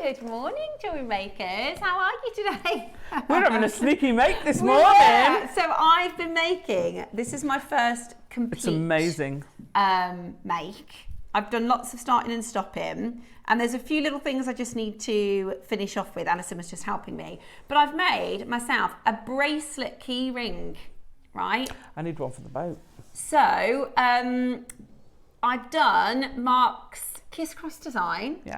Good morning, Jewellery Makers. How are you today? We're having a sneaky make this morning. So I've been making, this is my first complete It's amazing. Make. I've done lots of starting and stopping, and there's a few little things I just need to finish off with. Alison was just helping me. But I've made myself a bracelet key ring, right? I need one for the boat. So I've done Mark's Kiss Cross design. Yeah.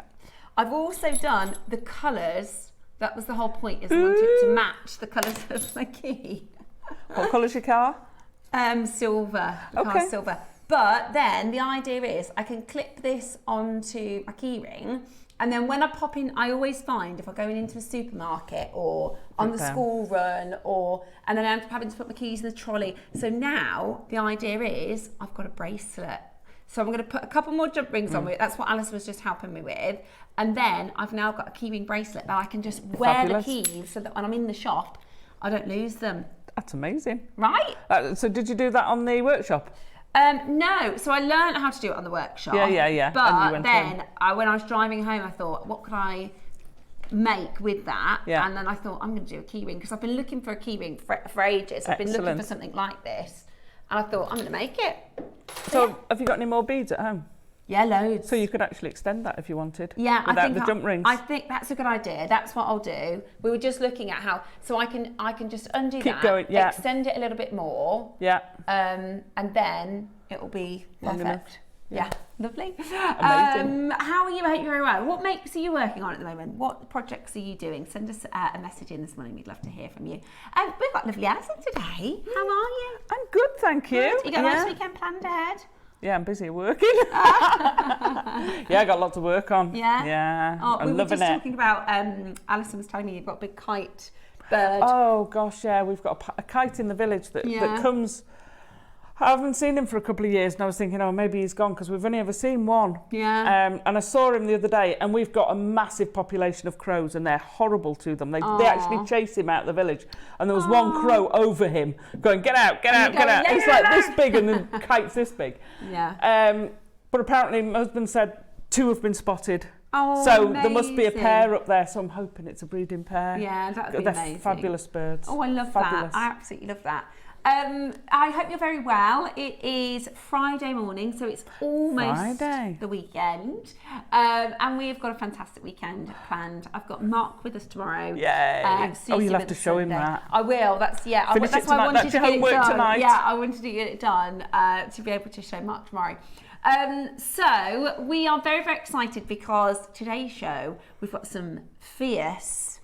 I've also done the colours. That was the whole point, is I wanted to match the colours of my key. What colour's your car? Silver. The car's silver. But then the idea is I can clip this onto my key ring, and then when I pop in, I always find if I'm going into a supermarket or on the school run, and then I'm having to put my keys in the trolley. So now the idea is I've got a bracelet. So I'm going to put a couple more jump rings on with it. That's what Alice was just helping me with. And then I've now got a keyring bracelet that I can just wear the keys so that when I'm in the shop, I don't lose them. That's amazing. Right? So did you do that on the workshop? No. So I learned how to do it on the workshop. Yeah. But then when I was driving home, I thought, what could I make with that? Yeah. And then I thought, I'm going to do a keyring, because I've been looking for a keyring for ages. I've been looking for something like this. And I thought, I'm going to make it. So have you got any more beads at home? Yeah, loads. So you could actually extend that if you wanted. Yeah, without the jump rings. I think that's a good idea. That's what I'll do. We were just looking at how, so I can just undo Keep that, going, yeah. extend it a little bit more. Yeah. And then it will be perfect. Yeah, lovely. Amazing. How are you? I hope you're very well. What makes are you working on at the moment? What projects are you doing? Send us a message in this morning. We'd love to hear from you. We've got lovely Alison today. How are you? I'm good, thank you. Good. You got a nice weekend planned ahead? Yeah, I'm busy working. Yeah, I got lots of work on. Yeah? Yeah, I'm loving it. We were just talking about, Alison was telling me you've got a big kite bird. Oh gosh, yeah, we've got a kite in the village that comes. I haven't seen him for a couple of years, and I was thinking, oh, maybe he's gone, because we've only ever seen one. Yeah. And I saw him the other day, and we've got a massive population of crows, and they're horrible to them. They actually chase him out of the village, and there was one crow over him going, get out, get out, get out. It's like this big, and the kite's this big. Yeah. But apparently my husband said 2 have been spotted. Oh, so amazing. there must be a pair up there, so I'm hoping it's a breeding pair. Yeah, that would be amazing. They're fabulous birds. Oh, I love Fabulous. that. I absolutely love that. I hope you're very well. It is Friday morning, so it's almost the weekend. And we've got a fantastic weekend planned. I've got Mark with us tomorrow. Yay. You'll have to show him that. I will. That's that's why I wanted to get it done. Tonight. Yeah, I wanted to get it done to be able to show Mark tomorrow. So we are very, very excited, because today's show, we've got some fierce,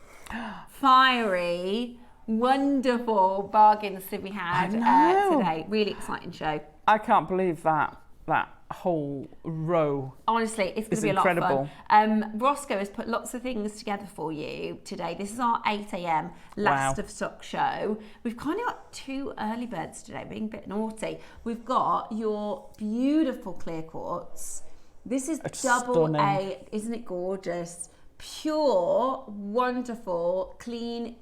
fiery, wonderful bargains that we had today. Really exciting show. I can't believe that whole row. Honestly, it's going to be incredible. A lot of fun. Roscoe has put lots of things together for you today. This is our 8 a.m. last of stock show. We've kind of got 2 early birds today, being a bit naughty. We've got your beautiful clear quartz. This is double A, isn't it gorgeous? Pure, wonderful, clean,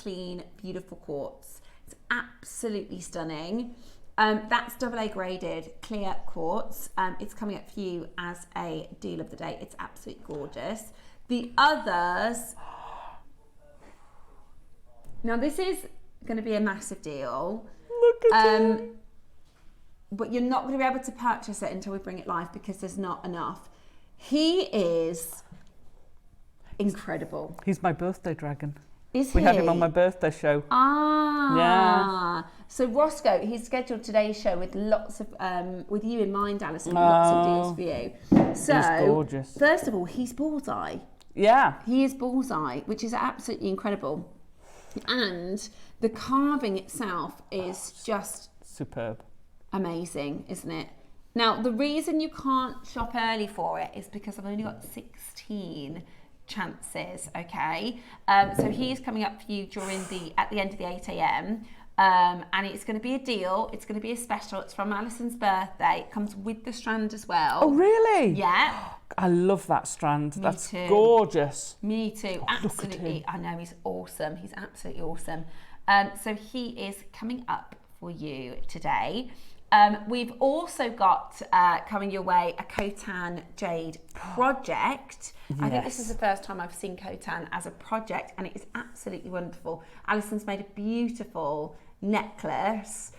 beautiful quartz. It's absolutely stunning. That's double A graded clear quartz. It's coming up for you as a deal of the day. It's absolutely gorgeous. The others, now this is going to be a massive deal. Look at it. But you're not going to be able to purchase it until we bring it live, because there's not enough. He is incredible. He's my birthday dragon. Is he? We had him on my birthday show. Yeah. So Roscoe, he's scheduled today's show with lots of, with you in mind, Alison, lots of deals for you. So, he's gorgeous. First of all, he's bullseye. Yeah. He is bullseye, which is absolutely incredible. And the carving itself is just superb. Amazing, isn't it? Now, the reason you can't shop early for it is because I've only got 16 chances, okay? So he's coming up for you at the end of the 8 a.m. And it's going to be a deal. It's going to be a special. It's from Alison's birthday. It comes with the strand as well. Oh, really? Yeah. I love that strand. That's too. Gorgeous. Me too. Absolutely. I know, he's awesome. He's absolutely awesome. So he is coming up for you today. We've also got coming your way a Khotan Jade project. Yes. I think this is the first time I've seen Khotan as a project, and it is absolutely wonderful. Alison's made a beautiful necklace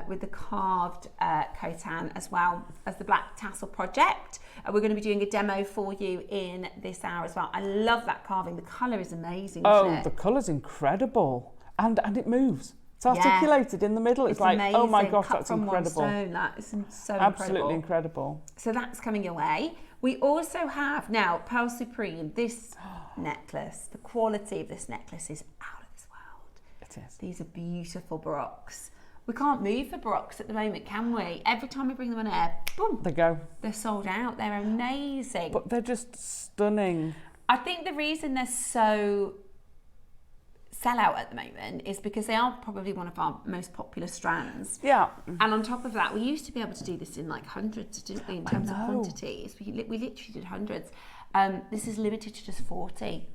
with the carved Khotan as well as the black tassel project. We're going to be doing a demo for you in this hour as well. I love that carving. The colour is amazing, isn't it? The colour's incredible. And it moves. It's articulated in the middle. It's like, amazing. Oh my gosh, Cut that's from incredible. One stone. That is so Absolutely incredible. So that's coming your way. We also have now Pearl Supreme. This necklace, the quality of this necklace is out of this world. It is. These are beautiful baroques. We can't move for baroques at the moment, can we? Every time we bring them on air, boom, they go. They're sold out. They're amazing. But they're just stunning. I think the reason they're so sell out at the moment is because they are probably one of our most popular strands. Yeah. And on top of that, we used to be able to do this in like hundreds, didn't we, in terms of quantities. We literally did hundreds. This is limited to just 40.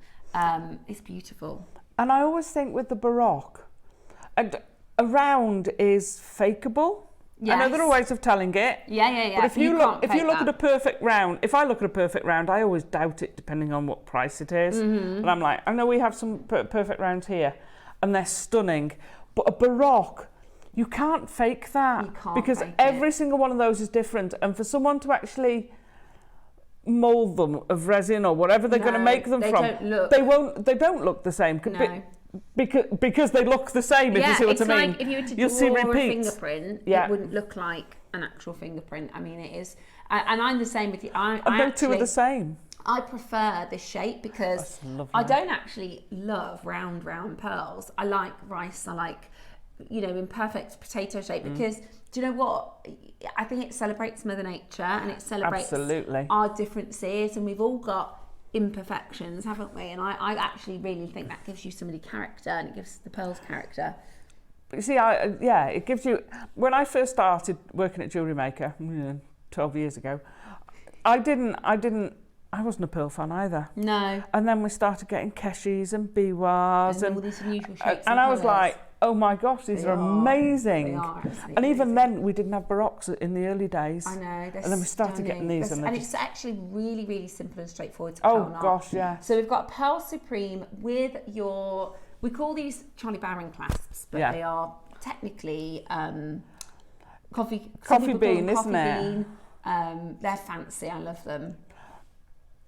It's beautiful. And I always think with the baroque, a round is fakeable. Yes. I know there are ways of telling it. Yeah. But if you look at a perfect round, if I look at a perfect round, I always doubt it depending on what price it is. Mm-hmm. And I'm like, I know we have some perfect rounds here, and they're stunning. But a baroque, you can't fake that. You can't because fake every single one of those is different. And for someone to actually mould them of resin or whatever they're going to make them from, they don't look the same. No. Because they look the same, if you see what I mean. Like if you were to draw a fingerprint, it wouldn't look like an actual fingerprint. I mean, it is. And I'm the same with you. No two are the same. I prefer this shape because I don't actually love round pearls. I like rice. I like, imperfect potato shape because, do you know what? I think it celebrates Mother Nature and it celebrates our differences, and we've all got imperfections, haven't we? And I actually really think that gives you somebody character, and it gives the pearls character. But you see, it gives you. When I first started working at Jewellery Maker 12 years ago, I wasn't a pearl fan either. No. And then we started getting keshis and biwas and all these unusual shapes and I was like, oh my gosh, these are amazing. They are absolutely and even amazing. then, we didn't have baroques in the early days. I know. And then we started getting these. And it's actually really, really simple and straightforward to pearl knot. Gosh, yeah. So we've got Pearl Supreme with we call these Charlie Barron clasps, but they are technically coffee bean, isn't it? They're fancy. I love them.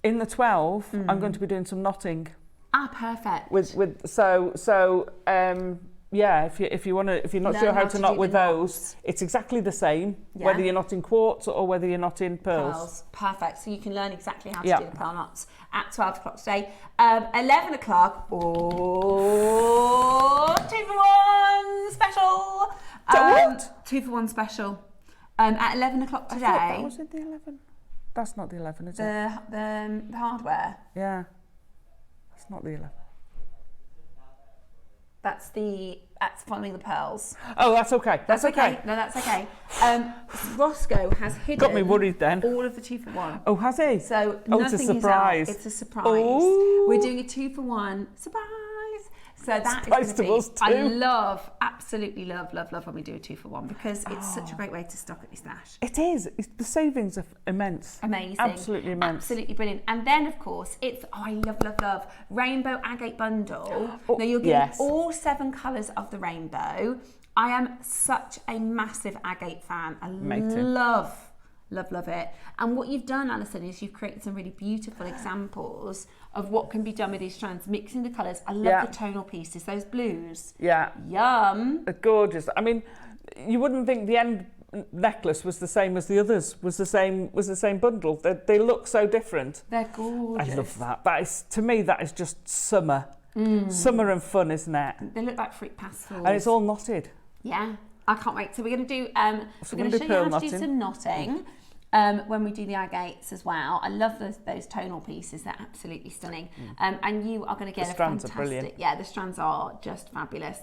In the 12, I'm going to be doing some knotting. Ah, perfect. If you're not sure how to knot with those, it's exactly the same, whether you're knotting quartz or whether you're knotting pearls. Perfect. So you can learn exactly how to do the pearl knots at 12 o'clock today. 11 o'clock, 2 for 1 special. 2 for 1 special. At 11 o'clock today. I thought that was in the 11. That's not the 11, is it? The hardware. Yeah. That's not the 11. That's following the pearls. Oh, that's okay. That's okay. No, that's okay. Roscoe has hidden. Got me worried then. All of the 2 for 1. Oh, has he? So it's a surprise. It's a surprise. Oh. We're doing a 2 for 1 surprise. So that surprise is going to us too. I absolutely love when we do a 2 for 1 because it's such a great way to stock up your stash. It is. The savings are immense. Amazing. Absolutely immense. Absolutely brilliant. And then, of course, I love Rainbow Agate Bundle. Now, you're getting all 7 colours of the rainbow. I am such a massive agate fan. I love it. And what you've done, Alison, is you've created some really beautiful examples of what can be done with these strands, mixing the colours. I love the tonal pieces, those blues. Yeah. Yum. They're gorgeous. I mean, you wouldn't think the end necklace was the same as the others, was the same bundle. They look so different. They're gorgeous. I love that. To me, that is just summer. Summer and fun, isn't it? They look like fruit pastels. And it's all knotted. Yeah. I can't wait. So we're going to do, we're going to show you how to do some knotting. When we do the agates as well. I love those tonal pieces. They're absolutely stunning. And you are going to get the strands are brilliant. Yeah, the strands are just fabulous.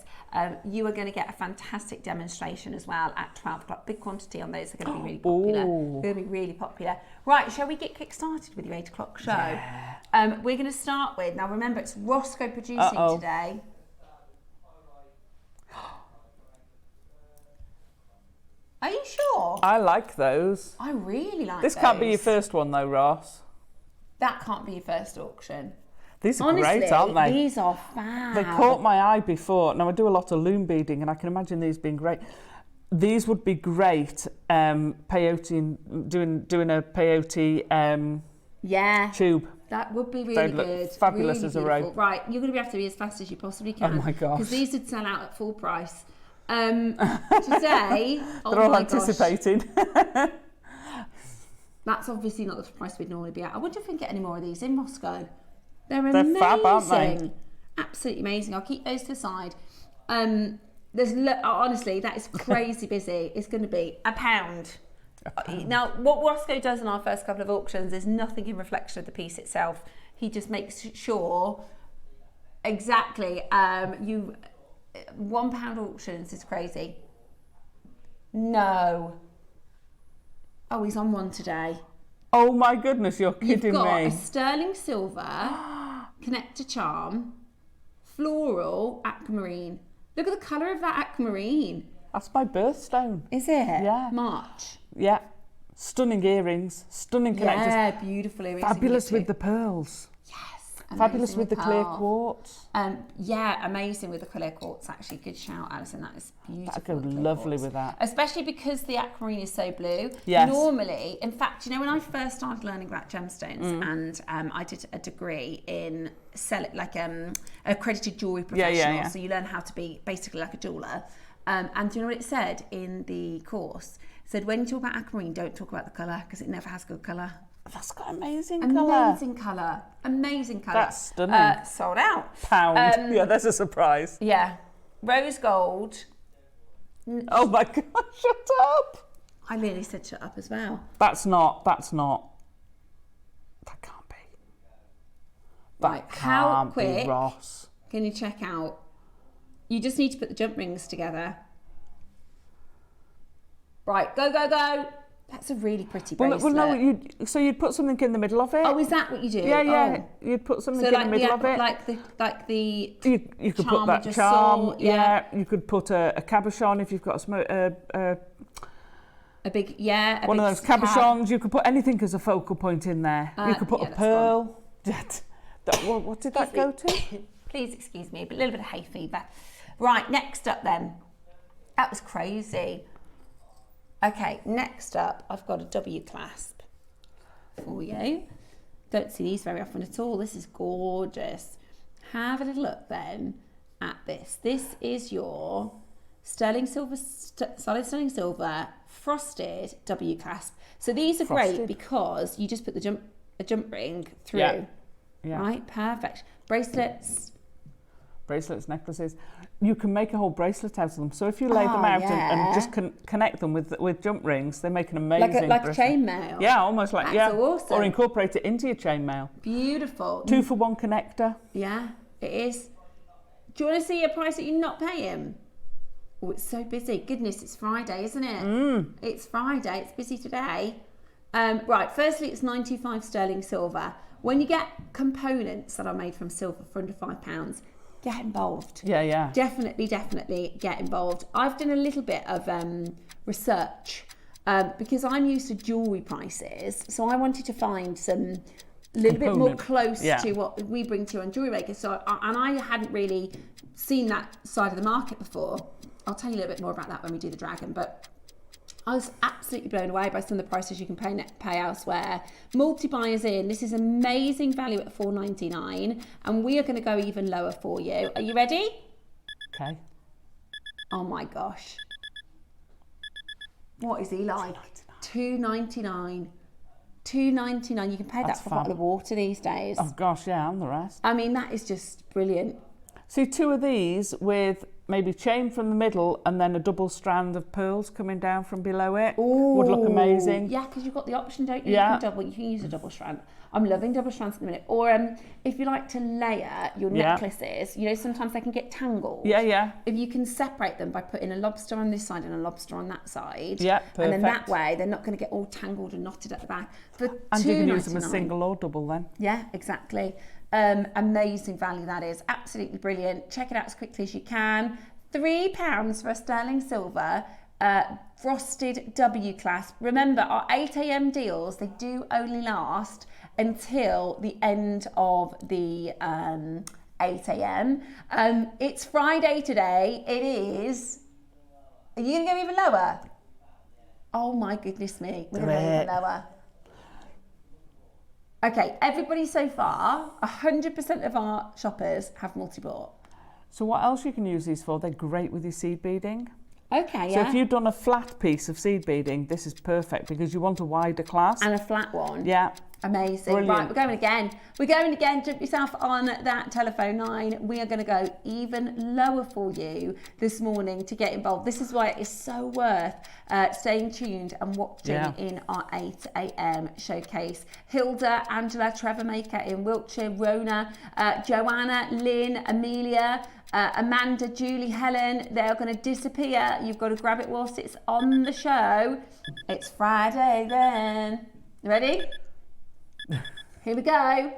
You are going to get a fantastic demonstration as well at 12 o'clock. Big quantity on those. Are going to be really popular. They're going to be really popular. Right, shall we get kick-started with your 8 o'clock show? Yeah. We're going to start with, now remember, it's Roscoe producing today. Are you sure? I like those. I really like This those. can't be your first one though, Ross. That can't be your first auction. These are Honestly, great, aren't they? These are fab. They caught my eye before. Now I do a lot of loom beading, and I can imagine these being great. These would be great peyote, doing a peyote yeah. tube. That would be really good. Fabulous really as a beautiful. rope. Right, you're going to be able to be as fast as you possibly can. Oh my gosh. Because these would sell out at full price. Today, They're all anticipating. That's obviously not the price we'd normally be at. I wonder if we can get any more of these in Moscow. They're amazing. Fab, aren't they? Absolutely amazing. I'll keep those to the side. Honestly, that is crazy busy. It's going to be £1. Now, what Roscoe does in our first couple of auctions is nothing in reflection of the piece itself. He just makes sure exactly £1 auctions is crazy. No. Oh, he's on one today. Oh my goodness, you're kidding me. You've got a sterling silver connector charm, floral aquamarine. Look at the colour of that aquamarine. That's my birthstone. Is it? Yeah. March. Yeah. Stunning earrings, stunning connectors. Yeah, beautiful earrings. Fabulous with the pearls. Yes. Fabulous with the clear pearl. quartz. Yeah, amazing with the clear quartz, actually. Good shout, Alison. That is beautiful. That'd go lovely with that. Especially because the aquamarine is so blue. Yes. Normally, in fact, you know, when I first started learning about gemstones and I did a degree in accredited jewellery professional, yeah. so you learn how to be basically like a jeweller. And do you know what it said in the course? It said, when you talk about aquamarine, don't talk about the colour because it never has good colour. That's got amazing colour. Amazing colour. Amazing colour. That's stunning. Sold out. £1. Yeah, that's a surprise. Yeah. Rose gold. Oh my God, shut up. I nearly said shut up as well. That's not. That can't be. That Right, can't how be quick Ross. can you check out? You just need to put the jump rings together. Right, go, go, go. That's a really pretty bracelet. Well, no, you'd put something in the middle of it. Oh, is that what you do? Yeah. Oh. You'd put something So in the middle of it. Like the You could charm put that just charm. saw, yeah. You could put a cabochon if you've got a big one of those cabochons. You could put anything as a focal point in there. You could put a pearl. What did that go to? Please excuse me, but a little bit of hay fever. Right, next up then. That was crazy. Okay, next up, I've got a W clasp for you. Don't see these very often at all. This is gorgeous. Have a little look then at this. This is your sterling silver, solid sterling silver, frosted W clasp. So these are great because you just put a jump ring through. Yeah. Right, perfect. Bracelets, necklaces. You can make a whole bracelet out of them. So if you lay them out and just connect them with jump rings, they make an amazing like a bracelet. chainmail. Yeah, almost like That's awesome. Or incorporate it into your chainmail. Beautiful. 2-for-1 connector. Yeah, it is. Do you want to see a price that you're not paying? Oh, it's so busy. Goodness, it's Friday, isn't it? It's Friday. It's busy today. Right, firstly, it's 925 sterling silver. When you get components that are made from silver for under £5, get involved. Yeah. Definitely get involved. I've done a little bit of research because I'm used to jewellery prices, so I wanted to find some little bit more close to what we bring to you on Jewellery Maker. So, and I hadn't really seen that side of the market before. I'll tell you a little bit more about that when we do the dragon, but I was absolutely blown away by some of the prices you can pay elsewhere. Multi-buyers in. This is amazing value at $4.99, and we are going to go even lower for you. Are you ready? Okay. Oh my gosh. What is he like? $2.99. $2.99. You can pay that for a bottle of water these days. Oh gosh, yeah, and the rest. I mean, that is just brilliant. See, 2 of these with maybe chain from the middle and then a double strand of pearls coming down from below it would look amazing. Yeah, because you've got the option, don't you? Yeah. You can use a double strand. I'm loving double strands at the minute. Or if you like to layer your necklaces, you know, sometimes they can get tangled. Yeah. If you can separate them by putting a lobster on this side and a lobster on that side. Yeah, perfect. And then that way they're not going to get all tangled and knotted at the back. For And you can use them $2.99. as single or double then. Yeah, exactly. Amazing value that is. Absolutely brilliant. Check it out as quickly as you can. £3 for a sterling silver frosted W clasp. Remember, our 8 a.m. deals, they do only last until the end of the 8 a.m. It's Friday today. It is. Are you going to go even lower? Oh my goodness me. We're going to go even lower. Okay, everybody so far, 100% of our shoppers have multi-bought. So what else you can use these for? They're great with your seed beading. Okay, So if you've done a flat piece of seed beading, this is perfect because you want a wider clasp. And a flat one. Yeah. Amazing. Brilliant. Right, we're going again. We're going again. Jump yourself on that telephone line. We are going to go even lower for you this morning to get involved. This is why it is so worth staying tuned and watching in our 8 a.m. showcase. Hilda, Angela, Trevor Maker in Wiltshire, Rona, Joanna, Lynn, Amelia, Amanda, Julie, Helen, they're going to disappear. You've got to grab it whilst it's on the show. It's Friday then. You ready? Here we go.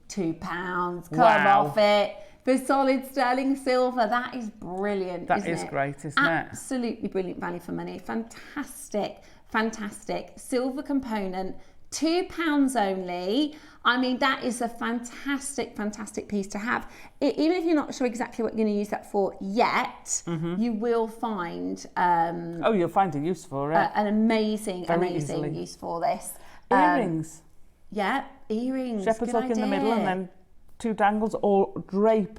£2. Come off it. For solid sterling silver. That is brilliant. That is great, isn't it? Absolutely brilliant value for money. Fantastic. Fantastic. Silver component. £2 only. I mean, that is a fantastic, fantastic piece to have. Even if you're not sure exactly what you're going to use that for yet, you will find... you'll find a use for it. An amazing easily. use for this. Earrings. Yeah, earrings. Shepherd's hook idea. in the middle and then 2 dangles, or drape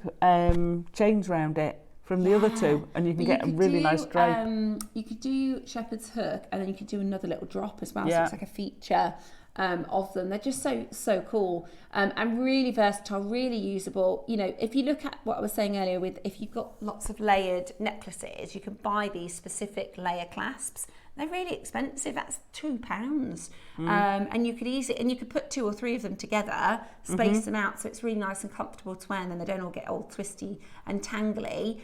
chains round it from the other 2, and you can get a really nice drape. You could do shepherd's hook, and then you could do another little drop as well. So it's like a feature of them. They're just so cool and really versatile, really usable. You know, if you look at what I was saying earlier with if you've got lots of layered necklaces, you can buy these specific layer clasps. They're really expensive. That's £2, and you could you could put 2 or 3 of them together, space them out, so it's really nice and comfortable to wear, and then they don't all get all twisty and tangly.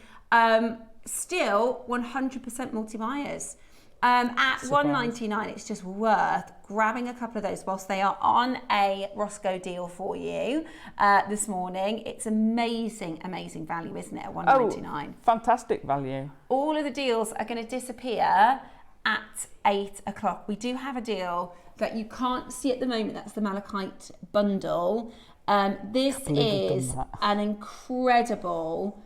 Still, 100% multi-buyers. At $1.99, it's just worth grabbing a couple of those whilst they are on a Roscoe deal for you this morning. It's amazing value, isn't it? At $1.99. Fantastic value. All of the deals are going to disappear at 8 o'clock. We do have a deal that you can't see at the moment. That's the Malachite bundle. This is an incredible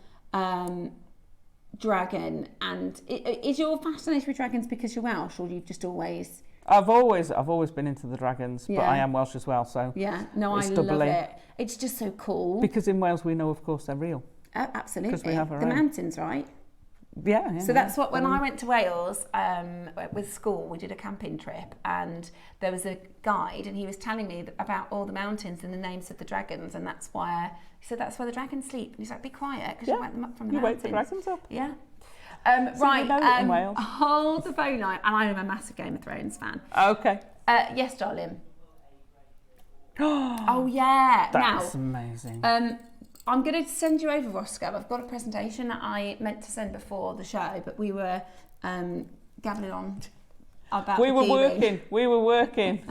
dragon. And is your fascination with dragons because you're Welsh, or you've just always... I've always been into the dragons, but I am Welsh as well, so... Yeah, no, I love it. It's just so cool. Because in Wales, we know, of course, they're real. Absolutely. Because we have our own. Mountains, right? Yeah. So that's what, when I went to Wales with school, we did a camping trip, and there was a guide, and he was telling me about all the mountains and the names of the dragons, and that's why he said that's where the dragons sleep. And he's like, be quiet, because you wake them up from the mountains. You wake the dragons up. Yeah. In Wales. Hold the phone line, and I am a massive Game of Thrones fan. Okay. Yes, darling. Oh yeah. That's amazing. I'm going to send you over, Roscoe. I've got a presentation that I meant to send before the show, but we were gabbling on about We were working.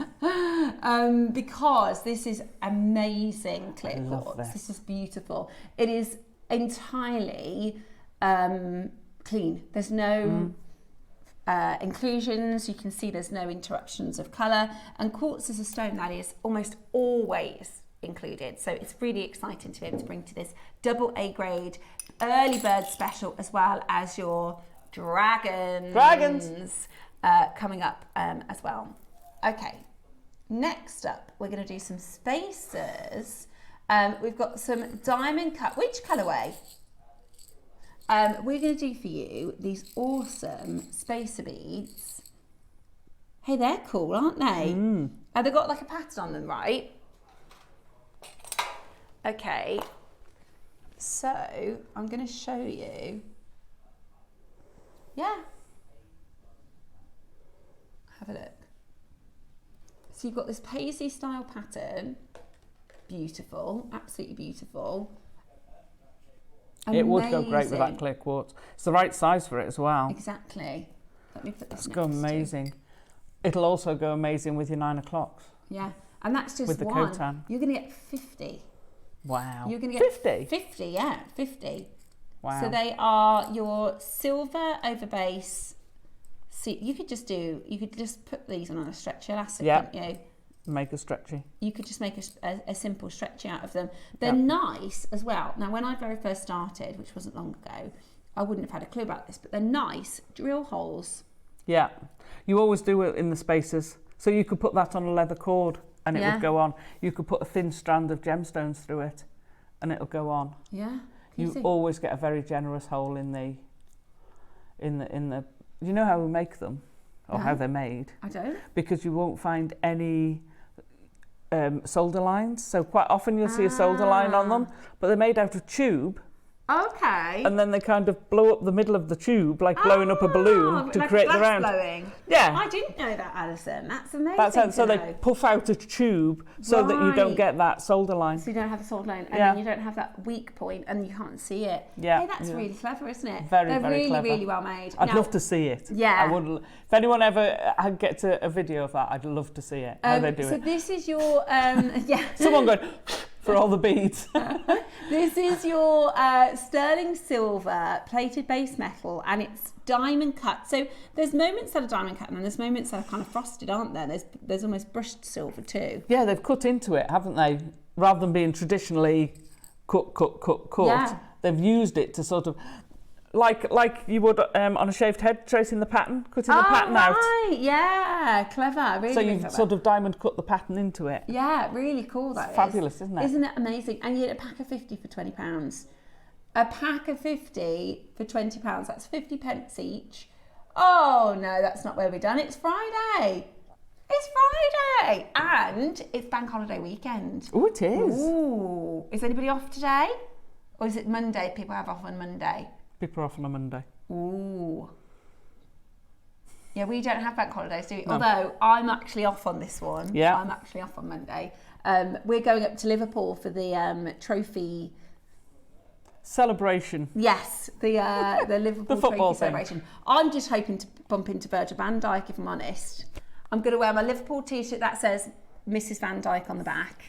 Because this is amazing clear quartz. This is beautiful. It is entirely clean. There's no inclusions. You can see there's no interruptions of colour. And quartz is a stone that is almost always included, so it's really exciting to be able to bring to this double A grade early bird special, as well as your dragons coming up as well. Okay, next up we're going to do some spacers. We've got some diamond cut. Which colourway? We're going to do for you these awesome spacer beads. Hey, they're cool, aren't they? They've got like a pattern on them, right? Okay, so I'm going to show you. Yeah. Have a look. So you've got this paisley style pattern. Beautiful, absolutely beautiful. Amazing. It would go great with that clear quartz. It's the right size for it as well. Exactly. Let me put this next go amazing. It'll also go amazing with your 9 o'clocks. Yeah, and that's just with the one. Khotan. You're going to get 50. Wow. You're going to get 50? 50, yeah, 50. Wow. So they are your silver over base. So you could just put these on a stretchy elastic, couldn't you? Make a stretchy. You could just make a simple stretchy out of them. They're nice as well. Now, when I very first started, which wasn't long ago, I wouldn't have had a clue about this, but they're nice drill holes. Yeah, you always do it in the spaces. So you could put that on a leather cord and it would go on. You could put a thin strand of gemstones through it and it'll go on. Yeah. You always get a very generous hole in the. You know how we make them, or how they're made? I don't. Because you won't find any solder lines. So quite often you'll see a solder line on them, but they're made out of tube. Okay. And then they kind of blow up the middle of the tube, like blowing up a balloon to create the round. Blowing. Yeah. I didn't know that, Alison. That's amazing. So they puff out a tube so that you don't get that solder line. So you don't have the solder line, and then you don't have that weak point, and you can't see it. Yeah. Hey, that's really clever, isn't it? They're really clever. Really well made. I'd love to see it. Yeah. I would. If anyone ever gets a video of that, I'd love to see it. How they do it. So this is your Someone going for all the beads. This is your sterling silver plated base metal, and it's diamond cut. So there's moments that are diamond cut, and then there's moments that are kind of frosted, aren't there? There's almost brushed silver too. Yeah, they've cut into it, haven't they? Rather than being traditionally cut. Yeah. They've used it to sort of, like you would on a shaved head, tracing the pattern, cutting the pattern out. Right, yeah, clever, really. So you've clever. sort of diamond cut the pattern into it. Yeah, really cool. That is fabulous, isn't it? Isn't it amazing? And you get a pack of 50 for £20. A pack of 50 for £20. That's 50 pence each. Oh no, that's not where we're done. It's Friday. It's Friday, and it's bank holiday weekend. Oh, it is. Ooh, is anybody off today, or is it Monday? People have off on Monday. People are off on a Monday. Ooh. Yeah, we don't have bank holidays, do we? No. Although I'm actually off on this one. Yeah. I'm actually off on Monday. We're going up to Liverpool for the trophy celebration. Yes, the Liverpool the football trophy celebration. I'm just hoping to bump into Virgil van Dijk, if I'm honest. I'm going to wear my Liverpool t-shirt that says Mrs. Van Dijk on the back.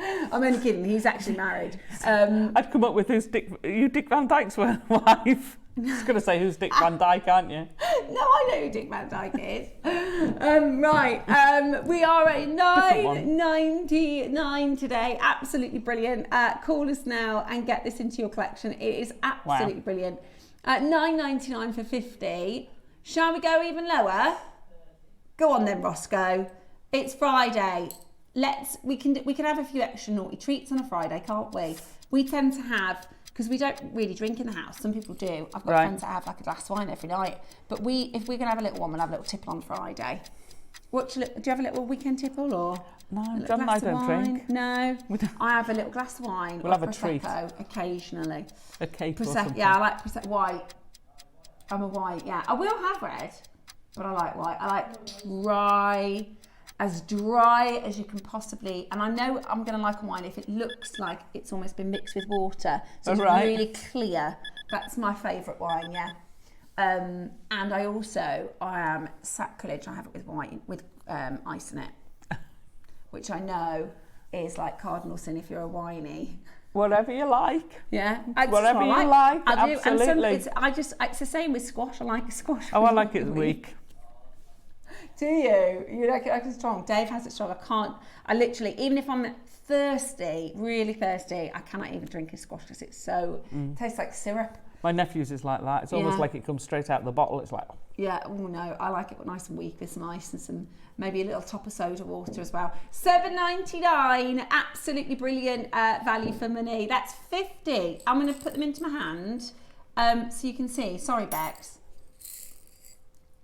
I'm only kidding. He's actually married. I'd come up with Dick Van Dyke's wife. I was going to say who's Dick Van Dyke, aren't you? No, I know who Dick Van Dyke is. Right. We are at 9.99 today. Absolutely brilliant. Call us now and get this into your collection. It is absolutely brilliant. At $9.99 for 50. Shall we go even lower? Go on then, Roscoe. It's Friday. We can have a few extra naughty treats on a Friday, can't we? We tend to have, because we don't really drink in the house. Some people do. I've got friends that have like a glass of wine every night. But if we're gonna have a little one, we'll have a little tipple on Friday. Do you have a little weekend tipple or? No, John and I don't drink. No, I have a little glass of wine. We'll have a treat occasionally. A cake or something. Yeah, I like Prosecco white. I'm a white. Yeah, I will have red, but I like white. I like as dry as you can possibly, and I know I'm going to like a wine if it looks like it's almost been mixed with water, so it's really clear. That's my favourite wine, yeah. And I am sacrilege. I have it with ice in it, which I know is like cardinal sin if you're a winey. Whatever you like. Yeah. Whatever you like. I do. Absolutely. And it's the same with squash. I like a squash. Oh, I like it weak. Do you? You like it strong? Dave has it strong. I literally, even if I'm thirsty, really thirsty, I cannot even drink a squash because it tastes like syrup. My nephew's is like that. It's almost like it comes straight out of the bottle. It's like... Yeah, oh no, I like it nice and weak with some ice and maybe a little top of soda water as well. $7.99, absolutely brilliant value for money. That's 50. I'm going to put them into my hand so you can see. Sorry, Bex.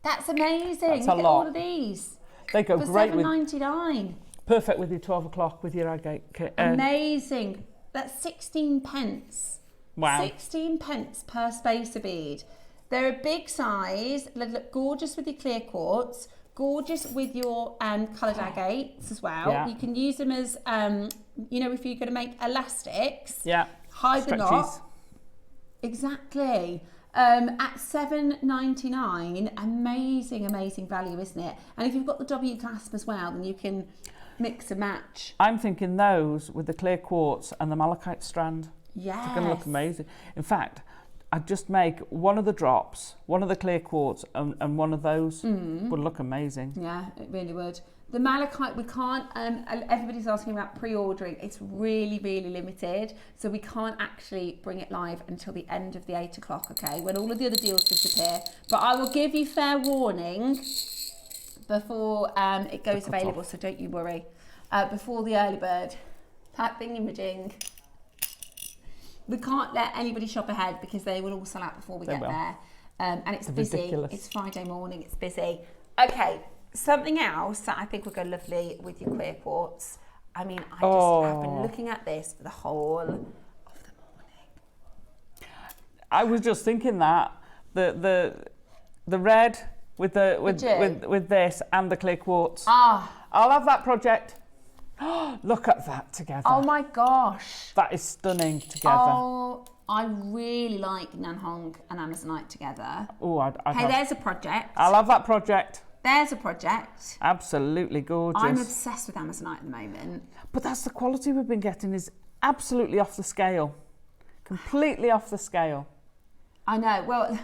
That's amazing. That's Look at all of these. They go great with... $7.99. Perfect with your 12 o'clock with your agate. Amazing. That's 16 pence. Wow. 16 pence per spacer bead. They're a big size. They look gorgeous with your clear quartz. Gorgeous with your coloured agates as well. Yeah. You can use them as, if you're going to make elastics. Yeah. Hide the knot. Exactly. At $7.99, amazing value, isn't it? And if you've got the W clasp as well, then you can mix and match. I'm thinking those with the clear quartz and the malachite strand. Yes. It's going to look amazing. In fact, I'd just make one of the drops, one of the clear quartz, and one of those would look amazing. Yeah, it really would. The malachite, we can't, everybody's asking about pre-ordering. It's really, really limited. So we can't actually bring it live until the end of the 8 o'clock, okay? When all of the other deals disappear. But I will give you fair warning before it goes available, so don't you worry. Before the early bird, that thingy-majing. We can't let anybody shop ahead because they will all sell out before we get there. And it's busy. Ridiculous. It's Friday morning, it's busy. Okay, something else that I think would go lovely with your clear quartz. I mean, I just have been looking at this for the whole of the morning. I was just thinking that the red with this and the clear quartz. I'll have that project. Look at that together. Oh my gosh. That is stunning together. Oh, I really like Nanhong and Amazonite together. Oh, hey, there's a project. I'll have that project. There's a project. Absolutely gorgeous. I'm obsessed with Amazonite at the moment. But that's the quality we've been getting, is absolutely off the scale. Completely off the scale. I know. Well,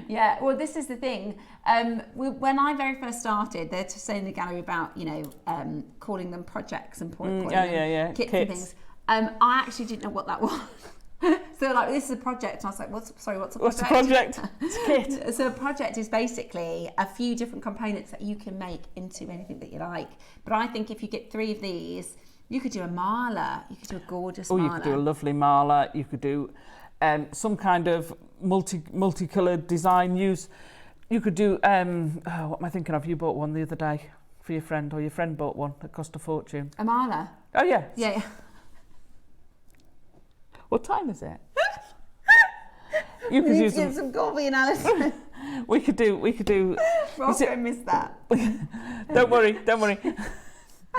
yeah, well, this is the thing. When I very first started, they're saying in the gallery about, calling them projects and calling them kits and things. I actually didn't know what that was. So like, this is a project, and I was like, what's a project? What's a project? It's a kit. So a project is basically a few different components that you can make into anything that you like. But I think if you get 3 of these, you could do a mala. You could do a gorgeous mala. You could do a lovely mala. You could do some kind of multicoloured design. You could do, what am I thinking of? You bought one the other day for your friend, or your friend bought one that cost a fortune. A mala? Oh, yeah. Yeah. What time is it? You could use some coffee and Alison. we could do. Roscoe missed that. Don't worry.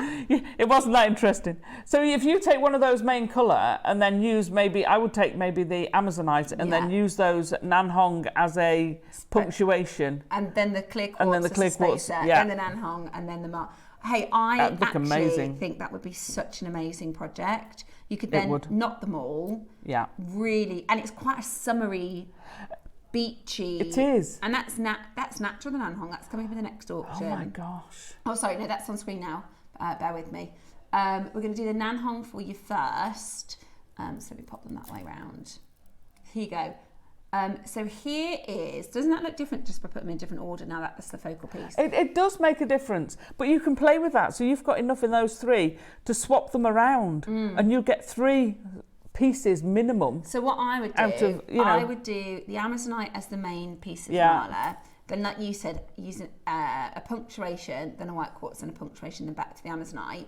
It wasn't that interesting. So if you take one of those main colour and then use I would take maybe the Amazonite and then use those Nanhong as a punctuation. And then the clear quartz. And then the clear quartz. Then the Nanhong and then the Hey, I actually think that would be such an amazing project. You could then knot them all. Yeah. Really, and it's quite a summery, beachy. It is. And that's natural, the Nanhong. That's coming up in the next auction. Oh my gosh. Oh, sorry, no, that's on screen now. Bear with me. We're going to do the Nanhong for you first. So let me pop them that way round. Here you go. So here is, doesn't that look different just by putting them in different order? Now that's the focal piece. It does make a difference, but you can play with that. So you've got enough in those 3 to swap them around and you'll get 3 pieces minimum. So what I would do, I would do the Amazonite as the main piece of mala. Then, like you said, using a punctuation, then a white quartz and a punctuation, then back to the Amazonite.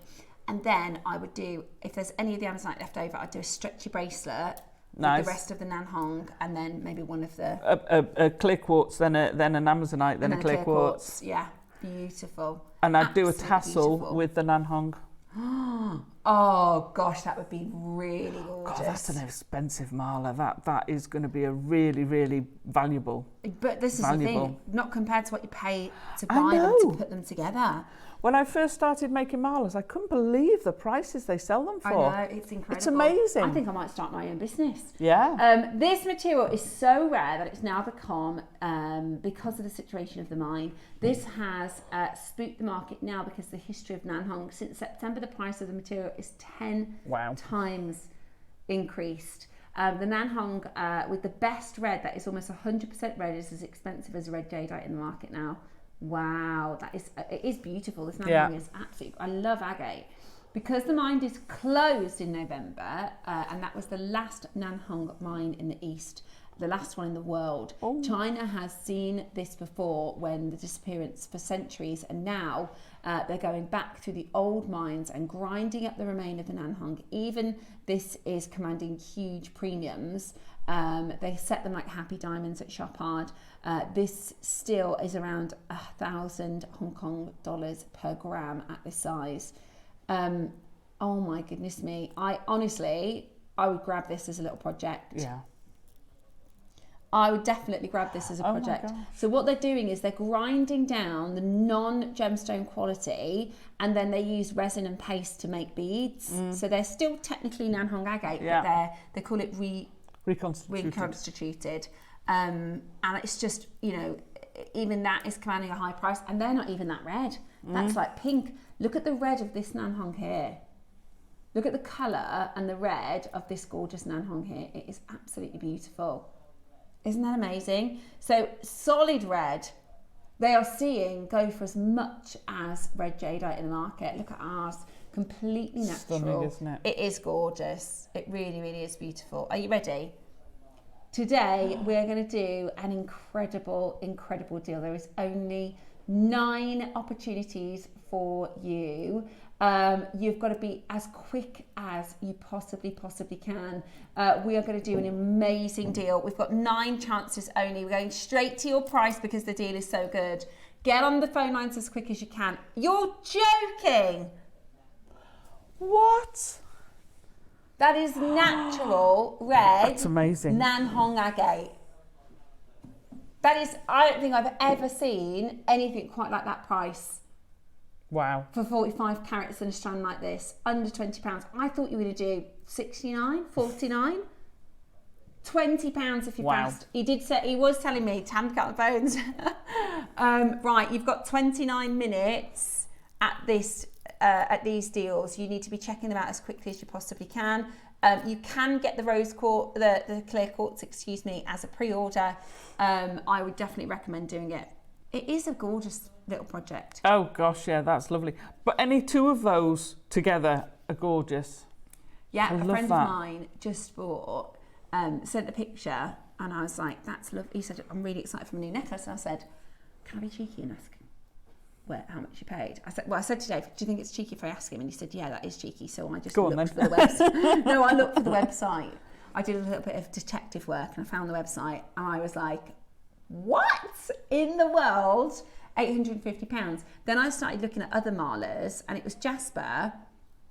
And then I would do, if there's any of the Amazonite left over, I'd do a stretchy bracelet with the rest of the Nanhong, and then maybe one of the... A clear quartz, then an Amazonite, then a clear quartz. Yeah, beautiful. And I'd do a tassel with the Nanhong. Oh gosh, that would be really gorgeous. God, that's an expensive mala. That is going to be a really, really valuable. But this is the thing, not compared to what you pay to buy them, to put them together. When I first started making malas, I couldn't believe the prices they sell them for. I know, it's incredible. It's amazing. I think I might start my own business. Yeah. This material is so rare that it's now become, because of the situation of the mine, this has spooked the market now because of the history of Nanhong. Since September, the price of the material is 10 times increased. The Nanhong with the best red, that is almost 100% red, is as expensive as red jadeite in the market now. Wow, it is beautiful. This Nanhong is absolutely, I love agate. Because the mine is closed in November, and that was the last Nanhong mine in the East, the last one in the world. China has seen this before, when the disappearance for centuries, and now they're going back through the old mines and grinding up the remain of the Nanhong. Even this is commanding huge premiums. They set them like happy diamonds at Chopard. This still is around 1,000 Hong Kong dollars per gram at this size. Oh my goodness me. I would grab this as a little project. Yeah. I would definitely grab this as a project. Oh my gosh. So what they're doing is they're grinding down the non-gemstone quality, and then they use resin and paste to make beads. So they're still technically Nanhong agate, but they call it reconstituted. And it's just, you know, even that is commanding a high price, and they're not even that red. That's like pink. Look at the red of this Nanhong here. Look at the colour and the red of this gorgeous Nanhong here. It is absolutely beautiful. Isn't that amazing? So solid red, they are seeing go for as much as red jadeite in the market. Look at ours, completely natural. Stunning, isn't it? It is gorgeous. It really, really is beautiful. Are you ready? Today we are going to do an incredible, incredible deal. There is only 9 opportunities for you. You've got to be as quick as you possibly can. We are going to do an amazing deal. We've got 9 chances only. We're going straight to your price because the deal is so good. Get on the phone lines as quick as you can. You're joking. What? That is natural red. That's amazing. Nanhong agate. That is, I don't think I've ever seen anything quite like that price. Wow. For 45 carats and a strand like this, under £20. I thought you were going to do 69, 49, £20 if you passed. He did say, he was telling me, time to cut the phones. Right, you've got 29 minutes at this, at these deals. You need to be checking them out as quickly as you possibly can. You can get the rose quartz, the clear quartz, excuse me, as a pre-order. I would definitely recommend doing it. It is a gorgeous little project. Oh gosh, yeah, that's lovely. But any 2 of those together are gorgeous. Yeah, a friend of mine just bought, sent the picture, and I was like, that's lovely. He said, I'm really excited for my new necklace. And I said, can I be cheeky and ask how much you paid? I said today, do you think it's cheeky if I ask him? And he said, yeah, that is cheeky. So I just looked for the website. No, I looked for the website. I did a little bit of detective work and I found the website, and I was like, what in the world? £850. Then I started looking at other malers, and it was Jasper.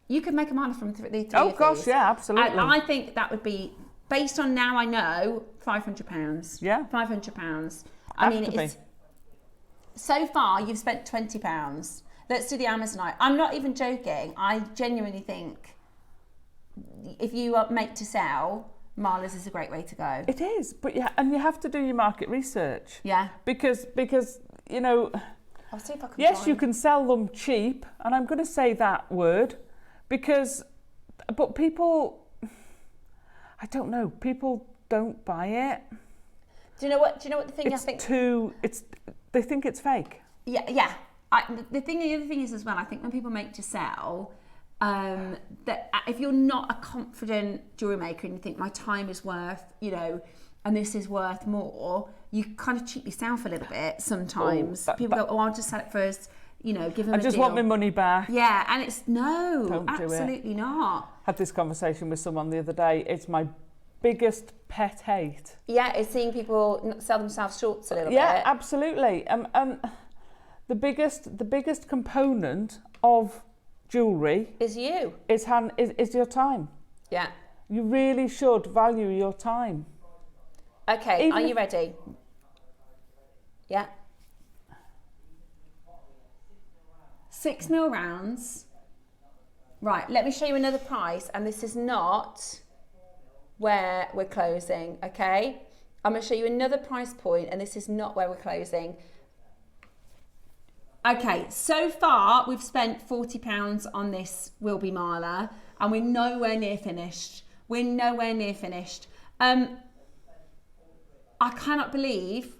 You could make a maler from the 3 Oh of gosh, these. yeah, absolutely. And I think that would be, based on now I know, £500. Yeah. £500. I mean, it's, so far you've spent £20. Let's do the Amazonite. I'm not even joking. I genuinely think if you make to sell, Marla's is a great way to go. It is, but yeah, and you have to do your market research. Yeah. Because you know, I'll see if I can yes, you can sell them cheap, and I'm going to say that word, but people, I don't know, people don't buy it. Do you know what the thing it's I think? They think it's fake. Yeah. The other thing is as well, I think when people make to sell, that if you're not a confident jewellery maker and you think my time is worth, you know, and this is worth more, you kind of cheat yourself a little bit sometimes. People go, I'll just sell it first, you know, give them a deal. I just want my money back. Yeah, and it's Don't absolutely not. Had this conversation with someone the other day. It's my biggest pet hate. Yeah, it's seeing people sell themselves shorts a little bit. Yeah, absolutely. The biggest component of jewellery is you. Is your time. Yeah. You really should value your time. Okay, are you ready? Yeah. 6mm rounds. Right, let me show you another price, and this is not where we're closing, okay? I'm going to show you another price point, and this is not where we're closing. Okay, so far we've spent £40 on this Wilby Marla, and we're nowhere near finished. We're nowhere near finished. I cannot believe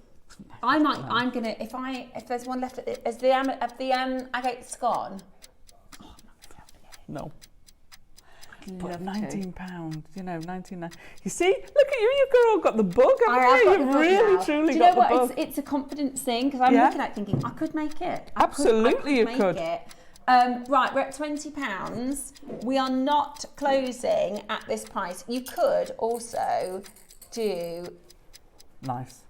I'm gonna if there's one left has the agate's gone. Oh, no. But £19, you know, 19. You see, look at you girl got the bug. You've really truly got the bug. It's a confidence thing, because I'm looking at it thinking I could make it. Absolutely, you could. Right, we're at £20. We are not closing at this price. You could also do nice.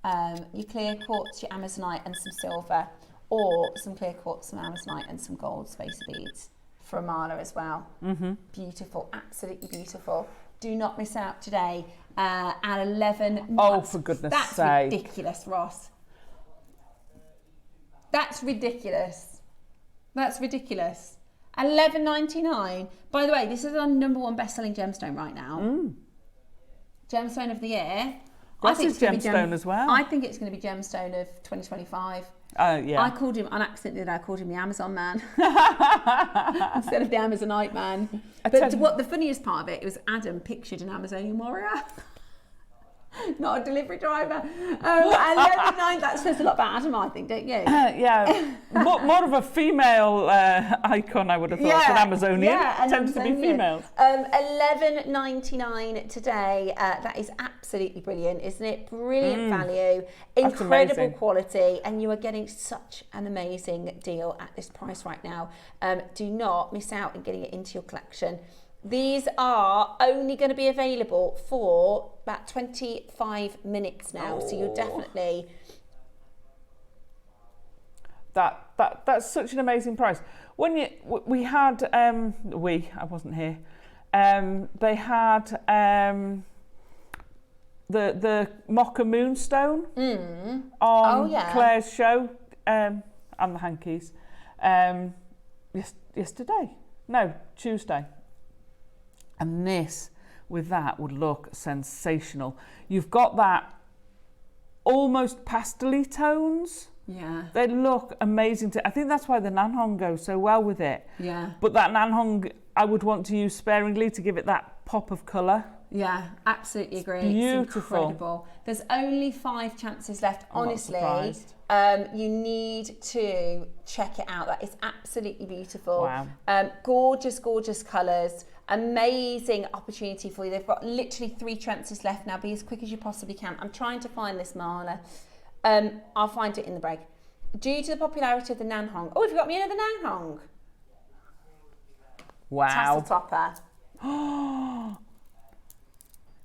Your clear quartz, your Amazonite, and some silver, or some clear quartz, some Amazonite, and some gold spacer beads for a Marla as well. Mm-hmm. Beautiful, absolutely beautiful. do not miss out today at 11. Oh, for goodness sake. That's ridiculous, Ross. That's ridiculous. That's ridiculous. $11.99. By the way, this is our #1 best-selling gemstone right now. Gemstone of the year. That's his gemstone as well. I think it's going to be gemstone of 2025. Yeah. I called him, on accident, I called him the Amazon man instead of the Amazonite man. But what the funniest part of it was Adam pictured an Amazonian warrior. Not a delivery driver. 11.9. That says a lot about Adam, I think, don't you? Yeah. more of a female icon, I would have thought, than Amazonian. Yeah, tends to be females. $11.99 today. That is absolutely brilliant, isn't it? Brilliant value, incredible quality, and you are getting such an amazing deal at this price right now. Do not miss out on getting it into your collection. These are only going to be available for about 25 minutes now, so you're definitely... That's such an amazing price. When we had I wasn't here. They had the Mocha Moonstone on Claire's show and the hankies yesterday. No, Tuesday. And this, with that, would look sensational. You've got that almost pastel-y tones. Yeah. They look amazing. I think that's why the Nanhong goes so well with it. Yeah. But that Nanhong, I would want to use sparingly to give it that pop of colour. Yeah, absolutely agree. Beautiful. It's incredible. There's only 5 chances left. I'm honestly, not surprised. You need to check it out. That is absolutely beautiful. Wow. Gorgeous, gorgeous colours. Amazing opportunity for you. They've got literally 3 chances left now. Be as quick as you possibly can. I'm trying to find this, Marla. I'll find it in the break. Due to the popularity of the Nanhong. Oh, have you got me another Nanhong? Wow. Tassel topper.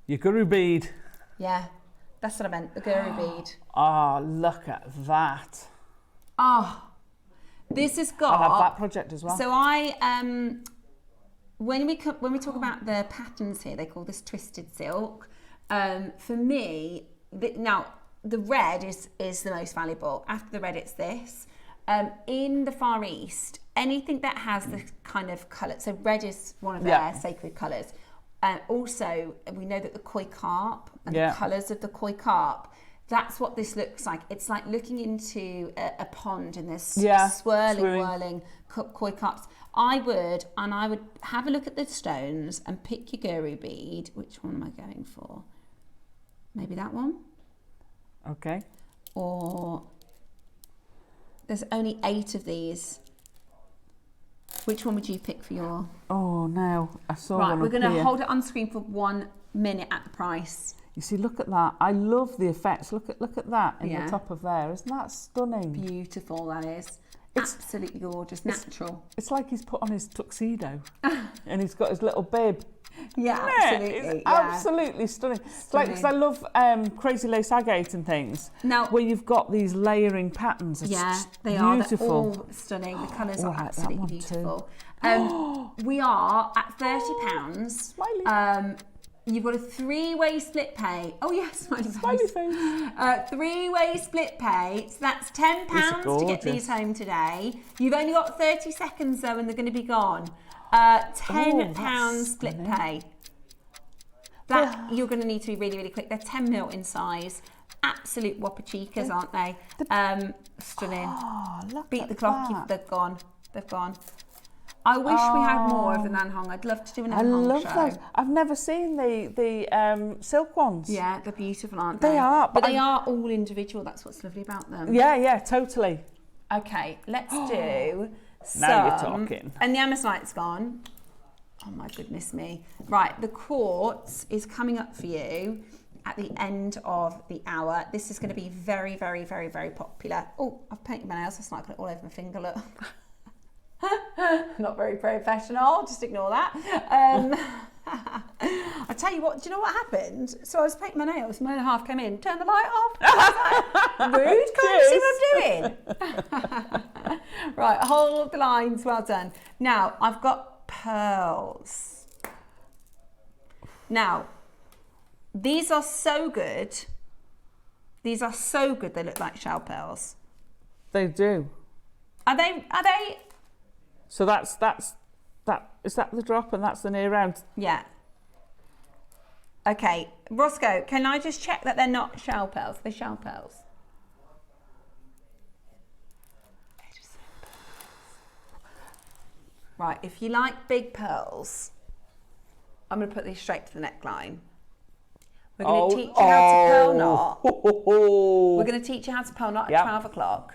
Your guru bead. Yeah, that's what I meant. The guru bead. Oh, look at that. Oh, this has got... I'll have that project as well. So when we talk about the patterns here, they call this twisted silk. For me, now the red is the most valuable. After the red, it's this. In the Far East, anything that has the kind of colour, so red is one of their sacred colours. Also, we know that the koi carp and the colours of the koi carp, that's what this looks like. It's like looking into a pond and there's whirling koi carps. I would have a look at the stones and pick your guru bead. Which one am I going for? Maybe that one? Okay. Or there's only 8 of these. Which one would you pick for your... Oh, no. I saw right, one we're up going to here. hold it on screen for 1 minute at the price. You see, look at that. I love the effects. Look at that in the top of there. Isn't that stunning? Beautiful, that is. It's absolutely gorgeous, natural. It's like he's put on his tuxedo and he's got his little bib. Yeah, absolutely. It's absolutely stunning. It's like, because I love crazy lace agate and things. Now, where you've got these layering patterns. It's they beautiful. are. They're all stunning. The colours are absolutely beautiful. We are at £30. Smiley. You've got a 3-way split pay. Oh yes, smiley face. 3-way split pay. So that's £10 to get these home today. You've only got 30 seconds though, and they're going to be gone. £10 split pay. That you're going to need to be really, really quick. They're 10 mil in size. Absolute whopper cheekers, aren't they? Stunning. Beat the clock. They've gone. They've gone. I wish we had more of the Nanhong. I'd love to do a Nanhong show. I love those. I've never seen the silk ones. Yeah, they're beautiful, aren't they? They are. But they are all individual. That's what's lovely about them. Yeah, totally. Okay, let's do some... Now you're talking. And the Amazonite's gone. Oh my goodness me. Right, the quartz is coming up for you at the end of the hour. This is going to be very, very, very, very popular. Oh, I've painted my nails. That's not going to all over my finger, look. Not very professional, just ignore that. I tell you what, do you know what happened? So I was painting my nails, my other half came in, turned the light off. I was like, rude, can't you see what I'm doing? Right, hold the lines, well done. Now, I've got pearls. Now, these are so good. These are so good. They look like shell pearls. They do. Are they? So that's is that the drop and that's the near round? Yeah. Okay, Roscoe, can I just check that they're not shell pearls? They're shell pearls. Right, if you like big pearls, I'm going to put these straight to the neckline. We're going to teach you how to pearl knot. We're going to teach you how to pearl knot at 12 o'clock.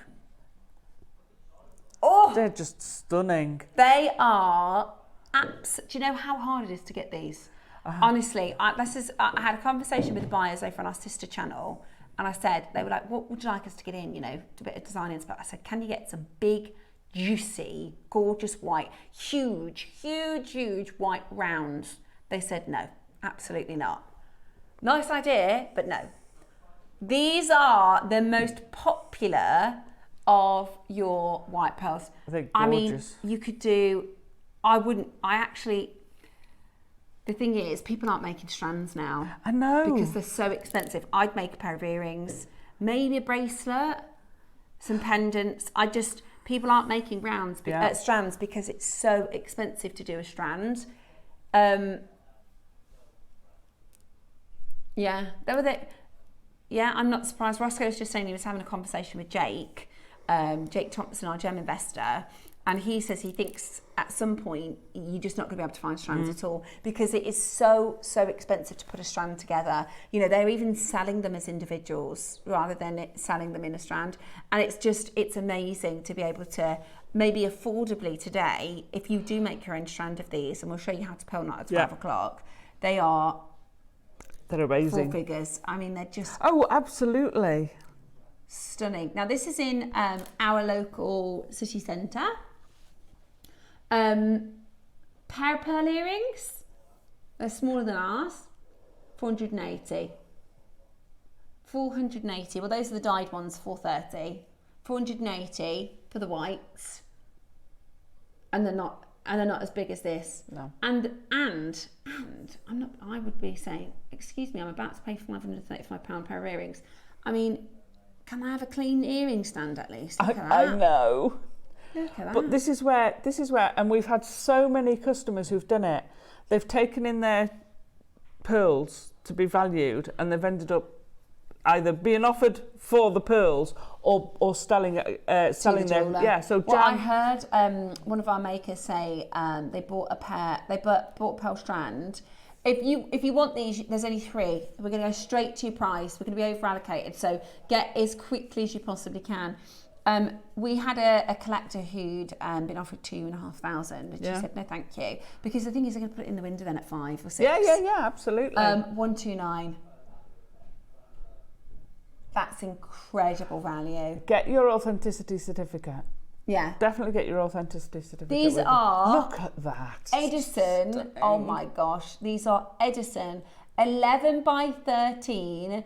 Oh! They're just stunning. They are do you know how hard it is to get these? Honestly, I had a conversation with the buyers over on our sister channel, and I said, they were like, what would you like us to get in, you know, a bit of design and stuff. I said, can you get some big, juicy, gorgeous white, huge white rounds? They said no, absolutely not. Nice idea, but no. These are the most popular of your white pearls. They're gorgeous. I mean, you could do, the thing is, people aren't making strands now. I know. Because they're so expensive. I'd make a pair of earrings, maybe a bracelet, some pendants. People aren't making strands because it's so expensive to do a strand. Yeah, I'm not surprised. Roscoe was just saying he was having a conversation with Jake Thompson, our gem investor, and he says he thinks at some point you're just not going to be able to find strands at all because it is so expensive to put a strand together. You know, they're even selling them as individuals rather than selling them in a strand, and it's amazing to be able to maybe affordably today, if you do make your own strand of these, and we'll show you how to pearl knot at 12 o'clock, they're amazing. 4 figures. I mean, they're just... Oh, absolutely. Stunning. Now, this is in our local city centre. Pair of pearl earrings. They're smaller than ours. 480. 480. Well, those are the dyed ones, 430. 480 for the whites. And they're not as big as this. No. And I would be saying, excuse me, I'm about to pay £535 pair of earrings. I mean, can I have a clean earring stand at least? Look at that. I know. Look at that. But this is where, and we've had so many customers who've done it. They've taken in their pearls to be valued, and they've ended up either being offered for the pearls or selling them. Yeah. So I heard one of our makers say they bought a pearl strand. If you want these, there's only 3. We're going to go straight to your price. We're going to be over allocated, so get as quickly as you possibly can. We had a collector who'd been offered 2,500, and she said no, thank you, because the thing is, they're going to put it in the window then at 5 or 6. Yeah, absolutely. 129. That's incredible value. Get your authenticity certificate. Yeah. Definitely get your authenticity certificate. These are... Look at that. Edison. Stunning. Oh my gosh. These are Edison 11 by 13.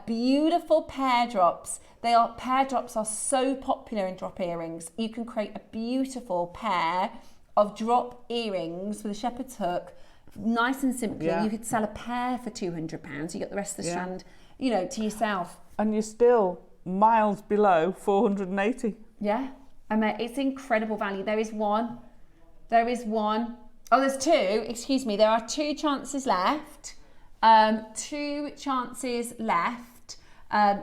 Beautiful pear drops. Pear drops are so popular in drop earrings. You can create a beautiful pair of drop earrings with a shepherd's hook. Nice and simply. Yeah. You could sell a pair for £200. You got the rest of the strand, you know, to yourself. And you're still miles below 480. Yeah. It's incredible value. There is one. Oh, there's 2. Excuse me. There are 2 chances left. 2 chances left.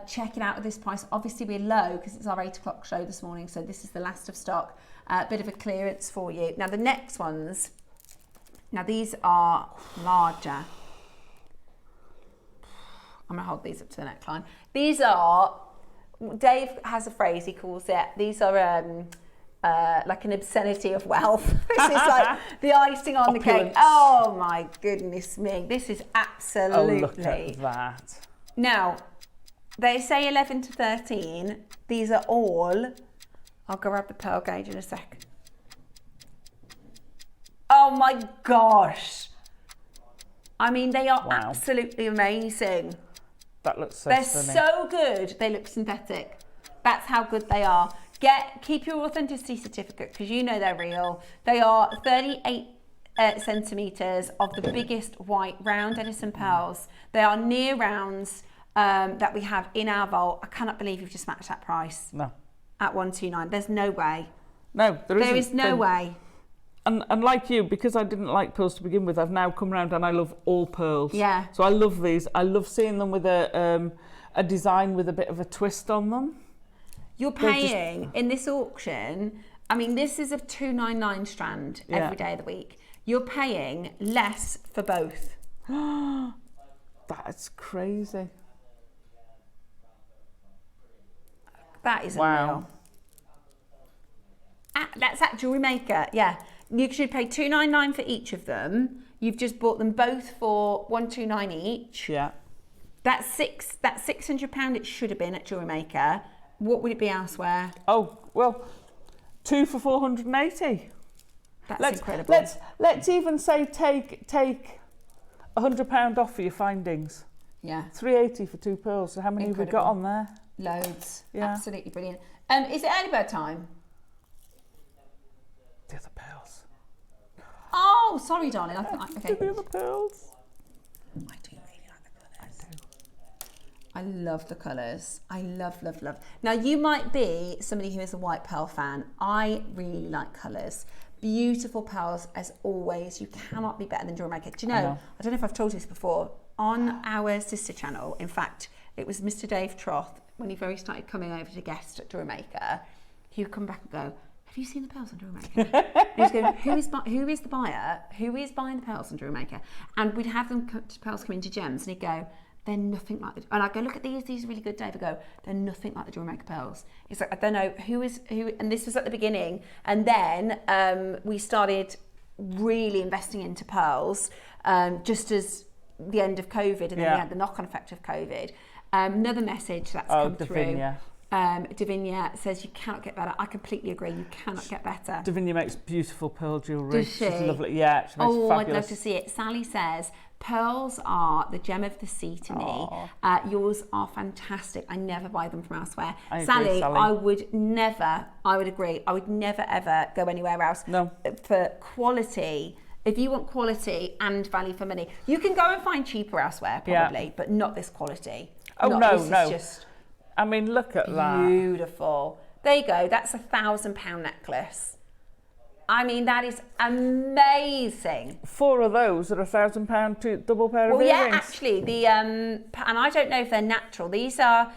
Check it out at this price. Obviously, we're low because it's our 8 o'clock show this morning. So this is the last of stock. Bit of a clearance for you. Now, the next ones. Now, these are larger. I'm going to hold these up to the neckline. These are... Dave has a phrase, he calls it, these are like an obscenity of wealth. This is like the icing on the cake. Oh my goodness me. This is absolutely... Oh, look at that. Now, they say 11 to 13. These are all... I'll go grab the pearl gauge in a sec. Oh my gosh. I mean, they are absolutely amazing. That looks so They're stunning. so good. They look synthetic. That's how good they are. Keep your authenticity certificate because you know they're real. They are 38 centimetres of the biggest white round Edison pearls. They are near rounds that we have in our vault. I cannot believe you've just matched that price. No. At 129. There's no way. No, there is no way. And like you, because I didn't like pearls to begin with, I've now come around and I love all pearls. Yeah. So I love these. I love seeing them with a design with a bit of a twist on them. You're paying in this auction, I mean, this is a 299 strand every day of the week. You're paying less for both. That's crazy. That is unreal. That's at Jewellery Maker, yeah. You should pay $299 for each of them. You've just bought them both for $129 each. Yeah. That's £600 it should have been at Jewellery Maker. What would it be elsewhere? Oh, well, 2 for 480. That's incredible. Let's even say take £100 off for your findings. Yeah. 380 for 2 pearls. So how many have we got on there? Loads. Yeah. Absolutely brilliant. Is it early bird time? The other pearls. Oh, sorry, darling. Okay. The other pearls. I do really like the colours. I love the colours. I love. Now, you might be somebody who is a white pearl fan. I really like colours. Beautiful pearls, as always. You cannot be better than Jewellery Maker. Do you know, I don't know if I've told you this before, on our sister channel, in fact, it was Mr. Dave Troth, when he very started coming over to guest at Jewellery Maker, he would come back and go, have you seen the pearls on Jewellery Maker? He was going, who is the buyer? Who is buying the pearls on Jewellery Maker? And we'd have pearls come into gems, and he'd go, they're nothing like the... And I'd go, look at these are really good, Dave. I go, they're nothing like the Jewellery Maker pearls. It's like, I don't know who, and this was at the beginning. And then we started really investing into pearls, just as the end of COVID, and then we had the knock-on effect of COVID. Another message that's come through. Davinia says you cannot get better. I completely agree. You cannot get better. Davinia makes beautiful pearl jewellery. Does she? She's lovely. Yeah, she makes fabulous. I'd love to see it. Sally says, pearls are the gem of the sea to me. Yours are fantastic. I never buy them from elsewhere. Sally, I would agree. I would never ever go anywhere else. No. For quality. If you want quality and value for money, you can go and find cheaper elsewhere, probably, but not this quality. Oh, no. Is just I mean, look at that. Beautiful. There you go. That's a £1,000 necklace. I mean, that is amazing. 4 of those are £1,000 double pair of earrings. Well, yeah, actually, and I don't know if they're natural. These are.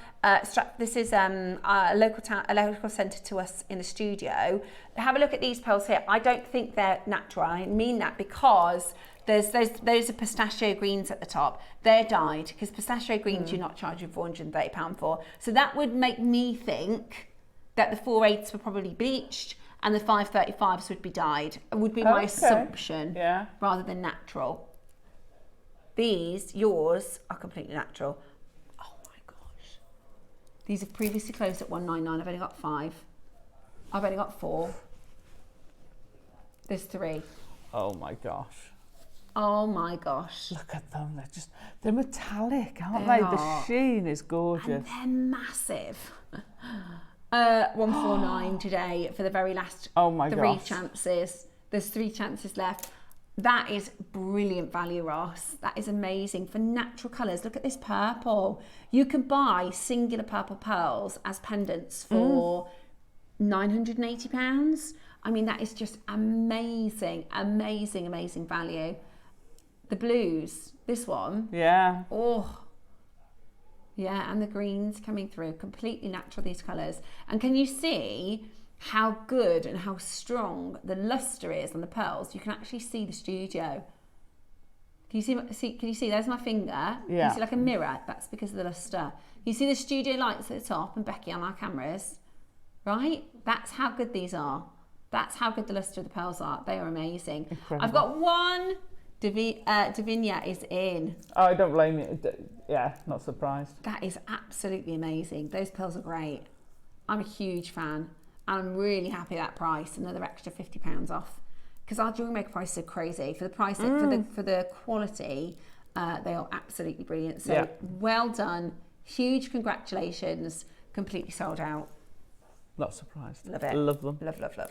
This is a local centre to us in the studio. Have a look at these pearls here. I don't think they're natural. I mean that because those are pistachio greens at the top. They're dyed because pistachio greens you're not charging £430 for. So that would make me think that the 4/8s were probably bleached and the 5/35s would be dyed. Would be my assumption, rather than natural. Yours are completely natural. Oh my gosh. These have previously closed at 199. I've only got 5. I've only got 4. There's 3. Oh my gosh. Oh my gosh. Look at them. They're metallic, aren't they? The sheen is gorgeous. And they're massive. 149 today for the very last 3 chances. There's 3 chances left. That is brilliant value, Ross. That is amazing for natural colours. Look at this purple. You can buy singular purple pearls as pendants for £980. I mean, that is just amazing, amazing, amazing value. The blues, this one. Yeah. Oh. Yeah, and the greens coming through, completely natural, these colours. And can you see how good and how strong the lustre is on the pearls? You can actually see the studio. Can you see, there's my finger. Yeah. Can you see like a mirror? That's because of the lustre. You see the studio lights at the top and Becky on our cameras, right? That's how good these are. That's how good the lustre of the pearls are. They are amazing. Incredible. I've got one. Davinia is in. Oh, I don't blame you. Yeah, not surprised. That is absolutely amazing. Those pearls are great. I'm a huge fan. And I'm really happy at that price. Another extra £50 off. Because our Jewellery Maker prices are crazy. For the price, for the quality, they are absolutely brilliant. So well done. Huge congratulations. Completely sold out. Not surprised. Love it. Love them. Love.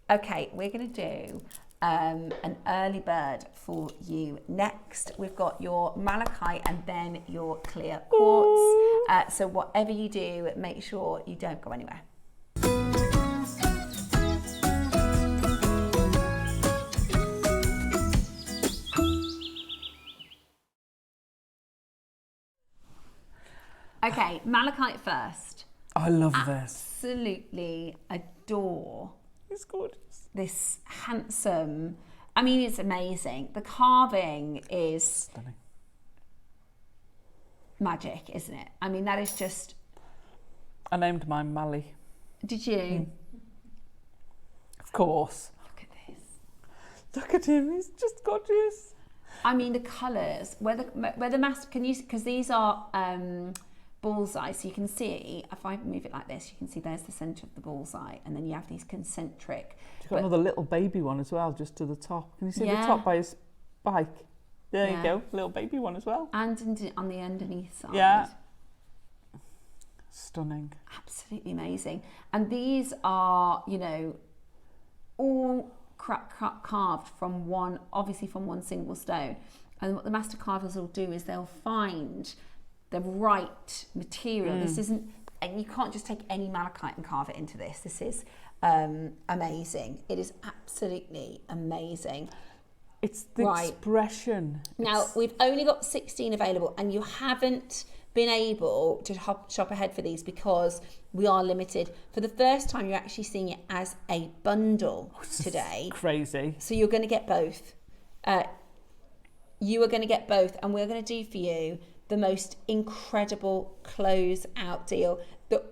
Okay, we're going to do an early bird for you. Next, we've got your malachite and then your clear quartz. So whatever you do, make sure you don't go anywhere. Okay, malachite first. I love this. Absolutely adore. It's gorgeous. This handsome, I mean, it's amazing. The carving is Stunning. Magic, isn't it? I mean, that is just... I named mine Mally. Did you? Of course. Look at this. Look at him, he's just gorgeous. I mean, the colours, where the master, can you, because these are bullseye, so you can see, if I move it like this, you can see there's the centre of the bullseye, and then you have these concentric. You've got another little baby one as well, just to the top. Can you see Yeah. the top by his spike? There Yeah. you go, little baby one as well. And on the underneath side. Yeah. Stunning. Absolutely amazing. And these are, you know, all carved from one, obviously from one single stone. And what the master carvers will do is they'll find the right material. This isn't, and you can't just take any malachite and carve it into this. This is amazing. It is absolutely amazing. It's the expression. Now, we've only got 16 available, and you haven't been able to shop ahead for these because we are limited. For the first time, you're actually seeing it as a bundle today. Crazy. So you're going to get both. You are going to get both, and we're going to do for you the most incredible close out deal. The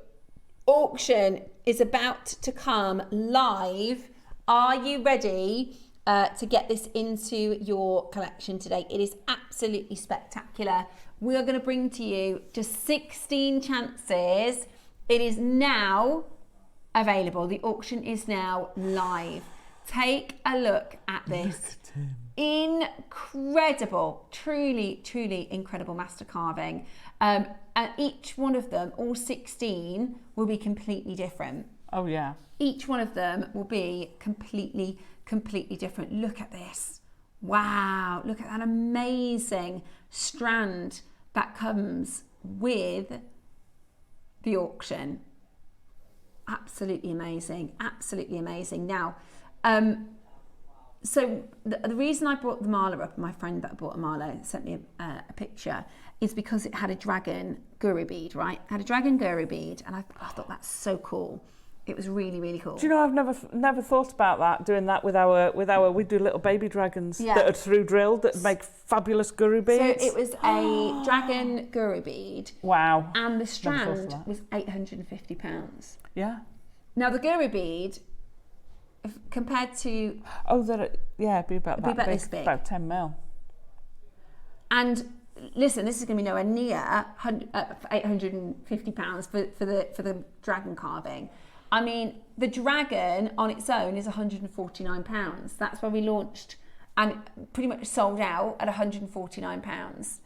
auction is about to come live. Are you ready to get this into your collection today? It is absolutely spectacular. We are going to bring to you just 16 chances. It is now available. The auction is now live. Take a look at this. Incredible, truly incredible master carving. And each one of them, all 16, will be completely different. Oh yeah. Each one of them will be completely different. Look at this. Wow, look at that amazing strand that comes with the auction. Absolutely amazing, absolutely amazing. Now, so the reason I brought the mala up, my friend that bought a mala sent me a picture, is because it had a dragon guru bead, right? It had a dragon guru bead, and I thought that's so cool. It was really cool. Do you know, I've never thought about that, doing that with our we do little baby dragons that are through drilled that make fabulous guru beads. So it was a dragon guru bead. Wow. And the strand was £850. Yeah. Now the guru bead, compared to... Oh, it'd be about that big, this big. about 10 mil. And listen, this is going to be nowhere near £850 for the dragon carving. I mean, the dragon on its own is £149. That's where we launched and pretty much sold out at £149.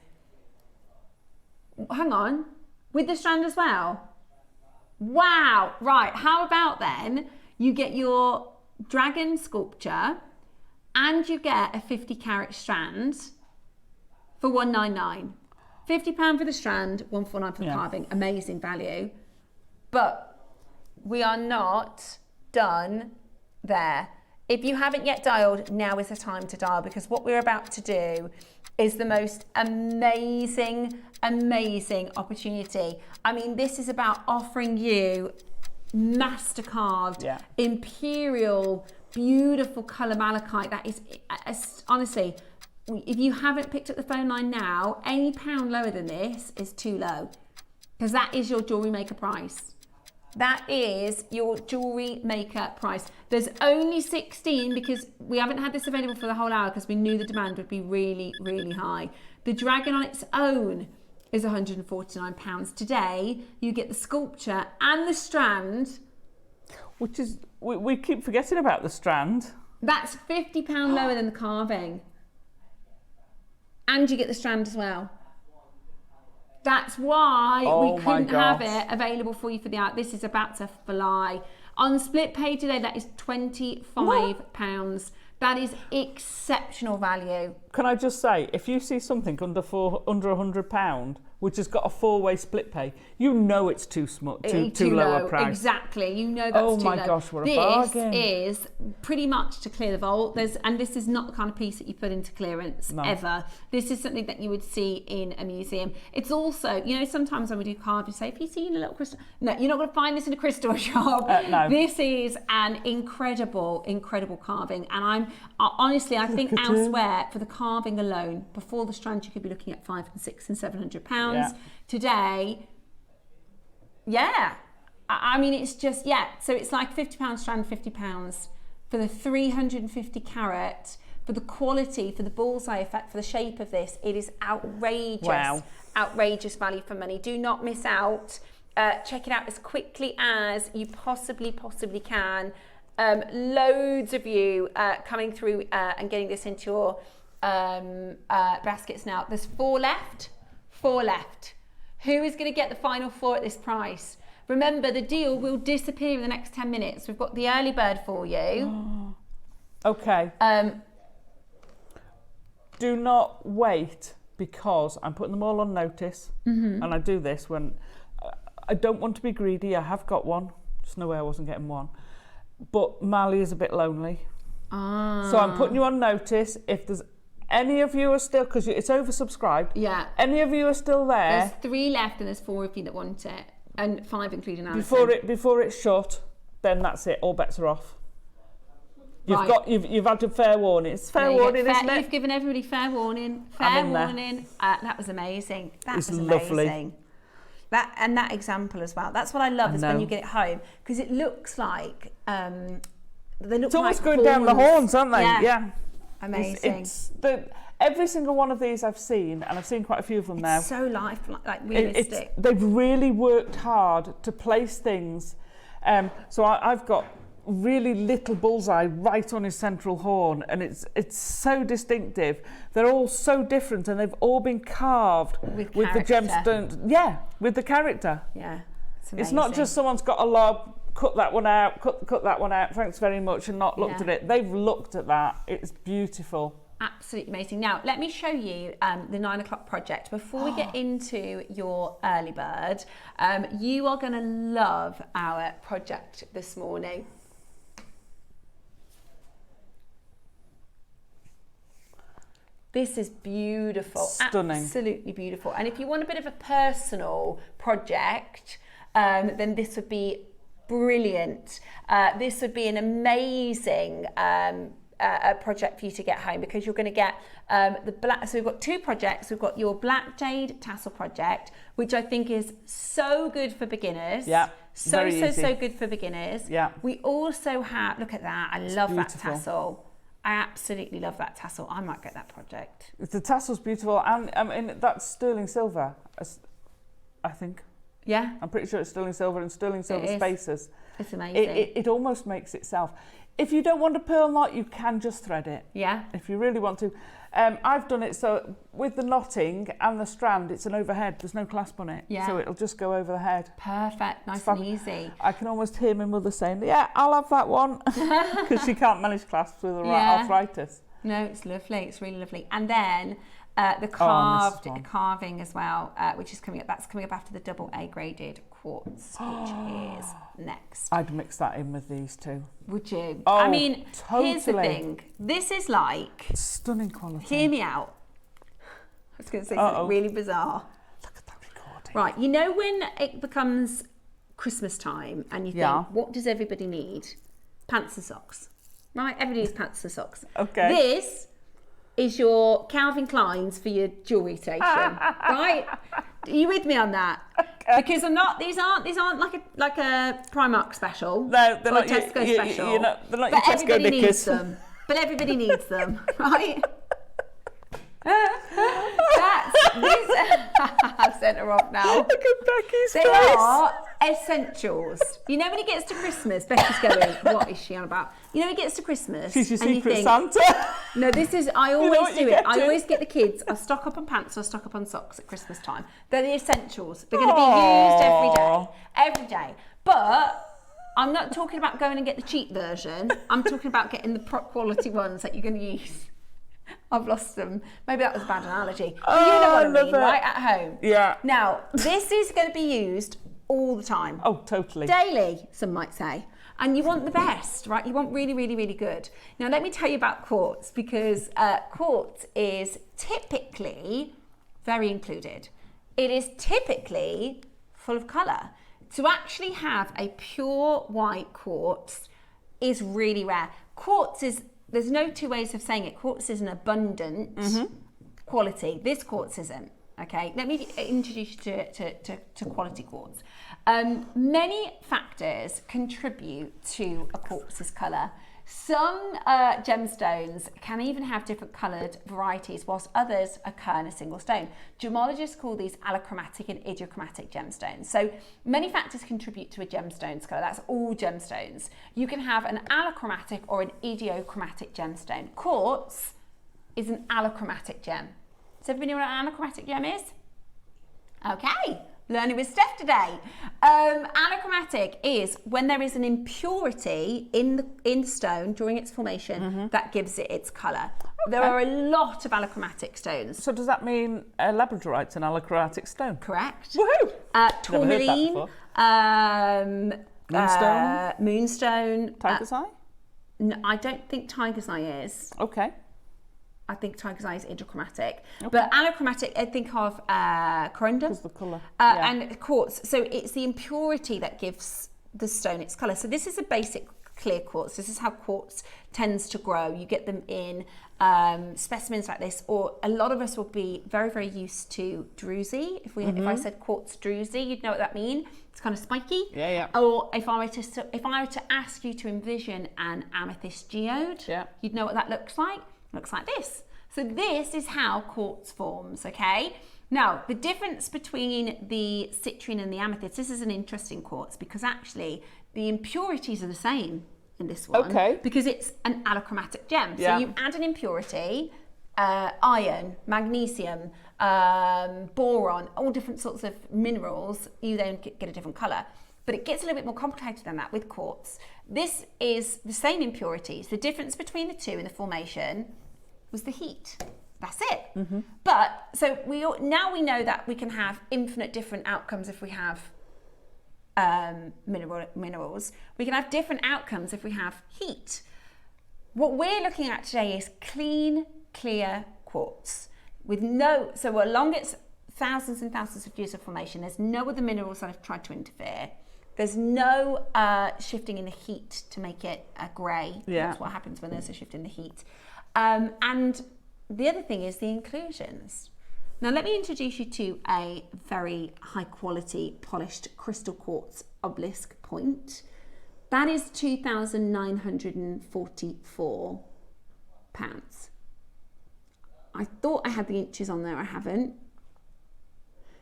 Hang on, with the strand as well? Wow, right, how about then you get your dragon sculpture and you get a 50 carat strand for £199. £50 for the strand, £149 for the carving. Amazing value. But we are not done there. If you haven't yet dialed, now is the time to dial, because what we're about to do is the most amazing opportunity. I mean, this is about offering you master carved, imperial, beautiful colour malachite. That is, honestly, if you haven't picked up the phone line now, any pound lower than this is too low, because that is your Jewellery Maker price. That is your Jewellery Maker price. There's only 16 because we haven't had this available for the whole hour because we knew the demand would be really high. The dragon on its own is £149. Today, you get the sculpture and the strand. Which is, we keep forgetting about the strand. That's £50 lower than the carving. And you get the strand as well. That's why we couldn't have it available for you for the hour. This is about to fly. On split pay today, that is £25. That is exceptional value. Can I just say, if you see something under £100, which has got a 4-way split pay, you know it's too low a price. Exactly, you know that's too low. Oh my gosh, what a bargain. This is pretty much to clear the vault. And this is not the kind of piece that you put into clearance ever. This is something that you would see in a museum. It's also, you know, sometimes when we do cards, we say, if you see in a little crystal, no, you're not going to find this in a crystal shop. No. This is an incredible, incredible carving. And honestly, I think elsewhere, for the carving alone, before the strand, you could be looking at £500 and £600 and £700. Yeah. Today, I mean, it's just, so it's like £50 strand, £50 for the 350 carat, for the quality, for the bullseye effect, for the shape of this. It is outrageous. Wow. Outrageous value for money. Do not miss out. Check it out as quickly as you possibly can. Loads of you coming through and getting this into your baskets now. There's 4 left. 4 left. Who is going to get the final 4 at this price? Remember, the deal will disappear in the next 10 minutes. We've got the early bird for you. Okay. Do not wait, because I'm putting them all on notice. And I do this when I don't want to be greedy. I have got one. There's no way I wasn't getting one. But Mali is a bit lonely. So I'm putting you on notice. If there's any of you are still, because it's oversubscribed. Yeah. Any of you are still there. There's 3 left, and there's 4 of you that want it, and 5 including Alison. Before it's shut, then that's it. All bets are off. You've had a fair warning. It's fair warning, isn't it? You've given everybody fair warning. Fair warning. That was amazing. That was amazing. Lovely. That example as well. That's what I love, is when you get it home, because it looks like they look. It's almost going down the horns, aren't they? Yeah. Amazing. Every single one of these I've seen, and I've seen quite a few of them now. It's so like realistic. They've really worked hard to place things. So I've got really little bullseye right on his central horn, and it's so distinctive. They're all so different, and they've all been carved with the gemstones. Yeah, with the character. Yeah, it's not just someone's got a lob, cut that one out, cut that one out, thanks very much, and not looked at it. They've looked at that. It's beautiful. Absolutely amazing. Now, let me show you the 9 o'clock project. Before we get into your early bird, you are going to love our project this morning. This is beautiful. Stunning. Absolutely beautiful. And if you want a bit of a personal project, then this would be brilliant. This would be an amazing project for you to get home, because you're going to get the black. So we've got 2 projects. We've got your black jade tassel project, which I think is so good for beginners. Yeah. So good for beginners. Yeah. We also have, look at that. I love that tassel. I absolutely love that tassel. I might get that project. The tassel's beautiful, and I mean, that's sterling silver, I think. Yeah. I'm pretty sure it's sterling silver and sterling silver spacers. It's amazing. It almost makes itself. If you don't want a pearl knot, you can just thread it. Yeah. If you really want to. I've done it so with the knotting and the strand, it's an overhead. There's no clasp on it. Yeah. So it'll just go over the head. Perfect. Nice and easy. I can almost hear my mother saying, yeah, I'll have that one. Because she can't manage clasps with her arthritis. No, it's lovely. It's really lovely. And then the carving as well, which is coming up. That's coming up after the double A graded quartz, which is next. I'd mix that in with these 2. Would you? Oh, I mean, totally. Here's the thing. This is like stunning quality. Hear me out. I was going to say something really bizarre. Look at that recording. Right, you know when it becomes Christmas time and you think, what does everybody need? Pants and socks. Right, everybody needs pants and socks. Okay. This is your Calvin Klein's for your jewellery station, right? Are you with me on that? Okay. Because these aren't like a Primark special. No, they're not. Tesco special. They're not but your Tesco everybody knickers. Needs them. But everybody needs them, right? I've sent her off now. Look at Becky's They face. are essentials. You know when it gets to Christmas, Becky's going, what is she on about? You know when it gets to Christmas. She's your secret think, Santa. No, I always do it. I always get the kids, I stock up on pants or stock up on socks at Christmas time. They're the essentials. They're going to be used every day. But I'm not talking about going and get the cheap version. I'm talking about getting the prop quality ones that you're going to use. I've lost them. Maybe that was a bad analogy. But you know what I mean, right? At home. Yeah. Now, this is going to be used all the time. Oh, totally. Daily, some might say. And you want the best, right? You want really, really, really good. Now, let me tell you about quartz, because quartz is typically very included. It is typically full of colour. To actually have a pure white quartz is really rare. Quartz is, there's no two ways of saying it. Quartz is an abundant quality. This quartz isn't. Okay, let me introduce you to quality quartz. Many factors contribute to a quartz's colour. Some gemstones can even have different coloured varieties, whilst others occur in a single stone. Gemologists call these allochromatic and idiochromatic gemstones. So many factors contribute to a gemstone's colour. That's all gemstones. You can have an allochromatic or an idiochromatic gemstone. Quartz is an allochromatic gem. Does everybody know what an allochromatic gem is? Okay, learning with Steph today. Allochromatic is when there is an impurity in the stone during its formation that gives it its colour. Okay. There are a lot of allochromatic stones. So does that mean labradorite's an allochromatic stone? Correct. Woohoo! Tourmaline, moonstone. Tiger's eye? No, I don't think tiger's eye is. Okay. I think tiger's eye is idiochromatic. Okay. But allochromatic, I think of Grande. Because the colour. And quartz. So it's the impurity that gives the stone its colour. So this is a basic clear quartz. This is how quartz tends to grow. You get them in specimens like this, or a lot of us will be very, very used to druzy. If I said quartz druzy, you'd know what that means. It's kind of spiky. Yeah. Or if I were to ask you to envision an amethyst geode, you'd know what that looks like. Looks like this. So this is how quartz forms, okay? Now, the difference between the citrine and the amethyst, this is an interesting quartz because actually the impurities are the same in this one. Okay. Because it's an allochromatic gem. So you add an impurity, iron, magnesium, boron, all different sorts of minerals, you then get a different colour. But it gets a little bit more complicated than that with quartz. This is the same impurities. The difference between the two in the formation was the heat. That's it. But so now we know that we can have infinite different outcomes if we have minerals. We can have different outcomes if we have heat. What we're looking at today is clean, clear quartz with so along its thousands and thousands of years of formation, there's no other minerals that have tried to interfere. There's no shifting in the heat to make it grey. Yeah. That's what happens when there's a shift in the heat. And the other thing is the inclusions. Now let me introduce you to a very high quality polished crystal quartz obelisk point. That is £2,944. I thought I had the inches on there, I haven't.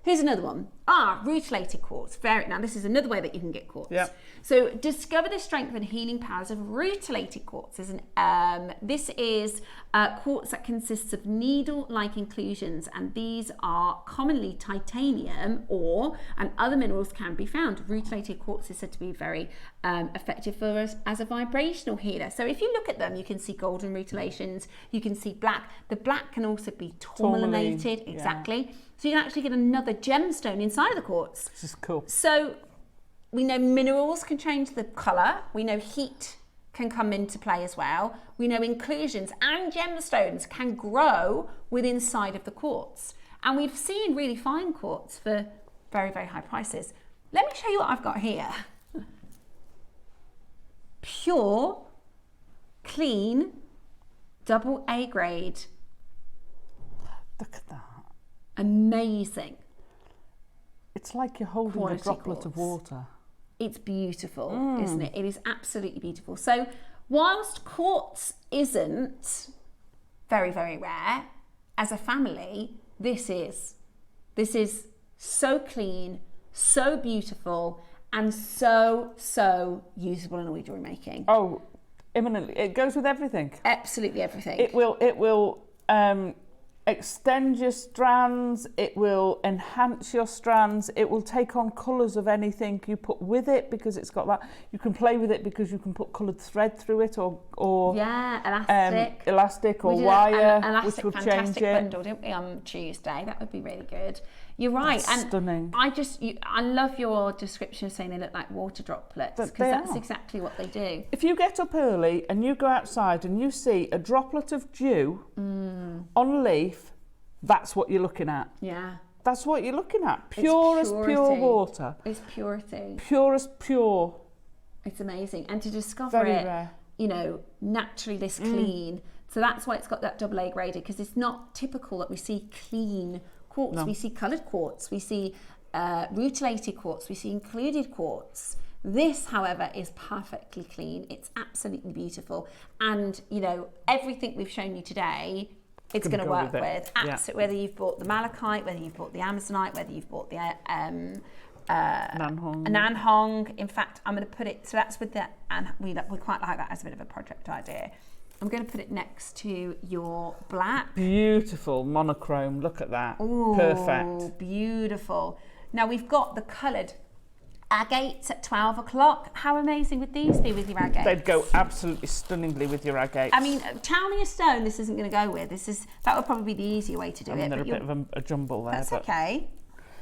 Here's another one. Rutilated quartz. Now this is another way that you can get quartz. Yeah. So discover the strength and healing powers of rutilated quartz. This is quartz that consists of needle-like inclusions, and these are commonly titanium and other minerals can be found. Rutilated quartz is said to be very effective for us as a vibrational healer. So if you look at them, you can see golden rutilations, you can see black. The black can also be tourmalinated. Exactly. So you can actually get another gemstone inside of the quartz. This is cool. So we know minerals can change the colour. We know heat can come into play as well. We know inclusions and gemstones can grow within inside of the quartz. And we've seen really fine quartz for very, very high prices. Let me show you what I've got here. Pure, clean, double A grade. Look at that. Amazing. It's like you're holding a droplet of water. It's beautiful, isn't it? It is absolutely beautiful. So whilst quartz isn't very, very rare, as a family, this is so clean, so beautiful, and so usable in all jewellery making. Oh, imminently. It goes with everything. Absolutely everything. It will extend your strands, it will enhance your strands, it will take on colours of anything you put with it because it's got that. You can play with it because you can put coloured thread through it or elastic or wire, which will change it. Bundle, didn't we, on Tuesday? That would be really good. You're right. That's stunning. I love your description of saying they look like water droplets, because that's exactly what they do. If you get up early and you go outside and you see a droplet of dew on a leaf, that's what you're looking at. Yeah. That's what you're looking at. Pure as pure water. It's purity. Pure as pure. It's amazing. And to discover rare. You know, naturally this clean. So that's why it's got that AA graded, because it's not typical that we see clean quartz. We see coloured quartz, we see rutilated quartz, we see included quartz. This, however, is perfectly clean. It's absolutely beautiful. And, you know, everything we've shown you today, it's going to work with. Absolutely. Whether you've bought the malachite, whether you've bought the amazonite, whether you've bought the Nanhong. In fact, I'm going to put it, so that's with the, and we quite like that as a bit of a project idea. I'm going to put it next to your black. Beautiful monochrome. Look at that. Ooh, perfect. Beautiful. Now we've got the coloured agates at 12 o'clock. How amazing would these be with your agates? They'd go absolutely stunningly with your agates. I mean, tell me a stone this isn't going to go with. That would probably be the easier way to do it. They're a bit of a jumble there. That's okay.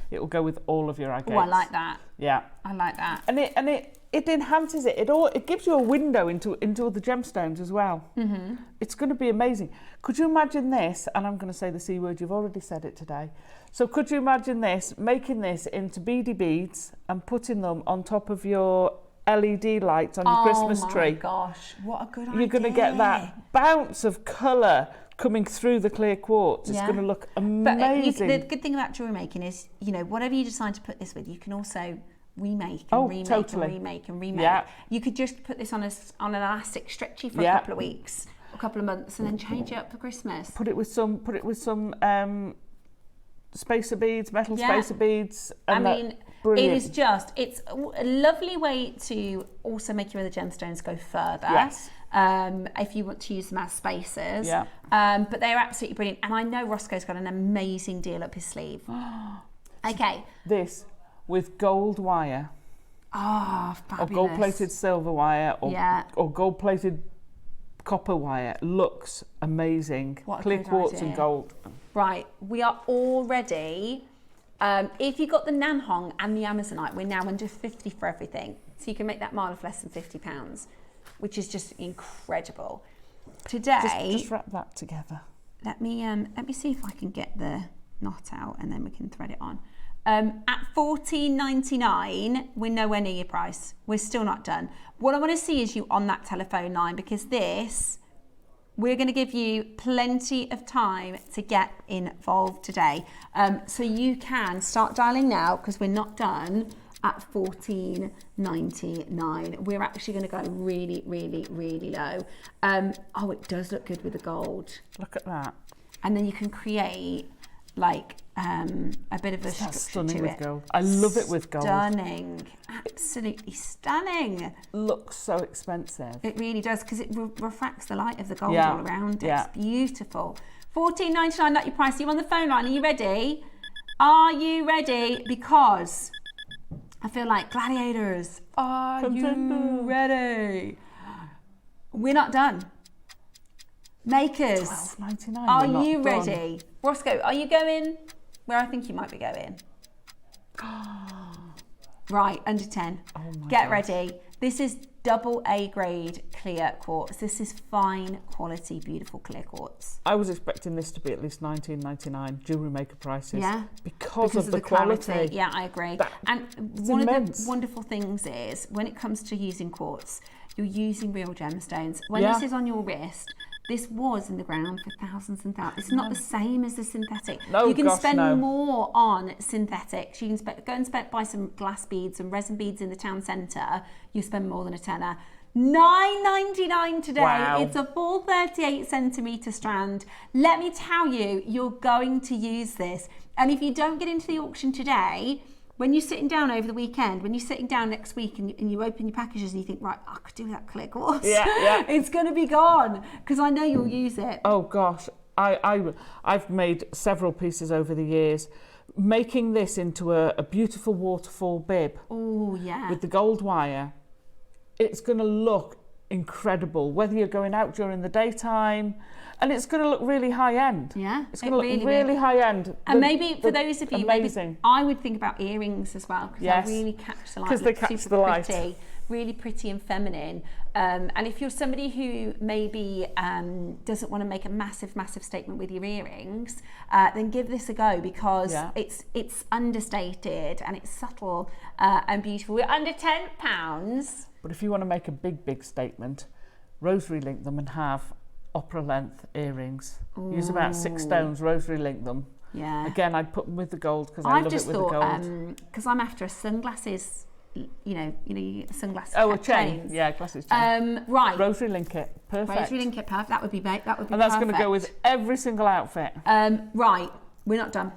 It will go with all of your agates. Oh, I like that. Yeah. I like that. And it enhances it. It gives you a window into the gemstones as well. Mm-hmm. It's going to be amazing. Could you imagine this? And I'm going to say the C word. You've already said it today. So could you imagine this, making this into beady beads and putting them on top of your LED lights on your Christmas tree? Oh my gosh, what a good idea. You're going to get that bounce of colour coming through the clear quartz. It's going to look amazing. But the good thing about jewellery making is, you know, whatever you decide to put this with, you can also remake and remake and remake and remake. Yeah. You could just put this on an elastic stretchy for a couple of weeks, a couple of months, and then change it up for Christmas. Put it with some spacer beads, metal spacer beads. And I mean, brilliant. It's a lovely way to also make your other gemstones go further. Yes. If you want to use them as spacers. Yeah. But they're absolutely brilliant. And I know Roscoe's got an amazing deal up his sleeve. Okay. This with gold wire. Oh, fabulous. Or gold-plated silver wire or gold-plated copper wire. Looks amazing. Clear quartz and gold. Right, we are already, if you've got the Nanhong and the Amazonite, we're now under 50 for everything. So you can make that mile of less than £50, which is just incredible. Today, just wrap that together. Let me see if I can get the knot out and then we can thread it on. At $14.99, we're nowhere near your price. We're still not done. What I want to see is you on that telephone line, because we're going to give you plenty of time to get involved today. So you can start dialing now, because we're not done at $14.99. We're actually going to go really, really, really low. Oh, it does look good with the gold. Look at that. And then you can create like a bit of a structure to it. Gold. I love it with gold. Stunning, absolutely stunning. Looks so expensive. It really does, because it refracts the light of the gold all around it. It's beautiful. $14.99, not your price. Are you on the phone line? Are you ready? Are you ready? Because I feel like gladiators. Are you ready? We're not done. Makers, $12.99. Are you ready? Roscoe, are you going where I think you might be going? Right, under 10. Oh my Get gosh. ready. This is AA grade clear quartz. This is fine quality, beautiful clear quartz. I was expecting this to be at least $19.99 Jewellery Maker prices. Yeah. Because of the quality. Clarity. Yeah, I agree. And one of the wonderful things is, when it comes to using quartz, you're using real gemstones. When this is on your wrist, this was in the ground for thousands and thousands. It's not the same as the synthetic. You can spend more on synthetics. You can go and buy some glass beads and resin beads in the town centre. You spend more than a tenner. $9.99 today. Wow. It's a full 38 centimetre strand. Let me tell you, you're going to use this. And if you don't get into the auction today, when you're sitting down over the weekend, when you're sitting down next week and you open your packages and you think, right, I could do that clear quartz. Yeah. It's going to be gone, because I know you'll use it. Oh gosh, I've made several pieces over the years. Making this into a beautiful waterfall bib. Oh, yeah. With the gold wire, it's going to look incredible, whether you're going out during the daytime, and it's going to look really high end. Yeah, it's going to look really high end. And maybe for those of you, amazing. Maybe I would think about earrings as well, because they really catch the light. Because they catch the light. Pretty, really pretty and feminine. And if you're somebody who maybe doesn't want to make a massive statement with your earrings, then give this a go, because it's understated and it's subtle and beautiful. We're under £10. But if you want to make a big statement, rosary link them and have opera length earrings. Ooh. Use about 6 stones, rosary link them. Yeah. Again, I'd put them with the gold because I love it with the gold. Because I'm after a sunglasses, you know, sunglasses. Oh, a chain. Yeah, glasses chain. Right. Rosary link it. Perfect. Rosary link it. Perfect. That would be perfect. And that's going to go with every single outfit. Right. We're not done.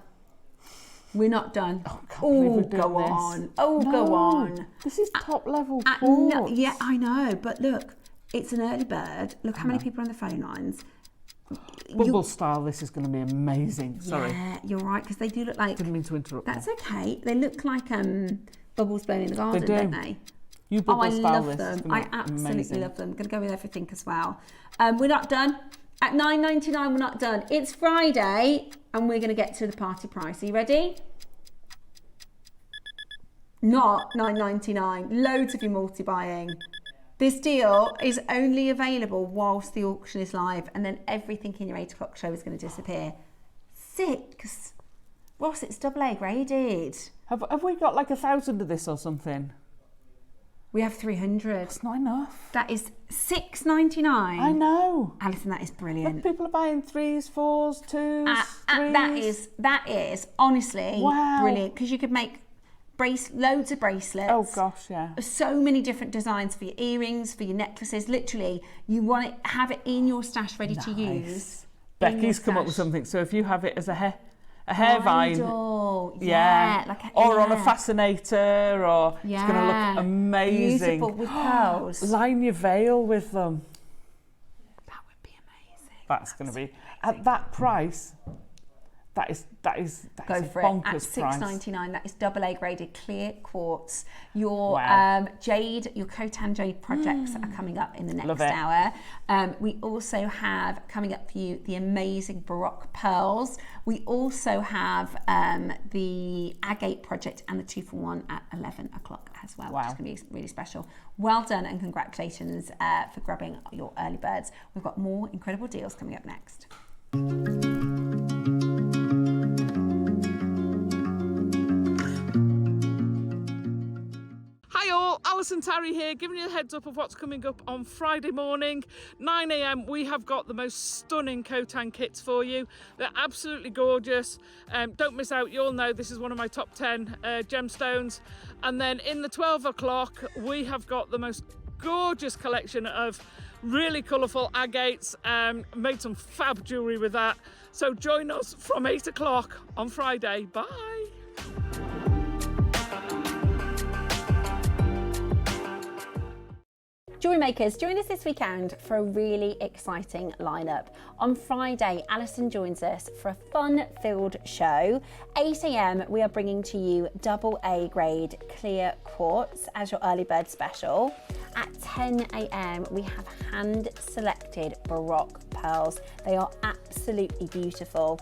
We're not done. Oh, go on. Oh, no, go on. This is top level quartz. No, yeah, I know. But look, it's an early bird. Look how many people are on the phone lines. Bubble style, this is going to be amazing. Sorry. Yeah, you're right, because they do look like... Didn't mean to interrupt. That's okay. They look like bubbles blown in the garden, don't they? You bubble style love them. I absolutely love them. I'm going to go with everything as well. We're not done. At $9.99, we're not done. It's Friday, and we're going to get to the party price. Are you ready? Not $9.99. Loads of you multi-buying. This deal is only available whilst the auction is live, and then everything in your 8 o'clock show is going to disappear. 6. Ross, it's AA graded. Have we got like 1,000 of this or something? We have 300. That's not enough. That is $6.99. I know. Alison, that is brilliant. But people are buying 3s, 4s, 2s, 3s. That is honestly brilliant, because you could make loads of bracelets. Oh gosh, yeah. So many different designs for your earrings, for your necklaces. Literally, you want to have it in your stash ready to use. Becky's come up with something. So if you have it as a hair vine, or on a fascinator, or it's going to look amazing. Beautiful with pearls. Line your veil with them. That would be amazing. That's going to be at that price. That is Go for bonkers it. At $6.99, that is AA graded clear quartz. Your Jade, your Khotan Jade projects are coming up in the next hour. We also have coming up for you the amazing Baroque pearls. We also have the agate project and the 2-for-1 at 11 o'clock as well, which is going to be really special. Well done, and congratulations for grabbing your early birds. We've got more incredible deals coming up next. Hi all, Alison Tarry here, giving you a heads up of what's coming up on Friday morning, 9 a.m. We have got the most stunning Khotan kits for you. They're absolutely gorgeous. Don't miss out. You'll know this is one of my top 10 gemstones. And then in the 12 o'clock, we have got the most gorgeous collection of really colourful agates. Made some fab jewellery with that. So join us from 8 o'clock on Friday. Bye. Jewellery Makers, join us this weekend for a really exciting lineup. On Friday, Alison joins us for a fun-filled show. 8 a.m, we are bringing to you AA grade clear quartz as your early bird special. At 10 a.m, we have hand-selected Baroque pearls. They are absolutely beautiful.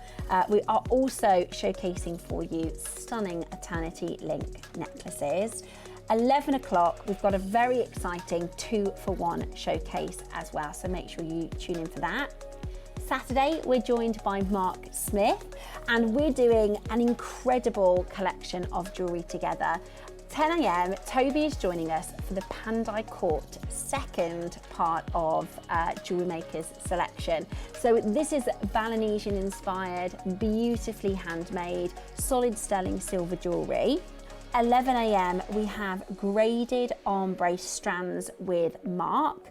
We are also showcasing for you stunning Eternity Link necklaces. 11 o'clock, we've got a very exciting 2-for-1 showcase as well, so make sure you tune in for that. Saturday, we're joined by Mark Smith, and we're doing an incredible collection of jewellery together. 10 a.m, Toby is joining us for the Pandai Court second part of Jewellery Maker's selection. So this is Balinesian inspired, beautifully handmade, solid sterling silver jewellery. 11 a.m, we have graded arm brace strands with Mark,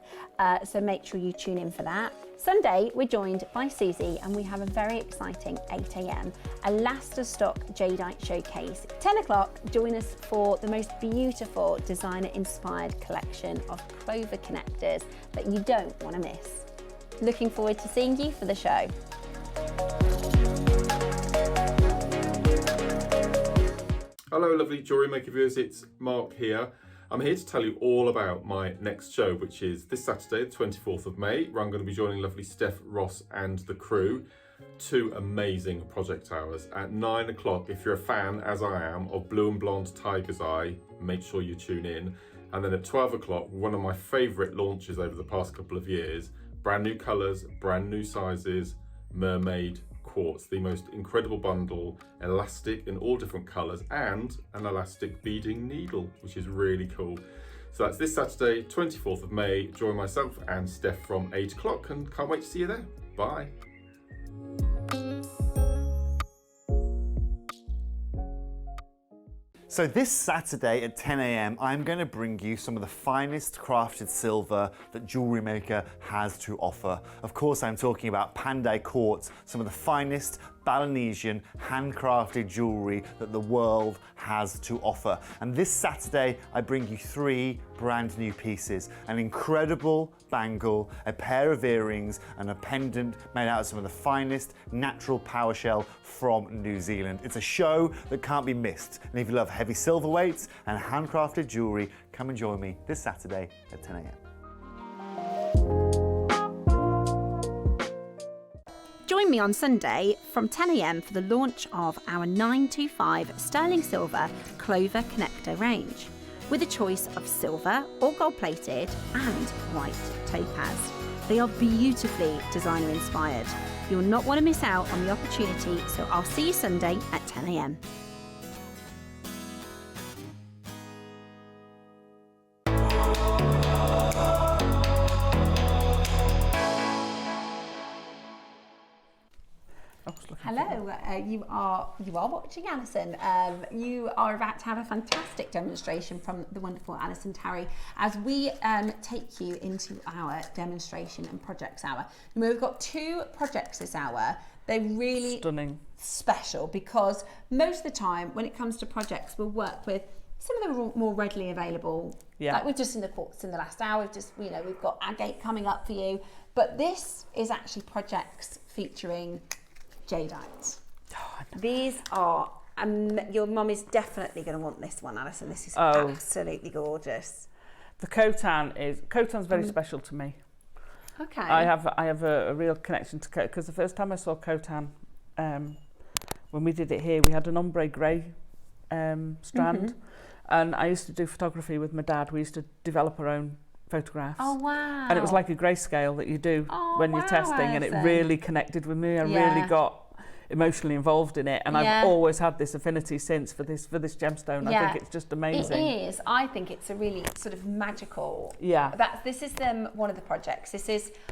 so make sure you tune in for that. Sunday, we're joined by Susie, and we have a very exciting 8 a.m, a last of stock jadeite showcase. 10 o'clock, join us for the most beautiful designer-inspired collection of clover connectors that you don't want to miss. Looking forward to seeing you for the show. Hello lovely Jewellery Maker viewers, it's Mark here. I'm here to tell you all about my next show, which is this Saturday, the 24th of May, where I'm going to be joining lovely Steph, Ross and the crew. 2 amazing project hours. At 9 o'clock, if you're a fan, as I am, of Blue and Blonde Tiger's Eye, make sure you tune in. And then at 12 o'clock, one of my favourite launches over the past couple of years, brand new colours, brand new sizes, mermaid quartz, the most incredible bundle, elastic in all different colours, and an elastic beading needle, which is really cool. So that's this Saturday, 24th of May. Join myself and Steph from 8 o'clock, and can't wait to see you there. Bye. So this Saturday at 10 a.m, I'm going to bring you some of the finest crafted silver that Jewellery Maker has to offer. Of course, I'm talking about Panday quartz, some of the finest Balinesian handcrafted jewellery that the world has to offer. And this Saturday, I bring you 3 brand new pieces: an incredible bangle, a pair of earrings, and a pendant made out of some of the finest natural power shell from New Zealand. It's a show that can't be missed. And if you love heavy silver weights and handcrafted jewellery, come and join me this Saturday at 10 a.m. Join me on Sunday from 10 a.m. for the launch of our 925 sterling silver Clover Connector range, with a choice of silver or gold plated and white topaz. They are beautifully designer inspired. You'll not want to miss out on the opportunity, so I'll see you Sunday at 10 a.m. Hello, you are watching Alison. You are about to have a fantastic demonstration from the wonderful Alison Tarry as we take you into our demonstration and projects hour. We've got 2 projects this hour. They're really stunning, special, because most of the time when it comes to projects, we'll work with some of the more readily available. Yeah. Like we've just in the quartz in the last hour. We've got agate coming up for you, but this is actually projects featuring Jadeite. These are, your mum is definitely going to want this one, Alison. This is absolutely gorgeous. The Khotan's very special to me. Okay. I have a real connection to Khotan, because the first time I saw Khotan, when we did it here, we had an ombre grey strand, and I used to do photography with my dad. We used to develop our own photographs. Oh wow. And it was like a grayscale that you do when you're testing, and it really connected with me. I really got emotionally involved in it, and I've always had this affinity since for this gemstone. I think it's just amazing. It is. I think it's a really sort of magical. This is one of the projects.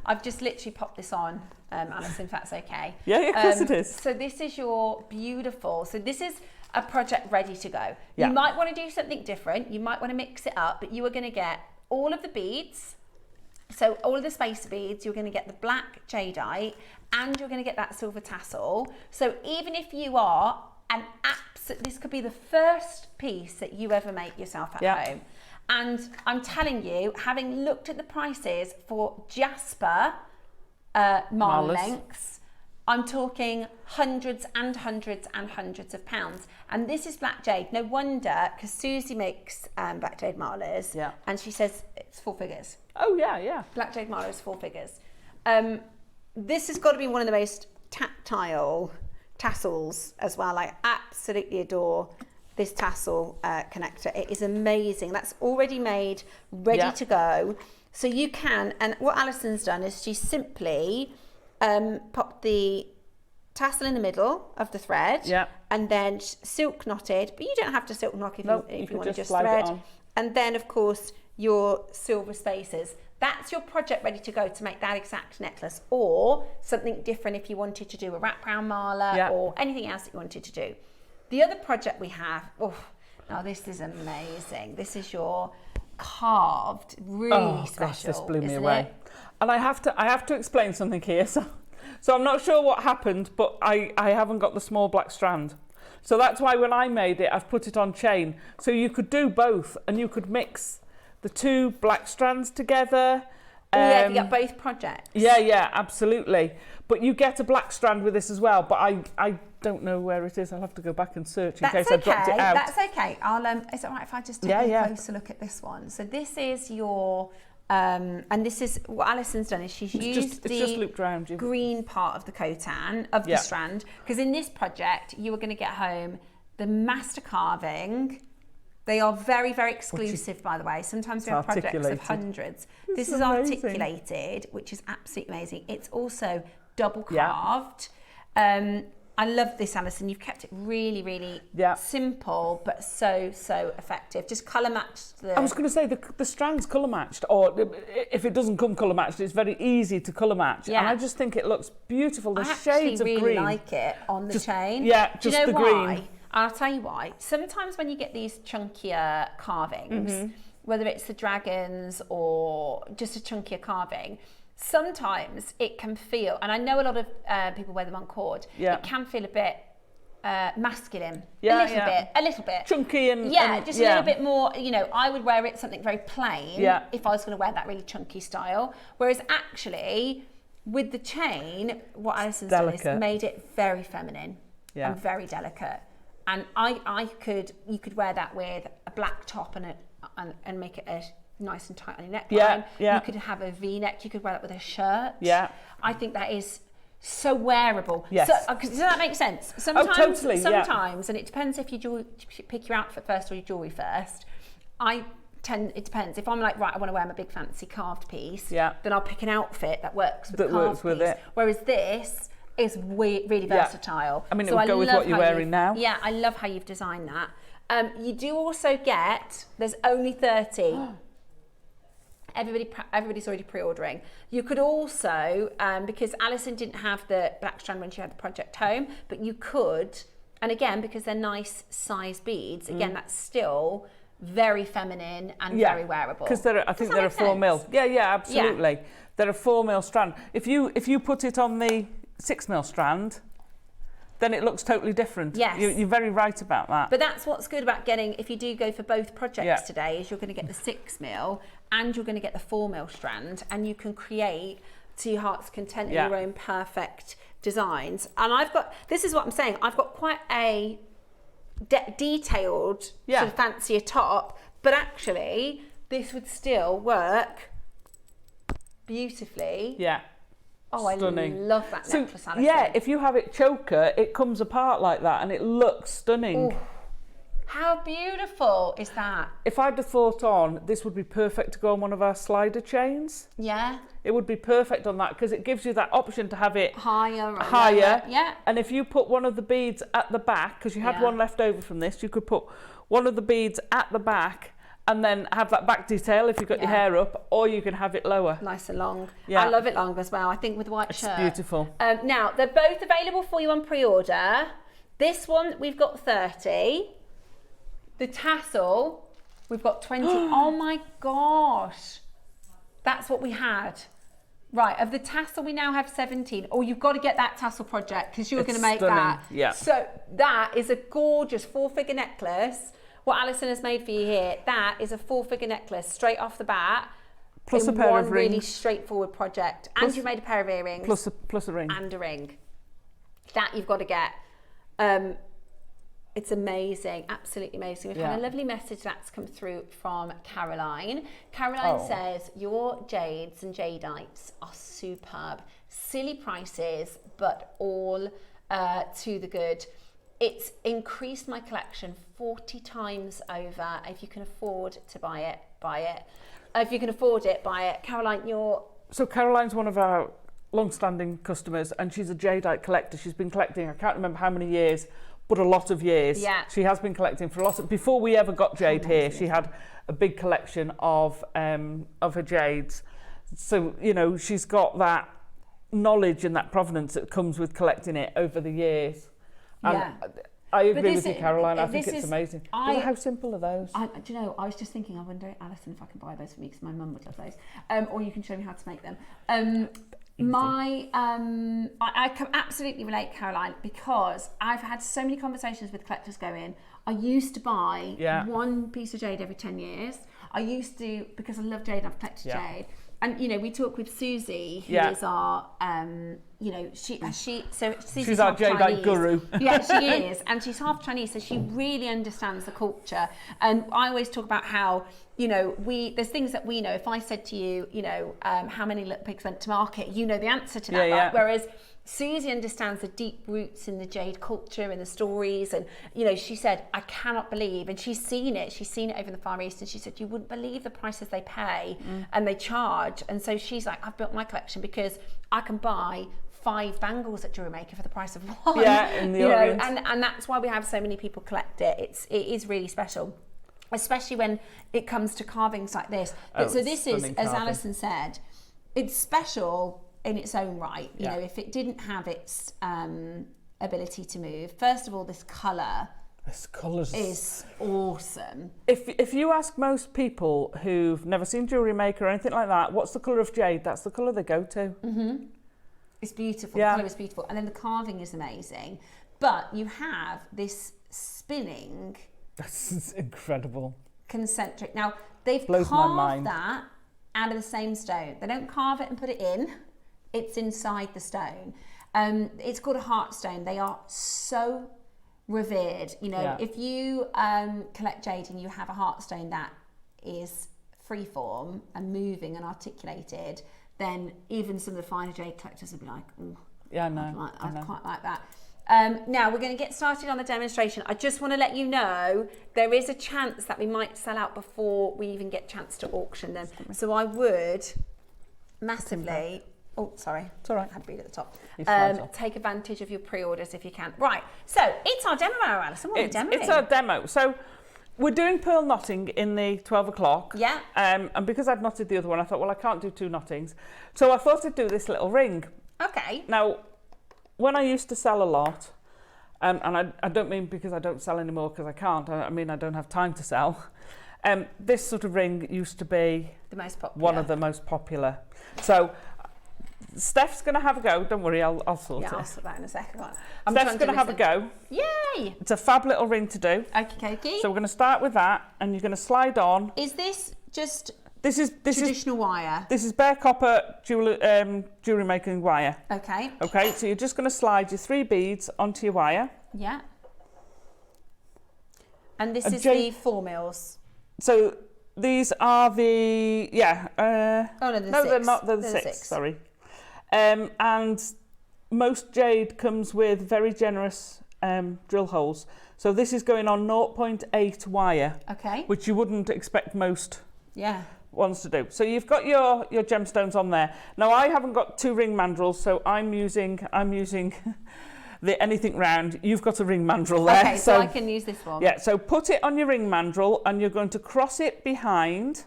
I've just literally popped this on, Alison, if that's okay. Yeah, of course it is. So this is your beautiful. So this is a project ready to go. Yeah. You might want to do something different. You might want to mix it up, but you are going to get all of the beads. So all of the spacer beads, you're going to get the black jadeite, and you're going to get that silver tassel. So even if you are this could be the first piece that you ever make yourself at home. And I'm telling you, having looked at the prices for Jasper marla lengths, I'm talking hundreds and hundreds and hundreds of pounds. And this is black jade. No wonder, because Susie makes black jade marlers, and she says it's 4 figures. Oh yeah. Black jade marler is 4 figures. This has got to be one of the most tactile tassels as well. I absolutely adore this tassel connector. It is amazing. That's already made, ready to go. So you can, and what Alison's done is she simply popped the tassel in the middle of the thread, and then silk knotted, but you don't have to silk knot if you want to just thread. And then of course your silver spacers. That's your project ready to go to make that exact necklace, or something different if you wanted to do a wraparound mala or anything else that you wanted to do. The other project we have, now this is amazing. This is your carved, really special. Gosh, this blew me away. And I have to explain something here. So I'm not sure what happened, but I haven't got the small black strand. So that's why when I made it, I've put it on chain. So you could do both, and you could mix the 2 black strands together, Yeah, you get both projects. Yeah, absolutely. But you get a black strand with this as well, but I don't know where it is. I'll have to go back and search in case I dropped it out. That's okay. Is it all right if I just take a closer look at this one? So this is your, and this is what Alison's done is she's used just looped around you. Green part of the Khotan, of the strand, because in this project you are going to get home the master carving. They are very, very exclusive, by the way. Sometimes we have projects of hundreds. This is articulated, which is absolutely amazing. It's also double carved. I love this, Alison. You've kept it really, really simple, but so effective. Just colour matched the... I was going to say the strand's colour matched, or if it doesn't come colour matched, it's very easy to colour match. Yeah. And I just think it looks beautiful. The shades of green. I really like it on the chain. Yeah, just the green. Why? I'll tell you why. Sometimes when you get these chunkier carvings, whether it's the dragons or just a chunkier carving, sometimes it can feel, and I know a lot of people wear them on cord, it can feel a bit masculine, a little bit. Chunky and... a little bit more, I would wear it something very plain if I was going to wear that really chunky style. Whereas actually, with the chain, what Alison's done is made it very feminine and very delicate. And you could wear that with a black top and make it a nice and tight on your neckline. You could have a V-neck. You could wear that with a shirt. I think that is so wearable. Yes. Does that make sense? Sometimes, totally. Sometimes, and it depends if you pick your outfit first or your jewellery first. It depends. If I'm like, right, I want to wear my big fancy carved piece, then I'll pick an outfit that works with the carved piece. It. Whereas this is really versatile. I mean, it would go with what you're wearing now. Yeah, I love how you've designed that. You do also get, there's only 30. Everybody's already pre-ordering. You could also, because Alison didn't have the black strand when she had the project home, but you could, and again, because they're nice size beads, again, that's still very feminine and very wearable. Because I think they're a 4 mil. Yeah, absolutely. They're a 4 mil strand. If you put it on the 6 mil strand, then it looks totally different. Yes. You're very right about that. But that's what's good about getting, if you do go for both projects today, is you're going to get the 6 mil and you're going to get the 4 mil strand, and you can create to your heart's content in your own perfect designs. And this is what I'm saying, I've got quite a detailed sort of fancier top, but actually this would still work beautifully. Yeah. Oh, stunning. I love that necklace, Alison. Yeah, if you have it choker, it comes apart like that and it looks stunning. Ooh, how beautiful is that? If I'd have thought on, this would be perfect to go on one of our slider chains. Yeah. It would be perfect on that because it gives you that option to have it higher. Yeah. And if you put one of the beads at the back, because you had one left over from this, you could put one of the beads at the back and then have that back detail if you've got your hair up, or you can have it lower. Nice and long. Yeah. I love it long as well. I think with the white shirt. It's beautiful. Now, they're both available for you on pre-order. This one, we've got 30. The tassel, we've got 20. Oh my gosh. That's what we had. Right, of the tassel, we now have 17. Oh, you've got to get that tassel project because you're going to make stunning. that. Yeah. So that is a gorgeous 4-figure necklace. What Alison has made for you here, that is a 4-figure necklace straight off the bat. Plus a pair of rings. One really straightforward project. And you've made a pair of earrings. Plus a ring. And a ring. That you've got to get. It's amazing, absolutely amazing. We've had a lovely message that's come through from Caroline. Caroline says, your jades and jadeites are superb. Silly prices, but all to the good. It's increased my collection 40 times over. If you can afford to buy it, buy it. If you can afford it, buy it. Caroline, So Caroline's one of our long-standing customers, and she's a jadeite collector. She's been collecting, I can't remember how many years, but a lot of years. Yeah. She has been collecting for a lot of... Before we ever got Jade here, she had a big collection of her jades. So, she's got that knowledge and that provenance that comes with collecting it over the years. And I agree with you, Caroline. I think it's amazing. How simple are those? Do you know, I was just thinking, I wonder, Alison, if I can buy those for me, because my mum would love those. Or you can show me how to make them. I can absolutely relate, Caroline, because I've had so many conversations with collectors going, I used to buy one piece of jade every 10 years. I used to, because I love jade, I've collected jade. And you know, we talk with Susie, who is our, you know, she's our Jadeite guru. Yeah, she is, and she's half Chinese, so she really understands the culture. And I always talk about how, you know, there's things that we know. If I said to you, you know, how many little pigs went to market, you know the answer to that. Right? Whereas Susie understands the deep roots in the jade culture and the stories, and you know, she said, I cannot believe, and she's seen it over in the Far East, and she said, you wouldn't believe the prices they pay and they charge. And so she's like, I've built my collection because I can buy 5 bangles at Jewellery Maker for the price of 1. In the Orient. And that's why we have so many people collect it. It is really special, especially when it comes to carvings like this. So this is, as Alison said, it's special in its own right. You know, if it didn't have its ability to move, first of all, this colour is awesome. If you ask most people who've never seen Jewellery Maker or anything like that, what's the colour of jade? That's the colour they go to. It's beautiful. The colour is beautiful, and then the carving is amazing. But you have this spinning. That's incredible. Concentric. Now they've Blows my carved mind. that out of the same stone. They don't carve it and put it in. It's inside the stone. It's called a heart stone. They are so revered. You know, if you collect jade and you have a heart stone that is freeform and moving and articulated, then even some of the finer jade collectors would be like, oh, yeah, I know. I'd quite like that. Now we're going to get started on the demonstration. I just want to let you know there is a chance that we might sell out before we even get a chance to auction them. So I would massively, oh sorry, it's all right, I had bead at the top. Take advantage of your pre-orders if you can. Right, so it's our demo hour, Alison. What are we demoing? It's our demo. So we're doing pearl knotting in the 12 o'clock. Yeah. And because I'd knotted the other one, I thought, well, I can't do 2 knottings. So I thought I'd do this little ring. Okay. Now, when I used to sell a lot, and I don't mean because I don't sell anymore because I can't, I mean I don't have time to sell, this sort of ring used to be the most popular. One of the most popular. So Steph's going to have a go. Don't worry, I'll sort it. I'll sort that in a second. Steph's going to have a go. Yay! It's a fab little ring to do. Okay. So we're going to start with that, and you're going to slide on. Is this just this traditional wire? This is bare copper jewellery making wire. Okay. Okay, so you're just going to slide your 3 beads onto your wire. Yeah. And this is the 4 mils. So these are the no, they're not. They're the 6. Sorry. And most jade comes with very generous drill holes. So this is going on 0.8 wire. Okay. Which you wouldn't expect most. Yeah. Ones to do. So you've got your gemstones on there. Now I haven't got 2 ring mandrels, so I'm using the anything round. You've got a ring mandrel there. Okay, so I can use this one. Yeah, so put it on your ring mandrel and you're going to cross it behind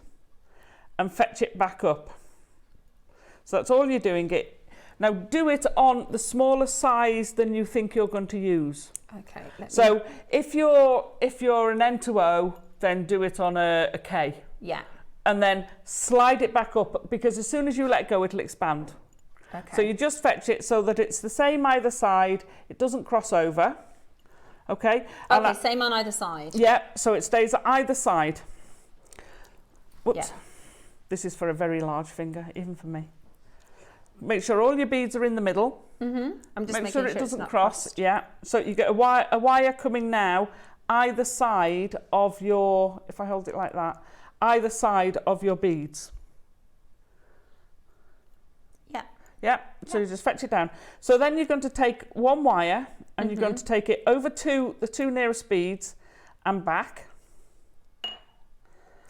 and fetch it back up. So that's all you're doing it. Now do it on the smaller size than you think you're going to use. Okay. So if you're an N to O, then do it on a K. Yeah. And then slide it back up, because as soon as you let go, it'll expand. Okay. So you just fetch it so that it's the same either side. It doesn't cross over. Okay? Okay, same on either side. Yeah, so it stays either side. Whoops. Yeah. This is for a very large finger, even for me. Make sure all your beads are in the middle. I'm just Make sure it doesn't cross. crossed. Yeah. So you get a wire coming now either side of your, if I hold it like that, either side of your beads. Yeah, so you just fetch it down. So then you're going to take 1 wire and you're going to take it over to the 2 nearest beads and back.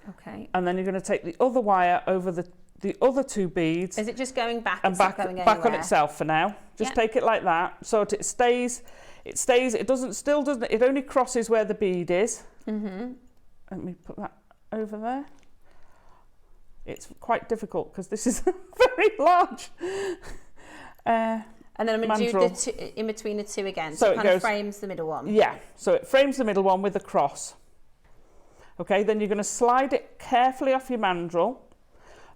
Okay. And then you're going to take the other wire over the other 2 beads. Is it just going back and back on itself for now? Just take it like that, so it stays. It only crosses where the bead is. Let me put that over there. It's quite difficult because this is very large. And then I'm going to do the 2 in between the 2 again. So it kind of frames the middle one. Yeah, so it frames the middle one with a cross. Okay, then you're going to slide it carefully off your mandrel.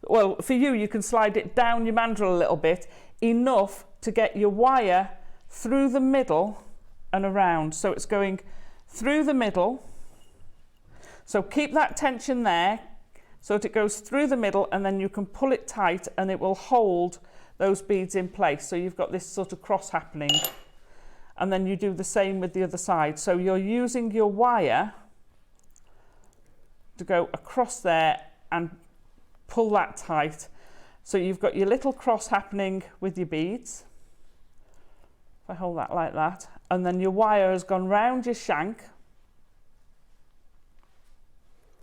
Well, for you can slide it down your mandrel a little bit, enough to get your wire through the middle and around. So it's going through the middle. So keep that tension there. so that it goes through the middle, and then you can pull it tight and it will hold those beads in place. So you've got this sort of cross happening, and then you do the same with the other side. So you're using your wire to go across there and pull that tight. So you've got your little cross happening with your beads. If I hold that like that, and then your wire has gone round your shank.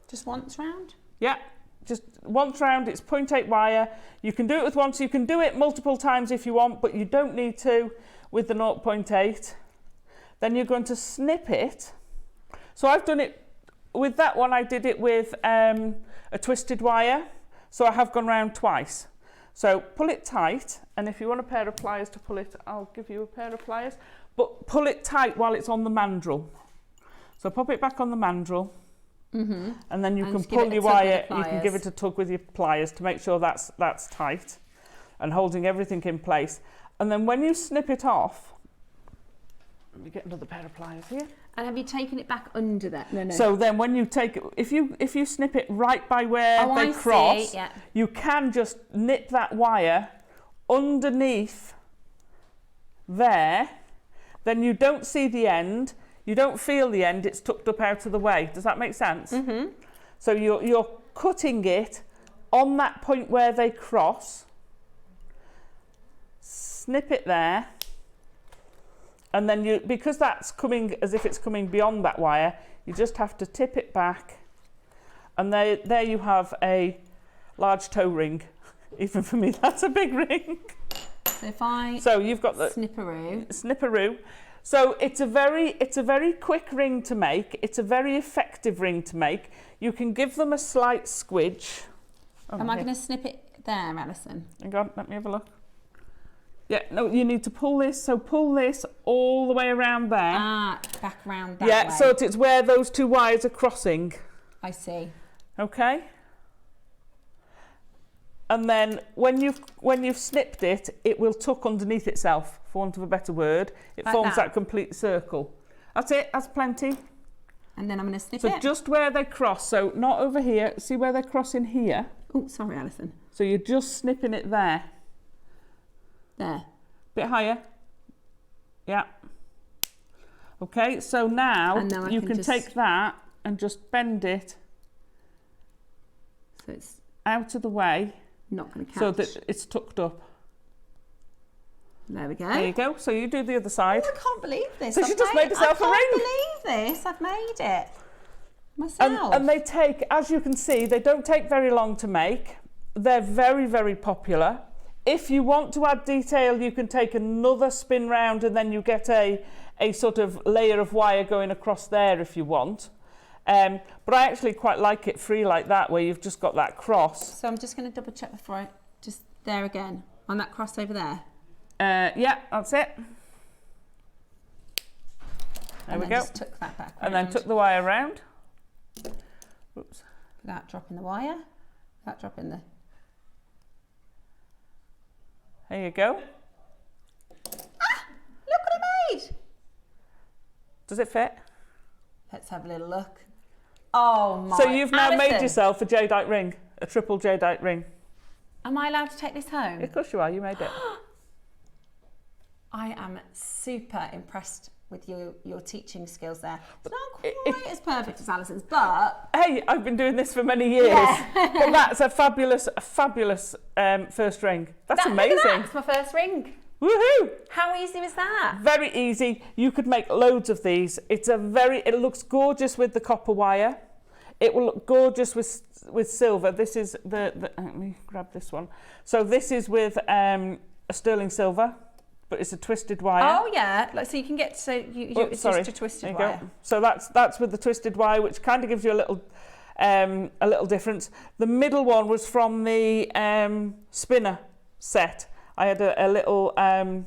Just once round? Yeah, just once round. It's 0.8 wire. You can do it with once, you can do it multiple times if you want, but you don't need to with the 0.8. Then you're going to snip it. So I've done it with that one, I did it with a twisted wire. So I have gone round twice. So pull it tight, and if you want a pair of pliers to pull it, I'll give you a pair of pliers, but pull it tight while it's on the mandrel. So pop it back on the mandrel, and then you can pull your wire, you can give it a tug with your pliers to make sure that's tight and holding everything in place. And then when you snip it off, let me get another pair of pliers here. And have you taken it back under that? No. So then when you take it, if you snip it right by where they cross, yeah, you can just nip that wire underneath there. Then you don't see the end, you don't feel the end, it's tucked up out of the way. Does that make sense? Mm-hmm. So you're cutting it on that point where they cross, snip it there. And then because that's coming as if it's coming beyond that wire, you just have to tip it back. And there you have a large toe ring. Even for me, that's a big ring. So you've got the snipperoo. So it's a very quick ring to make. It's a very effective ring to make. You can give them a slight squidge. Am I going to snip it there, Alison? Hang on, let me have a look. Yeah, no, you need to pull this. So pull this all the way around there. Back around that way. Yeah, so it's where those two wires are crossing. I see. Okay. And then when you've snipped it, it will tuck underneath itself, for want of a better word. It forms that complete circle. That's it. That's plenty. And then I'm going to snip it. So just where they cross. So not over here. See where they cross in here? Oh, sorry, Alison. So you're just snipping it there. There. Bit higher. Yeah. Okay, so now you can take that and just bend it so it's out of the way. Not going to catch. So that it's tucked up. There we go. There you go. So you do the other side. Oh, I can't believe this. So she just made herself a ring. I can't believe this. I've made it myself. And they take, as you can see, they don't take very long to make. They're very, very popular. If you want to add detail, you can take another spin round and then you get a sort of layer of wire going across there if you want. But I actually quite like it free like that, where you've just got that cross. So I'm just going to double check before I just there again on that cross over there. Yeah, that's it. There we go. Just tuck that back. And then tuck the wire around. Oops. Without dropping the wire. Without dropping the. There you go. Look what I made! Does it fit? Let's have a little look. Oh my! So you've now Alison, made yourself a jadeite ring, a triple jadeite ring. Am I allowed to take this home? Of course you are. You made it. I am super impressed with your teaching skills there. It's not quite as perfect as Alison's, but hey, I've been doing this for many years. Yeah. But that's a fabulous first ring. That's amazing. Look at that. It's my first ring. Woohoo! How easy was that? Very easy. You could make loads of these. It looks gorgeous with the copper wire. It will look gorgeous with silver. This is let me grab this one. So this is with a sterling silver, but it's a twisted wire. Oh yeah, like so you can get it's just a twisted wire. Go. So that's with the twisted wire, which kind of gives you a little difference. The middle one was from the spinner set. I had a little, I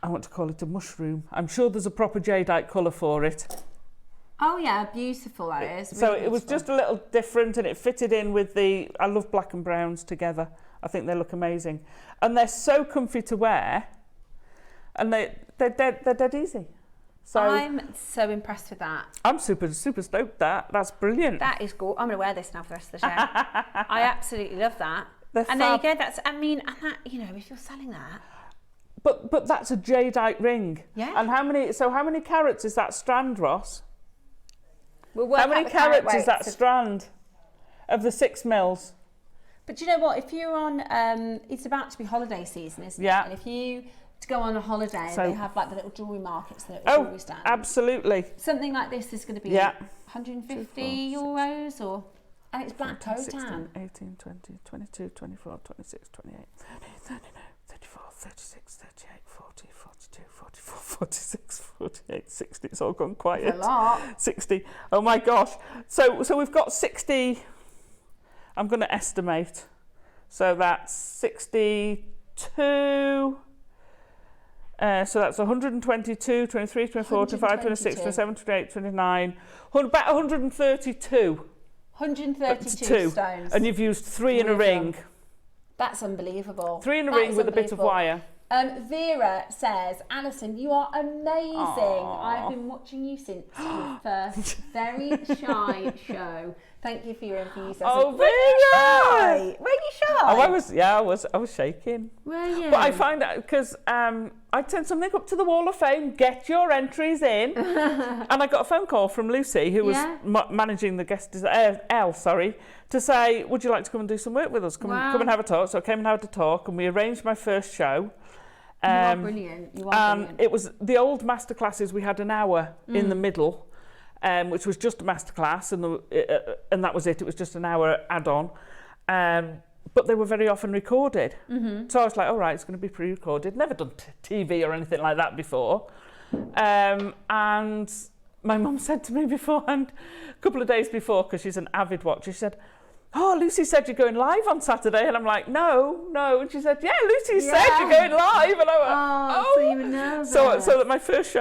want to call it a mushroom. I'm sure there's a proper jadeite colour for it. Oh yeah, beautiful that is. Really so it was just a little different and it fitted in with I love black and browns together. I think they look amazing. And they're so comfy to wear and they're dead easy. So I'm so impressed with that. I'm super stoked. That's brilliant. That is cool. I'm going to wear this now for the rest of the show. I absolutely love that. They're and fab. there you go. That's, I mean, and that, you know, if you're selling that. But that's a jadeite ring. Yeah. And how many carats is that strand, Ross? We'll work How many out the carat carats is that weights. strand of the 6 mils? But you know what? If you're on, it's about to be holiday season, isn't Yeah. it? And if you to go on a holiday, So- they have like the little jewellery markets, the little jewellery stands. Absolutely. Something like this is going to be Yeah. 150 euros, or and it's black 14, Khotan. 16, 18, 20, 22, 24, 26, 28, 30, 39, 34, 36, 38, 40, 42, 44, 46, 48, 60. It's all gone quiet. It's a lot. 60. Oh my gosh. So we've got 60. I'm going to estimate. So that's 62. So that's 122, 23, 24, 25, 26, 27, 28, 29. About 132. 132 stones. And you've used 3 in a ring. That's unbelievable. 3 in a That ring is with a bit of unbelievable. wire. Vera says, Alison, you are amazing. Aww. I've been watching you since your first very shy show. Thank you for your enthusiasm. Oh, Were you Vera! shy? Were you shy? Oh, I was shaking. Were you? But I find out because I'd send something up to the Wall of Fame, get your entries in. And I got a phone call from Lucy, who was managing the guest, Elle, to say, would you like to come and do some work with us? Come and have a talk. So I came and had a talk, and we arranged my first show. You are brilliant. You are brilliant. It was the old masterclasses. We had an hour in the middle, which was just a masterclass, and that was it. It was just an hour add-on. But they were very often recorded. So I was like, all right, it's going to be pre-recorded. Never done TV or anything like that before. And my mum said to me beforehand, a couple of days before, because she's an avid watcher, she said, oh, Lucy said you're going live on Saturday. And I'm like, no. And she said, yeah, Lucy said you're going live. And I went, so you were nervous. So that my first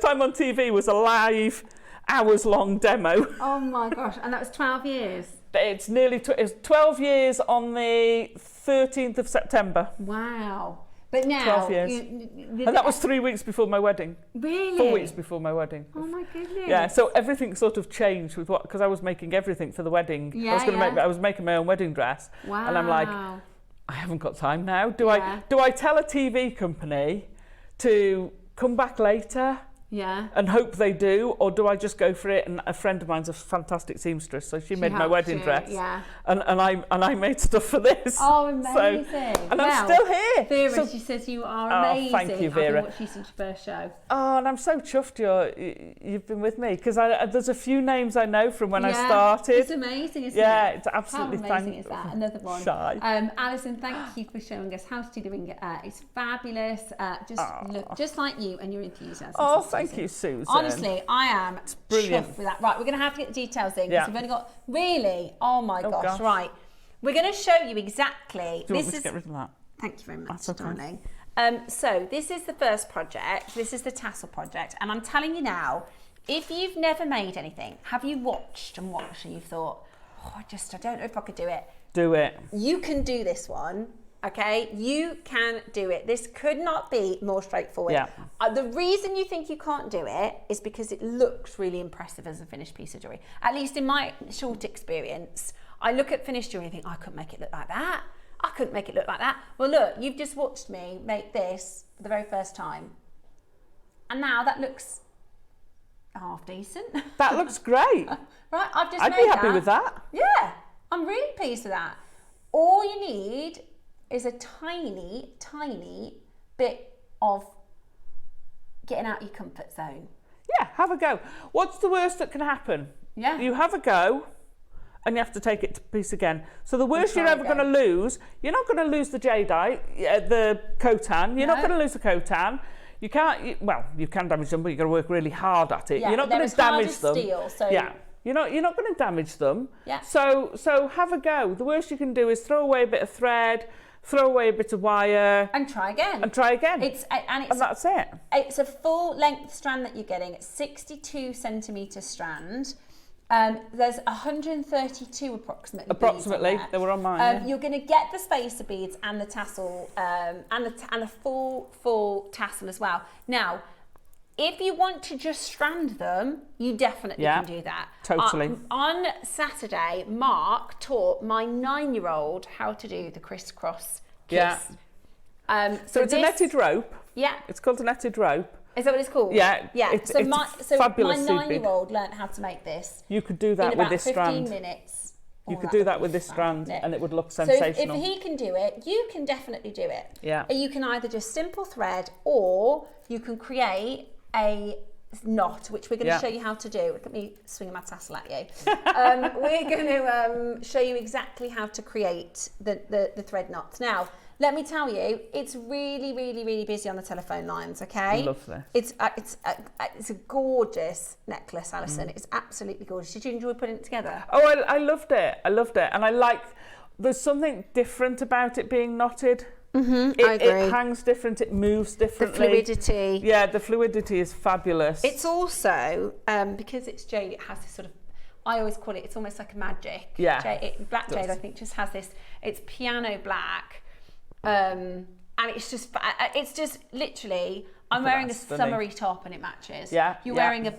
time on TV was a live, hours-long demo. Oh my gosh, and that was 12 years? It's nearly it's 12 years on the 13th of September. Wow. But now... 12 years. And that was 3 weeks before my wedding. Really? 4 weeks before my wedding. Oh my goodness. Yeah, so everything sort of changed with because I was making everything for the wedding. Yeah, I was making my own wedding dress. Wow. And I'm like, I haven't got time now. Do I tell a TV company to come back later? Yeah. And hope they do, or do I just go for it? And a friend of mine's a fantastic seamstress, so she made my wedding dress. Yeah. And I made stuff for this. Oh, amazing. And I'm still here. Vera, she says you are amazing. Thank you, Vera. I've been watching you since your first show. Oh, and I'm so chuffed you've been with me, because there's a few names I know from when I started. It's amazing, isn't it? Yeah, it's absolutely How amazing is that? Another one. Shy. Alison, thank you for showing us how to do the ring. It's fabulous. Look just like you and your enthusiasm. Oh, thank you, Susan. Honestly, I am brilliant chuffed with that. Right, we're going to have to get the details in because Yeah. we've only got... Really? Oh, my gosh. Right. We're going to show you exactly... Do you want me to get rid of that? Thank you very much, That's okay. darling. So this is the first project. This is the tassel project. And I'm telling you now, if you've never made anything, have you watched and you've thought, oh, I don't know if I could do it. Do it. You can do this one. Okay, you can do it. This could not be more straightforward. Yeah. The reason you think you can't do it is because it looks really impressive as a finished piece of jewellery. At least in my short experience, I look at finished jewellery and think, I couldn't make it look like that. I couldn't make it look like that. Well, look, you've just watched me make this for the very first time. And now that looks half decent. That looks great. Right, I've just I'd made be happy with that. Yeah, I'm really pleased with that. All you need is a tiny, tiny bit of getting out your comfort zone. Yeah, have a go. What's the worst that can happen? Yeah. You have a go and you have to take it to piece again. So the worst try you're ever again. going to lose, you're not going to lose the jadeite, the Khotan. You're not going to lose the Khotan. You can't, you can damage them, but you've got to work really hard at it. Yeah, you're not going to damage them. Steel, so yeah. You're not going to damage them. Yeah. So have a go. The worst you can do is throw away a bit of thread, throw away a bit of wire, and try again. And that's it. It's a full length strand that you're getting. It's 62 centimetre strand. There's 132 approximately. Approximately, they were on mine. You're going to get the spacer beads and the tassel, and the full tassel as well. Now, If you want to just strand them, you definitely can do that. Totally. On Saturday, Mark taught my 9-year-old how to do the crisscross kiss. Yeah. So it's a netted rope. Yeah. It's called a netted rope. Is that what it's called? Yeah. Yeah. It's my fabulous. My 9-year-old learned how to make this. You could do that in with about this 15 strand. minutes. You could do that with this strand and it would look So sensational. if he can do it, you can definitely do it. Yeah. You can either just simple thread or you can create a knot, which we're going to show you how to do. Look at me swinging my tassel at you. We're going to show you exactly how to create the thread knots. Now, let me tell you, it's really, really, really busy on the telephone lines, okay? I love this. It's a gorgeous necklace, Alison. It's absolutely gorgeous. Did you enjoy putting it together? Oh, I loved it. I loved it. And I like, there's something different about it being knotted. Mm-hmm, I agree. It hangs different, it moves differently. The fluidity. Yeah, the fluidity is fabulous. It's also, because it's Jade, it has this sort of, I always call it, it's almost like a magic. Yeah. Black Jade, I think, just has this, it's piano black. And it's just literally, I'm wearing a summery top and it matches. Yeah. You're wearing a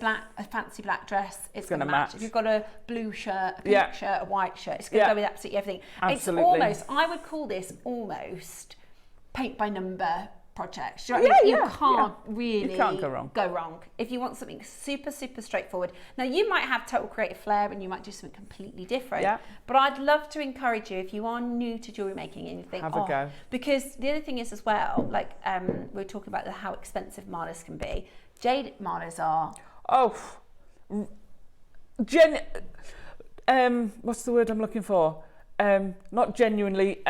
fancy black dress, it's going to match. If you've got a blue shirt, a pink shirt, a white shirt, it's going to go with absolutely everything. Absolutely. It's almost, I would call this almost paint by number projects. Do you know what I mean? You can't really go wrong. If you want something super, super straightforward. Now, you might have total creative flair and you might do something completely different. Yeah. But I'd love to encourage you, if you are new to jewellery making and you think, have a go. Because the other thing is as well, like we were talking about how expensive malas can be. Jade malas are... what's the word I'm looking for? Not genuinely...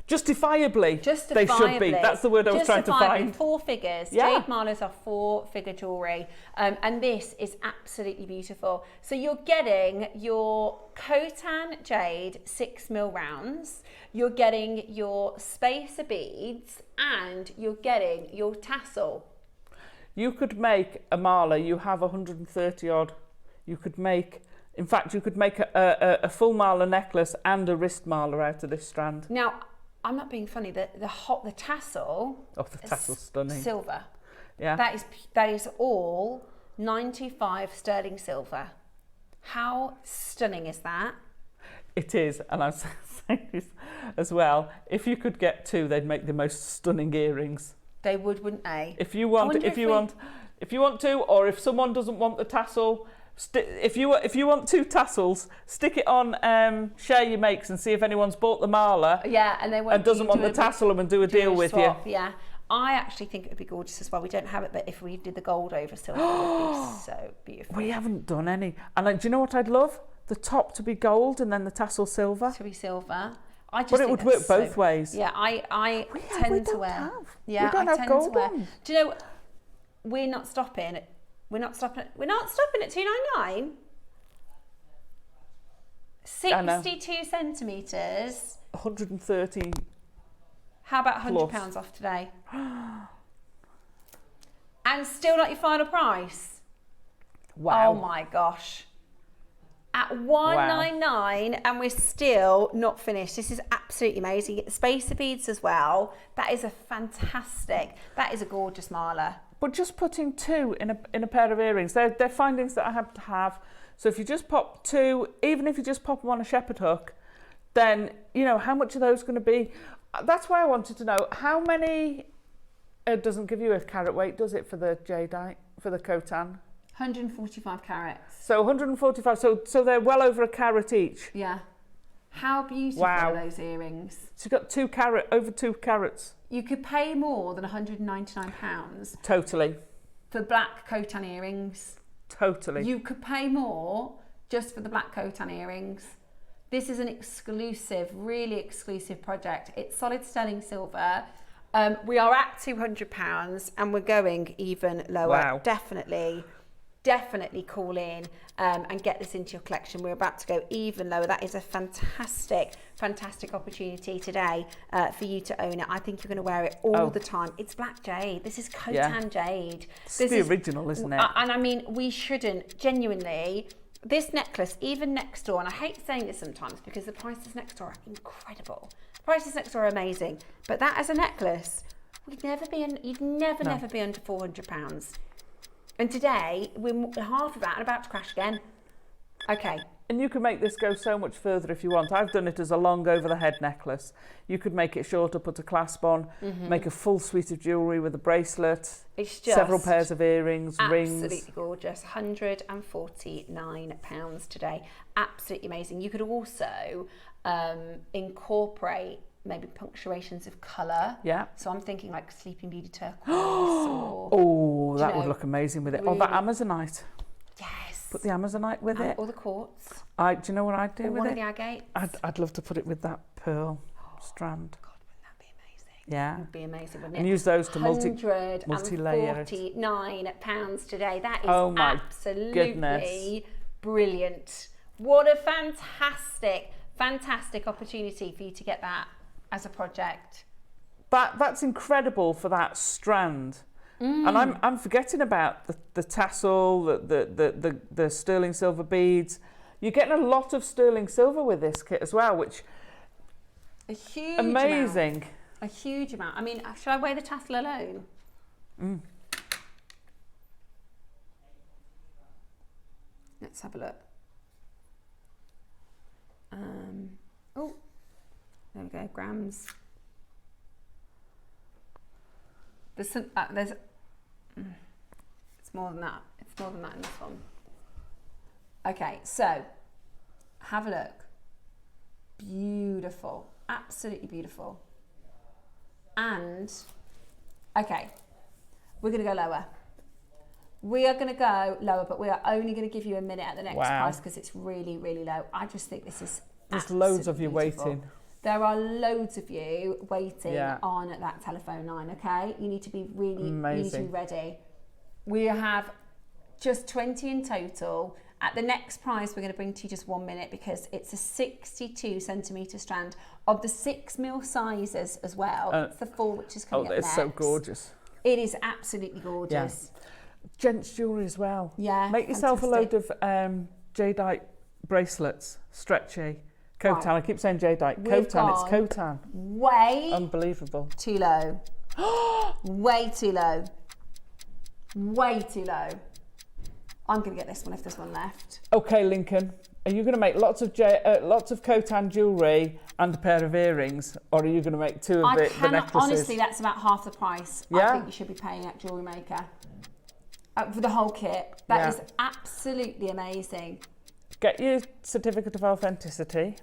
Justifiably, they should be. That's the word I was trying to find. 4 figures. Yeah. Jade malas are 4-figure jewellery. And this is absolutely beautiful. So you're getting your Khotan jade 6mm rounds. You're getting your spacer beads. And you're getting your tassel. You could make a mala. You have 130 odd. You could make... In fact, you could make a full mala necklace and a wrist mala out of this strand. Now... I'm not being funny. The tassel. Oh, the tassel's stunning. Silver. Yeah. That is all 95 sterling silver. How stunning is that? It is, and I'm saying this as well. If you could get 2, they'd make the most stunning earrings. They would, wouldn't they? If you want 2, or if someone doesn't want the tassel. If you want 2 tassels, stick it on Share Your Makes and see if anyone's bought the mala. Yeah, and doesn't want the tassel and do a deal with you. Yeah, I actually think it would be gorgeous as well. We don't have it, but if we did the gold over silver, it would be so beautiful. We haven't done any. And do you know what I'd love? The top to be gold and then the tassel silver. To be silver. But it would work both ways. Yeah, I tend to wear. Yeah, we don't have gold ones. Do you know? We're not stopping. We're not stopping at $299. 62 centimetres. 130. How about £100 off today? And still not your final price. Wow. Oh my gosh. At $199 and we're still not finished. This is absolutely amazing. You get the spacer beads as well. That is a fantastic, that is a gorgeous mala. But just putting 2 in a pair of earrings, they're findings that I have to have. So if you just pop 2, even if you just pop them on a shepherd hook, then, you know, how much are those going to be? That's why I wanted to know, how many, it doesn't give you a carat weight, does it, for the jadeite, for the Khotan? 145 carats. So 145, so they're well over a carat each. Yeah. How beautiful are those earrings? So you've got over 2 carats. You could pay more than £199. Totally. For black Khotan earrings. Totally. You could pay more just for the black Khotan earrings. This is an exclusive, really exclusive project. It's solid sterling silver. We are at £200 and we're going even lower. Wow. Definitely call in and get this into your collection. We're about to go even lower. That is a fantastic, fantastic opportunity today for you to own it. I think you're going to wear it all the time. It's black jade. This is Khotan jade. It's the original, isn't it? And I mean, we shouldn't, genuinely, this necklace, even next door, and I hate saying this sometimes because the prices next door are incredible. The prices next door are amazing. But that as a necklace, you'd never be under £400. And today, we're half of that and about to crash again. Okay. And you can make this go so much further if you want. I've done it as a long over-the-head necklace. You could make it shorter, put a clasp on, make a full suite of jewellery with a bracelet, It's just several pairs of earrings, rings. absolutely gorgeous. £149 today. Absolutely amazing. You could also incorporate maybe punctuations of colour. Yeah. So I'm thinking like sleeping beauty turquoise or... Oh, that you would know, look amazing with it. really- Oh, that Amazonite. Yes. Put the Amazonite with it. Or the quartz. Do you know what I'd do Or with one it? of the agates. I'd love to put it with that pearl strand. God, wouldn't that be amazing? Yeah. It would be amazing, wouldn't it? And use those to multi-layer it. £149 today. That is Oh my absolutely goodness. brilliant. What a fantastic opportunity for you to get that as a project. That's incredible for that strand. And I'm forgetting about the tassel, the sterling silver beads. You're getting a lot of sterling silver with this kit as well, which A huge amazing. amount. A huge amount. I mean, should I wear the tassel alone? Let's have a look. Oh, there we go. Grams. There's some. It's more than that. It's more than that in this one. Okay, so have a look. Beautiful, absolutely beautiful. And okay, we're going to go lower. We are going to go lower, but we are only going to give you a minute at the next price because it's really, really low. I just think this is There's loads of you beautiful. waiting. There are loads of you waiting Yeah. on that telephone line, okay? You need to be really, Amazing. you need to be ready. We have just 20 in total. At the next price, we're going to bring to you just 1 minute because it's a 62 centimetre strand of the 6mm sizes as well. It's the full, which is coming up it's next. so gorgeous. It is absolutely gorgeous. Gents jewellery as well. Yeah, Make yourself a load fantastic. of jadeite bracelets, stretchy. Khotan, Right. I keep saying jadeite. We've Khotan, it's gone Khotan. Way Unbelievable. too low. Way too low. Way too low. I'm going to get this one if there's one left. Okay, Lincoln, are you going to make lots of Khotan jewellery and a pair of earrings, or are you going to make two of the necklaces? Honestly, that's about half the price I Yeah. think you should be paying at Jewellery Maker. For the whole kit. That is absolutely amazing. Get your certificate of authenticity.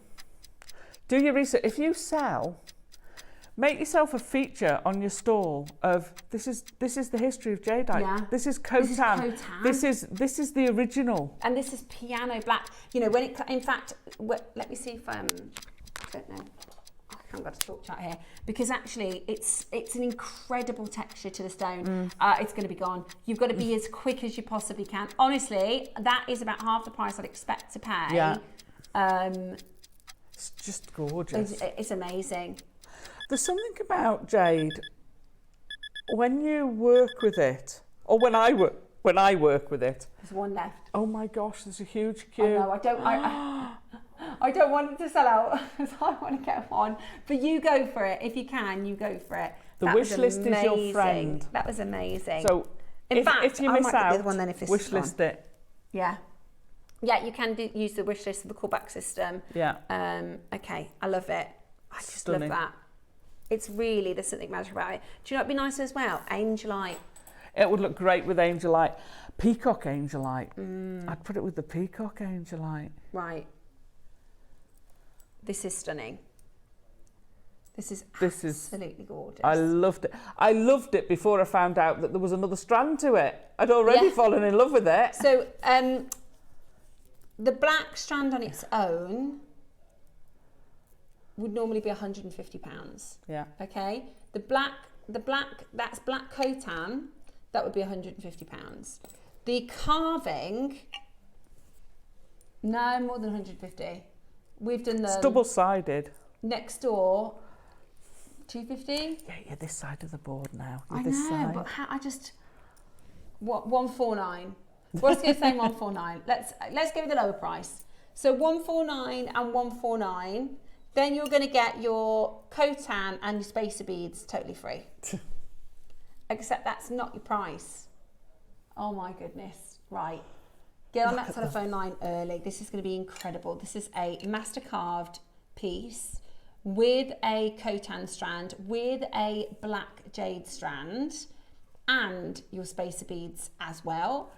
Do your research. If you sell, make yourself a feature on your stall of this is the history of jadeite. Yeah. This is Khotan. This is This is the original. And this is piano black. You know, when it, in fact, let me see if I don't know. I haven't got a talk chat here because actually it's an incredible texture to the stone. It's going to be gone. You've got to be as quick as you possibly can. Honestly, that is about half the price I'd expect to pay. Yeah. It's just gorgeous. It's amazing. There's something about jade when you work with it, or when I work with it. There's one left. Oh my gosh, there's a huge queue. No, I don't want it to sell out because I want to get one. But you go for it. If you can, you go for it. The That wish was list is your amazing. friend. That was amazing. So In fact, if you I miss might get the out, other one then if this wish is gone. list it. Yeah. Yeah, you can use the wish list of the callback system. Yeah. Okay, I love it. I just Stunning. love that. It's really, there's something magic about it. Do you know what'd be nice as well? Angelite. It would look great with angelite. Peacock angelite. I'd put it with the peacock angelite. Right. This is stunning. This is absolutely gorgeous. I loved it. I loved it before I found out that there was another strand to it. I'd already fallen in love with it. So the black strand on its own would normally be £150. Yeah. Okay. The black that's black Khotan. That would be £150. The carving, no more than 150. We've done It's them double-sided. next door. 250. Yeah, you're this side of the board now. I You're this know, side. but what 149? We're going to say 149. Let's give it the lower price. So 149 and 149. Then you're going to get your Khotan and your spacer beads totally free. Except that's not your price. Oh my goodness. Right. Get on that telephone line early. This is going to be incredible. This is a master carved piece with a Khotan strand, with a black jade strand, and your spacer beads as well.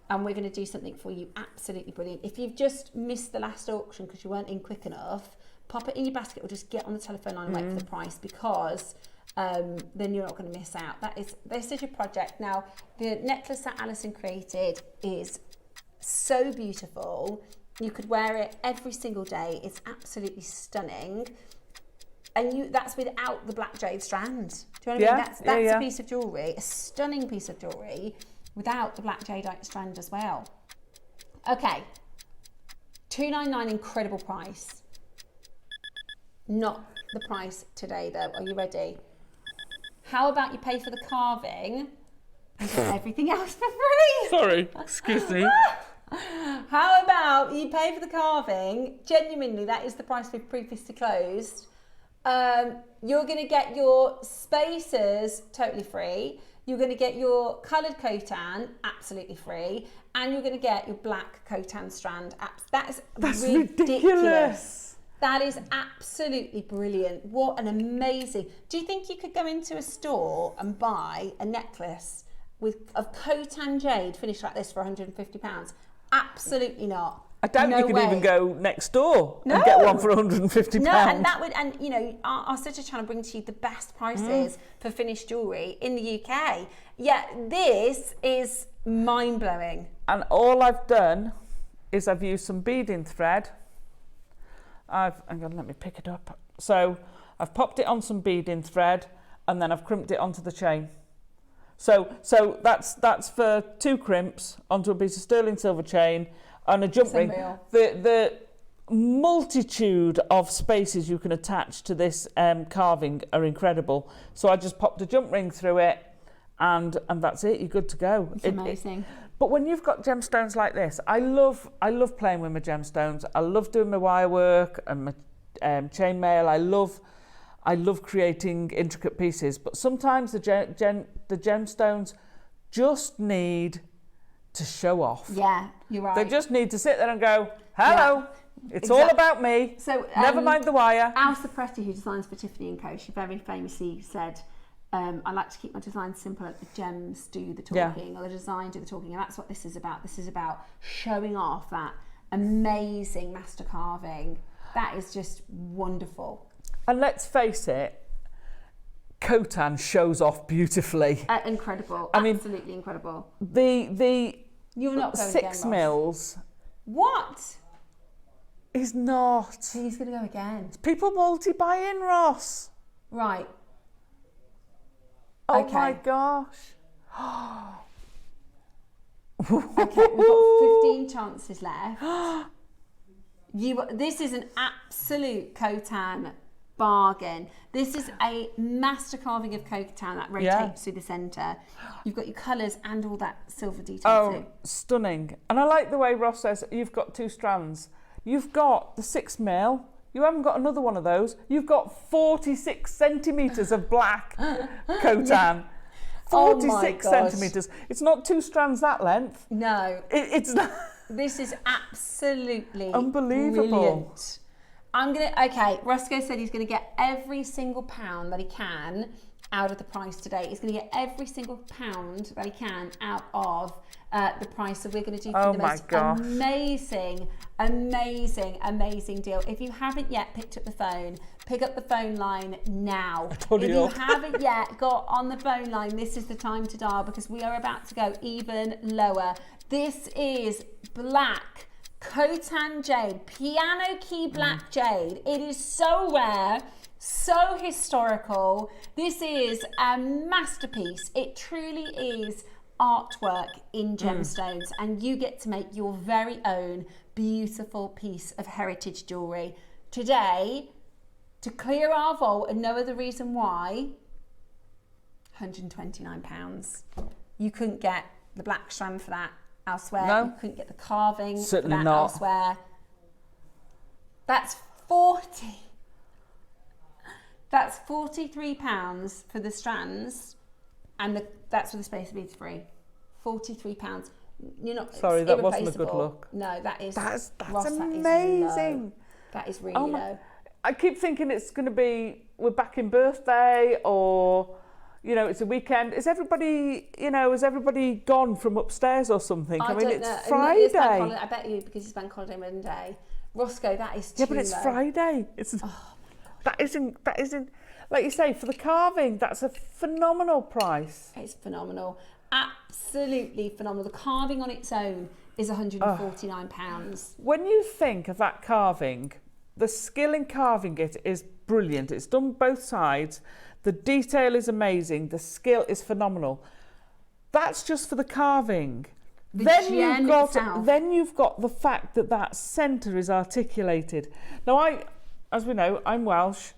And we're going to do something for you absolutely brilliant. If you've just missed the last auction because you weren't in quick enough, pop it in your basket or just get on the telephone line and wait for the price, because then you're not going to miss out. This is your project. Now, the necklace that Alison created is so beautiful. You could wear it every single day. It's absolutely stunning. And that's without the black jade strand. Do you know what I mean? That's a piece of jewellery, a stunning piece of jewellery, without the black jadeite strand as well. Okay, $299, incredible price. Not the price today though. Are you ready? How about you pay for the carving and get everything else for free? Sorry, excuse me. How about you pay for the carving? Genuinely, that is the price we've previously closed. You're going to get your spacers totally free. You're going to get your coloured Khotan absolutely free, and you're going to get your black Khotan strand. That's ridiculous. That is absolutely brilliant. What an amazing... Do you think you could go into a store and buy a necklace of Khotan jade finished like this for £150? Absolutely not. I doubt you could even go next door and get one for £150. No, and that would, and you know, our sister's trying to bring to you the best prices for finished jewellery in the UK. Yeah, this is mind-blowing. And all I've done is I've used some beading thread. Hang on, let me pick it up. So I've popped it on some beading thread, and then I've crimped it onto the chain. So that's for 2 crimps onto a piece of sterling silver chain and a jump ring. The multitude of spaces you can attach to this carving are incredible. So I just popped a jump ring through it, and that's it. You're good to go. It's amazing. But when you've got gemstones like this, I love playing with my gemstones. I love doing my wire work and my chainmail. I love creating intricate pieces. But sometimes the gemstones just need to show off. Yeah, you're right. They just need to sit there and go, hello, it's all about me. So never mind the wire. Alisa Preti, who designs for Tiffany & Co., she very famously said, I like to keep my designs simple, let the gems do the talking, or the design do the talking, and that's what this is about. This is about showing off that amazing master carving. That is just wonderful. And let's face it, Khotan shows off beautifully. Incredible, absolutely incredible. You're not going 6 again, mils. What? He's not. He's going to go again. People multi-buy-in, Ross. Right. Oh my gosh. Okay, we've got 15 chances left. This is an absolute Khotan bargain. This is a master carving of Khotan that rotates through the centre. You've got your colours and all that silver detail too. Stunning. And I like the way Ross says you've got 2 strands. You've got the 6 mil. You haven't got another one of those. You've got 46 centimetres of black Khotan. 46 centimetres. It's not 2 strands that length. No. It's not. This is absolutely unbelievable. Brilliant. Okay, Roscoe said he's going to get every single pound that he can out of the price today. He's going to get every single pound that he can out of the price. So we're going to do the most amazing deal. If you haven't yet picked up the phone, pick up the phone line now. If you haven't yet got on the phone line, this is the time to dial, because we are about to go even lower. This is black Khotan jade, piano key black jade. It is so rare, so historical. This is a masterpiece. It truly is artwork in gemstones, and you get to make your very own beautiful piece of heritage jewellery. Today, to clear our vault and no other reason why, £129. You couldn't get the black strand for that elsewhere. No. You couldn't get the carving Certainly for that not. elsewhere. That's 40. That's £43 for the strands, and that's for the spacer beads free. £43. You're not. Sorry, it's that wasn't a good irreplaceable. look. No, that's That's Ross, amazing. That is really low. I keep thinking it's going to be, we're back in birthday, or, you know, it's a weekend. Is everybody, you know, has everybody gone from upstairs or something? I mean, don't it's know. Friday. It's bank holiday. I bet you, because it's bank holiday Monday. Roscoe, that is too Yeah, but it's low. Friday. It's that isn't like you say, for the carving, that's a phenomenal price. It's phenomenal. Absolutely phenomenal. The carving on its own is £149. When you think of that carving, the skill in carving it is brilliant. It's done both sides. The detail is amazing. The skill is phenomenal. That's just for the carving. Then you've got the fact that that centre is articulated. Now, as we know, I'm Welsh.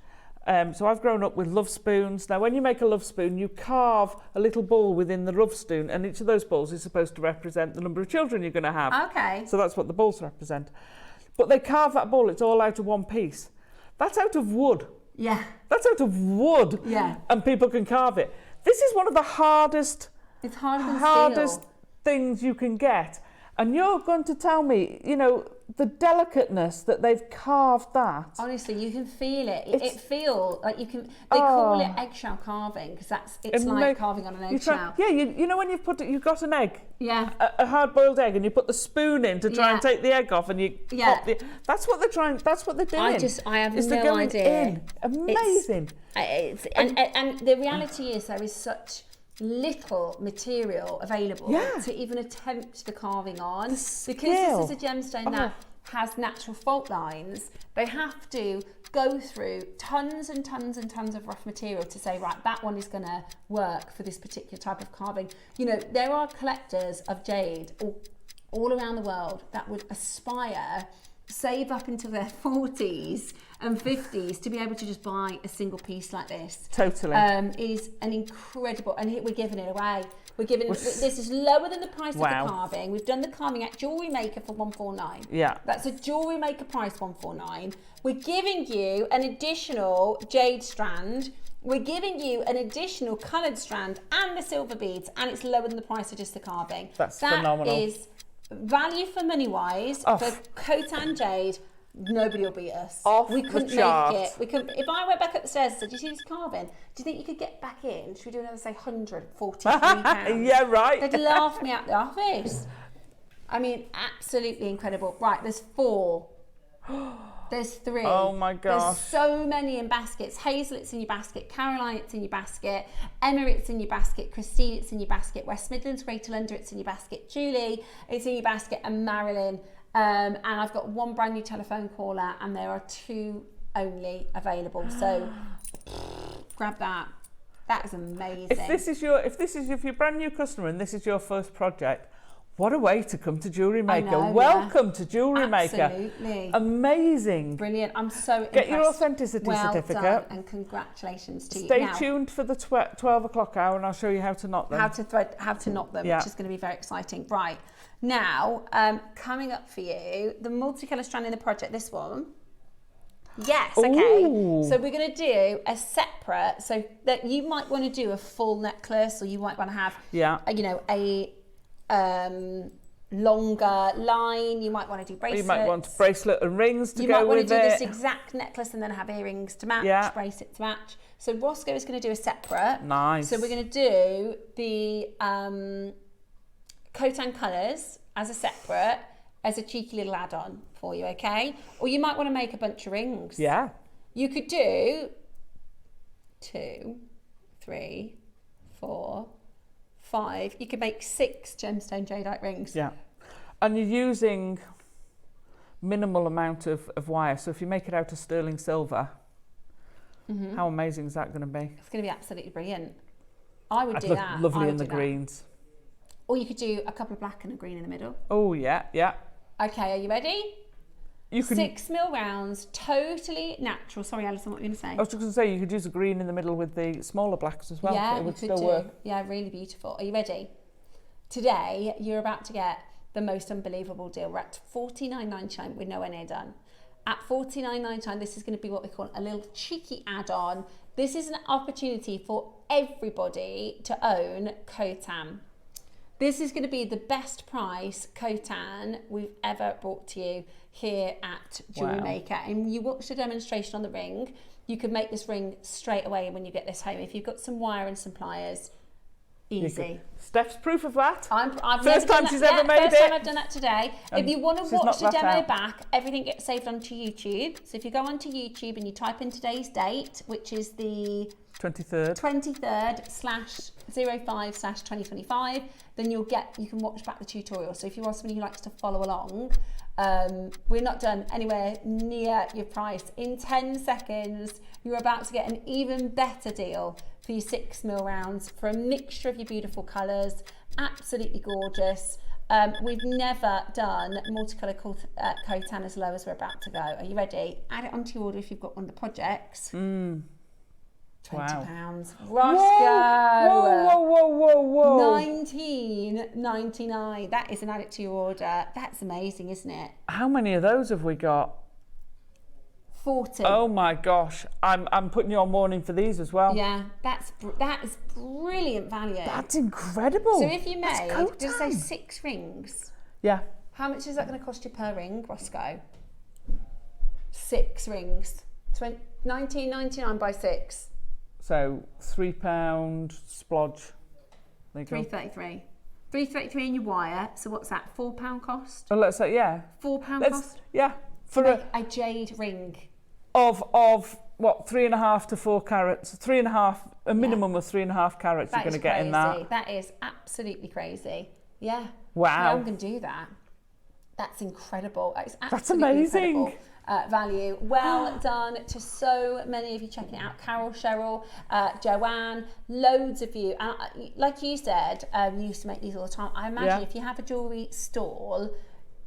So I've grown up with love spoons. Now, when you make a love spoon, you carve a little ball within the love spoon, and each of those balls is supposed to represent the number of children you're going to have. Okay. So that's what the balls represent. But they carve that ball, it's all out of one piece. That's out of wood. Yeah. That's out of wood. Yeah. And people can carve it. This is one of the hardest things you can get. And you're going to tell me, you know, the delicateness that they've carved that. Honestly, you can feel it. It feels like you can. They call it eggshell carving because it's like carving on an eggshell. You know when you've got an egg. Yeah. A hard-boiled egg, and you put the spoon in to try and take the egg off, and you pop the. That's what they're trying. That's what they're doing. I have they're no going idea. In. Amazing. And the reality is there is such little material available to even attempt the carving on, because this is a gemstone that has natural fault lines. They have to go through tons and tons and tons of rough material to say, right, that one is going to work for this particular type of carving. You know, there are collectors of jade all around the world that would aspire, save up until their 40s and 50s to be able to just buy a single piece like this. Totally. Is an incredible, and we're giving it away. This is lower than the price of the carving. We've done the carving at Jewellery Maker for £149. Yeah. That's a Jewellery Maker price, £149. We're giving you an additional jade strand. We're giving you an additional coloured strand and the silver beads, and it's lower than the price of just the carving. That's phenomenal. That is value for money wise for Khotan jade. Nobody will beat us. We couldn't make it. We couldn't. If I went back up the stairs and said, "Do you see this carving? Do you think you could get back in? Should we do another, say, £143?" Yeah, right. They'd laugh me out the office. I mean, absolutely incredible. Right, there's 4. There's 3. Oh my gosh. There's so many in baskets. Hazel, it's in your basket. Caroline, it's in your basket. Emma, it's in your basket. Christine, it's in your basket. West Midlands, Greater London, it's in your basket. Julie, it's in your basket. And Marilyn. And I've got 1 brand new telephone caller, and there are 2 only available. So grab that. That is amazing. If you're a brand new customer and this is your first project, what a way to come to Jewellery Maker. Welcome to Jewellery Maker. Absolutely. Amazing. Brilliant. I'm so impressed. Get your authenticity certificate. Done, and congratulations to you. Stay tuned for the 12 o'clock hour, and I'll show you how to knot them. How to knot them, which is going to be very exciting. Right. Now, coming up for you, the multicolour strand in the project, this one. Yes, okay. Ooh. So we're going to do a separate, so that you might want to do a full necklace, or you might want to have, a longer line. You might want to do bracelets. You might want a bracelet and rings to go with it. You might want to do this exact necklace and then have earrings to match, bracelet to match. So Roscoe is going to do a separate. Nice. So we're going to do the Khotan colours as a separate, as a cheeky little add-on for you, okay? Or you might want to make a bunch of rings. Yeah. You could do 2, 3, 4, 5. You could make 6 gemstone jadeite rings. Yeah. And you're using minimal amount of wire. So if you make it out of sterling silver, how amazing is that going to be? It's going to be absolutely brilliant. I would do that. Lovely in the greens. Or you could do a couple of black and a green in the middle. Oh, yeah, yeah. Okay, are you ready? You can 6mm rounds, totally natural. Sorry, Alison, what were you going to say? I was just going to say you could use a green in the middle with the smaller blacks as well. Yeah, it would still work. Yeah, really beautiful. Are you ready? Today, you're about to get the most unbelievable deal. We're at $49.99 with nowhere near done. At $49.99, this is going to be what we call a little cheeky add-on. This is an opportunity for everybody to own Khotan. This is going to be the best price Khotan we've ever brought to you here at Jewellery Maker. And you watched the demonstration on the ring. You can make this ring straight away when you get this home. If you've got some wire and some pliers, easy. Steph's proof of that. I've first time she's ever made it. First time I've done that today. If you want to watch the demo out. back, everything gets saved onto YouTube. So if you go onto YouTube and you type in today's date, which is the 23rd/05/2025, then you can watch back the tutorial. So if you are somebody who likes to follow along, we're not done anywhere near your price. In 10 seconds, you're about to get an even better deal for your 6mm rounds for a mixture of your beautiful colours. Absolutely gorgeous. We've never done multicolour Khotan as low as we're about to go. Are you ready? Add it onto your order if you've got one of the projects. £20. Roscoe. Whoa. $19.99. That is an add it to your order. That's amazing, isn't it? How many of those have we got? 40. Oh my gosh. I'm putting you on warning for these as well. Yeah, that is brilliant value. That's incredible. So if you made, just say 6 rings. Yeah. How much is that going to cost you per ring, Roscoe? 6 rings. $19.99 by 6. So £3 splodge. There you go. $3.33. $3.33 in your wire. So what's that? £4 cost? Oh, let's say £4 cost. Yeah. For a jade ring. Of what, 3.5 to 4 carats, 3.5, a minimum of 3.5 carats you're going to get in that. That is absolutely crazy. Yeah. Wow. Yeah, I'm going to do that. That's incredible. That's amazing. Incredible. Value. Well done to so many of you checking it out. Carol, Cheryl, Joanne, loads of you. Like you said, you used to make these all the time. I imagine if you have a jewellery stall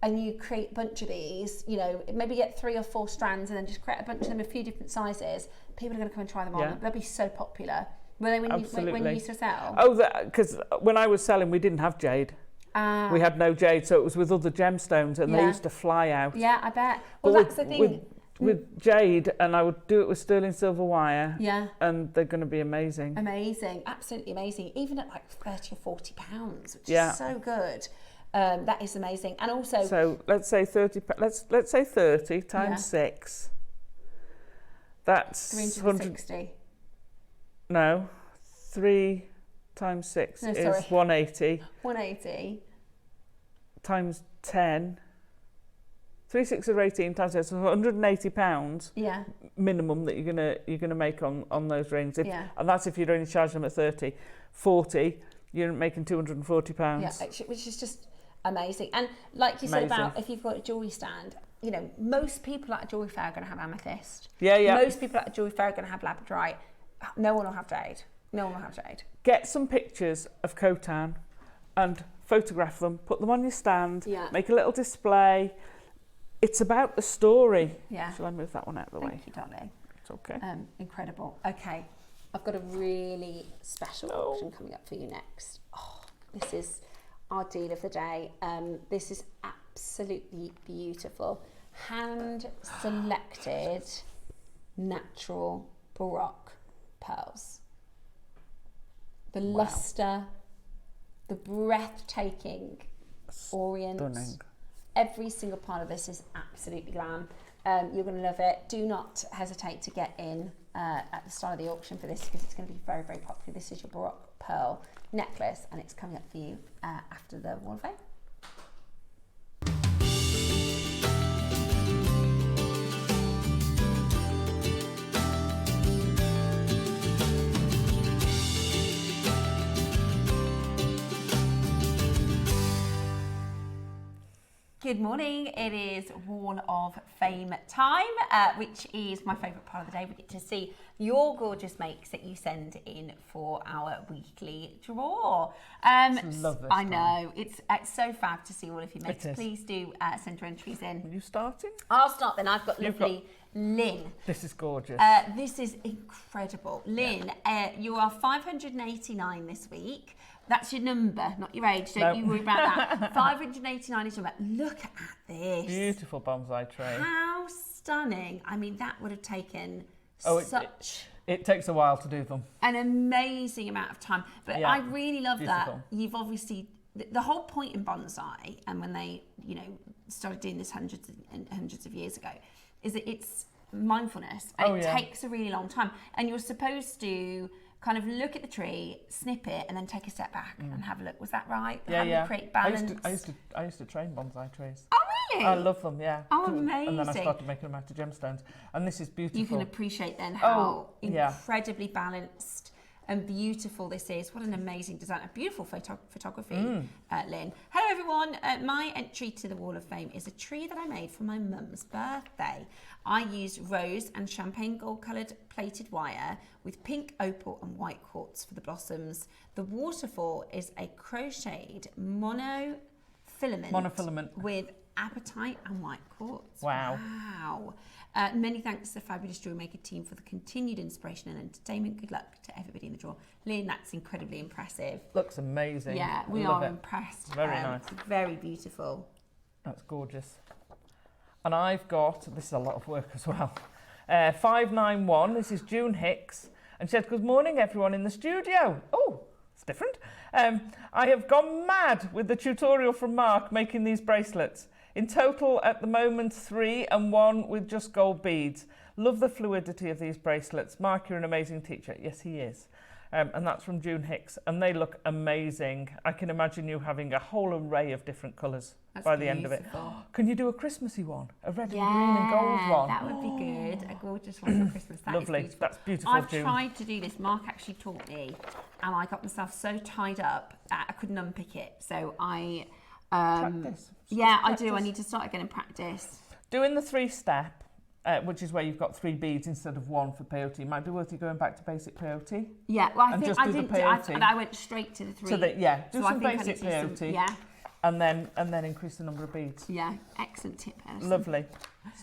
and you create a bunch of these, you know, maybe get 3 or 4 strands and then just create a bunch of them in a few different sizes, people are going to come and try them on. They'll be so popular. Were they when you used to sell? Oh, because when I was selling, we didn't have jade. We had no jade, so it was with other gemstones, and they used to fly out. Yeah, I bet. Well, that's the thing. With jade, and I would do it with sterling silver wire. Yeah. And they're going to be amazing. Amazing, absolutely amazing. Even at like £30 or £40, which is so good. That is amazing. And also, so let's say 30. Let's say 30 times 6. That's 360. No, 3 times 6 is 180. 180 times 10. 3 6 are 18 times 10, so £180. Yeah. Minimum that you're gonna make on those rings. And that's if you're only charging them at 30. 40, you're making £240. Yeah, which is just amazing. And like you said about if you've got a jewellery stand, you know, most people at a jewellery fair are going to have amethyst. Yeah. Most people at a jewellery fair are going to have labradorite. No one will have jade. No one will have jade. Get some pictures of Khotan and photograph them. Put them on your stand. Yeah. Make a little display. It's about the story. Yeah. Shall I move that one out of the way? Thank you, darling. It's okay. Incredible. Okay, I've got a really special auction coming up for you next. Oh, this is our deal of the day. This is absolutely beautiful. Hand selected natural Baroque pearls. The luster, the breathtaking orient. Stunning. Every single part of this is absolutely glam. You're going to love it. Do not hesitate to get in at the start of the auction for this, because it's going to be very, very popular. This is your Baroque pearl necklace, and it's coming up for you after the Wall of Fame. Good morning, it is Wall of Fame time, which is my favourite part of the day. We get to see your gorgeous makes that you send in for our weekly draw. Love this I know, it's so fab to see all of your makes. Please do send your entries in. Are you starting? I'll start then. I've got lovely Lynn. This is gorgeous. This is incredible. Lynn, you are 589 this week. That's your number, not your age. Don't you worry about that. 589 is your number. Look at this. Beautiful bonsai tray. How stunning. I mean, that would have taken it takes a while to do them. an amazing amount of time. But I really love that. You've obviously the whole point in bonsai, and when they, you know, started doing this hundreds and hundreds of years ago, is that it's mindfulness, and it takes a really long time, and you're supposed to kind of look at the tree, snip it, and then take a step back and have a look. Was that right? How do you create balance? I used to train bonsai trees. Oh, really? I love them, yeah. Oh, amazing. And then I started making them out of gemstones. And this is beautiful. You can appreciate then how incredibly balanced and beautiful this is. What an amazing design. A beautiful photography, Lynn. Hello, everyone. My entry to the Wall of Fame is a tree that I made for my mum's birthday. I used rose and champagne gold coloured plated wire with pink opal and white quartz for the blossoms. The waterfall is a crocheted monofilament with apatite and white quartz. Wow. Many thanks to the fabulous Jewellery Maker team for the continued inspiration and entertainment. Good luck to everybody in the draw. Lynn, that's incredibly impressive. Looks amazing. Yeah, we are impressed. Very nice. Very beautiful. That's gorgeous. And I've got, this is a lot of work as well, 591, this is June Hicks, and she said, good morning everyone in the studio. Oh, it's different. I have gone mad with the tutorial from Mark making these bracelets. In total, at the moment, 3 and 1 with just gold beads. Love the fluidity of these bracelets. Mark, you're an amazing teacher. Yes, he is. And that's from June Hicks, and they look amazing. I can imagine you having a whole array of different colours by the end of it. Can you do a Christmassy one? A red and green and gold one? That would be good. A gorgeous one for Christmas. That Lovely. Is beautiful. That's beautiful, I've June. tried to do this. Mark actually taught me, and I got myself so tied up that I couldn't unpick it. So I... practice. I do. I need to start again and practice. Doing the 3-step, which is where you've got 3 beads instead of 1 for peyote. Might be worth you going back to basic peyote. Yeah, well, I and think just I do didn't. the peyote. I went straight to the 3. Do some basic peyote. And then increase the number of beads. Yeah, excellent tip, Alison. Lovely.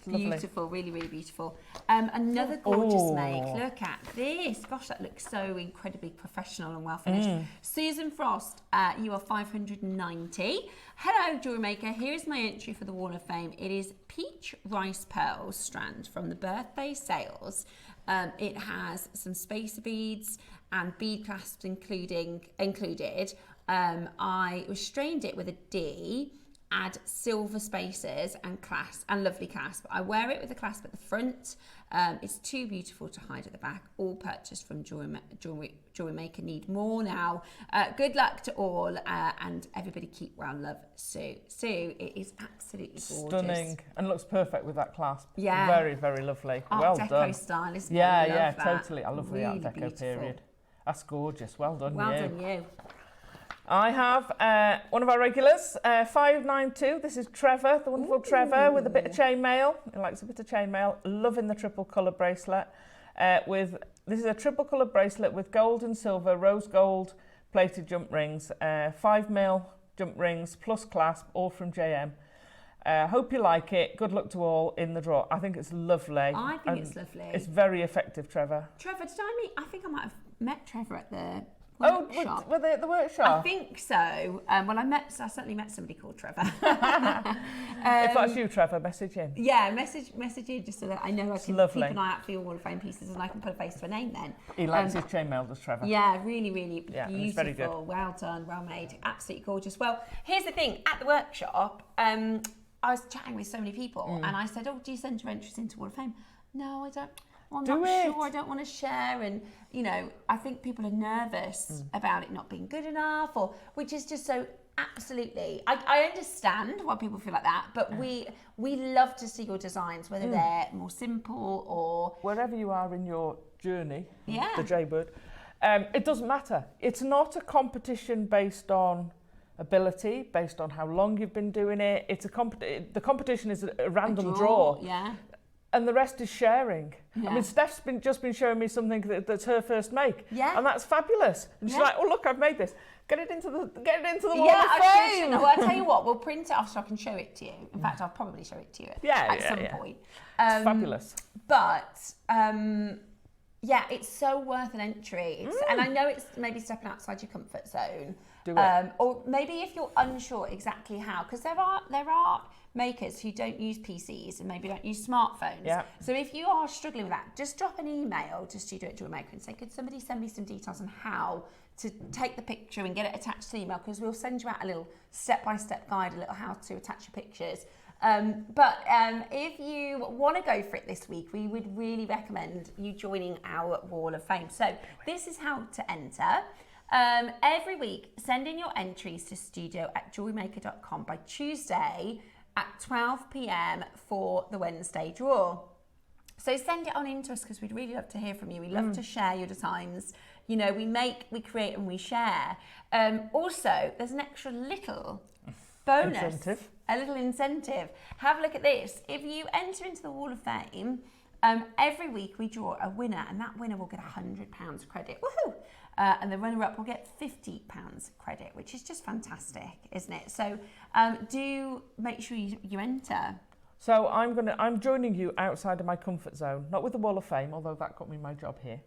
Beautiful, really, really beautiful. Another gorgeous make. Look at this. Gosh, that looks so incredibly professional and well finished. Susan Frost, you are 590. Hello, Jewellery Maker. Here's my entry for the Wall of Fame. It is Peach Rice Pearls Strand from the birthday sales. It has some spacer beads and bead clasps included. I restrained it with a D, add silver spacers and clasp, and lovely clasp. I wear it with a clasp at the front. It's too beautiful to hide at the back. All purchased from Jewellery Maker. Need more now. Good luck to all, and everybody keep well. Love, Sue. Sue, it is absolutely gorgeous. Stunning, and looks perfect with that clasp. Yeah. Very, very lovely. Art well Deco done. style, isn't it? Yeah, totally. I love the Art Really Deco beautiful. period. That's gorgeous. Well done, Well you. done, you. I have one of our regulars, 592. This is Trevor, the wonderful Trevor, with a bit of chainmail. He likes a bit of chainmail. Loving the triple colour bracelet. This is a triple colour bracelet with gold and silver, rose gold plated jump rings, 5mm jump rings plus clasp, all from JM. Hope you like it. Good luck to all in the draw. I think it's lovely. I think it's lovely. It's very effective, Trevor. Trevor, I think I might have met Trevor at the workshop. Oh, were they at the workshop? I think so. I certainly met somebody called Trevor. If that's you, Trevor, message him. Yeah, message you just so that I know I can keep an eye out for your Wall of Fame pieces, and I can put a face to a name then. He likes his chainmail, does Trevor? Yeah, really, really beautiful. It's very good. Well done, well made, absolutely gorgeous. Well, here's the thing. At the workshop, I was chatting with so many people, and I said, "Oh, do you send your entries into Wall of Fame?" No, I don't. Well, I'm not sure. I don't want to share, and I think people are nervous about it not being good enough, which is just so absolutely. I understand why people feel like that, but we love to see your designs, whether they're more simple or wherever you are in your journey. Yeah, the J word. It doesn't matter. It's not a competition based on ability, based on how long you've been doing it. It's the competition is a random draw. Yeah. And the rest is sharing. Yeah. I mean, Steph's just been showing me something that's her first make. Yeah. And that's fabulous. And she's like, "Oh, look, I've made this. Get it into the Wall of Fame." Well, I'll tell you what, we'll print it off so I can show it to you. In fact, I'll probably show it to you at some point. It's fabulous. But it's so worth an entry. And I know it's maybe stepping outside your comfort zone. Do it. Or maybe if you're unsure exactly how, because there are makers who don't use PCs and maybe don't use smartphones. Yeah. So if you are struggling with that, just drop an email to studio@jewellerymaker and say, could somebody send me some details on how to take the picture and get it attached to the email, because we'll send you out a little step-by-step guide, a little how to attach your pictures. But if you want to go for it this week, we would really recommend you joining our Wall of Fame. So this is how to enter. Every week, send in your entries to studio@jewellerymaker.com by Tuesday at 12 p.m. for the Wednesday draw. So send it on in to us, because we'd really love to hear from you. We love to share your designs. You know, we make, we create, and we share. Also, there's an extra little bonus. Incentive. A little incentive. Have a look at this. If you enter into the Wall of Fame, every week we draw a winner, and that winner will get £100 credit. Woohoo! And the runner-up will get £50 credit, which is just fantastic, isn't it? So do make sure you enter. So I'm joining you outside of my comfort zone, not with the Wall of Fame, although that got me my job here.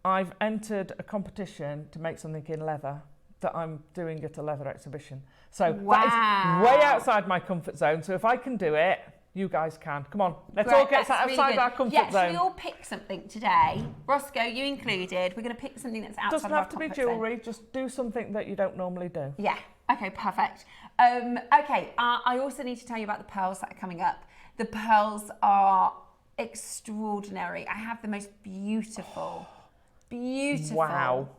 I've entered a competition to make something in leather that I'm doing at a leather exhibition. So that is way outside my comfort zone. So if I can do it, you guys can. Come on, let's all get outside our comfort zone. Yes, we all pick something today. Roscoe, you included. We're going to pick something that's outside Doesn't of our have to comfort be jewellery, just do something that you don't normally do. Yeah, okay, perfect. I also need to tell you about the pearls that are coming up. The pearls are extraordinary. I have the most beautiful. Wow.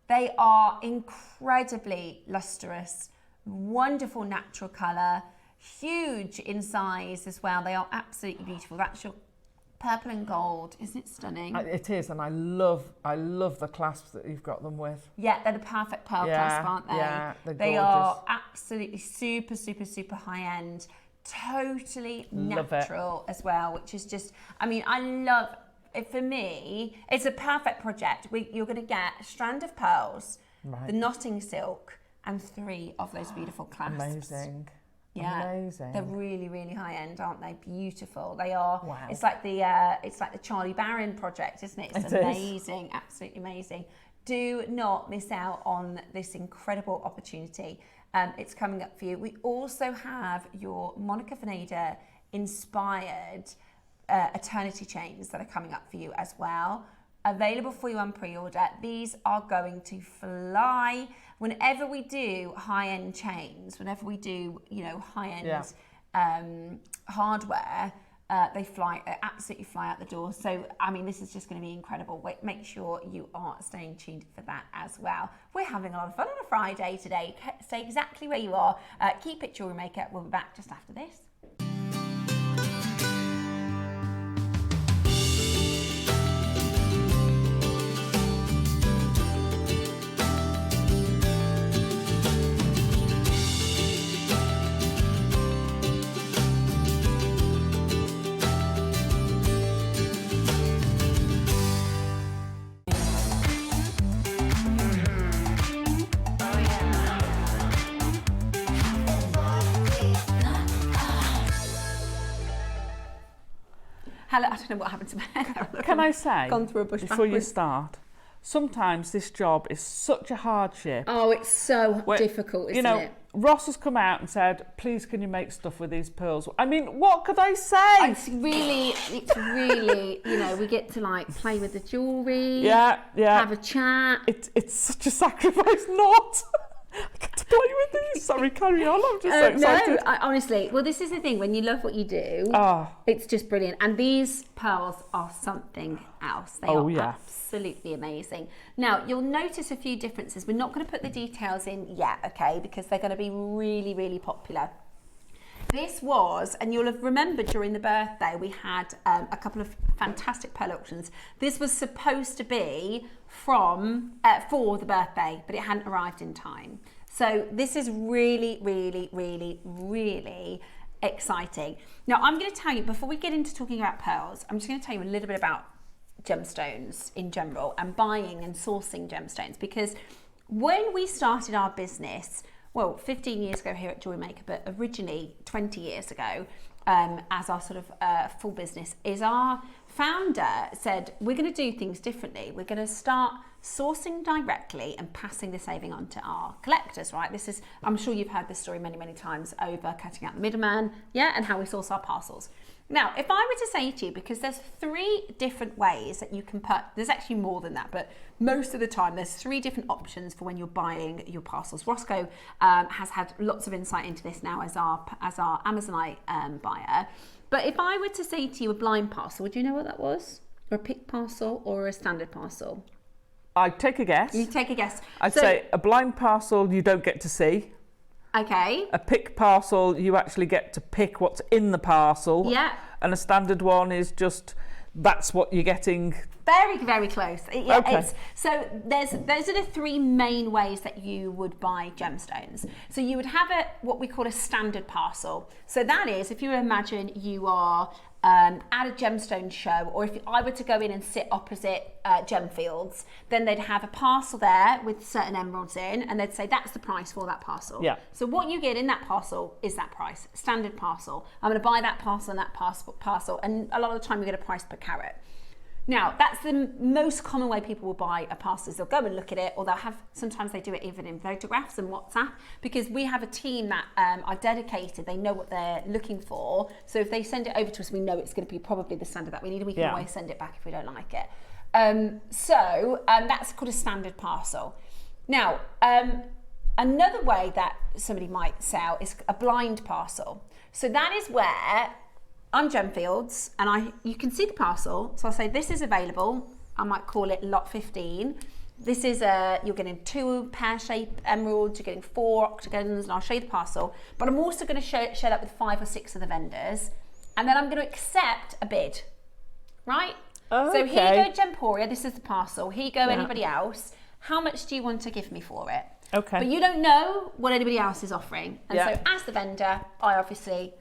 They are incredibly lustrous, wonderful natural colour, huge in size as well. They are absolutely beautiful. That's your purple and gold. Isn't it stunning? It is, and I love the clasps that you've got them with. Yeah, they're the perfect pearl clasp, aren't they? Yeah, they're they gorgeous. are absolutely super, super, super high end, totally natural as well, which is just, I mean, I love it. For me, it's a perfect project. You're going to get a strand of pearls, the knotting silk, and 3 of those beautiful clasps. Amazing. Yeah, amazing. They're really, really high end, aren't they? Beautiful. They are. Wow. It's like the Charlie Barron project, isn't it? It's amazing, absolutely amazing. Do not miss out on this incredible opportunity. It's coming up for you. We also have your Monica Vinader inspired eternity chains that are coming up for you as well. Available for you on pre-order. These are going to fly. Whenever we do high-end chains, whenever we do, high-end hardware, they absolutely fly out the door. So, I mean, this is just going to be incredible. Make sure you are staying tuned for that as well. We're having a lot of fun on a Friday today. Stay exactly where you are. Keep it Jewellery Maker. We'll be back just after this. Hello, I don't know what happened to my hair. Can I say, gone through a bush before you backwards. start, sometimes this job is such a hardship. Oh, it's so difficult, isn't it? Ross has come out and said, please can you make stuff with these pearls? I mean, what could I say? It's really, we get to like play with the jewellery. Yeah. Have a chat. It's such a sacrifice not. I get to play with these. Sorry, carry on. I'm just so excited. No, honestly, well, this is the thing. When you love what you do, it's just brilliant. And these pearls are something else. They are absolutely amazing. Now, you'll notice a few differences. We're not going to put the details in yet, okay, because they're going to be really, really popular. This was, and you'll have remembered during the birthday, we had a couple of fantastic pearl auctions. This was supposed to be for the birthday, but it hadn't arrived in time. So this is really, really, really, really exciting. Now, I'm going to tell you, before we get into talking about pearls, I'm just going to tell you a little bit about gemstones in general and buying and sourcing gemstones, because when we started our business, well, 15 years ago here at Jewellery Maker, but originally 20 years ago, as our sort of full business, is our founder said, we're going to do things differently. We're going to start sourcing directly and passing the saving on to our collectors, right? This is, I'm sure you've heard this story many, many times over cutting out the middleman, yeah, and how we source our parcels. Now, if I were to say to you, because there's 3 different ways that you can put, there's actually more than that, but most of the time there's 3 different options for when you're buying your parcels. Roscoe has had lots of insight into this now as our Amazonite buyer. But if I were to say to you a blind parcel, would you know what that was? Or a pick parcel or a standard parcel? I'd take a guess. You take a guess. I'd say a blind parcel you don't get to see. Okay. A pick parcel, you actually get to pick what's in the parcel. Yeah. And a standard one is just, that's what you're getting. Very, very close. Yeah, okay. So those are the 3 main ways that you would buy gemstones. So you would have what we call a standard parcel. So that is, if you imagine you are at a gemstone show, or if I were to go in and sit opposite Gemfields, then they'd have a parcel there with certain emeralds in, and they'd say that's the price for that parcel. Yeah. So what you get in that parcel is that price, standard parcel. I'm going to buy that parcel and that parcel, and a lot of the time you get a price per carat. Now, that's the most common way people will buy a parcel. They'll go and look at it, or they'll have, sometimes they do it even in photographs and WhatsApp, because we have a team that are dedicated. They know what they're looking for. So if they send it over to us, we know it's going to be probably the standard that we need, and we can always send it back if we don't like it. That's called a standard parcel. Now, another way that somebody might sell is a blind parcel. So that is where I'm Gemfields, and you can see the parcel. So I'll say this is available. I might call it lot 15. This is you're getting 2 pear-shaped emeralds, you're getting 4 octagons, and I'll show you the parcel. But I'm also going to share that with 5 or 6 of the vendors, and then I'm going to accept a bid, right? Okay. So here you go, Gemporia. This is the parcel. Here you go, anybody else. How much do you want to give me for it? Okay. But you don't know what anybody else is offering, and so as the vendor, I obviously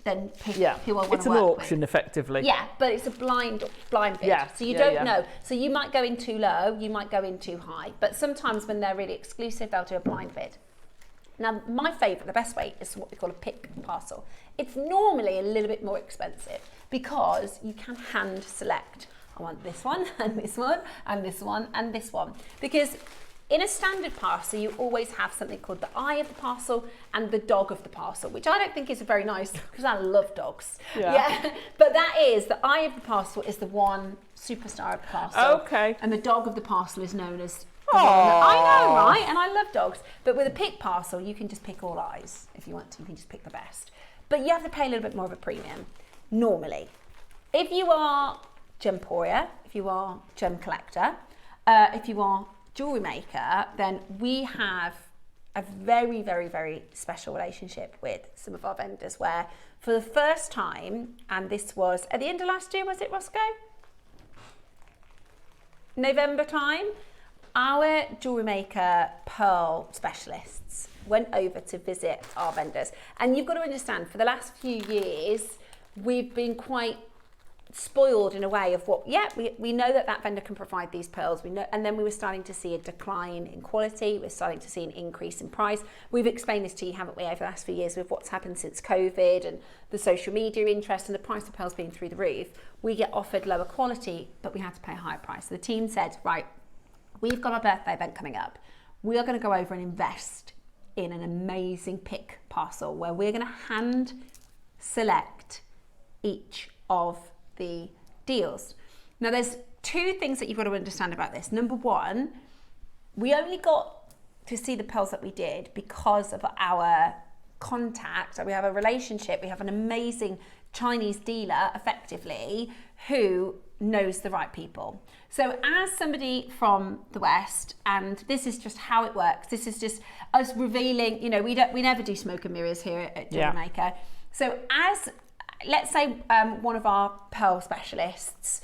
then pick who I want to work with. It's an auction, effectively. Yeah, but it's a blind bid. Yeah, So you don't know. So you might go in too low, you might go in too high. But sometimes when they're really exclusive, they'll do a blind bid. Now, my favourite, the best way, is what we call a pick parcel. It's normally a little bit more expensive because you can hand select. I want this one, and this one, and this one, and this one. Because in a standard parcel, you always have something called the eye of the parcel and the dog of the parcel, which I don't think is very nice because I love dogs. Yeah. But that is, the eye of the parcel is the one superstar of the parcel. Okay. And the dog of the parcel is known as the one that, I know, right? And I love dogs. But with a pick parcel, you can just pick all eyes if you want to. You can just pick the best. But you have to pay a little bit more of a premium, normally. If you are Gemporia, if you are Gem Collector, if you are Jewellery Maker, then we have a very, very, very special relationship with some of our vendors where for the first time, and this was at the end of last year, was it, Roscoe? November time, our Jewellery Maker pearl specialists went over to visit our vendors. And you've got to understand, for the last few years, we've been quite spoiled in a way of what, we know that vendor can provide these pearls, we know, and then we were starting to see a decline in quality, we're starting to see an increase in price. We've explained this to you, haven't we, over the last few years with what's happened since COVID and the social media interest and the price of pearls being through the roof. We get offered lower quality, but we had to pay a higher price. So the team said, right, we've got our birthday event coming up. We are going to go over and invest in an amazing pick parcel where we're going to hand select each of the deals. Now there's 2 things that you've got to understand about this. Number 1, we only got to see the pearls that we did because of our contact. So we have a relationship, we have an amazing Chinese dealer effectively who knows the right people. So as somebody from the West, and this is just how it works, this is just us revealing, you know, we never do smoke and mirrors here at Jewellery Maker. So as let's say one of our pearl specialists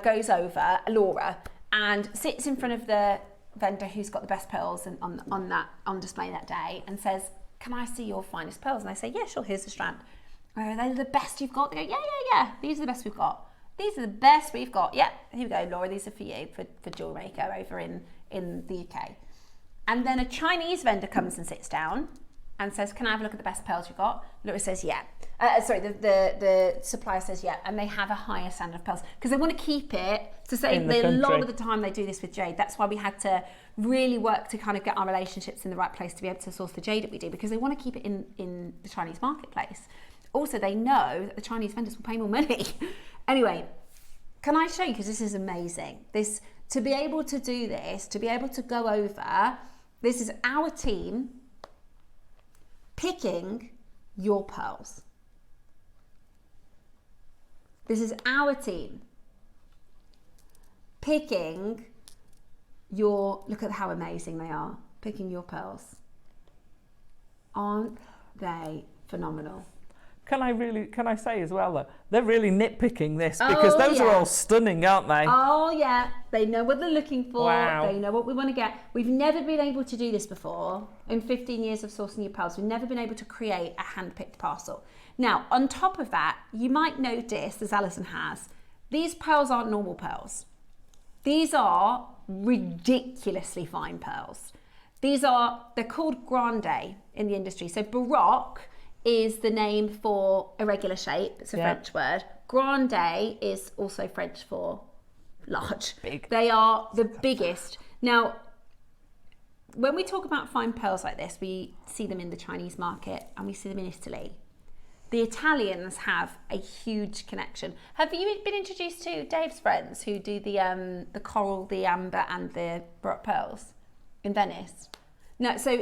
goes over, Laura, and sits in front of the vendor who's got the best pearls on display that day and says, can I see your finest pearls? And I say, yeah, sure, here's the strand. Are they the best you've got? They go, yeah, these are the best we've got. These are the best we've got. Yeah, here we go, Laura, these are for you, for Jewellery Maker over in the UK. And then a Chinese vendor comes and sits down and says, can I have a look at the best pearls you've got? Laura says, yeah. The supplier says, yeah, and they have a higher standard of pearls because they want to keep it. To say a lot of the time they do this with jade. That's why we had to really work to kind of get our relationships in the right place to be able to source the jade that we do, because they want to keep it in the Chinese marketplace. Also, they know that the Chinese vendors will pay more money. Anyway, can I show you, because this is amazing. To be able to do this, to be able to go over, this is our team picking your pearls. This is our team picking your, look at how amazing they are, picking your pearls. Aren't they phenomenal? Can I say as well though, they're really nitpicking this because those are all stunning, aren't they? Oh yeah, they know what they're looking for. Wow. They know what we want to get. We've never been able to do this before. In 15 years of sourcing your pearls, we've never been able to create a hand-picked parcel. Now, on top of that, you might notice, as Alison has, these pearls aren't normal pearls. These are ridiculously fine pearls. They're called Grande in the industry. So Baroque is the name for irregular shape. It's a French word. Grande is also French for large. Big. They are the biggest. Now, when we talk about fine pearls like this, we see them in the Chinese market and we see them in Italy. The Italians have a huge connection. Have you been introduced to Dave's friends who do the coral, the amber and the Baroque pearls in Venice? No, so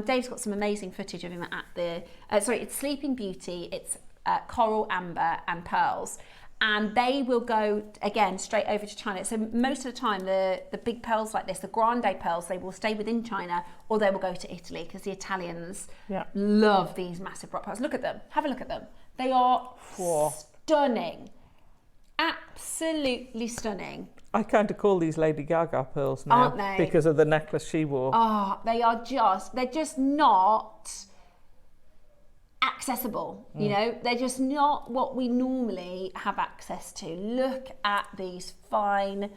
Dave's got some amazing footage of him at the, it's Sleeping Beauty, it's coral, amber and pearls. And they will go, again, straight over to China. So most of the time, the big pearls like this, the Grande pearls, they will stay within China or they will go to Italy because the Italians love these massive Baroque pearls. Look at them. Have a look at them. They are stunning. Absolutely stunning. I kind of call these Lady Gaga pearls now. Aren't they? Because of the necklace she wore. Oh, they're just not accessible, you know? They're just not what we normally have access to. Look at these fine,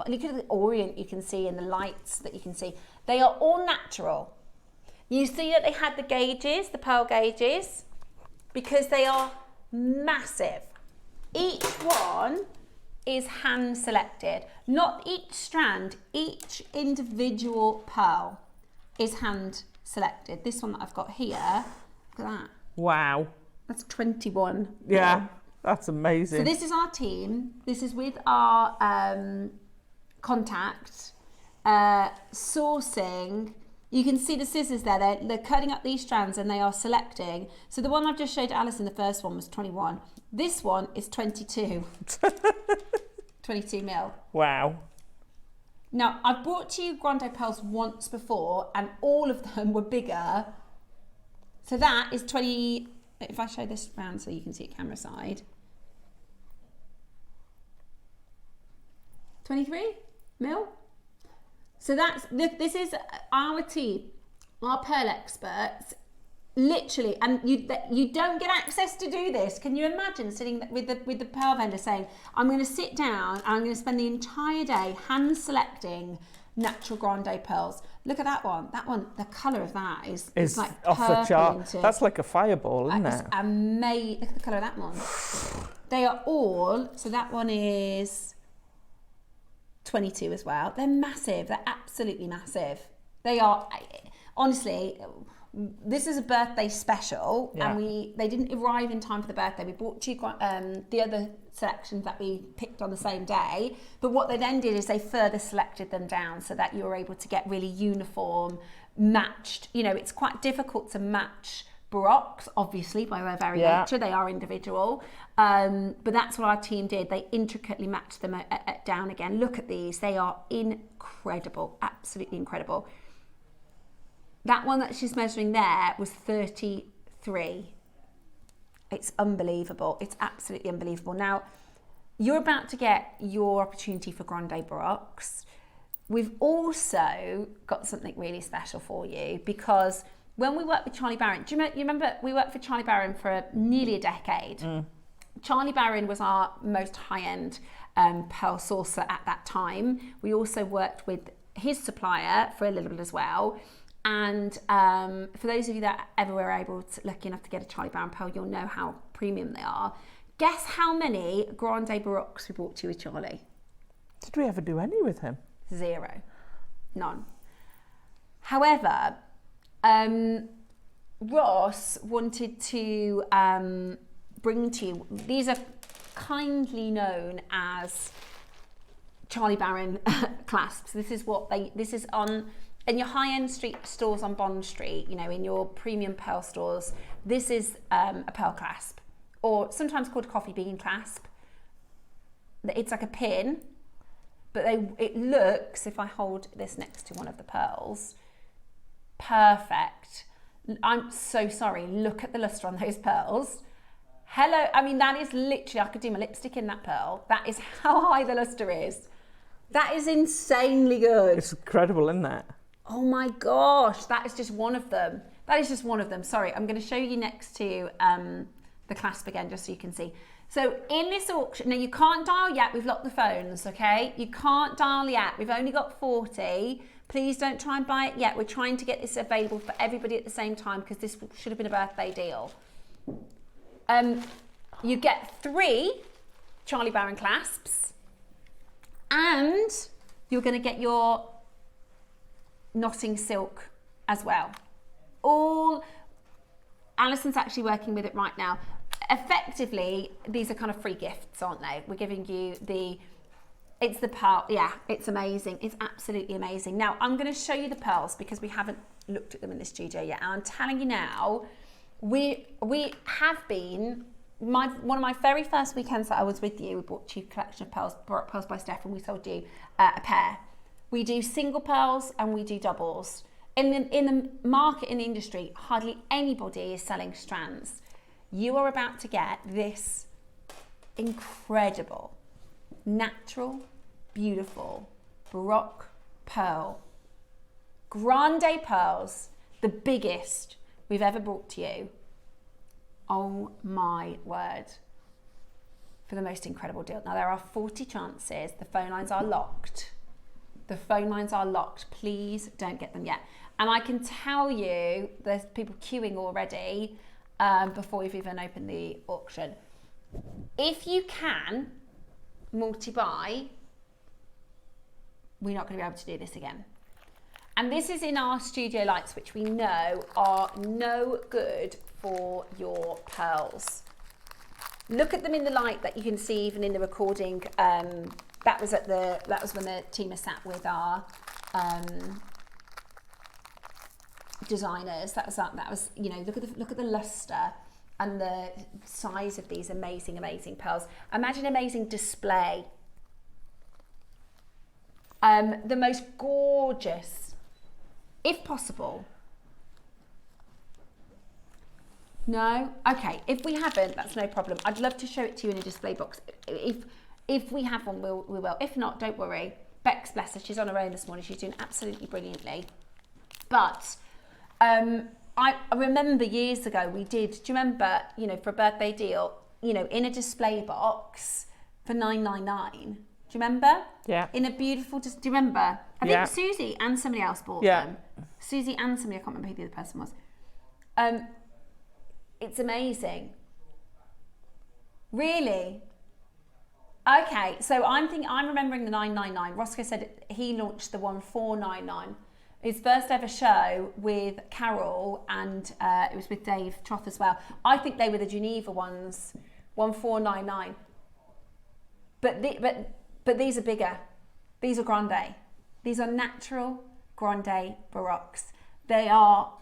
look at the orient you can see and the lights that you can see. They are all natural. You see that they had the gauges, the pearl gauges, because they are massive. Each one is hand selected. Not each strand, each individual pearl is hand selected. This one that I've got here, look at that. Wow. That's 21. Yeah, that's amazing. So this is our team. This is with our contact, sourcing. You can see the scissors there. They're cutting up these strands and they are selecting. So the one I've just showed Alison, the first one was 21. This one is 22. 22 mil. Wow. Now, I've brought to you Grande pearls once before and all of them were bigger. So that is 20, if I show this round so you can see it camera side. 23 mil. So this is our team, our pearl experts, literally, and you don't get access to do this. Can you imagine sitting with the pearl vendor saying, I'm going to sit down and I'm going to spend the entire day hand selecting natural Grande pearls. Look at that one. That one, the colour of that is like off the chart. Into, that's like a fireball, isn't it? It's amazing. Look at the colour of that one. They are all, so that one is 22 as well. They're massive. They're absolutely massive. They are, honestly, this is a birthday special, and they didn't arrive in time for the birthday. We bought two, the other selections that we picked on the same day, but what they then did is they further selected them down so that you were able to get really uniform, matched. You know, it's quite difficult to match Baroques, obviously, by their very nature. They are individual, but that's what our team did. They intricately matched them down again. Look at these. They are incredible, absolutely incredible. That one that she's measuring there was 33. It's unbelievable. It's absolutely unbelievable. Now, you're about to get your opportunity for Grande Baroques. We've also got something really special for you, because when we worked with Charlie Barron, do you remember we worked for Charlie Barron for nearly a decade? Charlie Barron was our most high-end pearl sourcer at that time. We also worked with his supplier for a little bit as well. And for those of you that ever were lucky enough to get a Charlie Baron pearl, you'll know how premium they are. Guess how many Grande Baroques we bought to you with Charlie? Did we ever do any with him? 0. None. However, Ross wanted to bring to you, these are kindly known as Charlie Baron clasps. This is in your high-end street stores on Bond Street, in your premium pearl stores, this is a pearl clasp, or sometimes called a coffee bean clasp. It's like a pin, but it looks, if I hold this next to one of the pearls, perfect. I'm so sorry, look at the luster on those pearls. Hello, I mean, that is literally, I could do my lipstick in that pearl. That is how high the luster is. That is insanely good. It's incredible, isn't it? Oh my gosh, that is just one of them. That is just one of them. Sorry, I'm going to show you next to the clasp again, just so you can see. So in this auction, now you can't dial yet, we've locked the phones, okay? You can't dial yet, we've only got 40. Please don't try and buy it yet. We're trying to get this available for everybody at the same time because this should have been a birthday deal. You get 3 Charlie Baron clasps and you're going to get your knotting silk as well. Alison's actually working with it right now. Effectively, these are kind of free gifts, aren't they? We're giving you it's the pearl. Yeah, it's amazing. It's absolutely amazing. Now, I'm going to show you the pearls because we haven't looked at them in the studio yet. And I'm telling you now, we have been, one of my very first weekends that I was with you, we bought you a collection of pearls by Steph, and we sold you a pair. We do single pearls and we do doubles. In the market, in the industry, hardly anybody is selling strands. You are about to get this incredible, natural, beautiful, Baroque pearl. Grande pearls, the biggest we've ever brought to you. Oh my word. For the most incredible deal. Now there are 40 chances. The phone lines are locked. The phone lines are locked. Please don't get them yet. And I can tell you there's people queuing already before we've even opened the auction. If you can multi-buy, we're not going to be able to do this again. And this is in our studio lights, which we know are no good for your pearls. Look at them in the light that you can see even in the recording. That was when the team are sat with our designers. That was look at the luster and the size of these amazing pearls. Imagine amazing display. The most gorgeous, if possible. No? Okay, if we haven't, that's no problem. I'd love to show it to you in a display box. If we have one, we will. If not, don't worry. Bex, bless her, she's on her own this morning. She's doing absolutely brilliantly. But I remember years ago we did, do you remember, for a birthday deal, in a display box for $9.99. Do you remember? Yeah. In a beautiful, do you remember? I think Susie and somebody else bought them. Susie and somebody, I can't remember who the other person was. It's amazing. Really? Okay, so I'm remembering the 999. Roscoe said he launched the 1499. His first ever show with Carol, and it was with Dave Troth as well. I think they were the Geneva ones, 1499. But these are bigger. These are Grande. These are natural Grande Baroques. They are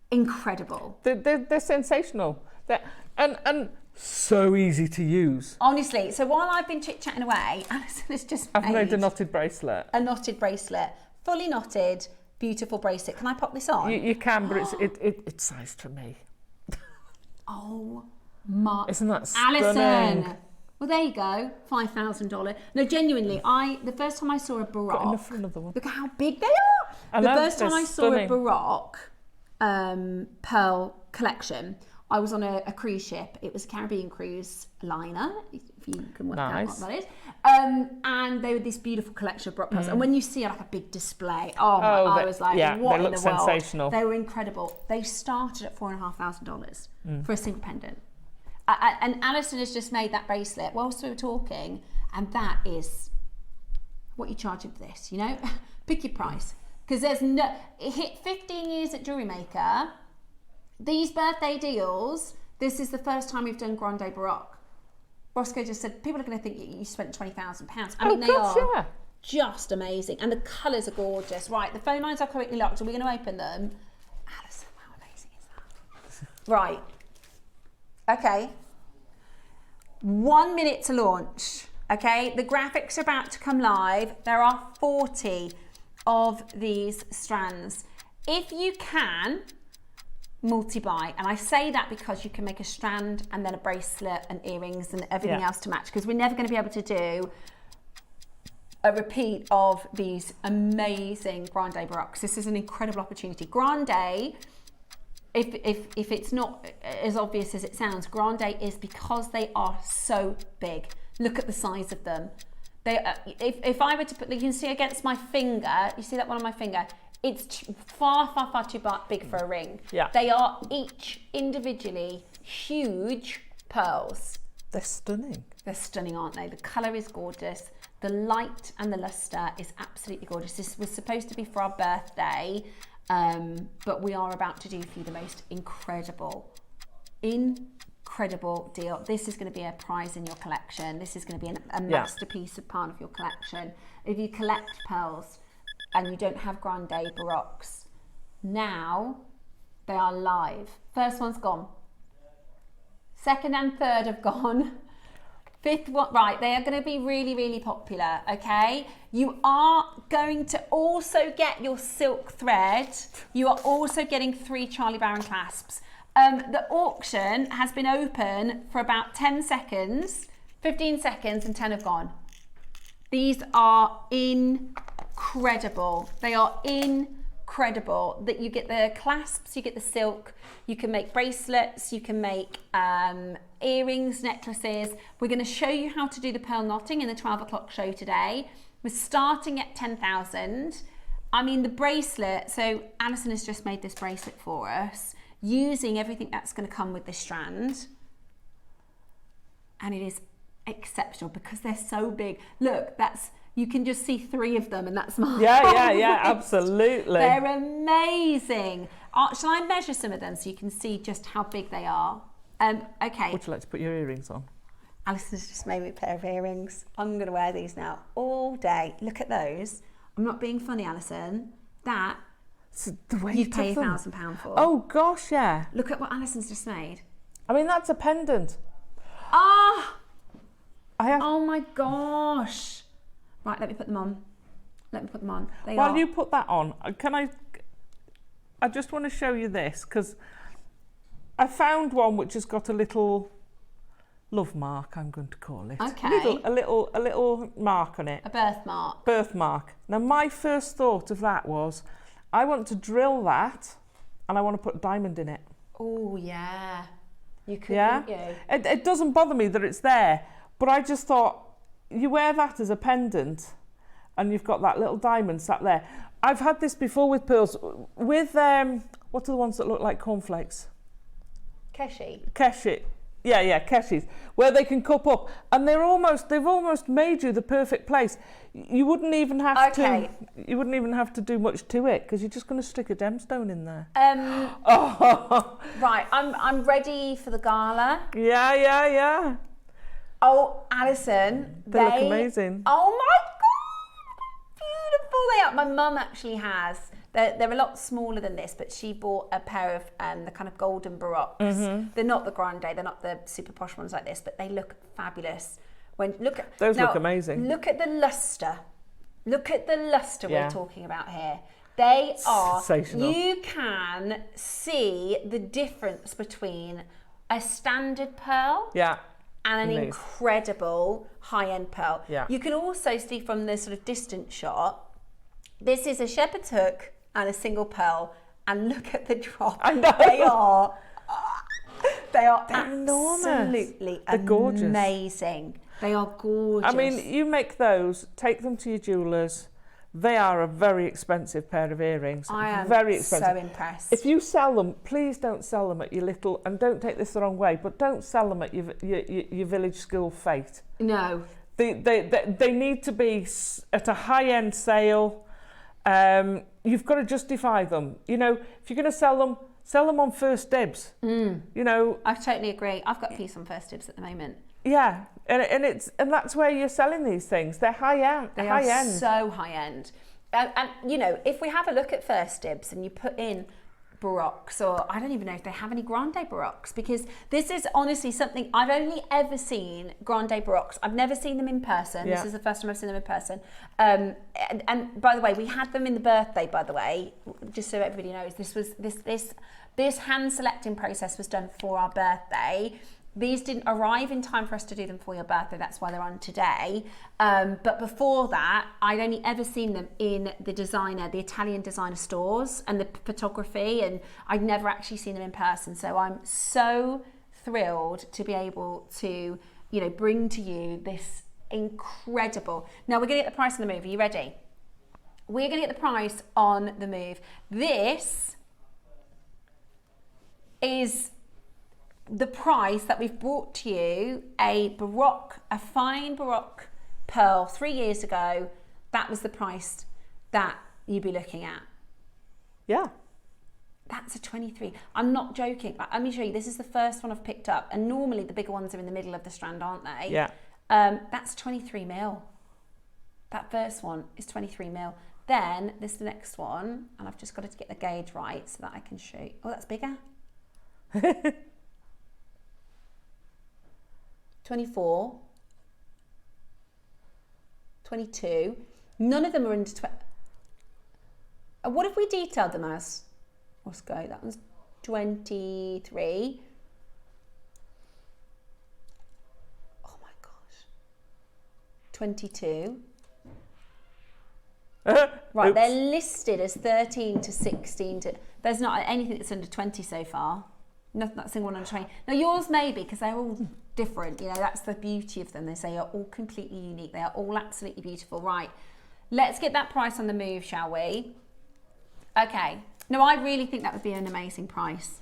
incredible. They're sensational. And so easy to use. Honestly, so while I've been chit-chatting away, Alison has just made a knotted bracelet. A knotted bracelet. Fully knotted, beautiful bracelet. Can I pop this on? You can, but it's sized for me. Oh my! Isn't that stunning? Alison. Well, there you go. $5,000. No, genuinely, the first time I saw a Baroque. Got in the front of the one. Look at how big they are. The first time I saw a Baroque pearl collection, I was on a cruise ship. It was a Caribbean cruise liner, if you can work out what that is. And they were this beautiful collection of Baroque pearls. And when you see like a big display, I was like, what in the world? Sensational. They were incredible. They started at $4,500 for a single pendant. And Alison has just made that bracelet whilst we were talking, and that is what you charge for this, you know? Pick your price. Because it hit 15 years at Jewellery Maker. These birthday deals, this is the first time we've done Grande Baroque. Roscoe just said, people are going to think you spent £20,000. I mean, they are just amazing. And the colours are gorgeous. Right, the phone lines are currently locked. Are we going to open them? Alison, how amazing is that? Right. Okay. 1 minute to launch. Okay, the graphics are about to come live. There are 40 of these strands. If you can, multi-buy, and I say that because you can make a strand and then a bracelet and earrings and everything else to match, because we're never going to be able to do a repeat of these amazing Grande Baroques. This is an incredible opportunity. Grande, if it's not as obvious as it sounds, Grande is because they are so big. Look at the size of them. They, if I were to put, you can see against my finger, you see that one on my finger, it's far, far, far too big for a ring. Yeah. They are each individually huge pearls. They're stunning. They're stunning, aren't they? The colour is gorgeous. The light and the lustre is absolutely gorgeous. This was supposed to be for our birthday, but we are about to do for you the most incredible deal. This is going to be a prize in your collection. This is going to be a masterpiece of part of your collection. If you collect pearls and you don't have Grande Baroques, now they are live. First one's gone. Second and third have gone. Fifth one, right, they are going to be really, really popular, okay? You are going to also get your silk thread. You are also getting 3 Charlie Barron clasps. The auction has been open for about 10 seconds, 15 seconds, and 10 have gone. These are incredible. They are incredible. That you get the clasps, you get the silk, you can make bracelets, you can make earrings, necklaces. We're going to show you how to do the pearl knotting in the 12 o'clock show today. We're starting at 10,000. I mean, the bracelet, so Alison has just made this bracelet for us, using everything that's going to come with this strand, and it is exceptional because they're so big. Look, you can just see 3 of them, and that's my yeah, absolutely. They're amazing. Shall I measure some of them so you can see just how big they are? Okay. Would you like to put your earrings on? Alison's just made me a pair of earrings. I'm going to wear these now all day. Look at those. I'm not being funny, Alison. That the weight you'd pay of them. £1,000 for. Oh gosh, yeah. Look at what Alison's just made. I mean, that's a pendant. Oh my gosh. Right, let me put them on. While you put that on, I just want to show you this, because I found one which has got a little love mark, I'm going to call it. Okay. A little mark on it. A birthmark. Birthmark. Now, my first thought of that was, I want to drill that and I want to put a diamond in it. Oh, yeah. You could, couldn't you? It doesn't bother me that it's there, but I just thought, you wear that as a pendant and you've got that little diamond sat there. I've had this before with pearls. With, what are the ones that look like cornflakes? Keshi. Yeah, Keshis, where they can cup up, and they've almost made you the perfect place. You wouldn't even have to do much to it, because you're just going to stick a gemstone in there. Right, I'm ready for the gala. Yeah. Oh, Alison, they look amazing. Oh my God, beautiful they are. My mum actually has. They're a lot smaller than this, but she bought a pair of the kind of golden Baroques. Mm-hmm. They're not the Grande, they're not the super posh ones like this, but they look fabulous. Look amazing. Look at the lustre. Look at the lustre we're talking about here. They are sensational. You can see the difference between a standard pearl and an incredible high-end pearl. Yeah. You can also see from the sort of distant shot, this is a shepherd's hook and a single pearl, and look at the drop. I know. They are enormous. absolutely They're gorgeous. amazing. They are gorgeous. I mean, you make those, take them to your jewellers. They are a very expensive pair of earrings. I am very expensive. so impressed. If you sell them, please don't sell them at your little, and don't take this the wrong way, but don't sell them at your village school fete. No. They need to be at a high-end sale. You've got to justify them. You know, if you're going to sell them on first dibs. You know, I totally agree. I've got a piece on first dibs at the moment. yeah, and that's where you're selling these things. They're high-end. They are so high-end. And, you know, if we have a look at first dibs and you put in Baroques, or I don't even know if they have any Grande Baroques, because this is honestly something I've only ever seen. Grande Baroques, I've never seen them in person. This is the first time I've seen them in person. And by the way, we had them in the birthday, by the way, just so everybody knows. This hand selecting process was done for our birthday. These didn't arrive in time for us to do them for your birthday. That's why they're on today. But before that, I'd only ever seen them in the Italian designer stores and the photography, and I'd never actually seen them in person. So I'm so thrilled to be able to, you know, bring to you this incredible. Now we're going to get the price on the move. Are you ready? We're going to get the price on the move. This is the price that we've brought to you, a fine Baroque pearl 3 years ago. That was the price that you'd be looking at. Yeah. That's a 23. I'm not joking. Let me show you. This is the first one I've picked up, and normally the bigger ones are in the middle of the strand, aren't they? Yeah. That's 23 mil. That first one is 23 mil. Then there's the next one, and I've just got to get the gauge right so that I can show you. Oh, that's bigger. 24, 22. None of them are under 20. What have we detailed them as? Let's go. That one's 23. Oh my gosh. 22. Right, they're listed as 13 to 16 to. There's not anything that's under 20 so far. Not a single one under 20. Now yours may be, because they're all different. You know, that's the beauty of them. They are all completely unique. They are all absolutely beautiful. Right, let's get that price on the move, shall we? Okay. No, I really think that would be an amazing price.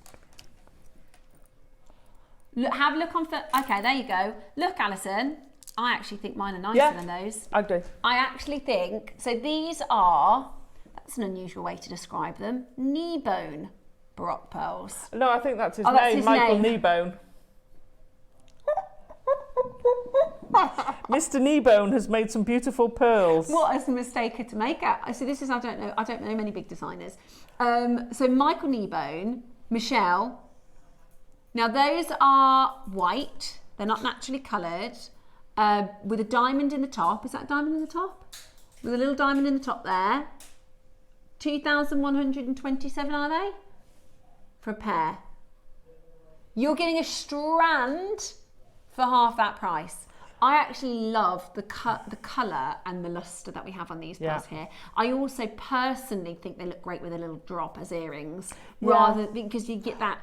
Look, have a look on. Okay, there you go. Look, Alison. I actually think mine are nicer than those. I do. I actually think so. These are. That's an unusual way to describe them. Knee bone Baroque pearls. No, I think that's his That's name, his Michael name. Kneebone. Mr. Kneebone has made some beautiful pearls. What is the mistake to make out? So this is, I don't know many big designers. So Michael Kneebone, Michelle. Now those are white. They're not naturally coloured. With a diamond in the top. Is that a diamond in the top? With a little diamond in the top there. 2,127 are they? For a pair. You're getting a strand for half that price. I actually love the colour and the lustre that we have on these pearls here. I also personally think they look great with a little drop as earrings, rather because you get that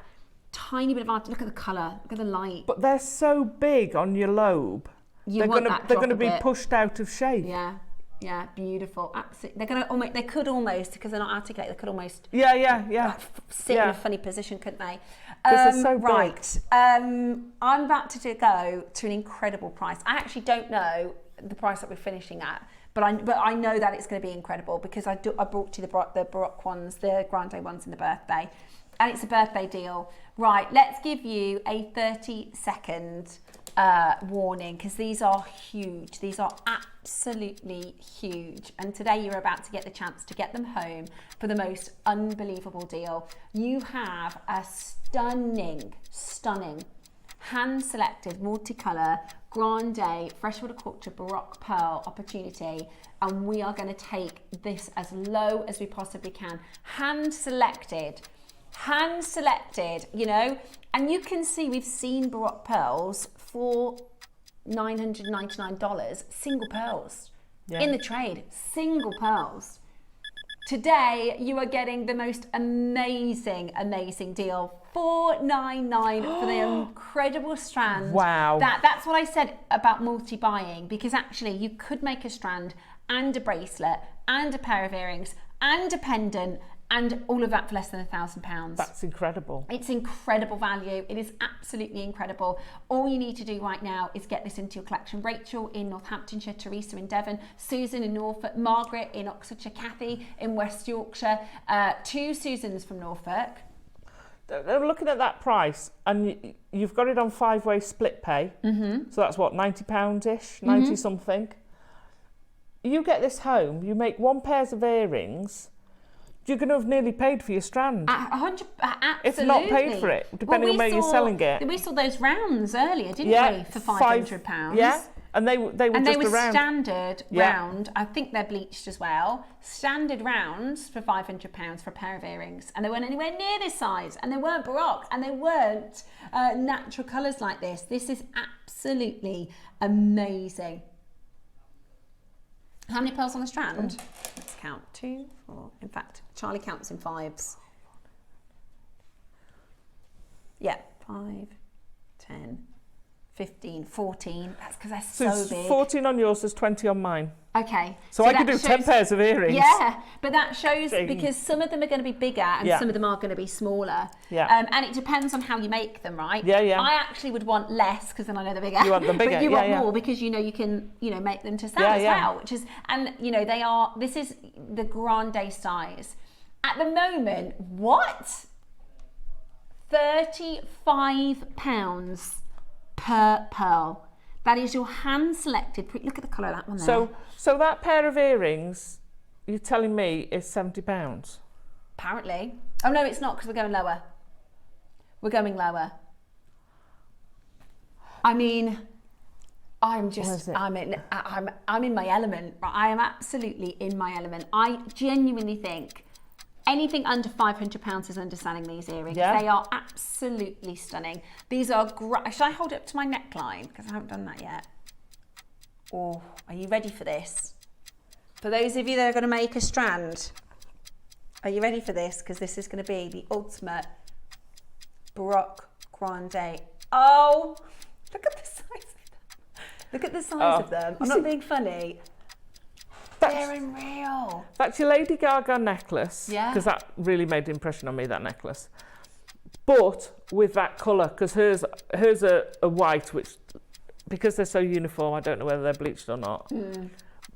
tiny bit of art. Look at the colour, look at the light. But they're so big on your lobe. They're going to be pushed out of shape. Yeah. Yeah, beautiful. Absolutely. They could almost, because they're not articulate, they could almost sit in a funny position, couldn't they? Because they're so big. Right. I'm about to go to an incredible price. I actually don't know the price that we're finishing at, but I know that it's going to be incredible, because I brought you the Baroque ones, the Grande ones in the birthday, and it's a birthday deal. Right, let's give you a 30-second warning, because these are huge. These are absolutely huge, and today you're about to get the chance to get them home for the most unbelievable deal. You have a stunning hand selected multicolour Grande freshwater culture Baroque pearl opportunity, and we are going to take this as low as we possibly can. Hand selected, you know, and you can see we've seen Baroque pearls for $999, single pearls in the trade, single pearls. Today, you are getting the most amazing deal. $499 for the incredible strand. Wow. That's what I said about multi-buying, because actually you could make a strand and a bracelet and a pair of earrings and a pendant and all of that for less than £1,000. That's incredible. It's incredible value. It is absolutely incredible. All you need to do right now is get this into your collection. Rachel in Northamptonshire, Teresa in Devon, Susan in Norfolk, Margaret in Oxfordshire, Kathy in West Yorkshire, 2 Susans from Norfolk. They're looking at that price, and you've got it on 5-way split pay. So that's what, £90-ish, 90 something. You get this home, you make 1 pair of earrings, you're going to have nearly paid for your strand. 100, absolutely. If not paid for it, depending on where you're selling it. We saw those rounds earlier, didn't we, for £500? Yeah, and they were just a round. Standard round. I think they're bleached as well. Standard rounds for £500 for a pair of earrings, and they weren't anywhere near this size, and they weren't baroque, and they weren't natural colours like this. This is absolutely amazing. How many pearls on the strand? Let's count. 2, 4. In fact, Charlie counts in 5s. Yeah, 5, 10, 15, 14. That's because they're so big. 14 on yours, there's 20 on mine. Okay. So I could do 10 pairs of earrings. Yeah, but that shows because some of them are going to be bigger and some of them are going to be smaller. Yeah. And it depends on how you make them, right? Yeah, yeah. I actually would want less because then I know they're bigger. You want them bigger, but you want more because you know you can, make them to sell as well, which is, and they are, this is the Grande size. At the moment, what? £35 per pearl. That is your hand selected. Look at the colour of that one there. So that pair of earrings, you're telling me is £70? Apparently. Oh no, it's not, because we're going lower. We're going lower. I mean, I'm in my element. I am absolutely in my element. I genuinely think anything under £500 is underselling these earrings. Yeah. They are absolutely stunning. These are great. Should I hold it up to my neckline? Because I haven't done that yet. Oh, are you ready for this? For those of you that are going to make a strand, are you ready for this? Because this is going to be the ultimate Baroque Grande. Oh, look at the size of them. Look at the size of them. I'm not being funny. They're unreal. That's your Lady Gaga necklace. Yeah. Because that really made an impression on me, that necklace. But with that colour, because hers are white, which, because they're so uniform, I don't know whether they're bleached or not.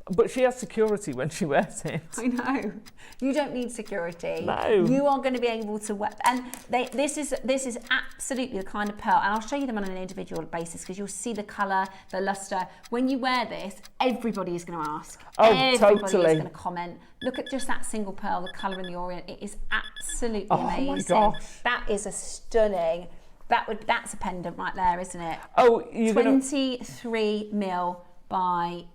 But she has security when she wears it. I know. You don't need security. No. You are going to be able to wear, and this is absolutely the kind of pearl, and I'll show you them on an individual basis because you'll see the colour, the lustre. When you wear this, everybody is going to ask. Oh, everybody totally. is going to comment. Look at just that single pearl, the colour in the orient. It is absolutely amazing. Oh my gosh. That is a stunning. That's a pendant right there, isn't it? Oh, you're 23 mil by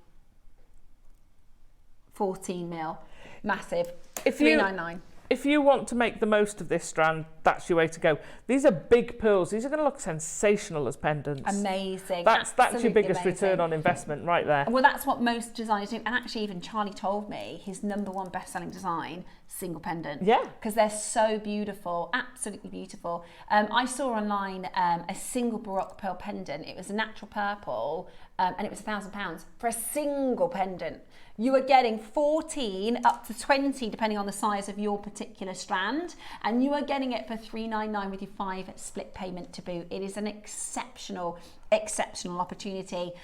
14 mil. Massive. $399. If you want to make the most of this strand, that's your way to go. These are big pearls. These are going to look sensational as pendants. Amazing. That's your biggest return on investment right there. Well, that's what most designers do. And actually, even Charlie told me his #1 best-selling design, single pendant. Yeah. Because they're so beautiful, absolutely beautiful. I saw online a single Baroque pearl pendant. It was a natural purple, and it was £1,000 for a single pendant. You are getting 14 up to 20, depending on the size of your particular strand, and you are getting it for $399 with your 5 split payment to boot. It is an exceptional opportunity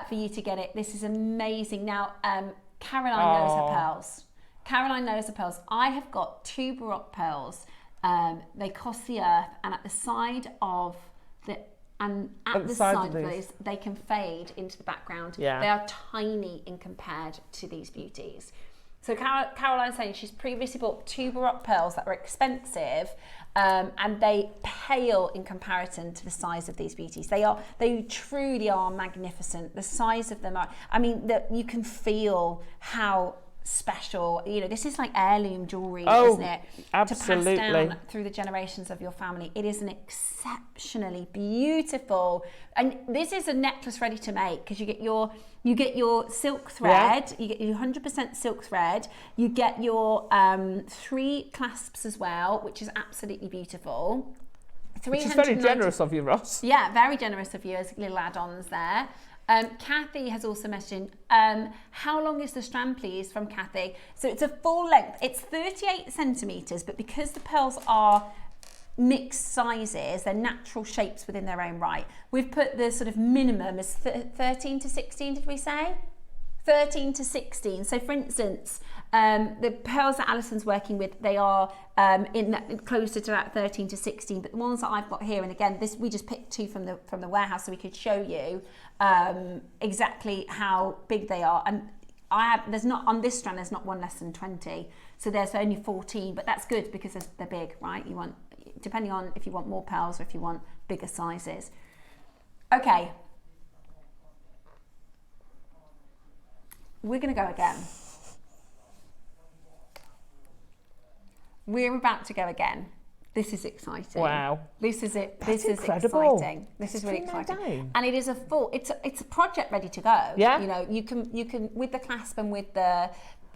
for you to get it. This is amazing. Now, Caroline knows her pearls. Caroline knows her pearls. I have got 2 Baroque pearls. They cost the earth, and at the side of the side of those, they can fade into the background. Yeah. They are tiny in compared to these beauties. So Caroline's saying she's previously bought 2 Baroque pearls that were expensive, and they pale in comparison to the size of these beauties. They truly are magnificent. The size of them are, you can feel how special. You know, this is like heirloom jewelry, Oh, isn't it? absolutely. To pass down through the generations of your family. It is an exceptionally beautiful, and this is a necklace ready to make, because you get your silk thread, you get your 100% silk thread, you get your 3 clasps as well, which is absolutely beautiful. Which is very generous of you, Ross. Yeah, very generous of you as little add-ons there. Kathy has also mentioned, how long is the strand, please, from Kathy? So it's a full length. It's 38 centimetres, but because the pearls are mixed sizes, they're natural shapes within their own right. We've put the sort of minimum as 13 to 16, did we say? 13 to 16. So for instance, the pearls that Alison's working with, they are closer to that 13 to 16, but the ones that I've got here, and again, this we just picked 2 from the warehouse so we could show you exactly how big they are. And there's not, on this strand, there's not one less than 20, so there's only 14, but that's good because they're big, right? You want, depending on if you want more pearls or if you want bigger sizes. Okay. We're going to go again. We're about to go again. This is exciting. Wow. This is it. That's this is incredible. exciting. This is really exciting. $3.99. And it is a full, it's a project ready to go. Yeah. You know, you can with the clasp and with the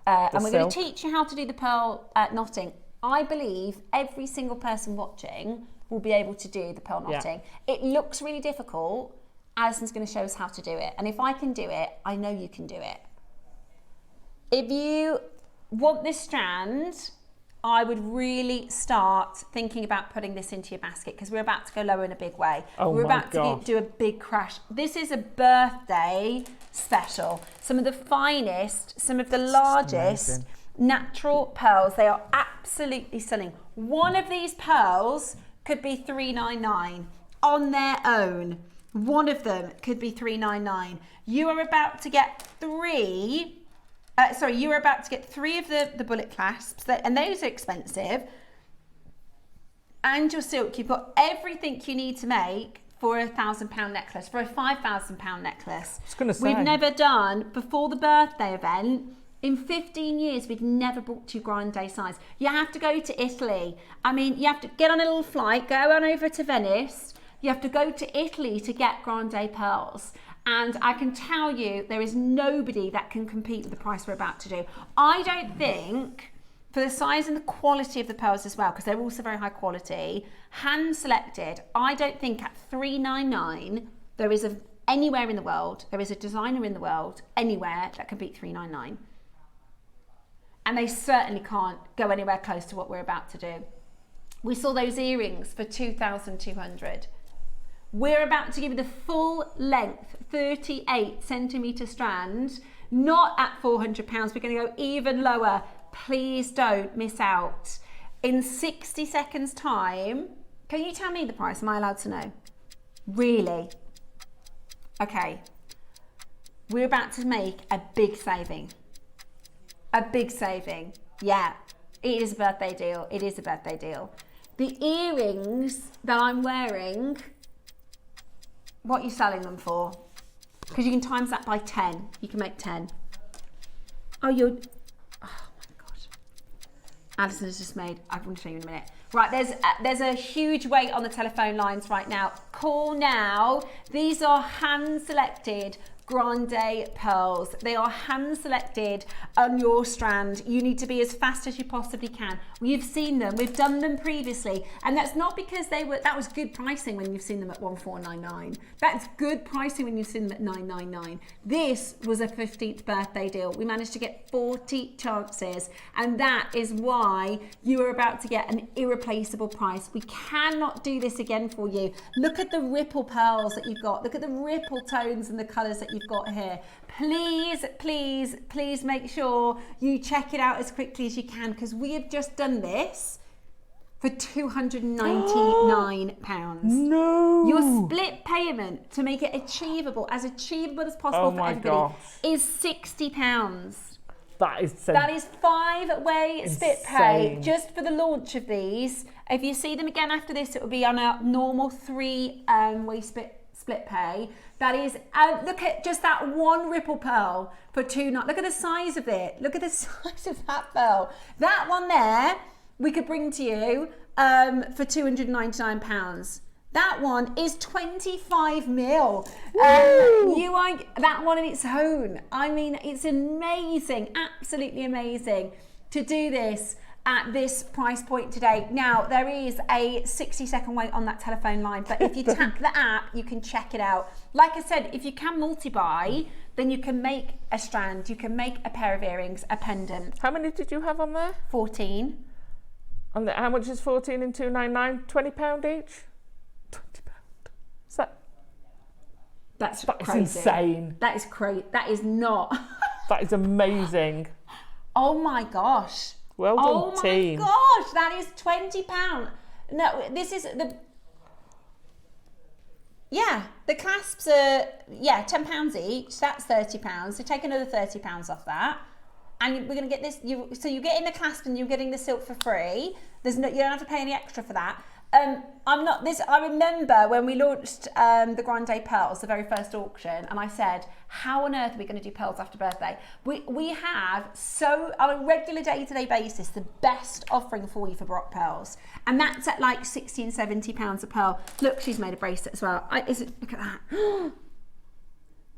and we're going to teach you how to do the pearl knotting. I believe every single person watching will be able to do the pearl knotting. It looks really difficult. Alison's going to show us how to do it. And if I can do it, I know you can do it. If you want this strand, I would really start thinking about putting this into your basket, because we're about to go lower in a big way. Oh, we're my about gosh. to do a big crash. This is a birthday special. Some of the finest, some of the largest natural pearls. They are absolutely stunning. One of these pearls could be $3.99 on their own. One of them could be $3.99. You are about to get 3. You were about to get 3 of the bullet clasps, and those are expensive. And your silk, you've got everything you need to make for a £1,000 necklace, for a £5,000 necklace. I was going to say. We've never done, before the birthday event, in 15 years, we've never brought you Grande size. You have to go to Italy. I mean, you have to get on a little flight, go on over to Venice. You have to go to Italy to get Grande pearls. And I can tell you, there is nobody that can compete with the price we're about to do. I don't think, for the size and the quality of the pearls as well, because they're also very high quality, hand selected, I don't think at $3.99 there is anywhere in the world, there is a designer in the world, anywhere that can beat $3.99. And they certainly can't go anywhere close to what we're about to do. We saw those earrings for $2,200. We're about to give you the full length 38 centimetre strand, not at £400. We're going to go even lower. Please don't miss out. In 60 seconds time, can you tell me the price? Am I allowed to know? Really? Okay. We're about to make a big saving. A big saving. Yeah, it is a birthday deal. It is a birthday deal. The earrings that I'm wearing, what are you selling them for? Because you can times that by 10. You can make 10. Oh my God. Alison has just made, I'm going to show you in a minute. Right, there's a huge wait on the telephone lines right now. Call now. These are hand selected Grande pearls. They are hand selected on your strand. You need to be as fast as you possibly can. You've seen them, we've done them previously, and that's not because that was good pricing when you've seen them at $1,499. That's good pricing when you've seen them at $999. This was a 15th birthday deal. We managed to get 40 chances, and that is why you are about to get an irreplaceable price. We cannot do this again for you. Look at the ripple pearls that you've got. Look at the ripple tones and the colours that you've got here. Please, please, please make sure you check it out as quickly as you can, because we have just done this for £299. No. Your split payment to make it achievable as possible for everybody is £60. That is 5-way split pay just for the launch of these. If you see them again after this, it will be on a normal 3-way split split pay. That is, look at just that one ripple pearl for $2.99. Look at the size of it. Look at the size of that pearl. That one there, we could bring to you for £299. That one is 25 mil. That one in its own. I mean, it's amazing, absolutely amazing to do this at this price point today. Now, there is a 60-second wait on that telephone line, but if you tap the app, you can check it out. Like I said, if you can multi-buy, then you can make a strand, you can make a pair of earrings, a pendant. How many did you have on there? 14. And how much is 14 in 299? £20 each? £20. Is that? That's crazy. Insane. That is crazy. That is not. That is amazing. Oh my gosh. Well done, team. Oh my gosh, that is £20. No, this is the. Yeah, the clasps are £10 each. That's £30. So take another £30 off that, and we're going to get this. So you're getting the clasp and you're getting the silk for free. You don't have to pay any extra for that. I remember when we launched the Grande pearls, the very first auction, and I said, how on earth are we going to do pearls after birthday? We have on a regular day-to-day basis the best offering for you for Baroque pearls, and that's at like £60 and £70 a pearl. Look, she's made a bracelet as well. Look at that.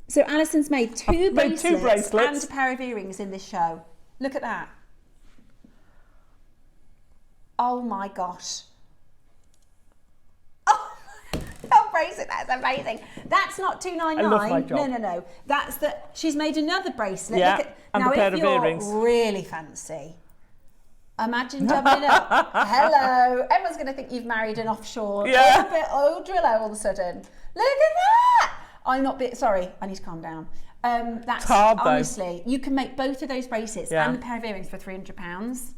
So Alison's made two bracelets and a pair of earrings in this show. Look at that. Oh my gosh. Oh, bracelet, that's amazing. That's not $299. I love my job. No. She's made another bracelet. Yeah, Look at, and now, a pair if of you're earrings. Really fancy, imagine doubling up. Hello. Everyone's going to think you've married an offshore oil driller all of a sudden. Look at that. I'm not sorry, I need to calm down. That's hard, though. Honestly, you can make both of those bracelets and a pair of earrings for £300.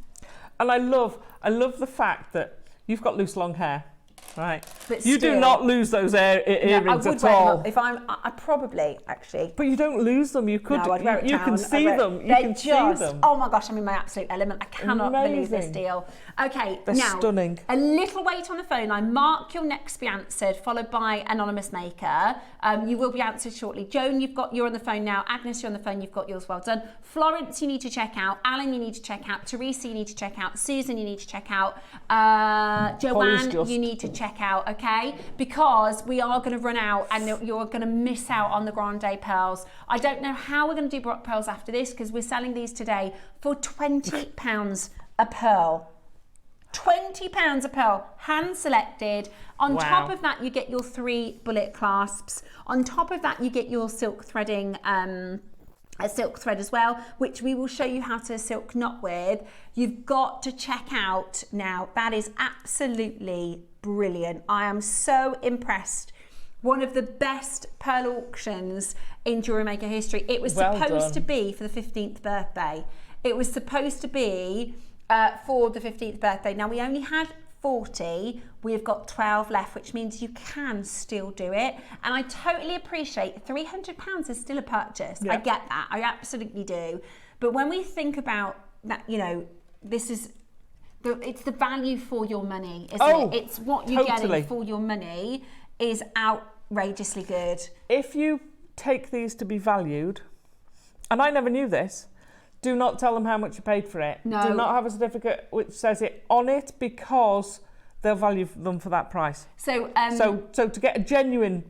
And I love the fact that you've got loose long hair. Right. But you do not lose those earrings at all. If I probably actually. But you don't lose them. You could. No, I'd wear it you down. can see them. You can see them. Oh my gosh! I'm in my absolute element. I cannot believe this deal. Okay, they're stunning. A little wait on the phone line. Mark, you'll next be answered, followed by Anonymous Maker. You will be answered shortly. Joan, you're on the phone now. Agnes, you're on the phone. You've got yours. Well done. Florence, you need to check out. Alan, you need to check out. Teresa, you need to check out. Susan, you need to check out. Joanne, you need to check out. Okay, because we are going to run out, and you're going to miss out on the Grande pearls. I don't know how we're going to do Baroque pearls after this, because we're selling these today for £20 a pearl. £20 a pearl, hand selected. On top of that, you get your 3 bullet clasps. On top of that, you get your silk threading, a silk thread as well, which we will show you how to silk knot with. You've got to check out now. That is absolutely brilliant. I am so impressed. One of the best pearl auctions in Jewellery Maker history. It was supposed to be for the 15th birthday. It was supposed to be for the 15th birthday. Now, we only had 40. We've got 12 left, which means you can still do it. And I totally appreciate £300 is still a purchase. Yeah. I get that. I absolutely do. But when we think about that, this is it's the value for your money, isn't it? It's what you're getting for your money is outrageously good. If you take these to be valued, and I never knew this, do not tell them how much you paid for it. No. Do not have a certificate which says it on it, because they'll value them for that price. So to get a genuine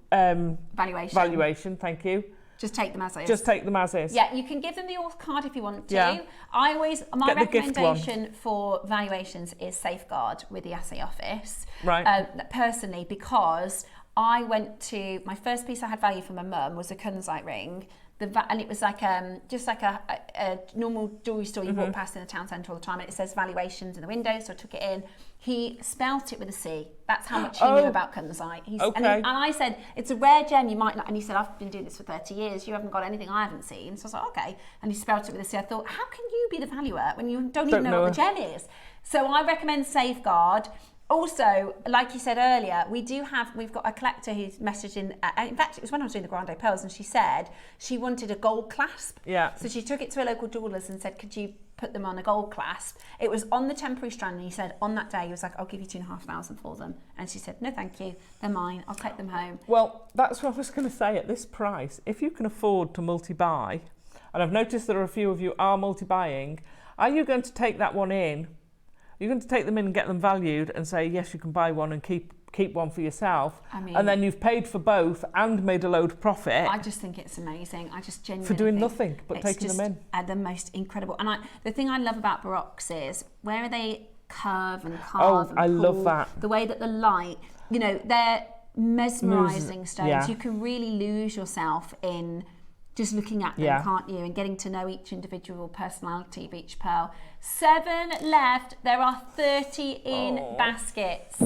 valuation, thank you. Just take them as is. Just take them as is. Yeah, you can give them the auth card if you want to. Yeah. My recommendation for valuations is Safeguard with the Assay Office. Right. Personally, because I went to, my first piece I had value from my mum was a kunzite ring. And it was like just like a normal jewellery store you walk past in the town centre all the time, and it says valuations in the window, so I took it in. He spelt it with a C. That's how much he knew about kunzite. And I said, it's a rare gem, you might not, and he said, I've been doing this for 30 years, you haven't got anything I haven't seen. So I was like, okay. And he spelt it with a C. I thought, how can you be the valuer when you don't even know what the gem is? So I recommend Safeguard. Also, like you said earlier, we've got a collector who's messaged in fact, it was when I was doing the Grande pearls, and she said she wanted a gold clasp. Yeah. So she took it to a local jeweller's and said, could you put them on a gold clasp? It was on the temporary strand, and he said on that day, he was like, I'll give you 2,500 for them. And she said, no, thank you. They're mine. I'll take them home. Well, that's what I was going to say. At this price, if you can afford to multi-buy, and I've noticed there are a few of you are multi-buying, are you going to take that one in? You're going to take them in and get them valued and say, yes, you can buy one and keep one for yourself. I mean, and then you've paid for both and made a load of profit. I just think it's amazing. I just genuinely for doing nothing but taking them in. The most incredible. And the thing I love about baroques is where they curve and carve and I pull, love that. The way that the light, you know, they're mesmerising stones. Yeah. You can really lose yourself in just looking at them, can't you? And getting to know each individual personality of each pearl. 7 left. There are 30 in baskets.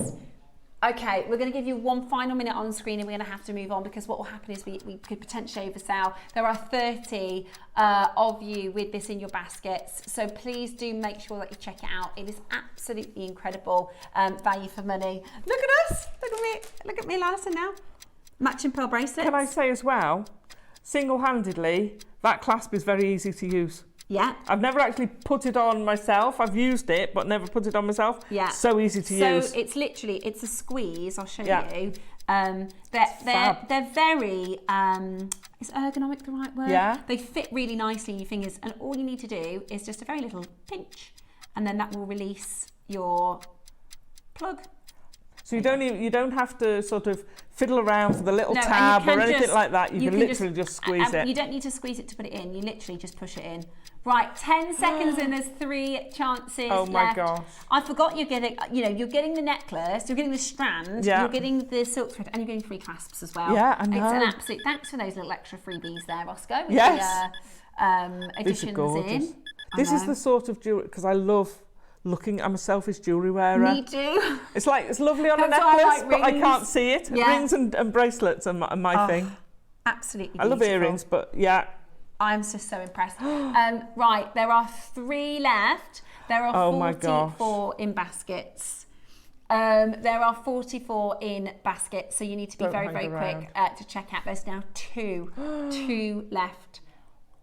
Okay, we're going to give you one final minute on screen, and we're going to have to move on, because what will happen is we could potentially oversell. There are 30 of you with this in your baskets, so please do make sure that you check it out. It is absolutely incredible value for money. Look at us. Look at me, Alison, now. Matching pearl bracelets. Can I say as well, single-handedly, that clasp is very easy to use. Yeah. I've never actually put it on myself. I've used it, but never put it on myself. Yeah. So easy to use. So it's literally, it's a squeeze. I'll show you. They're very, is ergonomic the right word? Yeah. They fit really nicely in your fingers, and all you need to do is just a very little pinch, and then that will release your plug. So you don't have to sort of fiddle around for the little tab or anything like that. You can literally just squeeze it. You don't need to squeeze it to put it in. You literally just push it in. Right, 10 seconds and there's 3 chances left. Oh my gosh. I forgot you're getting, you're getting the necklace, you're getting the strand, you're getting the silk thread, and you're getting 3 clasps as well. Yeah, I know. It's an absolute, thanks for those little extra freebies there, Roscoe. With yes. The additions in. This is the sort of jewelry, because I love looking, I'm a selfish jewellery wearer. Me too. It's lovely on a necklace, but I can't see it. Yeah. Rings and bracelets are my thing. Absolutely I love earrings, but yeah. I'm just so impressed. Right, there are 3 left. There are 44 in baskets. There are 44 in baskets, so you need to be very, very quick to check out. There's now 2 left.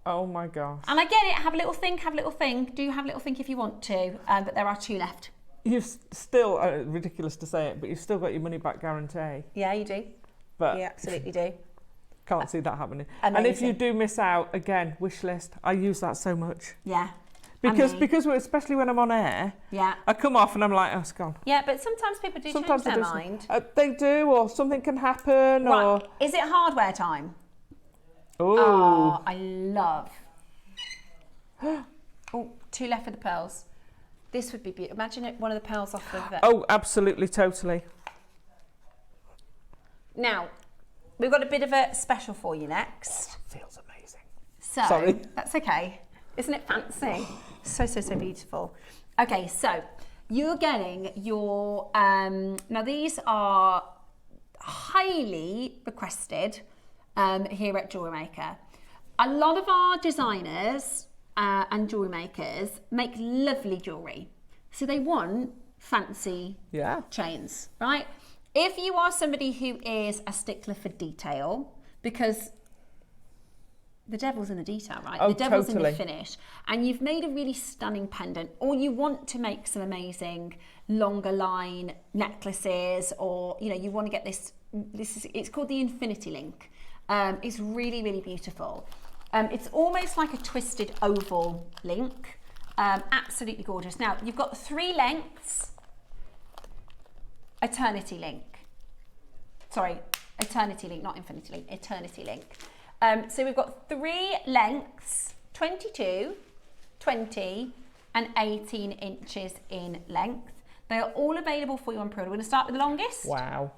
Oh my gosh. And I get it, have a little think. Do have a little think if you want to, but there are 2 left. You've still, ridiculous to say it, but you've still got your money back guarantee. Yeah, you do. But you absolutely do. Can't see that happening. Amazing. And if you do miss out, again, wish list. I use that so much. Yeah. Because especially when I'm on air, I come off and I'm like, oh, it's gone. Yeah, but sometimes people do change their mind. They do, or something can happen. Right. Or Is it hardware time? Ooh. Oh, I love. 2 left for the pearls. This would be beautiful. Imagine it, one of the pearls off of it. Oh, absolutely, totally. Now, we've got a bit of a special for you next. Feels amazing. So, sorry. That's okay. Isn't it fancy? So beautiful. Okay, so you're getting your, now these are highly requested here at Jewellery Maker. A lot of our designers and jewellery makers make lovely jewellery. So they want fancy chains, right? If you are somebody who is a stickler for detail, because the devil's in the detail, right? Oh, the devil's totally. in the finish. And you've made a really stunning pendant, or you want to make some amazing longer line necklaces, or you want to get it's called the Infinity Link. It's really, really beautiful. It's almost like a twisted oval link. Absolutely gorgeous. Now, you've got 3 lengths. Eternity Link. Sorry, Eternity Link, not Infinity Link, Eternity Link. So we've got 3 lengths, 22, 20, and 18 inches in length. They are all available for you on pre-order. We're going to start with the longest. Wow.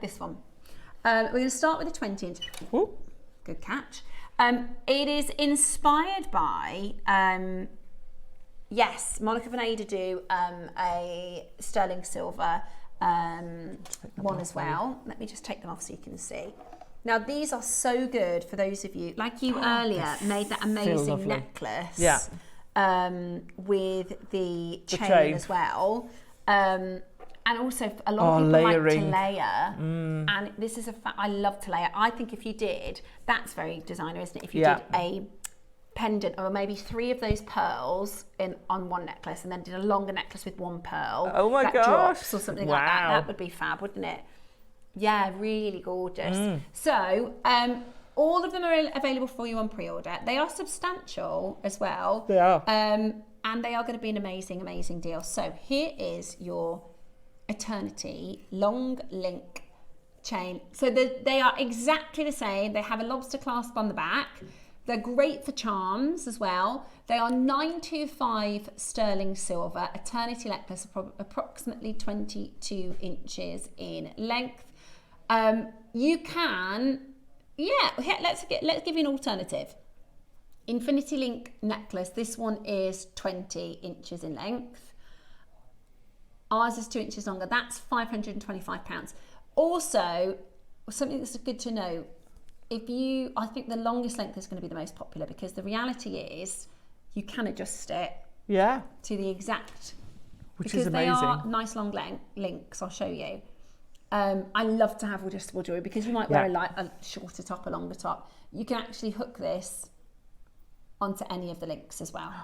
This one. We're going to start with the 20 inch. Ooh. Good catch. It is inspired by, yes, Monica and Ada do a sterling silver one as well. Let me just take them off so you can see. Now these are so good for those of you, like you earlier, made that amazing necklace with the chain as well. And also, a lot of people layering. like to layer. And this is I love to layer. I think if you did, that's very designer, isn't it? If you did a pendant or maybe 3 of those pearls on one necklace and then did a longer necklace with 1 pearl. Oh my gosh. Drops or something like that would be fab, wouldn't it? Yeah, really gorgeous. So, all of them are available for you on pre-order. They are substantial as well. They are. And they are going to be an amazing, amazing deal. So here is your Eternity long link chain. So they are exactly the same. They have a lobster clasp on the back. They're great for charms as well. They are 925 sterling silver. Eternity necklace, approximately 22 inches in length. You can, let's give you an alternative. Infinity link necklace. This one is 20 inches in length. Ours is 2 inches longer. That's £525. Also, something that's good to know, I think the longest length is going to be the most popular because the reality is you can adjust it to the exact, which is amazing. Because they are nice long links. I'll show you. I love to have adjustable jewellery because you might wear a shorter top, a longer top. You can actually hook this onto any of the links as well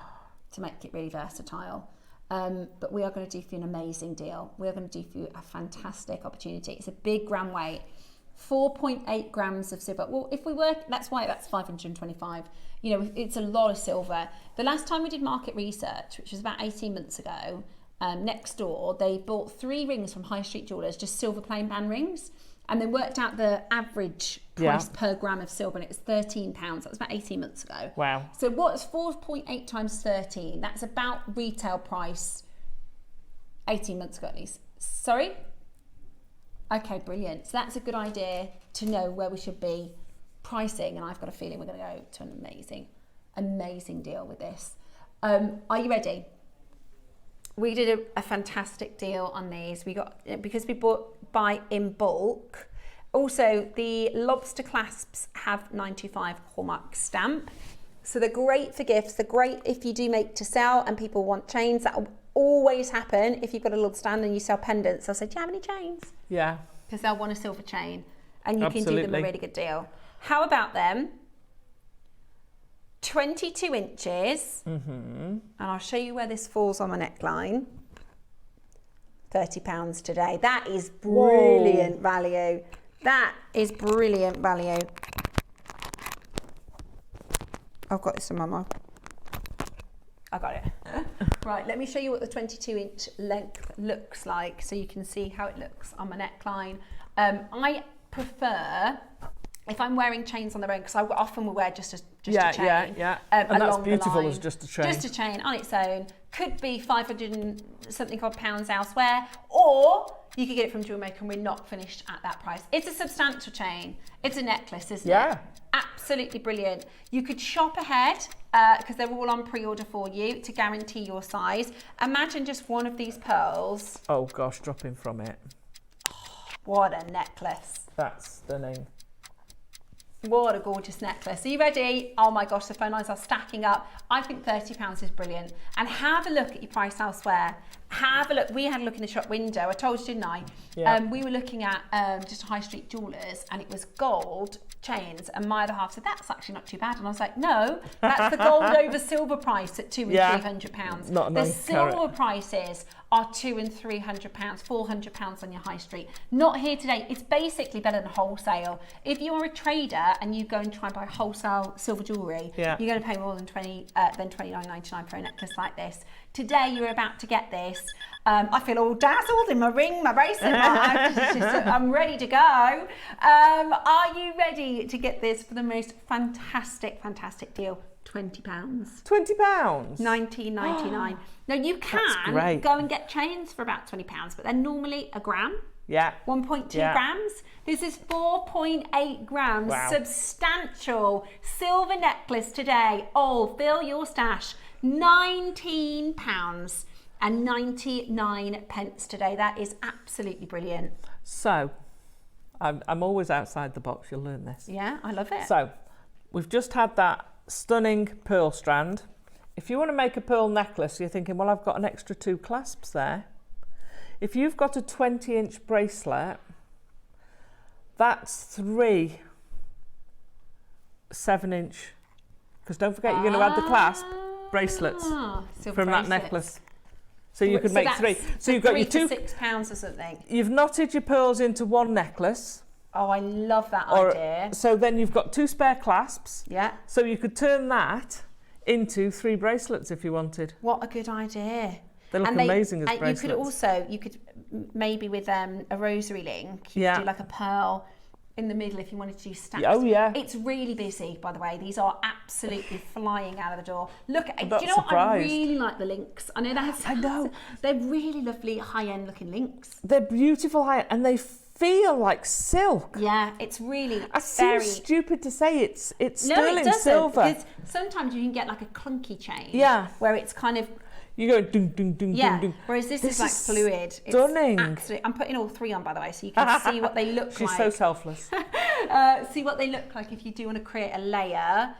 to make it really versatile. But we are going to do for you an amazing deal. We are going to do for you a fantastic opportunity. It's a big gram weight, 4.8 grams of silver. Well, if we work, that's why that's 525. You know, it's a lot of silver. The last time we did market research, which was about 18 months ago, next door, they bought 3 rings from high street jewellers, just silver plain band rings. And they worked out the average price per gram of silver, and it was £13. That was about 18 months ago. Wow. So what's 4.8 times 13? That's about retail price 18 months ago at least. Sorry? Okay, brilliant. So that's a good idea to know where we should be pricing, and I've got a feeling we're going to go to an amazing, amazing deal with this. Are you ready? We did a fantastic deal on these. Because we buy in bulk. Also, the lobster clasps have 925 hallmark stamp. So they're great for gifts. They're great if you do make to sell and people want chains. That will always happen if you've got a little stand and you sell pendants. They'll say, do you have any chains? Yeah. Because they'll want a silver chain and you can do them a really good deal. How about them? 22 inches, and I'll show you where this falls on my neckline. £30 today. That is brilliant value. That is brilliant value. I've got this in my mug. I got it. Right, let me show you what the 22-inch length looks like so you can see how it looks on my neckline. I prefer, if I'm wearing chains on their own, because I often will wear just a chain. And that's beautiful as just a chain. Just a chain on its own. Could be 500 and something odd pounds elsewhere, or you could get it from Jewellery Maker and we're not finished at that price. It's a substantial chain. It's a necklace, isn't it? Absolutely brilliant. You could shop ahead because they're all on pre-order for you to guarantee your size. Imagine just one of these pearls. Oh gosh, dropping from it. What a necklace. That's stunning. What a gorgeous necklace. Are you ready? Oh my gosh, the phone lines are stacking up. I think £30 is brilliant. And have a look at your price elsewhere. Have a look. We had a look in the shop window. I told you, didn't I? Yeah. We were looking at just high street jewellers and it was gold chains, and my other half said that's actually not too bad, and I was like, no, that's the gold over silver price at £200 and £300. Not a the nice silver carrot. prices are £200 and £300, £400 on your high street. Not here today. It's basically better than wholesale. If you are a trader and you go and try and buy wholesale silver jewellery, you're going to pay more than $29.99 for a necklace like this. Today you're about to get this. I feel all dazzled in my ring, my bracelet. I'm ready to go. Are you ready to get this for the most fantastic, fantastic deal? £20. £20? $19.99. Now you can go and get chains for about £20, but they're normally a gram. Yeah. 1.2 grams. This is 4.8 grams. Wow. Substantial silver necklace today. Oh, fill your stash. £19 and 99 pence today. That is absolutely brilliant. So, I'm always outside the box. You'll learn this. Yeah, I love it. So, we've just had that stunning pearl strand. If you want to make a pearl necklace, you're thinking, well, I've got an extra 2 clasps there. If you've got a 20-inch bracelet, that's 3 7-inch. Because don't forget, you're going to add the clasp bracelets from that necklace. So you could make 3. So you've got your 2 for £6 or something. You've knotted your pearls into one necklace. Oh, I love that idea. So then you've got 2 spare clasps. Yeah. So you could turn that into 3 bracelets if you wanted. What a good idea. They look amazing as bracelets. You could maybe with a rosary link, you could do like a pearl in the middle if you wanted to do stacks. Oh yeah. It's really busy, by the way. These are absolutely flying out of the door. Look, do you know surprised. what? I really like the links. I know that's. I know. They're really lovely, high-end looking links. They're beautiful high, and they feel like silk. Yeah, it's really It seems stupid to say it's sterling it silver. Because sometimes you can get like a clunky chain. Yeah. Where it's kind of. You go ding ding ding ding ding. Whereas this is like fluid. Stunning. It's I'm putting all 3 on, by the way, so you can see what they look like. She's so selfless. See what they look like if you do want to create a layer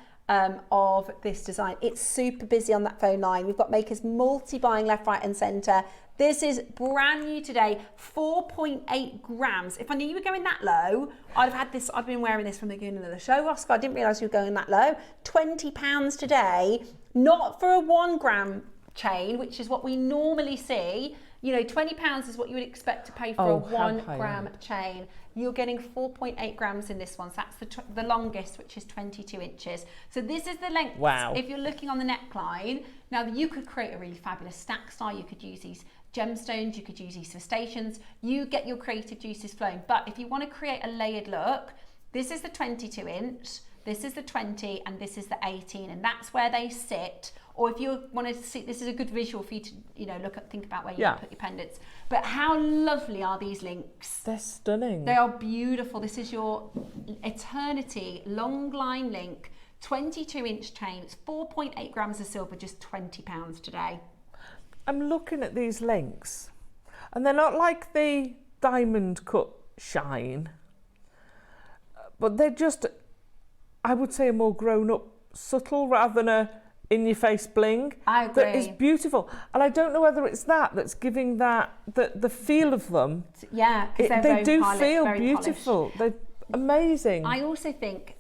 of this design. It's super busy on that phone line. We've got makers multi-buying left, right and centre. This is brand new today, 4.8 grams. If I knew you were going that low, I'd have had this. I've been wearing this from the beginning of the show, Oscar. I didn't realise you were going that low. £20 today, not for a 1 gram chain, which is what we normally see. You know, £20 is what you would expect to pay for a 1 gram chain. You're getting 4.8 grams in this one. So that's the longest, which is 22 inches. So this is the length. Wow. If you're looking on the neckline, now you could create a really fabulous stack style. You could use these gemstones, you could use these for stations. You get your creative juices flowing. But if you want to create a layered look, this is the 22 inch, this is the 20, and this is the 18, and that's where they sit. Or if you want to see, this is a good visual for you to, you know, think about where you put your pendants. But how lovely are these links? They're stunning. They are beautiful. This is your Eternity long line link, 22-inch chain. It's 4.8 grams of silver, just £20 today. I'm looking at these links, and they're not like the diamond cut shine, but they're just, I would say, a more grown up, subtle rather than a in-your-face bling. I agree. That is beautiful, and I don't know whether it's that's giving that the feel of them. Yeah, because they do feel beautiful. They're amazing. I also think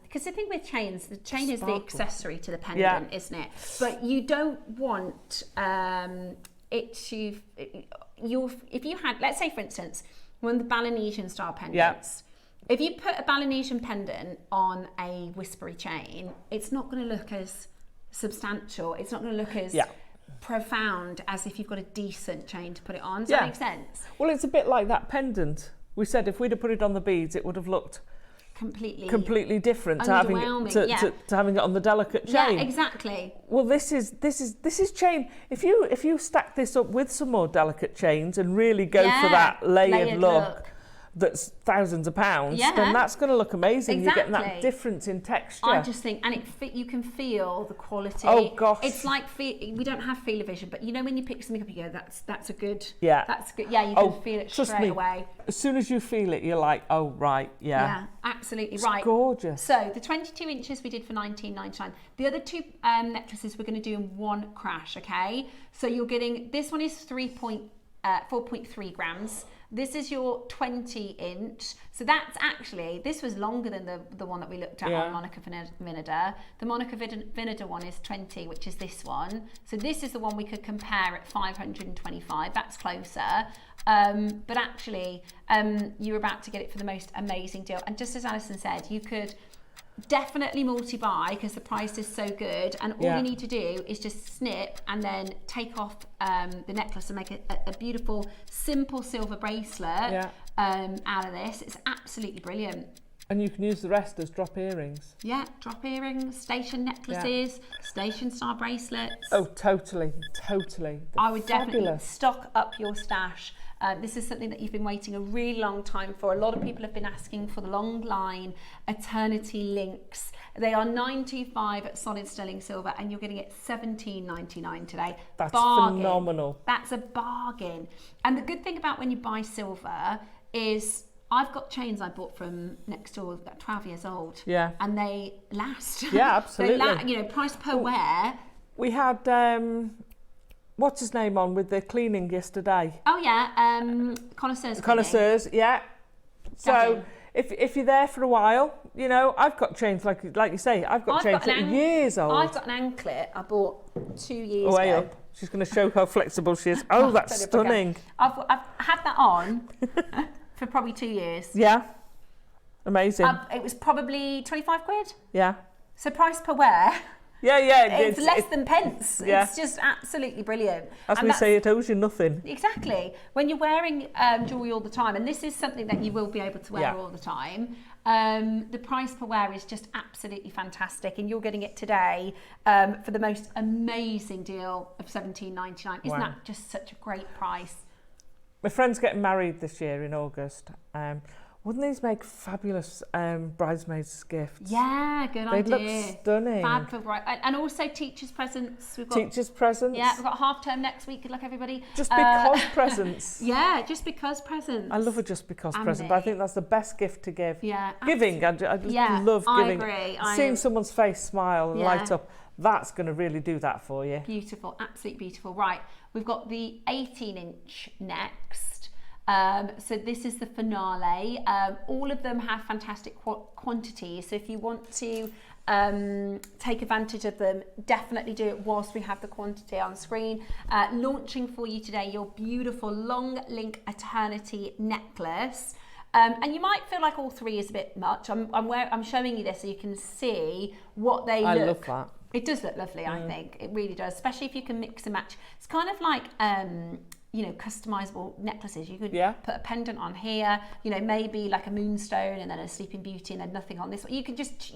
because the thing with chains, the chain is the accessory to the pendant, isn't it? But you don't want it to. If you had, let's say, for instance, one of the Balinesian style pendants. If you put a Balinesian pendant on a whispery chain, it's not going to look as substantial. It's not going to look as profound as if you've got a decent chain to put it on. Does that make sense? Well, it's a bit like that pendant. We said if we'd have put it on the beads, it would have looked completely different to having it on the delicate chain. Yeah, exactly. Well, this is chain. If you stack this up with some more delicate chains and really go for that layered look. That's thousands of pounds, then that's going to look amazing. Exactly. You're getting that difference in texture. I just think, and you can feel the quality. Oh gosh, it's like we don't have feel of vision, but you know when you pick something up, you go, that's a good. Yeah, that's good. Yeah, you can feel it straight away. As soon as you feel it, you're like, oh right, yeah, absolutely right. It's gorgeous. So the 22 inches we did for £19.99. The other 2 necklaces we're going to do in one crash. Okay, so you're getting this one is 4.3 grams. This is your 20-inch. So that's actually, this was longer than the one that we looked at on Monica Vinader. The Monica Vinader one is 20, which is this one. So this is the one we could compare at 525. That's closer. But actually, you're about to get it for the most amazing deal. And just as Alison said, you could definitely multi-buy because the price is so good, and all you need to do is just snip and then take off the necklace and make a beautiful simple silver bracelet out of this. It's absolutely brilliant. And you can use the rest as drop earrings. Yeah, drop earrings, station necklaces, station style bracelets. Oh, totally. I would definitely stock up your stash. This is something that you've been waiting a really long time for. A lot of people have been asking for the long line Eternity links. They are £925 at solid sterling silver, and you're getting it £17.99 today. That's phenomenal. That's a bargain. And the good thing about when you buy silver is I've got chains I bought from next door, 12 years old. Yeah. And they last. Yeah, absolutely. Price per wear. We had what's his name on with the cleaning yesterday. Oh yeah, connoisseurs. Connoisseurs, yeah. So if you're there for a while, you know, I've got chains like you say, I've got chains that are years old. I've got an anklet I bought 2 years Way ago. up. She's going to show how flexible she is. Oh, that's stunning. I've had that on for probably 2 years. Yeah. Amazing. It was probably 25 quid. Yeah. So price per wear. Yeah. It's less than pence. Yeah. It's just absolutely brilliant. As we say, it owes you nothing. Exactly. When you're wearing jewellery all the time, and this is something that you will be able to wear all the time, the price per wear is just absolutely fantastic, and you're getting it today for the most amazing deal of $17.99. Isn't that just such a great price? My friend's getting married this year in August. Wouldn't these make fabulous bridesmaids gifts? Yeah, good idea. They'd look stunning. Fab for bride, and also teachers' presents. We've got teachers' presents. Yeah, we've got half term next week. Good luck, everybody. Just because presents. Yeah, just because presents. I love a just because present. But I think that's the best gift to give. Yeah, giving. I just love giving. I agree. Seeing someone's face smile and light up. That's going to really do that for you. Beautiful, absolutely beautiful. Right, we've got the 18-inch next. So this is the finale. All of them have fantastic quantities. So if you want to take advantage of them, definitely do it whilst we have the quantity on screen. Launching for you today, your beautiful long link eternity necklace. And you might feel like all three is a bit much. I'm showing you this so you can see what they look. I love that. It does look lovely, I think. It really does, especially if you can mix and match. It's kind of like you know, customizable necklaces. You could put a pendant on here, you know, maybe like a moonstone and then a sleeping beauty and then nothing on this one. You can just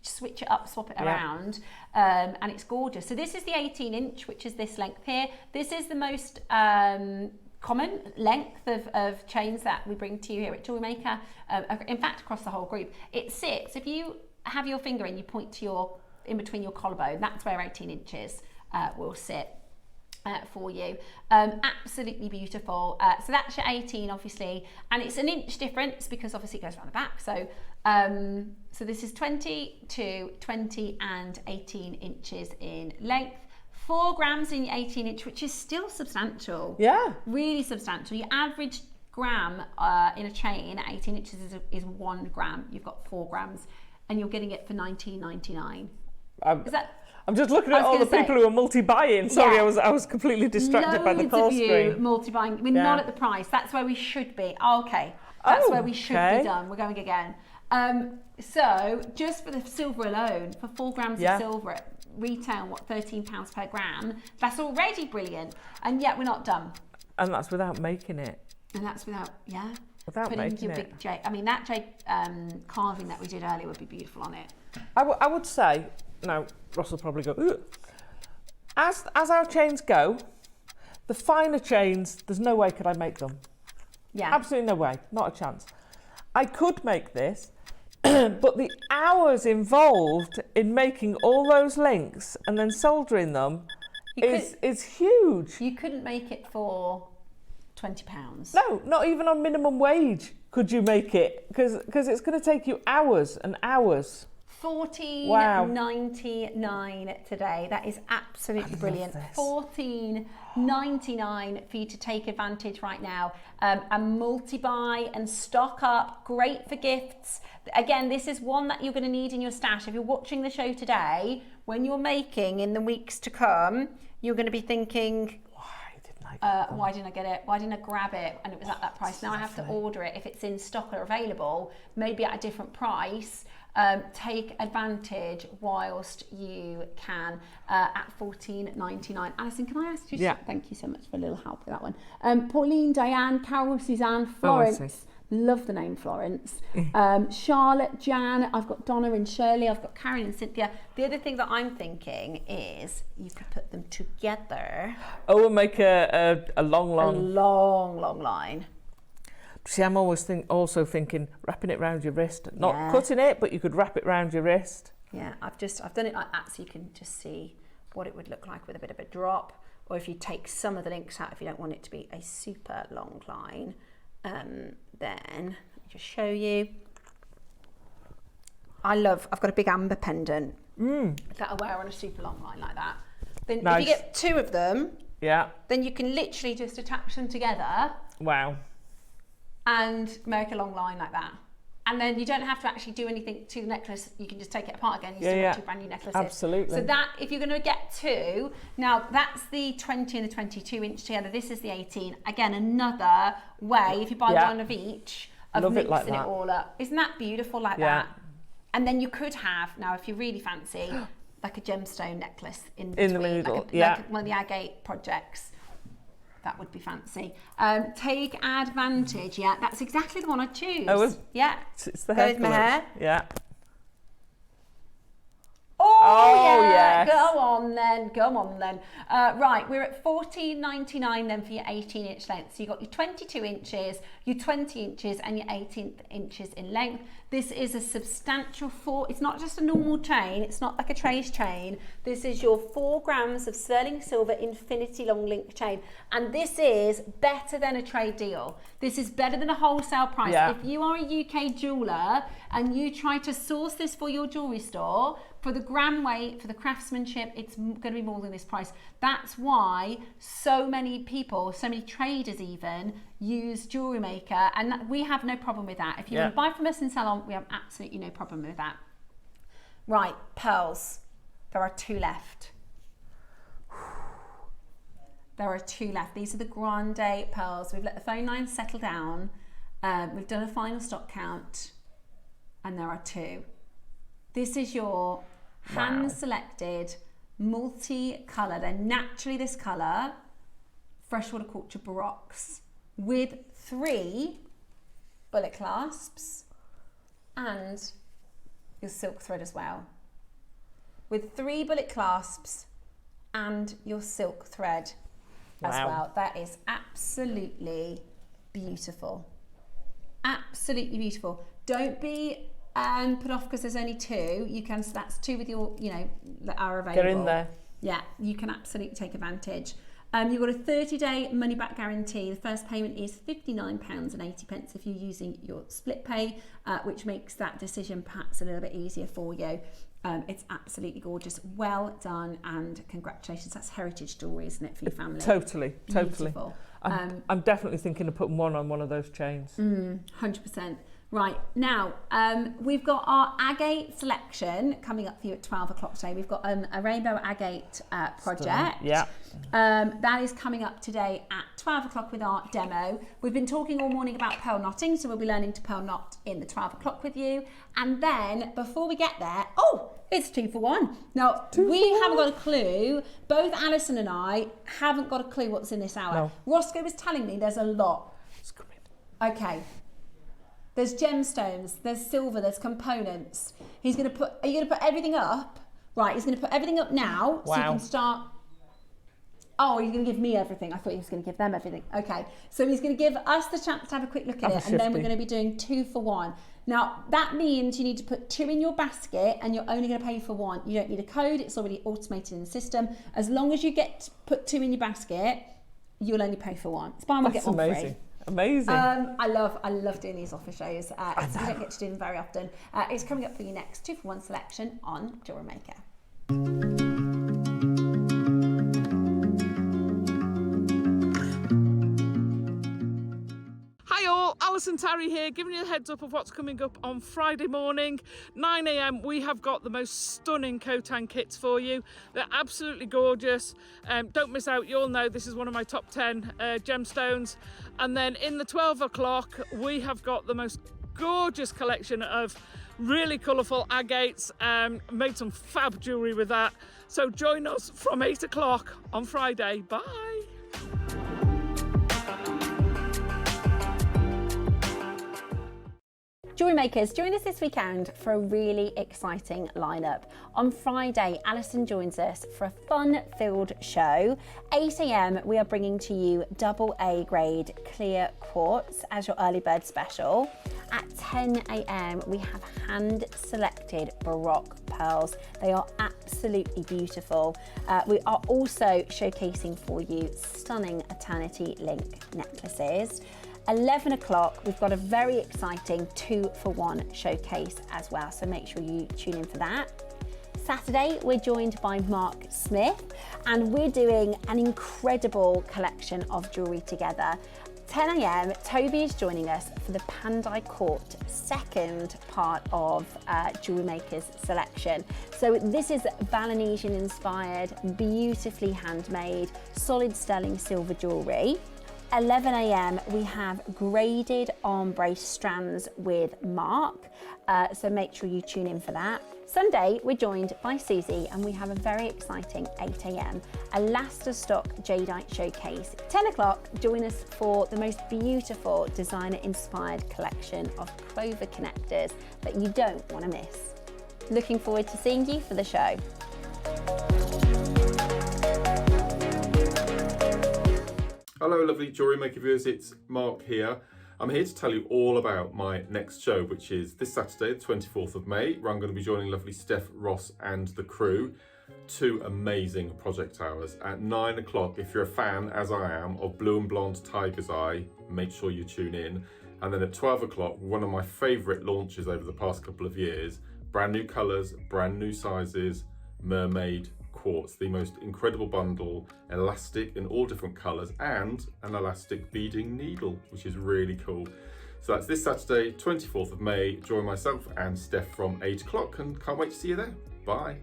switch it up, swap it around, and it's gorgeous. So this is the 18-inch, which is this length here. This is the most common length of chains that we bring to you here at Jewellery Maker. In fact, across the whole group. It sits, if you have your finger and you point to in between your collarbone, that's where 18 inches will sit. For you. Absolutely beautiful. So that's your 18, obviously, and it's an inch difference because obviously it goes around the back. So so this is 22, 20 and 18 inches in length. 4 grams in your 18-inch, which is still substantial. Yeah. Really substantial. Your average gram in a chain at 18 inches is 1 gram. You've got 4 grams and you're getting it for $19.99. Is that... I'm just looking at all the people who are multi-buying. Sorry, I was completely distracted by the call screen. Loads of you multi-buying. We're not at the price. That's where we should be. Okay. That's where we should be done. We're going again. So just for the silver alone, for 4 grams of silver at retail, what, £13 per gram, that's already brilliant. And yet we're not done. And that's without making it. And that's without, without putting making your big jade. I mean, that jade carving that we did earlier would be beautiful on it. I would say, now Ross will probably go, ugh. As our chains go, the finer chains, there's no way could I make them. Yeah. Absolutely no way, not a chance. I could make this, but the hours involved in making all those links and then soldering them is huge. You couldn't make it for £20. No, not even on minimum wage could you make it, because it's going to take you hours and hours. $14.99 today. That is absolutely brilliant. $14.99 for you to take advantage right now. And multi-buy and stock up. Great for gifts. Again, this is one that you're going to need in your stash. If you're watching the show today, when you're making in the weeks to come, you're going to be thinking, why didn't I get it? Why didn't I grab it? And it was at that price. Now I have to order it. If it's in stock or available, maybe at a different price. Take advantage whilst you can at $14.99. Alison, can I ask you? Thank you so much for a little help with that one. Pauline, Diane, Carol, Suzanne, Florence. Love the name Florence. Charlotte, Jan. I've got Donna and Shirley. I've got Karen and Cynthia. The other thing that I'm thinking is you could put them together. Oh, and make a long line. See, I'm always also thinking wrapping it around your wrist, not cutting it, but you could wrap it around your wrist. Yeah, I've done it like that so you can just see what it would look like with a bit of a drop, or if you take some of the links out if you don't want it to be a super long line, then let me just show you. I've got a big amber pendant that I wear on a super long line like that. Then if you get 2 of them, Yeah. then you can literally just attach them together. Wow. And make a long line like that. And then you don't have to actually do anything to the necklace. You can just take it apart again. You still got two brand new necklaces. Absolutely. So that, if you're going to get two, now that's the 20 and the 22 inch together. This is the 18. Again, another way, if you buy one of each, of mixing it all up. Isn't that beautiful like that? And then you could have, now if you really fancy, like a gemstone necklace in between. In the middle, like one of the agate projects. That would be fancy. Take advantage. Yeah, that's exactly the one I choose. Oh, yeah. It's the hair. There's my hair. Yeah. Oh yeah. Yes. Go on then. Right, we're at $14.99 then for your 18-inch length. So you've got your 22 inches, your 20 inches, and your 18 inches in length. This is a substantial it's not just a normal chain, it's not like a trace chain. This is your 4 grams of sterling silver infinity long link chain. And this is better than a trade deal. This is better than a wholesale price. Yeah. If you are a UK jeweller and you try to source this for your jewellery store, for the gram weight, for the craftsmanship, it's going to be more than this price. That's why so many people, so many traders even, use Jewellery Maker, and we have no problem with that. If you want to buy from us and sell on, we have absolutely no problem with that. Right, pearls. There are 2 left. There are 2 left. These are the Grande pearls. We've let the phone lines settle down. We've done a final stock count, and there are 2. This is your hand-selected, multi-colour. They're naturally this colour, freshwater culture baroques, with 3 bullet clasps and your silk thread as well. With 3 bullet clasps and your silk thread as well. That is absolutely beautiful. Absolutely beautiful. Don't be put off because there's only 2. You can, so that's 2 with your, that are available. Get in there. Yeah, you can absolutely take advantage. You've got a 30-day money-back guarantee. The first payment is £59.80 if you're using your split pay, which makes that decision perhaps a little bit easier for you. It's absolutely gorgeous. Well done, and congratulations. That's heritage jewellery, isn't it, for your family? Totally. Beautiful. I'm definitely thinking of putting one on one of those chains. 100%. Right, now we've got our agate selection coming up for you at 12 o'clock today. We've got a rainbow agate project. Yeah. That is coming up today at 12 o'clock with our demo. We've been talking all morning about pearl knotting, so we'll be learning to pearl knot in the 12 o'clock with you. And then before we get there, it's 2 for 1. Now, we haven't got a clue. Both Alison and I haven't got a clue what's in this hour. No. Roscoe was telling me there's a lot. It's coming. Okay. There's gemstones, there's silver, there's components. Are you going to put everything up? Right, he's going to put everything up now so you can start. Oh, he's going to give me everything. I thought he was going to give them everything. Okay, so he's going to give us the chance to have a quick look at it, and then we're going to be doing 2 for 1. Now, that means you need to put 2 in your basket and you're only going to pay for 1. You don't need a code, it's already automated in the system. As long as you put 2 in your basket, you'll only pay for 1. It's buy one, get one free. Amazing. I love doing these offer shows. We don't get to do them very often. It's coming up for you next. 2 for 1 selection on Jewellery Maker. Hi all, Alison Tarry here, giving you a heads up of what's coming up on Friday morning, 9 AM. We have got the most stunning Khotan kits for you. They're absolutely gorgeous. Don't miss out, you all know this is one of my top 10 gemstones. And then in the 12 o'clock, we have got the most gorgeous collection of really colourful agates. Made some fab jewellery with that. So join us from 8 o'clock on Friday. Bye. Jewellery Makers, join us this weekend for a really exciting lineup. On Friday, Alison joins us for a fun-filled show. 8 AM, we are bringing to you AA grade Clear Quartz as your early bird special. At 10 AM, we have hand-selected Baroque pearls. They are absolutely beautiful. We are also showcasing for you stunning Eternity Link necklaces. 11 o'clock, we've got a very exciting 2 for 1 showcase as well, so make sure you tune in for that. Saturday, we're joined by Mark Smith, and we're doing an incredible collection of jewellery together. 10 a.m, Toby is joining us for the Pandai Court second part of Jewellery Maker's selection. So this is Balinesian inspired, beautifully handmade, solid sterling silver jewellery. 11 a.m, we have graded arm brace strands with Mark, so make sure you tune in for that. Sunday, we're joined by Susie, and we have a very exciting 8 a.m, a last of stock jadeite showcase. 10 o'clock, join us for the most beautiful designer-inspired collection of clover connectors that you don't want to miss. Looking forward to seeing you for the show. Hello lovely Jewellery Maker viewers, it's Mark here. I'm here to tell you all about my next show, which is this Saturday, the 24th of May, where I'm going to be joining lovely Steph, Ross and the crew. 2 amazing project hours. At 9 o'clock, if you're a fan, as I am, of Blue and Blonde Tiger's Eye, make sure you tune in. And then at 12 o'clock, one of my favourite launches over the past couple of years, brand new colours, brand new sizes, mermaid quartz, the most incredible bundle, elastic in all different colours, and an elastic beading needle, which is really cool. So that's this Saturday, 24th of May. Join myself and Steph from 8 o'clock, and can't wait to see you there. Bye.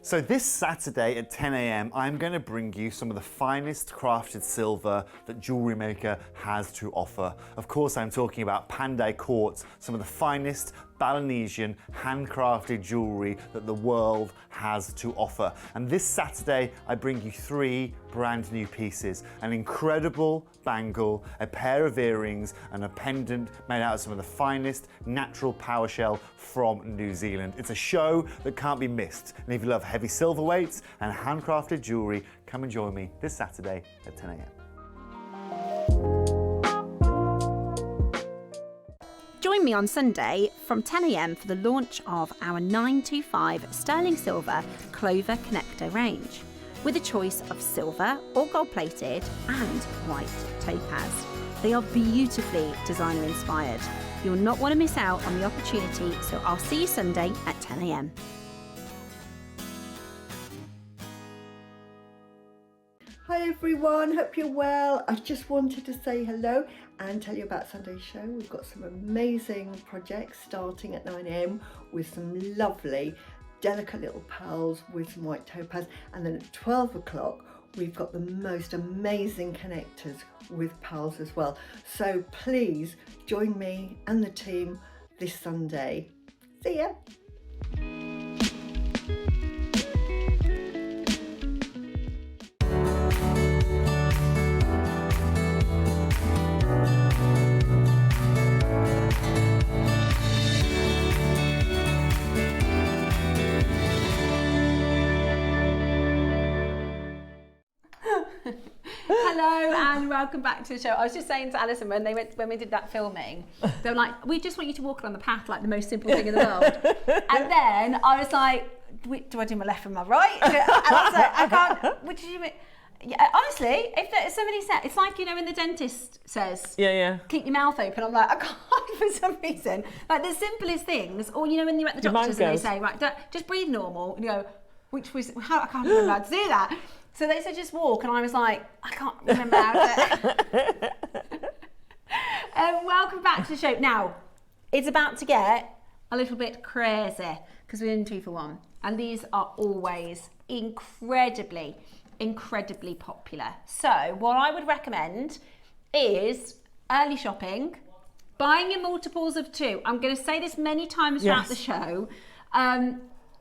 So this Saturday at 10 a.m, I'm going to bring you some of the finest crafted silver that Jewellery Maker has to offer. Of course, I'm talking about Pandai Quartz, some of the finest Balinesian handcrafted jewellery that the world has to offer. And this Saturday, I bring you 3 brand new pieces: an incredible bangle, a pair of earrings, and a pendant made out of some of the finest natural power shell from New Zealand. It's a show that can't be missed. And if you love heavy silver weights and handcrafted jewellery, come and join me this Saturday at 10 a.m. Join me on Sunday from 10 a.m. for the launch of our 925 sterling silver clover connector range, with a choice of silver or gold plated and white topaz. They are beautifully designer inspired. You'll not want to miss out on the opportunity, so I'll see you Sunday at 10 a.m. Hi everyone, hope you're well. I just wanted to say hello and tell you about Sunday's show. We've got some amazing projects starting at 9 a.m. with some lovely delicate little pearls with some white topaz, and then at 12 o'clock we've got the most amazing connectors with pearls as well. So please join me and the team this Sunday. See ya! Hello and welcome back to the show. I was just saying to Alison when we did that filming, they were like, "We just want you to walk along the path like the most simple thing in the world." And then I was like, "Do I do my left or my right?" And I was like, "I can't." What did you mean? Yeah, honestly, if somebody said, it's like, you know, when the dentist says, keep your mouth open, I'm like, I can't for some reason. Like the simplest things, or you know, when you're at the doctor's and they say, right, just breathe normal, and you go, I can't remember how to do that. So they said just walk, and I was like, I can't remember how to. Welcome back to the show. Now, it's about to get a little bit crazy because we're in 2 for 1, and these are always incredibly popular. So what I would recommend is early shopping, buying in multiples of 2. I'm going to say this many times throughout the show.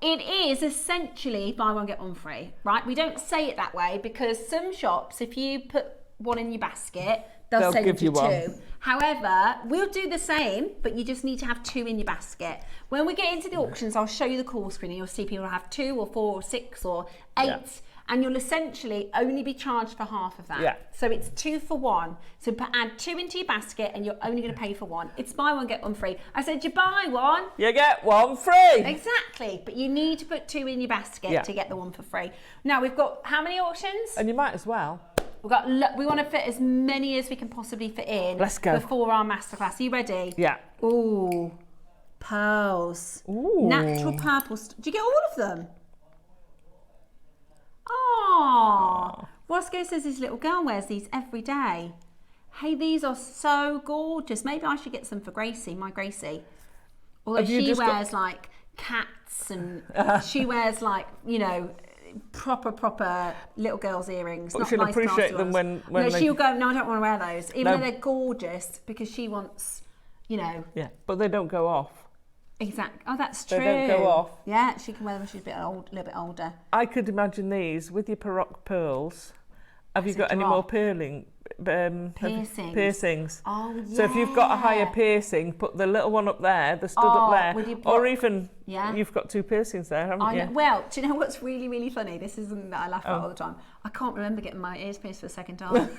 It is essentially buy one get one free, right? We don't say it that way because some shops, if you put one in your basket, they'll send you 2. One. However, we'll do the same, but you just need to have 2 in your basket. When we get into the auctions, I'll show you the call screen and you'll see people have 2 or 4 or 6 or 8. Yeah. And you'll essentially only be charged for half of that. Yeah. So it's 2 for 1. So add 2 into your basket and you're only going to pay for 1. It's buy one, get one free. I said you buy one, you get one free. Exactly. But you need to put 2 in your basket to get the 1 for free. Now we've got how many auctions? And you might as well We want to fit as many as we can possibly fit in. Let's go. Before our masterclass. Are you ready? Yeah. Ooh, pearls. Ooh. Natural purple. Do you get all of them? Oh. Roscoe says his little girl wears these every day. Hey, these are so gorgeous. Maybe I should get some for Gracie, my Gracie. Although she wears like cats and she wears like, you know, proper little girls' earrings. But not she'll nice appreciate them when no, they... she'll go, no, I don't want to wear those. Even though they're gorgeous, because she wants, you know. Yeah, but they don't go off. Exactly. Oh, that's true. They don't go off. Yeah, she can wear them when she's a little bit older. I could imagine these with your Baroque pearls. Have you got any more piercings? Oh, yeah. So if you've got a higher piercing, put the little one up there, the stud up there, or even you've got 2 piercings there, haven't you? Well, do you know what's really, really funny? This is something that I laugh at all the time. I can't remember getting my ears pierced for the second time.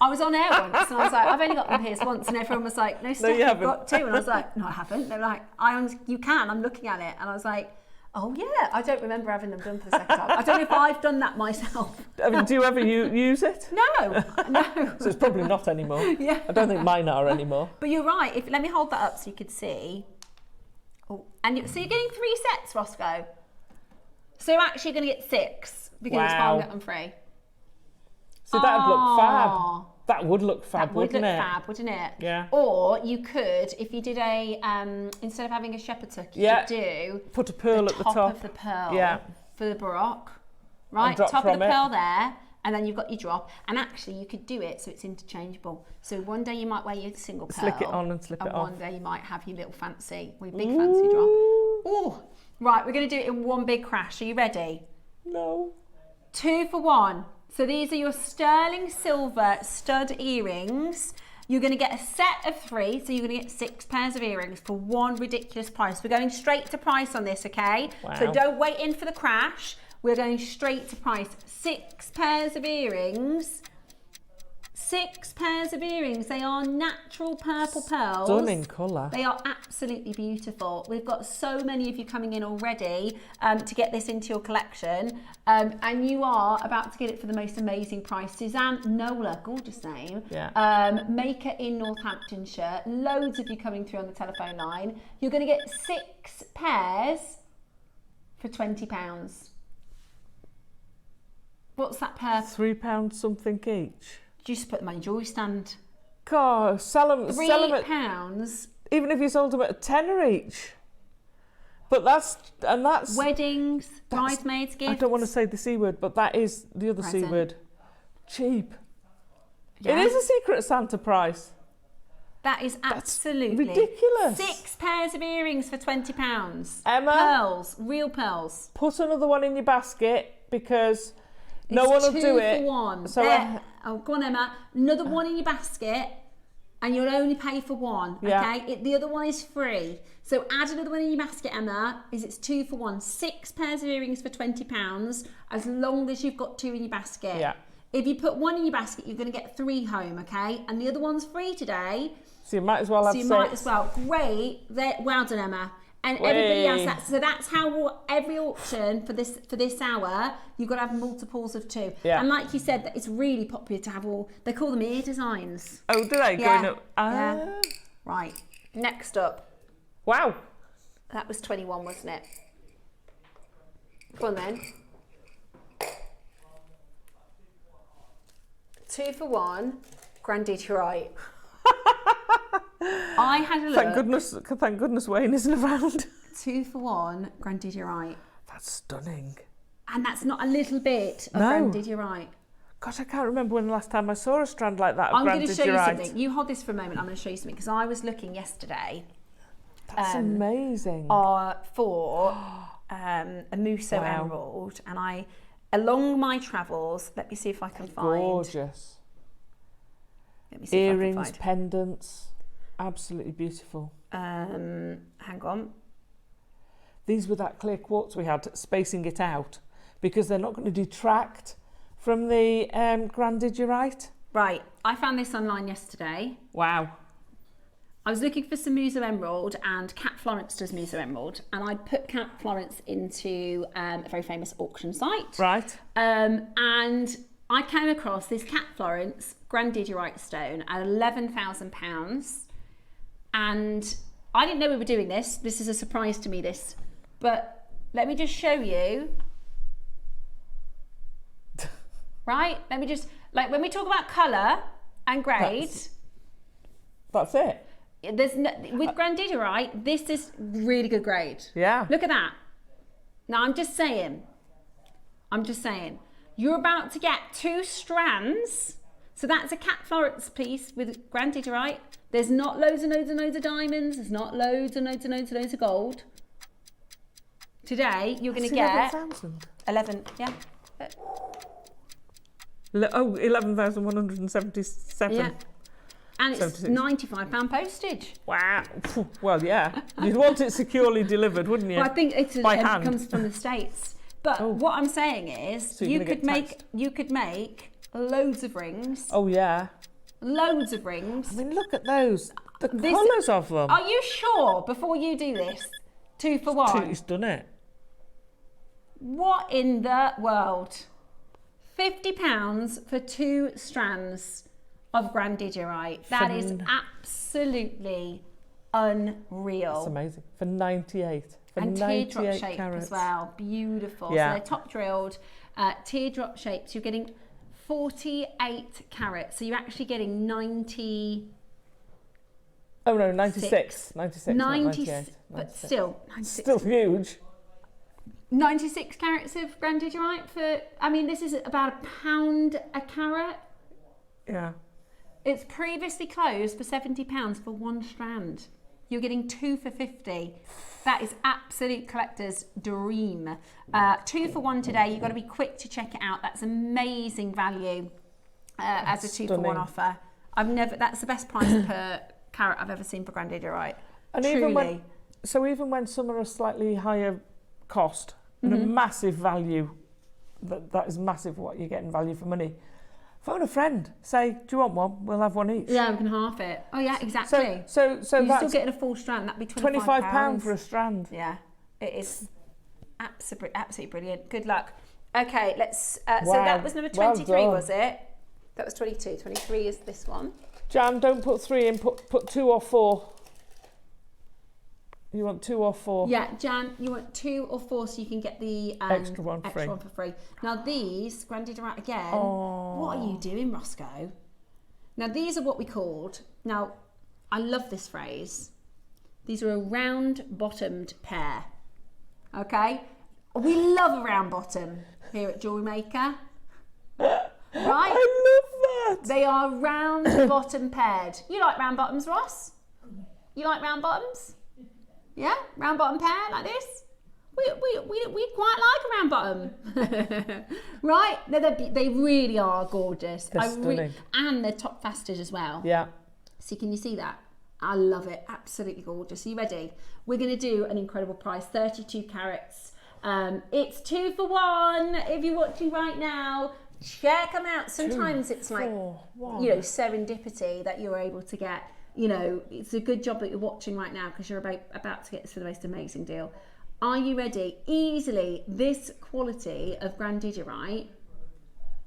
I was on air once and I was like, I've only got them pierced once, and everyone was like, no, Steph, you've got 2. And I was like, no, I haven't. They were like, you can, I'm looking at it. And I was like, oh yeah, I don't remember having them done for the second time. I don't know if I've done that myself. I mean, do you ever use it? No. So it's probably not anymore. Yeah. I don't think mine are anymore. But you're right. Let me hold that up so you could see. Oh, and so you're getting 3 sets, Roscoe. So you're actually going to get 6 because it's buy one get them free. So that'd look fab. That would look fab, wouldn't it? That would look fab, wouldn't it? Yeah. Or you could, if you did a, instead of having a shepherd's hook, you could do... Put a pearl at the top. of the pearl for the Baroque. Right, top of the pearl there, and then you've got your drop. And actually, you could do it so it's interchangeable. So one day you might wear your single pearl. Slip it on and slip it off. And one day you might have your little fancy, or your big fancy drop. Ooh. Right, we're going to do it in one big crash. Are you ready? No. 2 for 1. So these are your sterling silver stud earrings. You're going to get a set of 3, so you're going to get 6 pairs of earrings for one ridiculous price. We're going straight to price on this, okay? Wow. So don't wait in for the crash. We're going straight to price. 6 pairs of earrings. 6 pairs of earrings. They are natural purple pearls. Stunning colour. They are absolutely beautiful. We've got so many of you coming in already to get this into your collection. And you are about to get it for the most amazing price. Suzanne Nola, gorgeous name. Yeah. Maker in Northamptonshire. Loads of you coming through on the telephone line. You're going to get 6 pairs for £20. What's that per? £3 something each. Just put them on your jewellery stand. God, sell them at £3. Even if you sold them at a tenner each. But that's weddings, bridesmaids, gifts. I don't want to say the C word, but that is the other Present. C word. Cheap. Yeah. It is a Secret Santa price. That is absolutely ridiculous. 6 pairs of earrings for £20. Emma, pearls, real pearls. Put another one in your basket because no one will do it. 2 for 1. So oh, go on, Emma. Another one in your basket, and you'll only pay for 1. Yeah. Okay. The other one is free. So add another one in your basket, Emma. It's 2 for 1. 6 pairs of earrings for £20, as long as you've got 2 in your basket. Yeah. If you put 1 in your basket, you're going to get 3 home. Okay. And the other one's free today. So you might as well have 6. Might as well. Great. Well done, Emma. And everybody else, so that's how every auction for this hour, you've got to have multiples of 2. Yeah. And like you said, that it's really popular to have they call them ear designs. Oh, do they? Yeah. Going up? Yeah. Right. Next up. Wow. That was 21, wasn't it? Go on then. 2 for 1. Grande, you're right. I had a look. Thank goodness Wayne isn't around. 2 for 1. Grande, you're right. That's stunning. And that's not a little bit of Grande, you're right. Gosh, I can't remember when the last time I saw a strand like that of I'm going to show you right. something. You hold this for a moment. I'm going to show you something because I was looking yesterday. That's amazing. For a Musso emerald, and along my travels. Let me see if I can find. Gorgeous. Let me see earrings, if I can find. pendants, absolutely beautiful. Hang on. These were that clear quartz we had, spacing it out because they're not going to detract from the Grande, you're right. Right, I found this online yesterday. Wow. I was looking for some Musso emerald, and Cat Florence does Musso emerald, and I put Cat Florence into a very famous auction site. Right. And I came across this Cat Florence Grande stone at £11,000, and I didn't know we were doing this. This is a surprise to me, this. But let me just show you. Right? Let me just, like, when we talk about colour and grade. That's it. There's no, with Grande, this is really good grade. Yeah. Look at that. Now, I'm just saying, you're about to get 2 strands. So that's a Cat Florence piece with Grande, right? There's not loads and loads and loads of diamonds. There's not loads and loads and loads and loads of gold. Today, you're going to get 11, yeah. 11,177. Yeah. And it's £95 postage. Wow. Well, yeah. You'd want it securely delivered, wouldn't you? Well, I think it By hand. comes from the States. But what I'm saying is, So you could make loads of rings. Oh, yeah. Loads of rings. I mean, look at those. The colours of them. Are you sure, before you do this, 2 for 1? He's done it. What in the world? £50 for 2 strands of Grandidierite. That is absolutely unreal. That's amazing. For 98. For and 98 teardrop shape carats. as well. Beautiful. Yeah. So they're top drilled, teardrop shapes. You're getting 48 carats. So you're actually getting 90. Oh no, 96. 96. 96, but 96. still 96. Still huge. 96 carats of Grandidierite for, I mean, this is about £1 a carat. Yeah. It's previously closed for £70 for 1 strand. You're getting 2 for 50. That is absolute collector's dream. 2 for 1 today. You've got to be quick to check it out. That's amazing value as a 2 for 1 offer. That's the best price per carat I've ever seen for Grandidierite. And truly. Even when some are a slightly higher cost and a massive value, that is massive what you're getting value for money. Phone a friend, say, do you want one? We'll have one each. Yeah, we can half it. Oh yeah, exactly. So you're that's still getting a full strand. That'd be £25 for a strand. Yeah, it is absolutely brilliant. Good luck. Okay, let's. So Wow. that was number 23, Well done. was it? That was 22. 23 is this one. Jan, don't put 3 in. Put 2 or 4. You want 2 or 4? Yeah, Jan, you want 2 or 4 so you can get the Extra one for free. Now these, Grandidierite again, Oh. what are you doing, Roscoe? Now these are what we called, now I love this phrase, these are a round-bottomed pair, okay? We love a round bottom here at Jewellery Maker, right? I love that. They are round bottom paired. You like round bottoms, Ross? You like round bottoms? Yeah, round bottom pair like this. We quite like a round bottom, right? They really are gorgeous. They're stunning. And they're top faceted as well. Yeah. So can you see that? I love it. Absolutely gorgeous. Are you ready? We're going to do an incredible price, 32 carats. It's 2 for 1. If you're watching right now, check them out. Sometimes it's like, serendipity that you're able to get. You know, it's a good job that you're watching right now because you're about to get this for the most amazing deal. Are you ready? Easily, this quality of Grandidierite,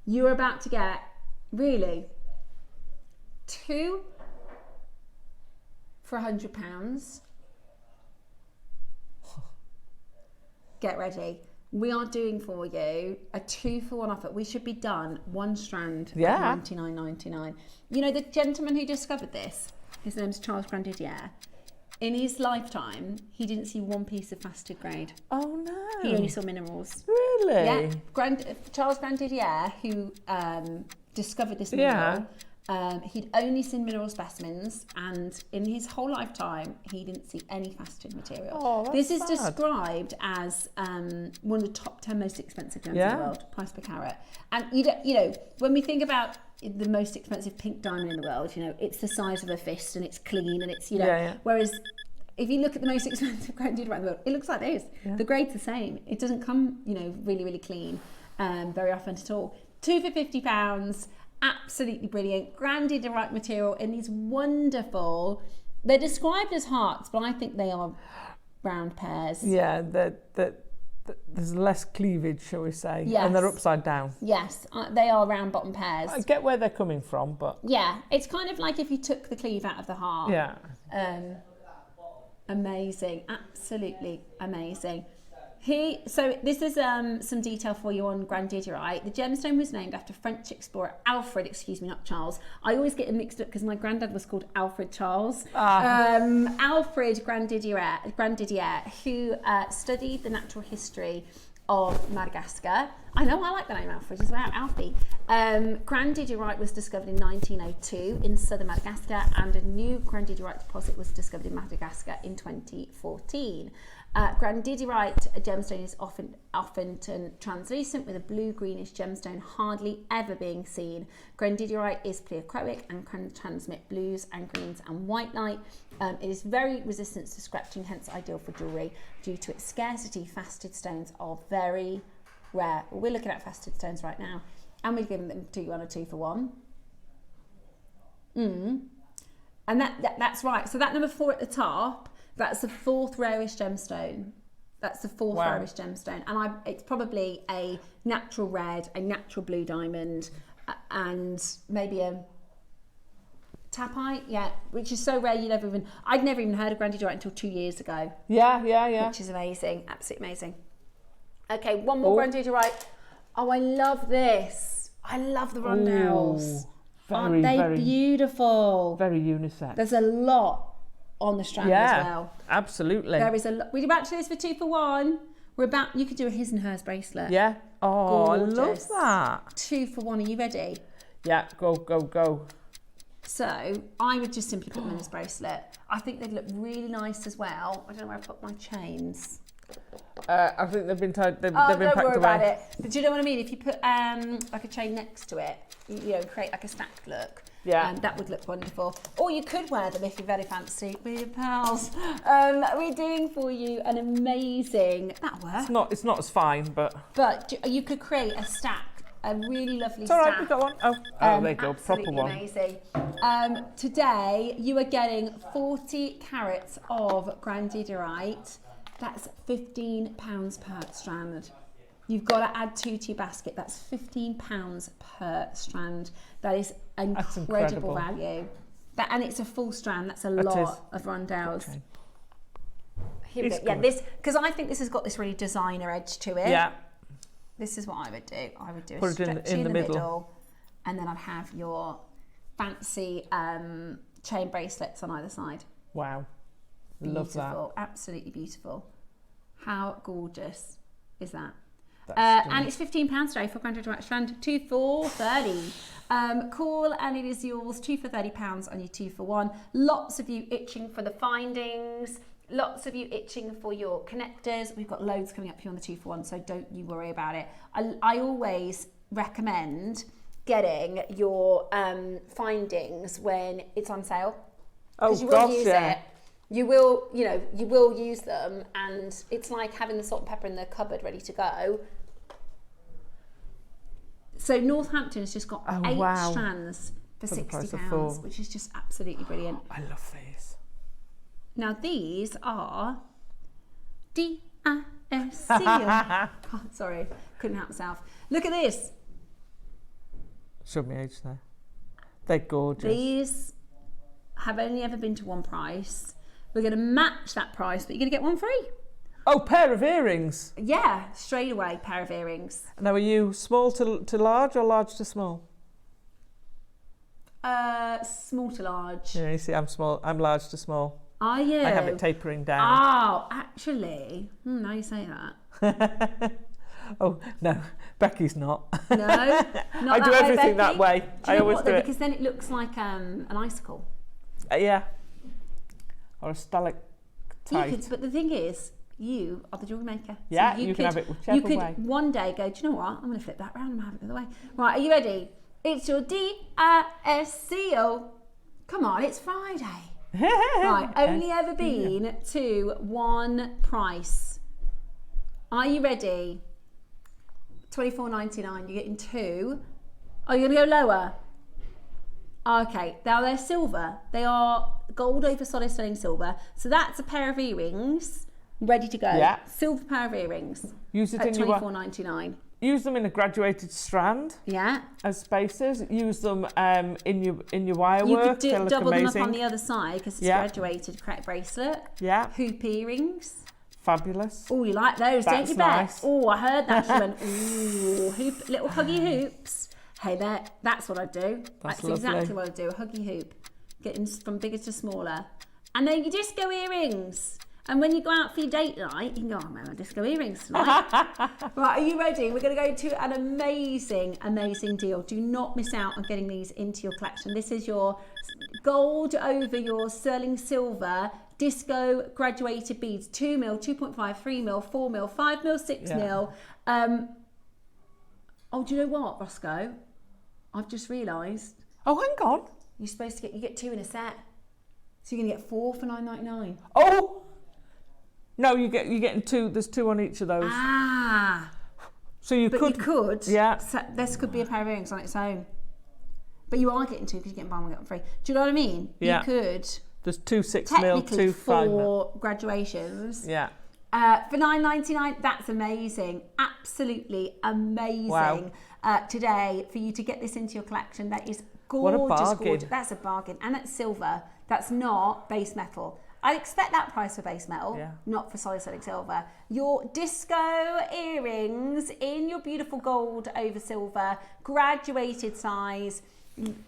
you're about to get, really, 2 for £100. Get ready. We are doing for you a 2 for 1 offer. We should be done 1 strand at $99.99. You know, the gentleman who discovered this, his name's Charles Grandidier. In his lifetime, he didn't see 1 piece of faceted grade. Oh no. He only saw minerals. Really? Yeah. Charles Grandidier, who discovered this mineral, he'd only seen mineral specimens, and in his whole lifetime, he didn't see any faceted material. Oh, that's this is sad. described as one of the top 10 most expensive gems in the world, price per carat. And you know, when we think about the most expensive pink diamond in the world, you know, it's the size of a fist and it's clean and it's, you know, whereas if you look at the most expensive Grandidierite in the world, it looks like this. Yeah. The grade's the same. It doesn't come, you know, really, really clean very often at all. 2 for £50, absolutely brilliant. Grandidierite material in these wonderful, they're described as hearts, but I think they are round pairs. Yeah, they're There's less cleavage, shall we say? Yes. And they're upside down. Yes, they are round bottom pairs. I get where they're coming from, but Yeah, it's kind of like if you took the sleeve out of the heart. yeah. Amazing, absolutely amazing. So this is some detail for you on Grande. The gemstone was named after French explorer Alfred, not Charles. I always get it mixed up because my granddad was called Alfred Charles. Alfred Grandidier, who studied the natural history of Madagascar. I know, I like the name Alfred as well, Alfie. Grandidierite was discovered in 1902 in southern Madagascar, and a new grandidierite deposit was discovered in Madagascar in 2014. Grandidierite gemstone is often translucent with a blue-greenish gemstone hardly ever being seen. Grandidierite is pleochroic and can transmit blues and greens and white light. It is very resistant to scratching, hence ideal for jewellery. Due to its scarcity, faceted stones are very rare. Well, we're looking at faceted stones right now, and we're giving them to you on a 2 for 1. And that's right. So that number 4 at the top, that's the 4th rarest gemstone. That's the 4th rarest gemstone, and it's probably a natural red, a natural blue diamond, and maybe a tapite, which is so rare I'd never even heard of grandidierite until 2 years ago. Yeah. Which is amazing, absolutely amazing. Okay, one more grandidierite. Oh, I love this. I love the rondelles. Aren't they beautiful? Very unisex. There's a lot on the strand as well. Absolutely. There is a lot. We're about to do this for 2 for 1. You could do a his and hers bracelet. Yeah. Oh, gorgeous. I love that. 2 for 1. Are you ready? Yeah. Go. So I would just simply put them in this bracelet. I think they'd look really nice as well. I don't know where I put my chains. I think they've been tied. They've been don't packed worry away. about it. But do you know what I mean? If you put like a chain next to it, create like a stacked look. Yeah. That would look wonderful. Or you could wear them if you're very fancy with your pearls. We're doing for you an amazing. That works. It's not as fine, but you could create a stack. A really lovely it's all right, stack. we got one. Oh, there you go, proper Absolutely one. Amazing. Today you are getting 40 carats of grandidierite. That's £15 per strand. You've got to add 2 to your basket. That's £15 per strand. That is incredible value. And it's a full strand. That's a lot of rondelles. Okay. Here we go. Yeah, because I think this has got this really designer edge to it. Yeah. This is what I would do. I would do a Put it stretchy in in the the middle. middle, and then I'd have your fancy chain bracelets on either side. Wow. Beautiful. Love that. Absolutely beautiful. How gorgeous is that? That's And it's £15 today for grandidierite strand. 2 for 30. Call and it is yours. 2 for £30 on your 2 for 1. Lots of you itching for the findings. Lots of you itching for your connectors. We've got loads coming up here on the 2 for 1, so don't you worry about it. I always recommend getting your findings when it's on sale. Oh you will gosh, use it. You will use them, and it's like having the salt and pepper in the cupboard ready to go. So Northampton has just got 8 strands for £60, which is just absolutely brilliant. I love these. Now these are DISC. Sorry, couldn't help myself. Look at this. Show me age there. They're gorgeous. These have only ever been to one price. We're going to match that price, but you're going to get one free. Oh, pair of earrings. Yeah, straight away, pair of earrings. Now, are you small to large or large to small? Small to large. Yeah, you see, I'm small. I'm large to small. Are you? I have it tapering down. Oh, actually, now you say that. Oh, no, Becky's not. No, not I do everything Becky. that way. Do you know always what, do it. Because then it looks like an icicle. Yeah. Or a stalactite. But the thing is, you are the jewellery maker. Yeah, so you can have it whichever way. You could one day go, do you know what? I'm going to flip that round and have it the other way. Right, are you ready? It's your DISCO. Come on, it's Friday. Right, only ever been to one price. Are you ready? $24.99. You're getting 2. Are you going to go lower? Okay, now they're silver. They are gold over solid sterling silver. So that's a pair of earrings ready to go. Yeah. Silver pair of earrings Use it at in your $24.99. use them in a graduated strand Yeah. as spacers. Use them in your wire You work. could They look double amazing. them up on the other side because it's Yeah. graduated correct bracelet. Yeah, Hoop earrings. fabulous. Oh, you like those, don't That's you, Bet? nice. Oh, I heard that. She went, ooh, little huggy hoops. Hey, that's what I do. That's lovely. exactly what I do, a huggy hoop. Getting from bigger to smaller. And then your disco earrings. And when you go out for your date night, you can go, oh, man, my disco earrings tonight. Right, are you ready? We're going to go to an amazing, amazing deal. Do not miss out on getting these into your collection. This is your gold over your sterling silver disco graduated beads. 2mm, 2.5, 3mm, 4mm, 5mm, 6mm. Oh, do you know what, Roscoe? I've just realised. Oh, hang on. You're supposed to get 2 in a set. So you're going to get 4 for $9.99. Oh! No, you're getting 2. There's 2 on each of those. Ah! So you But could. you could. Yeah. So this could be a pair of earrings on its own. But you are getting 2 because you're getting buy one, get one free. Do you know what I mean? Yeah. You could. There's 2 6mm, Technically 2 5mm. 4 graduations. Yeah. For $9.99, that's amazing. Absolutely amazing. Wow. Today, for you to get this into your collection, that is What a gorgeous, bargain. gorgeous. That's a bargain. And that's silver. That's not base metal. I expect that price for base metal, Yeah. not for solid silver. Your disco earrings in your beautiful gold over silver, graduated size.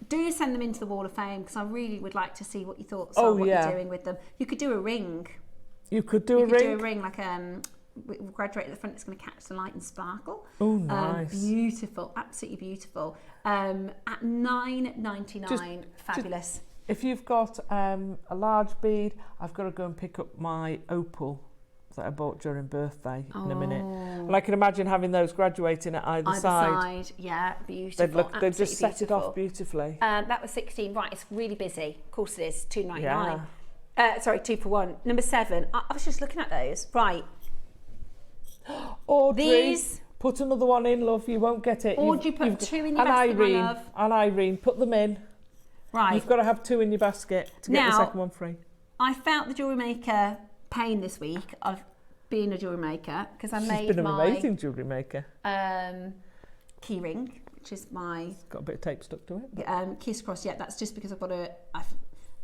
Do send them into the Wall of Fame because I really would like to see what your thoughts are, what you're doing with them. You could do a ring. You could do You a could ring. do a ring like we'll graduate at the front. It's going to catch the light and sparkle. Oh, nice. Beautiful, absolutely beautiful. At $9.99, fabulous. If you've got a large bead, I've got to go and pick up my opal that I bought during birthday in a minute. And I can imagine having those graduating at either side. Yeah, beautiful. They'd just set it beautiful. off beautifully. That was 16. Right, it's really busy. Of course it is. $2.99. Yeah. Sorry, 2 for 1. Number 7. I was just looking at those. Right. Audrey, These. put another one in, love. You won't get it. Audrey, put 2 in your and basket, my Irene, love. and Irene, put them in. Right. You've got to have 2 in your basket to get the Now- second one free. I felt the Jewellery Maker pain this week of being a jewellery maker because I made She's been an my amazing jewellery maker. key ring, which is my Got a bit of tape stuck to it. kiss cross. Yeah, that's just because I've got to.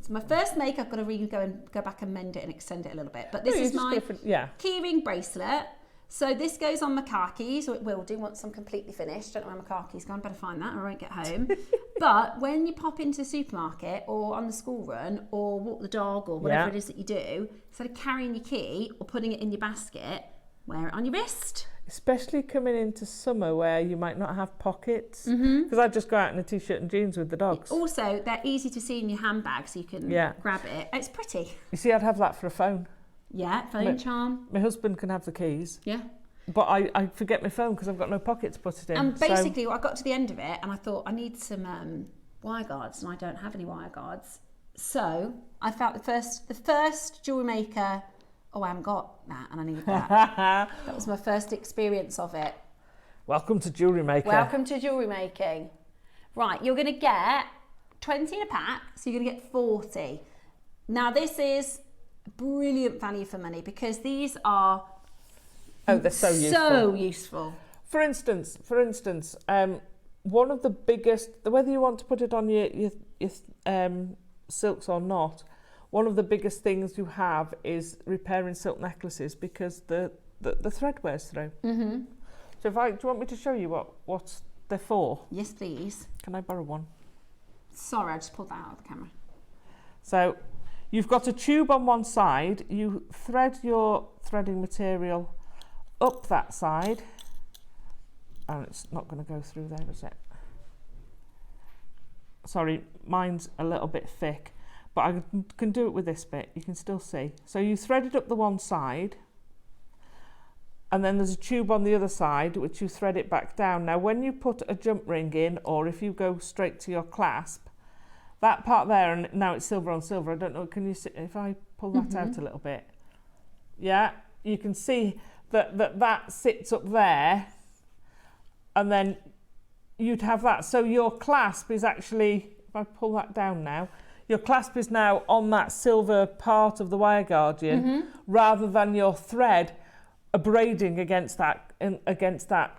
It's my first make. I've got to really go back and mend it and extend it a little bit. But this No, you is just my go for- yeah. key ring bracelet. So this goes on my khakis, or it will do once I'm completely finished. Don't know where my khakis gone. Better find that, or I won't get home. But when you pop into the supermarket or on the school run or walk the dog or whatever it is that you do, instead of carrying your key or putting it in your basket, wear it on your wrist. Especially coming into summer where you might not have pockets. Because I just go out in a t-shirt and jeans with the dogs. Also, they're easy to see in your handbag, so you can grab it. It's pretty. You see, I'd have that for a phone. Yeah, phone charm. My husband can have the keys. Yeah. But I forget my phone because I've got no pocket to put it in. And basically, I got to the end of it and I thought I need some wire guards, and I don't have any wire guards. So I felt the first Jewellery Maker. Oh, I haven't got that, and I need that. That was my first experience of it. Welcome to Jewellery Maker. Welcome to jewellery making. Right, you're going to get 20 in a pack, so you're going to get 40. Now this is brilliant value for money because these are they're so useful. So useful. For instance, one of the biggest, whether you want to put it on your silks or not, one of the biggest things you have is repairing silk necklaces because the thread wears through. So do you want me to show you what they're for? Yes, please. Can I borrow one? Sorry, I just pulled that out of the camera. So you've got a tube on one side, you thread your threading material up that side, and it's not going to go through there, is it? Sorry, mine's a little bit thick, but I can do it with this bit, you can still see. So you thread it up the one side, and then there's a tube on the other side which you thread it back down. Now when you put a jump ring in, or if you go straight to your clasp, that part there, and now it's silver on silver, I don't know, can you see, if I pull that out a little bit? Yeah, you can see that sits up there, and then you'd have that. So your clasp is actually, if I pull that down now, your clasp is now on that silver part of the wire guardian, rather than your thread abrading against that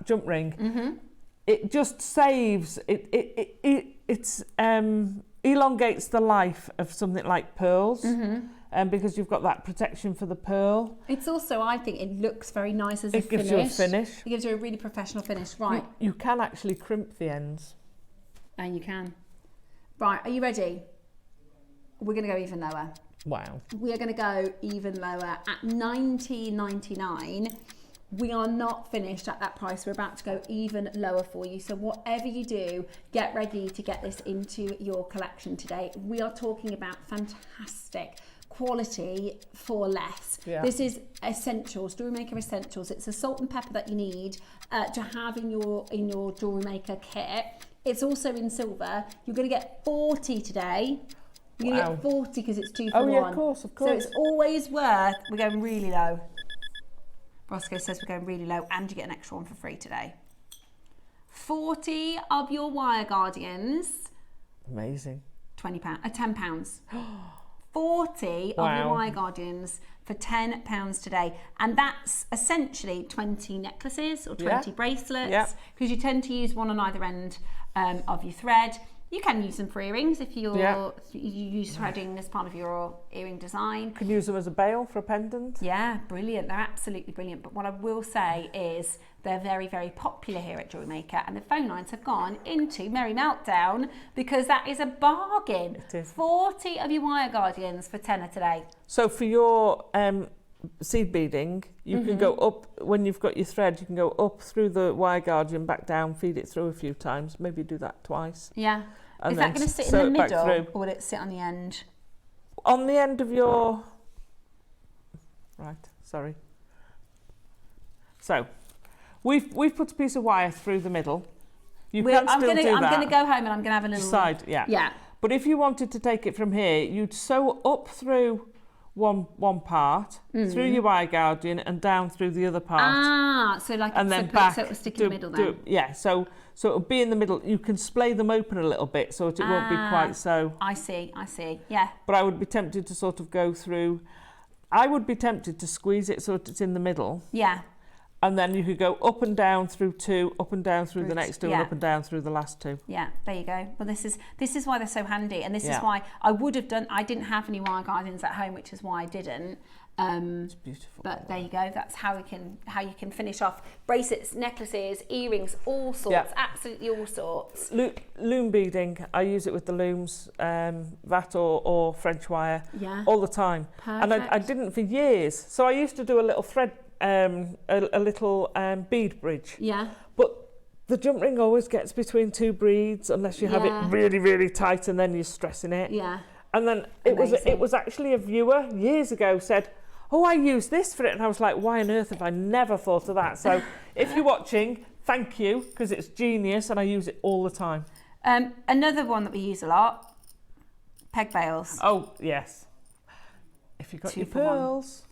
jump ring. It just saves it elongates the life of something like pearls. Because you've got that protection for the pearl. It's also, I think, it looks very nice as a finish. It gives you a finish. It gives you a really professional finish. Right. You can actually crimp the ends. And you can. Right, are you ready? We're going to go even lower. Wow. We are going to go even lower at $19.99. We are not finished at that price. We're about to go even lower for you. So whatever you do, get ready to get this into your collection today. We are talking about fantastic quality for less. Yeah. This is essentials, Jewellery Maker essentials. It's the salt and pepper that you need to have in your Jewellery Maker kit. It's also in silver. You're going to get 40 today. You're going to get 40 because it's 2 for 1. Oh yeah, of course. So it's always worth. We're going really low. Roscoe says we're going really low, and you get an extra one for free today. 40 of your wire guardians. Amazing. £10. 40 of your wire guardians for £10 today, and that's essentially 20 necklaces or 20 bracelets, because you tend to use one on either end of your thread. You can use them for earrings if you use threading as part of your earring design. You can use them as a bail for a pendant. Yeah, brilliant. They're absolutely brilliant. But what I will say is they're very, very popular here at Jewellery Maker, and the phone lines have gone into merry meltdown because that is a bargain. It is. 40 of your wire guardians for tenner today. So for your seed beading, you can go up, when you've got your thread, you can go up through the wire guardian, back down, feed it through a few times, maybe do that twice. Yeah. And is that going to sit in the middle, or will it sit on the end? On the end of your... Right, sorry. So, we've put a piece of wire through the middle. I'm going to go home and I'm going to have a little... Side, yeah. Yeah. But if you wanted to take it from here, you'd sew up through one part, through your wire guardian, and down through the other part. Ah, so like, and then back, so it'll stick in the middle then. Yeah, so it'll be in the middle. You can splay them open a little bit so that it won't be quite so... I see, yeah. But I would be tempted to sort of go through... I would be tempted to squeeze it so that it's in the middle. Yeah. And then you could go up and down through two, up and down through the next two, and up and down through the last two. Yeah, there you go. Well, this is why they're so handy, and this is why I would have done. I didn't have any wire guardians at home, which is why I didn't. It's beautiful. But there you go. That's how you can finish off bracelets, necklaces, earrings, all sorts, absolutely all sorts. Loom beading. I use it with the looms, that or French wire, all the time. Perfect. And I didn't for years. So I used to do a little thread. A little bead bridge. Yeah. But the jump ring always gets between two beads unless you have it really, really tight, and then you're stressing it. Yeah. And then it was actually a viewer years ago said, "Oh, I use this for it," and I was like, "Why on earth have I never thought of that?" So if you're watching, thank you, because it's genius, and I use it all the time. Another one that we use a lot, peg bails. Oh yes. If you've got your pearls.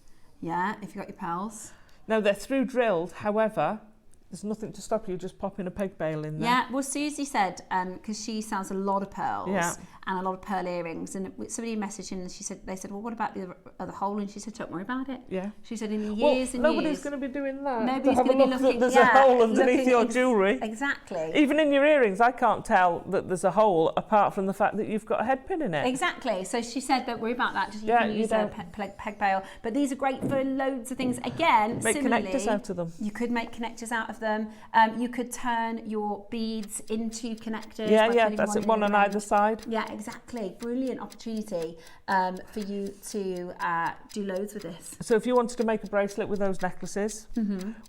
Yeah, if you've got your pearls. Now, they're through drilled, however, there's nothing to stop you just popping a peg bail in there. Yeah, well, Susie said, because she sells a lot of pearls and a lot of pearl earrings, and somebody messaged in and they said, well, what about the other hole? And she said, don't worry about it. Yeah. She said, in the years and nobody's years... going to be doing that. Nobody's going to be looking... There's a hole underneath your jewellery. Exactly. Even in your earrings, I can't tell that there's a hole apart from the fact that you've got a head pin in it. Exactly. So she said, don't worry about that. Just you can use a peg bail. But these are great for loads of things. Again, make similarly, connectors out of them. You could make connectors out of them. You could turn your beads into connectors. Yeah, that's it. One on either side. Yeah, exactly. Brilliant opportunity for you to do loads with this. So if you wanted to make a bracelet with those necklaces,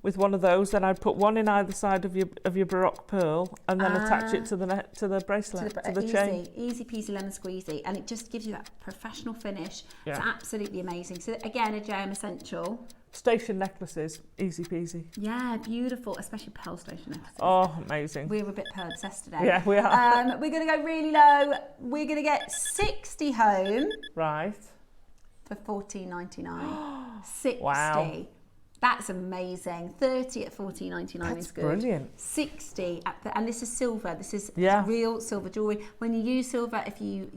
with one of those, then I'd put one in either side of your Baroque pearl, and then attach it to the bracelet, to the chain. Easy peasy lemon squeezy, and it just gives you that professional finish. Yeah. It's absolutely amazing. So again, a JM essential. Station necklaces, easy peasy. Yeah, beautiful, especially pearl station necklaces. Oh, amazing. We're a bit pearl obsessed today. Yeah, we are. We're going to go really low. We're going to get 60 home. Right. For $14.99. 60. Wow. That's amazing. 30 at $14.99 is good. Brilliant. 60 at and this is silver. This is Yeah. real silver jewellery. When you use silver, if you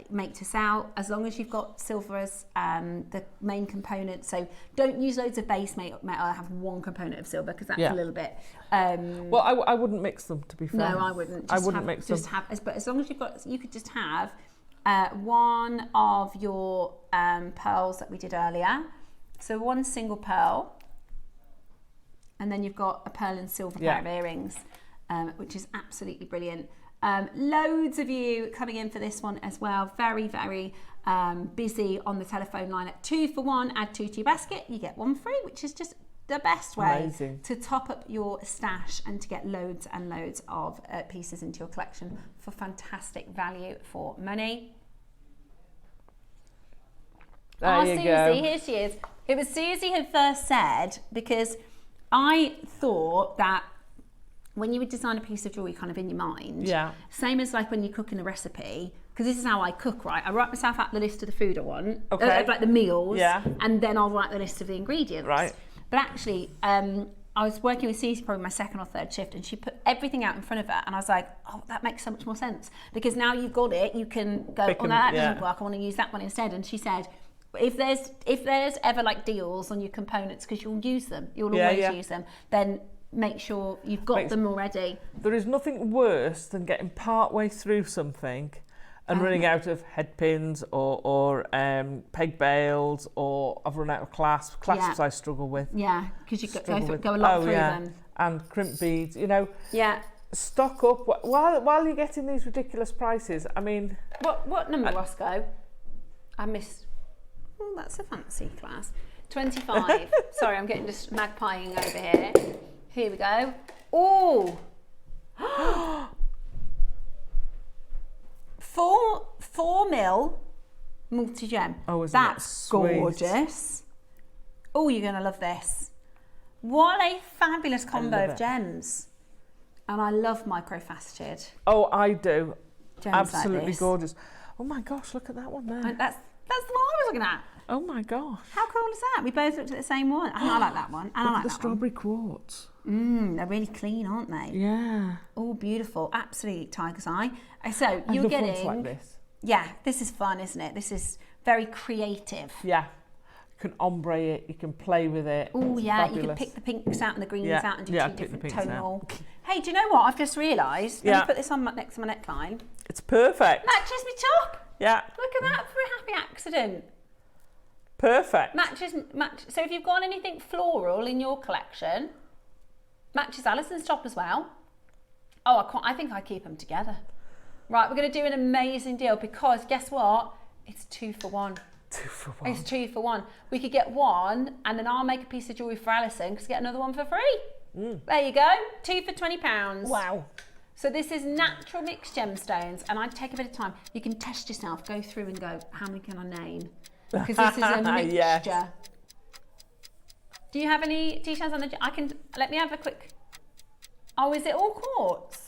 make to sell, as long as you've got silver as the main component. So don't use loads of base metal. Have one component of silver because that's a little bit. Well, I wouldn't mix them, to be fair. No, I wouldn't. I wouldn't mix them. But as long as you could just have one of your pearls that we did earlier. So one single pearl, and then you've got a pearl and silver pair of earrings, which is absolutely brilliant. Loads of you coming in for this one as well. Very, very busy on the telephone line at 2 for 1. Add 2 to your basket, you get 1 free, which is just the best way to top up your stash and to get loads and loads of pieces into your collection for fantastic value for money. Susie, here she is. It was Susie who first said, because I thought that when you would design a piece of jewellery kind of in your mind, same as like when you're cooking a recipe, because this is how I cook, right? I write myself out the list of the food I want, like the meals, and then I'll write the list of the ingredients. Right. But actually, I was working with Susie probably my second or third shift, and she put everything out in front of her, and I was like, oh, that makes so much more sense, because now you've got it, you can go, oh no, that doesn't work, I want to use that one instead. And she said, if there's ever like deals on your components, because you'll use them, you'll always use them, then make sure you've got them already. There is nothing worse than getting part way through something and running out of head pins or peg bails, or I've run out of clasps. Clasps I struggle with. Yeah, because you go a lot through them. And crimp beads, you know. Yeah. Stock up while you're getting these ridiculous prices. I mean, what number, Roscoe? I missed. Oh, that's a fancy class. 25. Sorry, I'm getting just magpieing over here. Here we go. Oh. 4 mil multi-gem. Oh, isn't that's gorgeous. Oh, you're going to love this. What a fabulous combo of gems. And I love microfaceted. Oh, I do. Gems absolutely like gorgeous. Oh my gosh, look at that one there. And that's the one I was looking at. Oh my gosh. How cool is that? We both looked at the same one. And I like that one. And I like the strawberry quartz. They're really clean, aren't they? Yeah. Oh, beautiful. Absolutely tiger's eye. So you're getting ones like this. Yeah, this is fun, isn't it? This is very creative. Yeah. You can ombre it, you can play with it. Oh yeah, fabulous. You can pick the pinks out and the greens out and do 2 different tonal. Hey, do you know what? I've just realised. Let me put this on next to my neckline. It's perfect. Matches me top. Yeah. Look at that for a happy accident. Perfect. So if you've got anything floral in your collection, matches Alison's top as well. Oh, I think I keep them together. Right, we're going to do an amazing deal, because guess what? It's 2 for 1. 2 for 1. It's 2 for 1. We could get one, and then I'll make a piece of jewellery for Alison, because get another one for free. There you go. 2 for £20. Wow. So this is natural mixed gemstones, and I'd take a bit of time. You can test yourself, go through and go, how many can I name? Because this is a mixture. Yes. Do you have any details on the... let me have a quick... Oh, is it all quartz?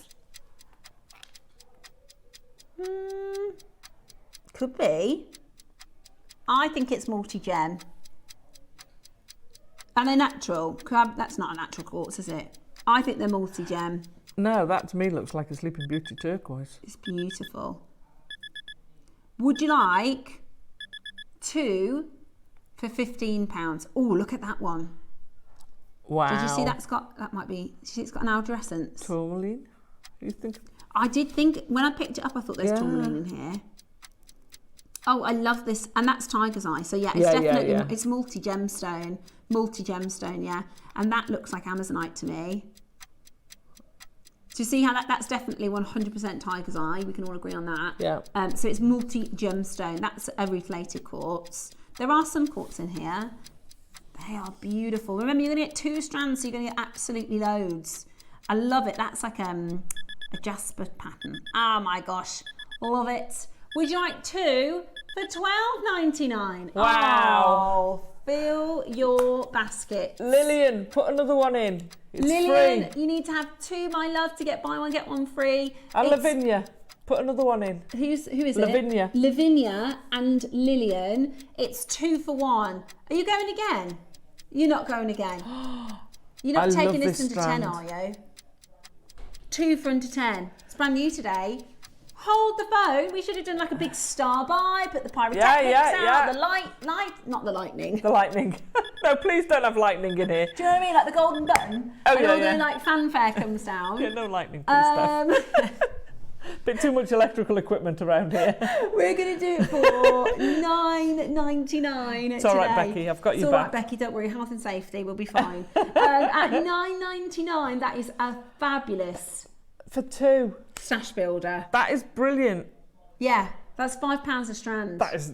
Could be. I think it's multi-gem. And they're natural. That's not a natural quartz, is it? I think they're multi-gem. No, that to me looks like a Sleeping Beauty turquoise. It's beautiful. Would you like 2 for £15? Oh, look at that one. Wow. Did you see that might be, it's got an arborescence. Tourmaline? You think? I did think, when I picked it up, I thought there's tourmaline in here. Oh, I love this. And that's tiger's eye. So yeah, it's definitely, it's multi-gemstone, yeah. And that looks like Amazonite to me. So you see how that's definitely 100% tiger's eye. We can all agree on that. Yeah. So it's multi-gemstone. That's a reflated quartz. There are some quartz in here. They are beautiful. Remember, you're going to get 2 strands, so you're going to get absolutely loads. I love it. That's like a jasper pattern. Oh my gosh, love it. Would you like 2 for £12.99? Wow. Oh, fill your basket. Lillian, put another one in. It's Lillian, free. You need to have 2, my love, to get buy one, get one free. And Lavinia, put another one in. Who is Lavinia. it? Lavinia and Lillian. It's 2 for 1. Are you going again? You're not going again. You're not taking this under 10, are you? 2 for under 10. It's brand new today. Hold the phone. We should have done like a big star buy, put the pyrotechnics out, the not the lightning. The lightning. No, please don't have lightning in here. Do you know what I mean? Like the golden button. Oh, and all the like fanfare comes down. Yeah, no lightning, please, Steph. Bit too much electrical equipment around here. We're going to do it for $9.99 It's all right, Becky. I've got you back. It's all right, Becky. Don't worry. Health and safety will be fine. At $9.99, that is a fabulous for 2 stash builder. That is brilliant. Yeah, that's £5 a strand. That is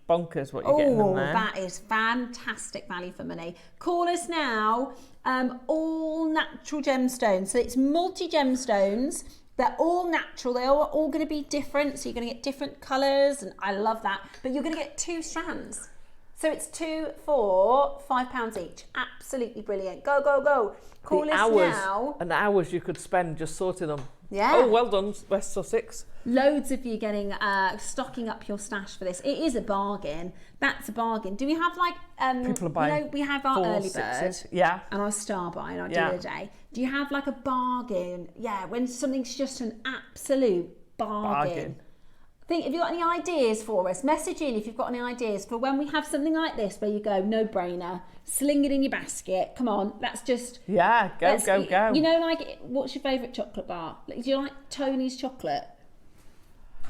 bonkers what you're getting in there. That is fantastic value for money. Call us now. All natural gemstones. So it's multi gemstones. They're all natural. They're all going to be different. So you're going to get different colours, and I love that. But you're going to get 2 strands. So it's 2 for £5 each. Absolutely brilliant. Go, go, go. Call us now. And hours you could spend just sorting them. Yeah. Oh, well done, West Sussex. Loads of you getting stocking up your stash for this. It is a bargain. That's a bargain. Do we have like people are buying we have our 4, early 6s. bird, yeah, and our star buy and our deal of the day. Do you have like a bargain? Yeah, when something's just an absolute bargain. Think, if you've got any ideas for us, message in if you've got any ideas for when we have something like this where you go, no brainer, sling it in your basket. Come on, that's just... Yeah, go. You know, like, what's your favourite chocolate bar? Do you like Tony's chocolate?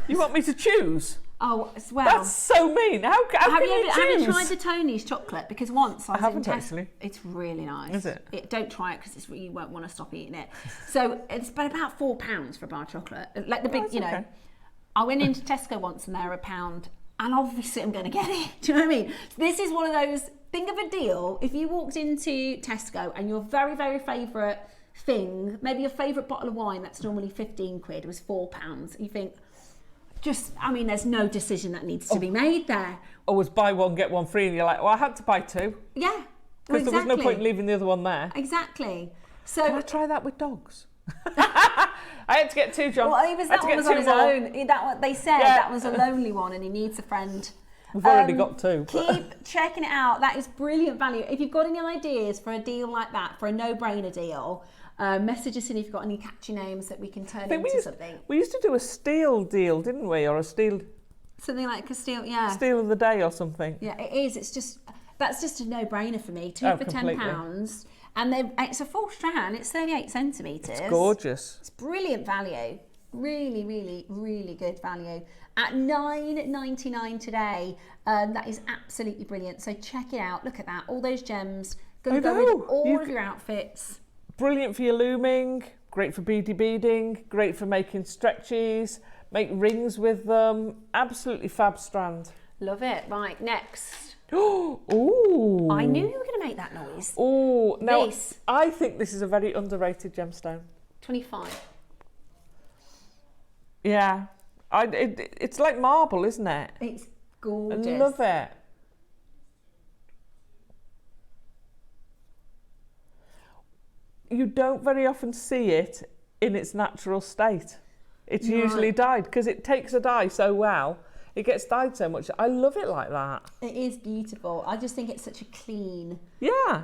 You want me to choose? Oh, as well. That's so mean. How can you choose? Have you tried the Tony's chocolate? Because once I haven't actually. It's really nice. Is it? Don't try it because you won't want to stop eating it. So it's about £4 for a bar of chocolate. Like the big, Okay. I went into Tesco once and they're £1, and obviously I'm going to get it. Do you know what I mean? So this is one of those, think of a deal. If you walked into Tesco and your very, very favourite thing, maybe your favourite bottle of wine that's normally 15 quid was £4, you think, there's no decision that needs to be made there. Or was buy one, get one free, and you're like, well, I had to buy 2. Yeah. Because there was no point in leaving the other one there. Exactly. So can I try that with dogs? I had to get 2, John. Well, that one was on his own. They said that was a lonely one and he needs a friend. We've already got 2. Keep checking it out. That is brilliant value. If you've got any ideas for a deal like that, for a no-brainer deal, message us in if you've got any catchy names that we can turn into something. We used to do a steel deal, didn't we? Or a steel... Something like a steel, yeah. Steel of the day or something. Yeah, it is. That's just a no-brainer for me. 2 for £10. And it's a full strand. It's 38 centimetres. It's gorgeous. It's brilliant value. Really, really, really good value. At $9.99 today, that is absolutely brilliant. So check it out. Look at that. All those gems. Going to go with all of your outfits. Brilliant for your looming. Great for beading. Great for making stretchies. Make rings with them. Absolutely fab strand. Love it. Right, next. Ooh. I knew you were going to make that noise. Oh, now I think this is a very underrated gemstone. 25. Yeah. It's like marble, isn't it? It's gorgeous. I love it. You don't very often see it in its natural state. It's usually dyed because it takes a dye so well. It gets dyed so much. I love it like that. It is beautiful. I just think it's such a clean... Yeah.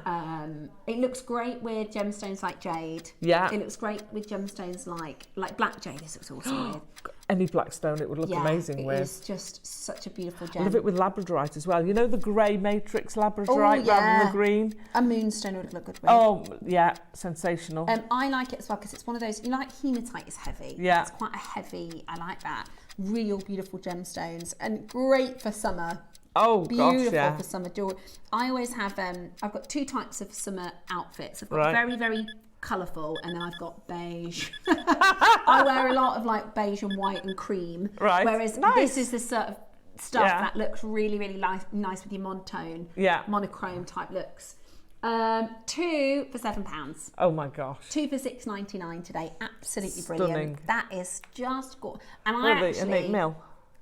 It looks great with gemstones like Jade. Yeah. It looks great with gemstones like Black Jade. This looks awesome with. Any black stone it would look amazing with. It is just such a beautiful gem. I love it with labradorite as well. You know the grey matrix labradorite rather than the green? A moonstone would look good with. Oh, yeah. Sensational. I like it as well because it's one of those... You know, like hematite is heavy. Yeah. It's quite a heavy... I like that. Real beautiful gemstones and great for summer. Oh, beautiful gosh, yeah. for summer jewelry. I always have I've got 2 types of summer outfits. I've got very, very colourful, and then I've got beige. I wear a lot of like beige and white and cream. Right. Whereas this is the sort of stuff that looks really, really nice with your monotone, monochrome type looks. 2 for £7. Oh my gosh. 2 for $6.99 today. Absolutely Stunning. brilliant. That is just gorgeous. And I actually... An 8 mil?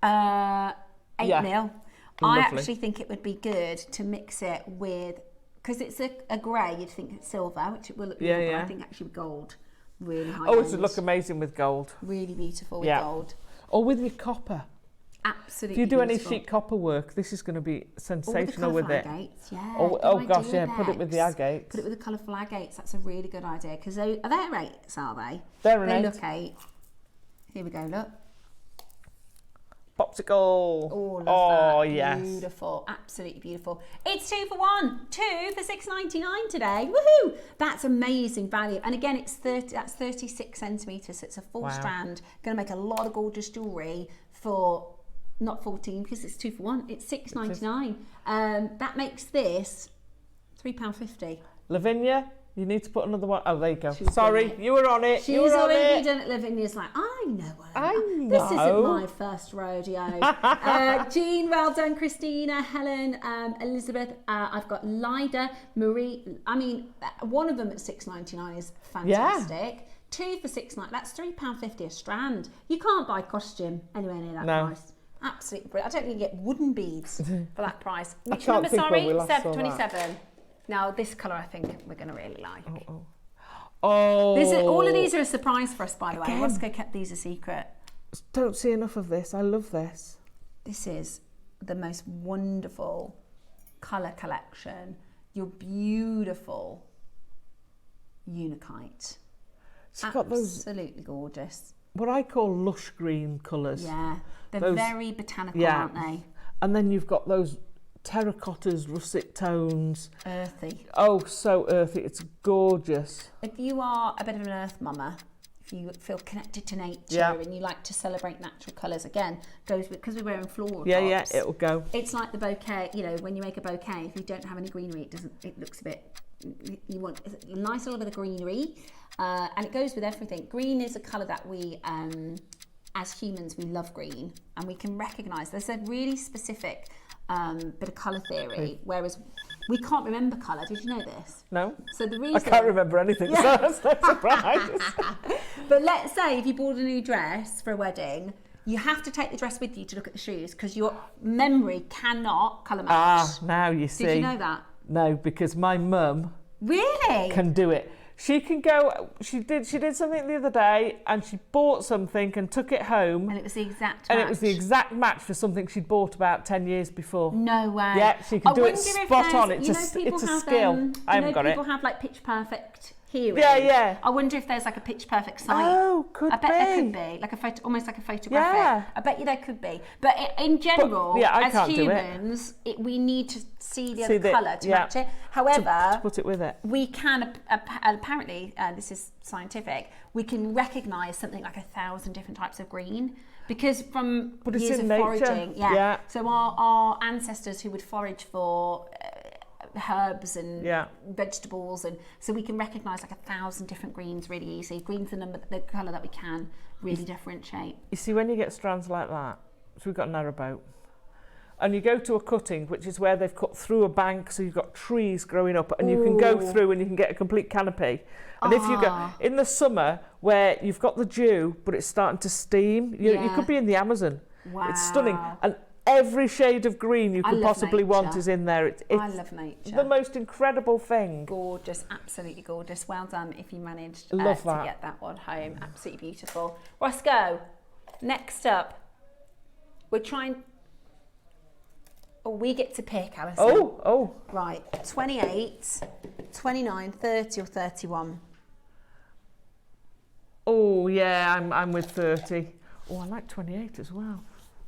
8 mil. Lovely. I actually think it would be good to mix it with, because it's a grey, you'd think it's silver, which it will look beautiful, but I think actually with gold, really high Oh, end. it would look amazing with gold. Really beautiful with gold. Or with your copper. Absolutely If you do any beautiful. chic copper work, this is going to be sensational with it. Agates, yeah. Oh gosh, yeah, put it with the agates. Put it with the colourful agates. That's a really good idea because are they 8s? Are they? They're an They 8. look 8. Here we go. Look. Popsicle. Oh, love oh that. yes. Beautiful. Absolutely beautiful. It's 2 for 1. 2 for $6.99 today. Woohoo! That's amazing value. And again, it's 30. That's 36 centimetres. So it's a full strand. Going to make a lot of gorgeous jewellery for not 14 because it's 2 for 1. It's $6.99. That makes this £3.50. Lavinia, you need to put another one. Oh, there you go. She's Sorry, done it. you were on it. She's you were on already it. done it. Lavinia's like, I know her. I This isn't know. my first rodeo. Jean, well done. Christina, Helen, Elizabeth. I've got Lida, Marie. I mean, one of them at $6.99 is fantastic. 2 for $6.99. That's £3.50 a strand. You can't buy costume anywhere near that price. Absolutely brilliant. I don't think you get wooden beads for that price. Which can't number, think sorry? when we last saw 27. Now, this colour I think we're going to really like. Oh. All of these are a surprise for us, by the way. Roscoe kept these a secret. Don't see enough of this. I love this. This is the most wonderful colour collection. Your beautiful Unikite. It's got those, Absolutely gorgeous. what I call lush green colours. Yeah, they're Those- very botanical, aren't they? And then you've got those terracottas, russet tones. Earthy. Oh, so earthy. It's gorgeous. If you are a bit of an earth mama, if you feel connected to nature and you like to celebrate natural colours, again, goes with, because we're wearing floral tops. It'll go. It's like the bouquet, you know, when you make a bouquet, if you don't have any greenery, it looks a bit, you want a nice little bit of greenery, and it goes with everything. Green is a colour that we, as humans, we love green, and we can recognise there's a really specific bit of colour theory, whereas we can't remember colour. Did you know this? No. So the reason I can't remember anything, so that's no surprise. But let's say if you bought a new dress for a wedding, you have to take the dress with you to look at the shoes because your memory cannot colour match. Now you see. Did you know that? No, because my mum Really? can do it. She can go. She did something the other day, and she bought something and took it home, And it was the exact and match. it was the exact match for something she'd bought about 10 years before. No way. Yeah, she can do it wonder if spot on. there's- It's you know, people a have, skill. I haven't got it. People have like pitch perfect hearing. Yeah. I wonder if there's like a pitch perfect sight. Oh, could I bet be. there could be, like a photo, almost like a photographic. Yeah. I bet you there could be. But in general, I as can't do it. humans, we need to see the See other colour to match it. To However, put it with it. we can apparently, this is scientific, we can recognise something like 1,000 different types of green because from But it's years in of nature. foraging. Yeah. So our ancestors who would forage for herbs and vegetables, and so we can recognise like 1,000 different greens really easy. Green's the colour that we can really differentiate. You see, when you get strands like that, so we've got a narrowboat, and you go to a cutting, which is where they've cut through a bank, so you've got trees growing up, and you can go through and you can get a complete canopy. And if you go in the summer where you've got the dew, but it's starting to steam, you could be in the Amazon. Wow. It's stunning. And every shade of green you could possibly want is in there. It's I love nature. the most incredible thing. Gorgeous, absolutely gorgeous. Well done if you managed to get that one home. Absolutely beautiful. Roscoe, next up, we're trying. Oh, we get to pick, Alison. Oh. Right, 28, 29, 30 or 31? Oh, yeah, I'm with 30. Oh, I like 28 as well.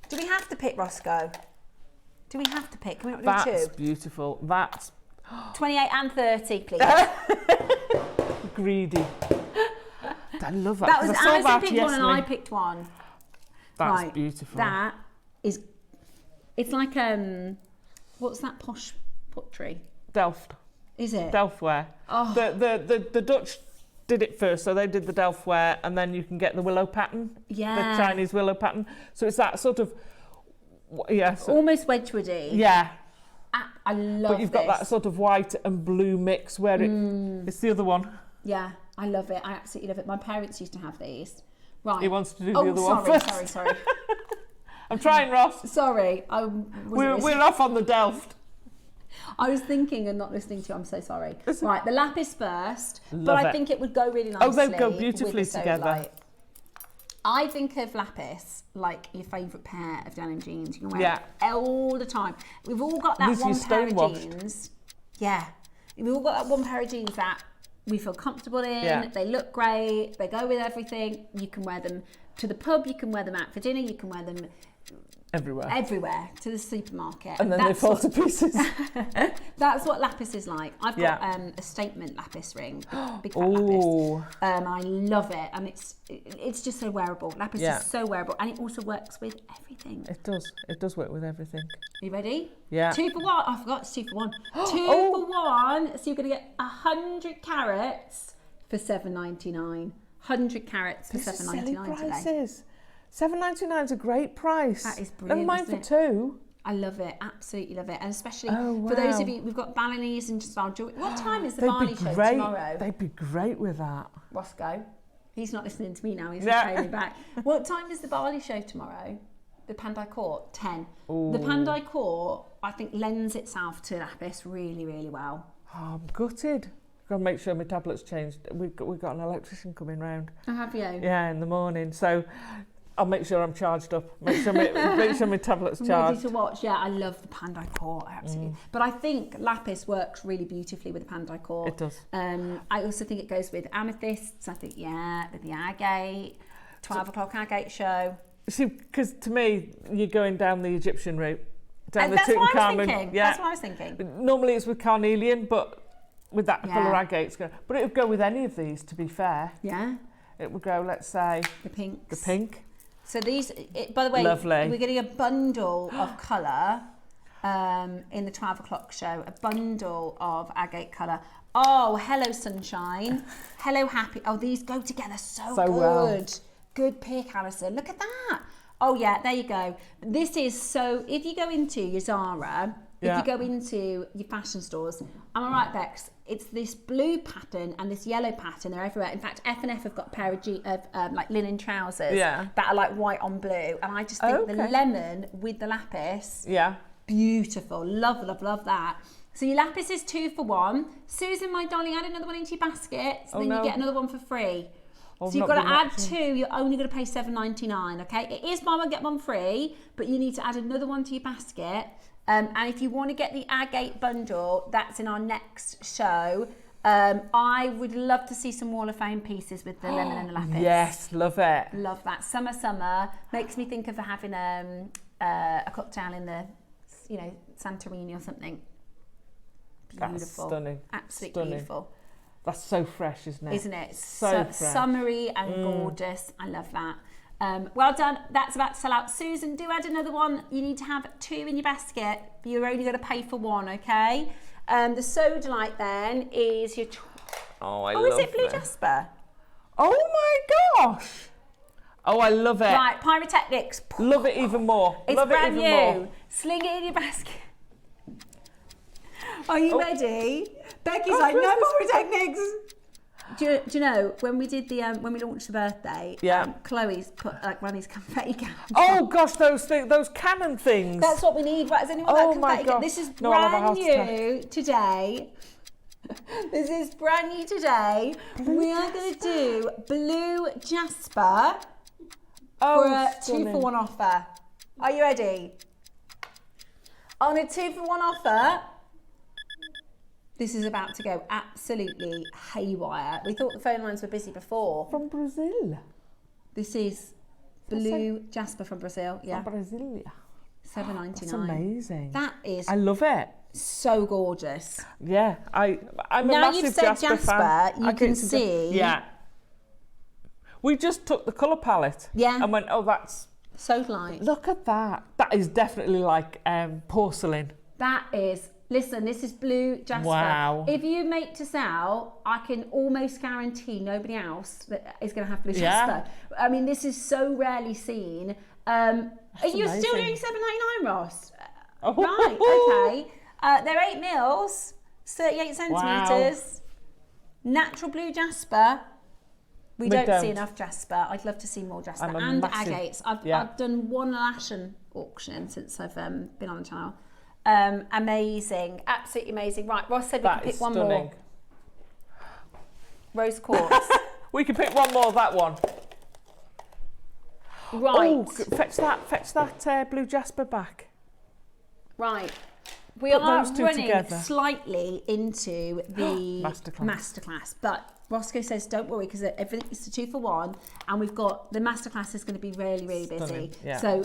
Do we have to pick, Roscoe? Do we have to pick? Can we not do That's two? beautiful. That's 28 and 30, please. greedy. I love that. That was 'cause I saw Alison that picked one and I yesterday. picked one. That's Right, beautiful. That is, it's like, what's that posh pottery? Delft. Is it? Delftware. Oh. The Dutch did it first, so they did the Delftware, and then you can get the willow pattern. Yeah. The Chinese willow pattern. So it's that sort of, Almost Wedgwoody. Yeah. I love But you've got that sort of white and blue mix where it's the other one. Yeah, I love it. I absolutely love it. My parents used to have these. Right. He wants to do the other one sorry, first. sorry. I'm trying, Ross. Sorry, We're off on the Delft. I was thinking and not listening to you. I'm so sorry. Right, the lapis first, but Love I it. think it would go really nicely. Oh, they'd go beautifully with the together. sodalite. I think of lapis like your favourite pair of denim jeans. You can wear it all the time. We've all got that one pair of jeans. Yeah. We've all got that one pair of jeans that we feel comfortable in. Yeah. They look great. They go with everything. You can wear them to the pub. You can wear them out for dinner. You can wear them everywhere to the supermarket, and then they fall to pieces. That's what lapis is like. I've got a statement lapis ring, big fat lapis. I love it, and it's just so wearable. Lapis is so wearable, and it also works with everything. It does work with everything. Are you ready? Yeah. 2 for 1. I forgot it's 2 for 1. 2 for 1. So you're going to get 100 carats for $7.99. 100 carats for $7.99 today. Prices. $7.99 is a great price. That is brilliant. And mine for 2. I love it, absolutely love it, and especially for those of you, we've got Balinese and style jewellery. What time is the Bali show tomorrow? They'd be great with that. Roscoe, he's not listening to me now. He's just paying me back. What time is the Bali show tomorrow? The Pandai Court, 10. Ooh. The Pandai Court, I think, lends itself to lapis really, really well. Oh, I'm gutted. Got to make sure my tablet's changed. We've got an electrician coming round. Oh, have you? Yeah, in the morning. So I'll make sure I'm charged up. Make sure my tablet's charged. Ready to watch. Yeah, I love the Pandai Court, absolutely. But I think lapis works really beautifully with the Pandai Court. It does. I also think it goes with amethysts. I think, with the agate, 12 o'clock agate show. See, because to me, you're going down the Egyptian route. Down the that's what I was Tutankhamun. thinking. Yeah. That's what I was thinking. Normally it's with carnelian, but with that colour agates. But it would go with any of these, to be fair. Yeah. It would go, let's say, the pinks. The pink. So these, by the way, lovely. We're getting a bundle of colour in the 12 o'clock show. A bundle of agate colour. Oh, hello sunshine. Hello happy. Oh, these go together so good. Well. Good pick, Alison. Look at that. Oh yeah, there you go. This is so, if you go into your Zara, if you go into your fashion stores, am I right, Bex? It's this blue pattern and this yellow pattern. They're everywhere. In fact, F&F have got a pair of like linen trousers that are like white on blue. And I just think the lemon with the lapis, beautiful. Love, love, love that. So your lapis is 2 for 1. Susan, my darling, add another one into your basket. So then you get another one for free. So you've got to add 2, you're only going to pay $7.99, okay? It is buy one, get one free, but you need to add another one to your basket. And if you want to get the agate bundle, that's in our next show. I would love to see some Wall of Fame pieces with the lemon and the lapis. Yes, love it. Love that. Summer. Makes me think of having a cocktail in the, Santorini or something. Beautiful. That's stunning. Absolutely beautiful. That's so fresh, isn't it? Isn't it? So fresh. Summery and gorgeous. I love that. Well done. That's about to sell out. Susan, do add another one. You need to have 2 in your basket. You're only going to pay for 1, okay? The Sodalite then is your... is it blue jasper? Oh my gosh. Oh, I love it. Right, pyrotechnics. Love it even more. It's love brand it even new. More. Sling it in your basket. Are you ready? Becky's like, no pyrotechnics. Do you know when we did the when we launched the birthday? Chloe's put like one of these confetti cannons. Oh gosh, those cannon things. That's what we need. Right, has anyone got confetti cannons? This is brand new today. This is brand new today. We are going to do blue jasper for a stunning. 2 for 1 offer. Are you ready? On a 2 for 1 offer. This is about to go absolutely haywire. We thought the phone lines were busy before. From Brazil. This is blue jasper from Brazil. Yeah. From Brazil. $7.99. That's amazing. That is. I love it. So gorgeous. Yeah, I'm a now massive you've said Jasper fan. you can see. Yeah. We just took the colour palette. Yeah. And went, that's. So light. Look at that. That is definitely like porcelain. That is. Listen, this is blue jasper. Wow. If you make to sell, I can almost guarantee nobody else that is going to have blue jasper. I mean, this is so rarely seen. Are you amazing. still doing $7.99, Ross? Right, okay. They're 8 mils, 38 centimetres. Wow. Natural blue jasper. We don't see enough jasper. I'd love to see more jasper. And agates. I've done 1 Lash auction since I've been on the channel. Amazing, absolutely amazing. Right, Ross said we can pick one more. Rose quartz. We can pick one more of that one. Right. Oh, fetch that blue jasper back. Right. We Put are those two running together. slightly into the Masterclass. but Roscoe says don't worry because everything is a 2 for 1, and we've got the masterclass is going to be really busy. Stunning, yeah. So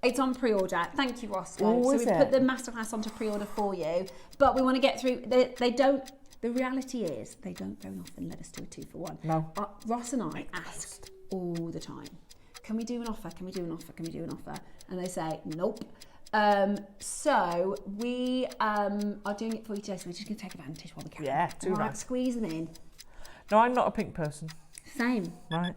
it's on pre-order. Thank you, Roscoe. Oh, so is we've it? put the masterclass onto pre-order for you, but we want to get through. They don't. The reality is they don't very often let us do a 2 for 1. No. Ross and I ask all the time, can we do an offer? Can we do an offer? Can we do an offer? And they say nope. So we are doing it for you today, so we're just going to take advantage while we can. Yeah, too All right, right. squeeze them in. No, I'm not a pink person, Same. right?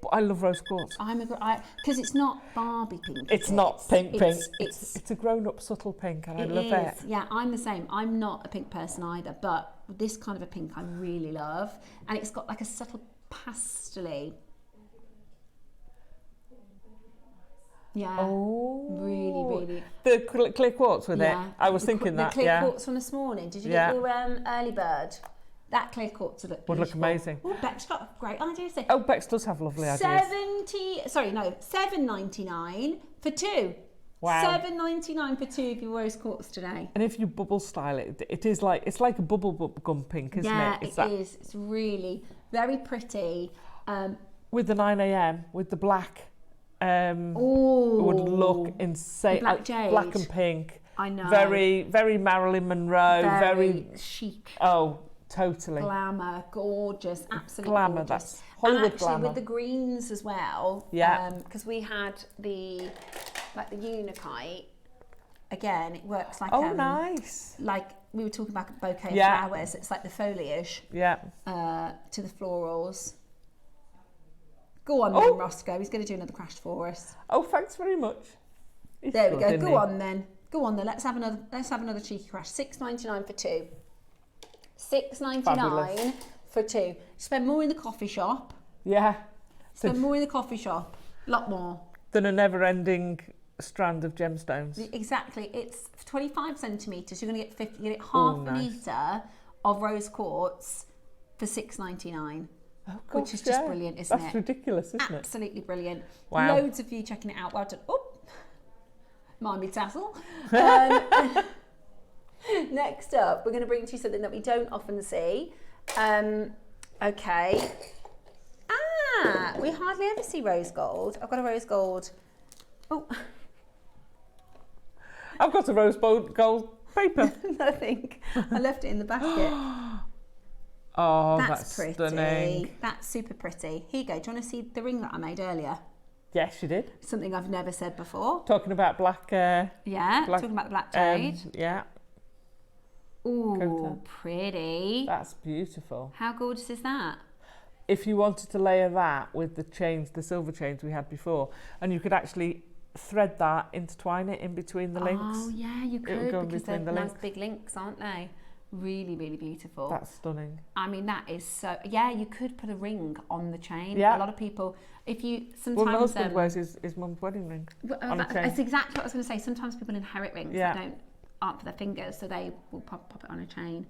But I love rose quartz. Because it's not Barbie pink. It's not pink. It's It's a grown-up subtle pink, and I love is. it. Yeah, I'm the same. I'm not a pink person either, but this kind of a pink I really love, and it's got like a subtle pastel-y. Yeah. Oh, really. The clear quartz with Yeah. it. I was thinking the that. clear Yeah. quartz from this morning. Did you Yeah. get your early bird? That clear quartz would look Would look beautiful. amazing. Oh, Beck's got a great idea. So Oh, Bex does have lovely ideas. $7.99 for 2. Wow. $7.99 for 2 of your rose quartz today. And if you bubble style it, it's like a bubble gum pink, isn't Yeah, it? it is. It's really very pretty. With the 9 a.m. with the black. It Oh, would look insane. The black jade. Black and pink. I know. Very Marilyn Monroe. very chic. Oh, totally. Glamour, gorgeous, absolutely Glamour, gorgeous. that's Hollywood and actually glamour. with the greens as well. Yeah. Because we had the unikite. Again, it works like Oh, nice. like we were talking about bouquet Yeah. of flowers. It's like the foliage Yeah. to the florals. Go on then, Roscoe. He's going to do another crash for us. Oh, thanks very much. He's There we good, go. isn't Go he? on then. Go on then. Let's have another cheeky crash. $6.99 for 2. $6.99 Fabulous. for 2. Spend more in the coffee shop. Yeah. Spend more in the coffee shop. A lot more. Than a never-ending strand of gemstones. Exactly. It's 25 centimetres. You're going to get 50. You get half Oh, a nice. litre of rose quartz for $6.99. Oh, Which is just brilliant, isn't That's it? ridiculous, isn't it? Absolutely brilliant. Wow. Loads of you checking it out. Well done. Oh, mind me tassel. Next up, we're going to bring to you something that we don't often see. Okay. We hardly ever see rose gold. I've got a rose gold. Oh, I've got a rose gold paper. nothing. I left it in the basket. Oh, That's pretty. stunning. That's super pretty. Here you go. Do you want to see the ring that I made earlier? Yes, you did. Something I've never said before. Talking about black. Yeah, Black, talking about the black jade. Yeah, Ooh, Khotan. pretty. that's beautiful. How gorgeous is that? If you wanted to layer that with the chains, the silver chains we had before, and you could actually thread that, intertwine it in between the links. Oh yeah, you would could go in because they're between the nice links. big links, aren't they? Really beautiful. That's stunning. I mean, that is so. Yeah, you could put a ring on the chain. Yeah. A lot of people, if you Well, my sometimes. husband wears his mum's wedding ring on a chain. That's exactly what I was going to say. Sometimes people inherit rings Yeah. that aren't for their fingers, so they will pop it on a chain,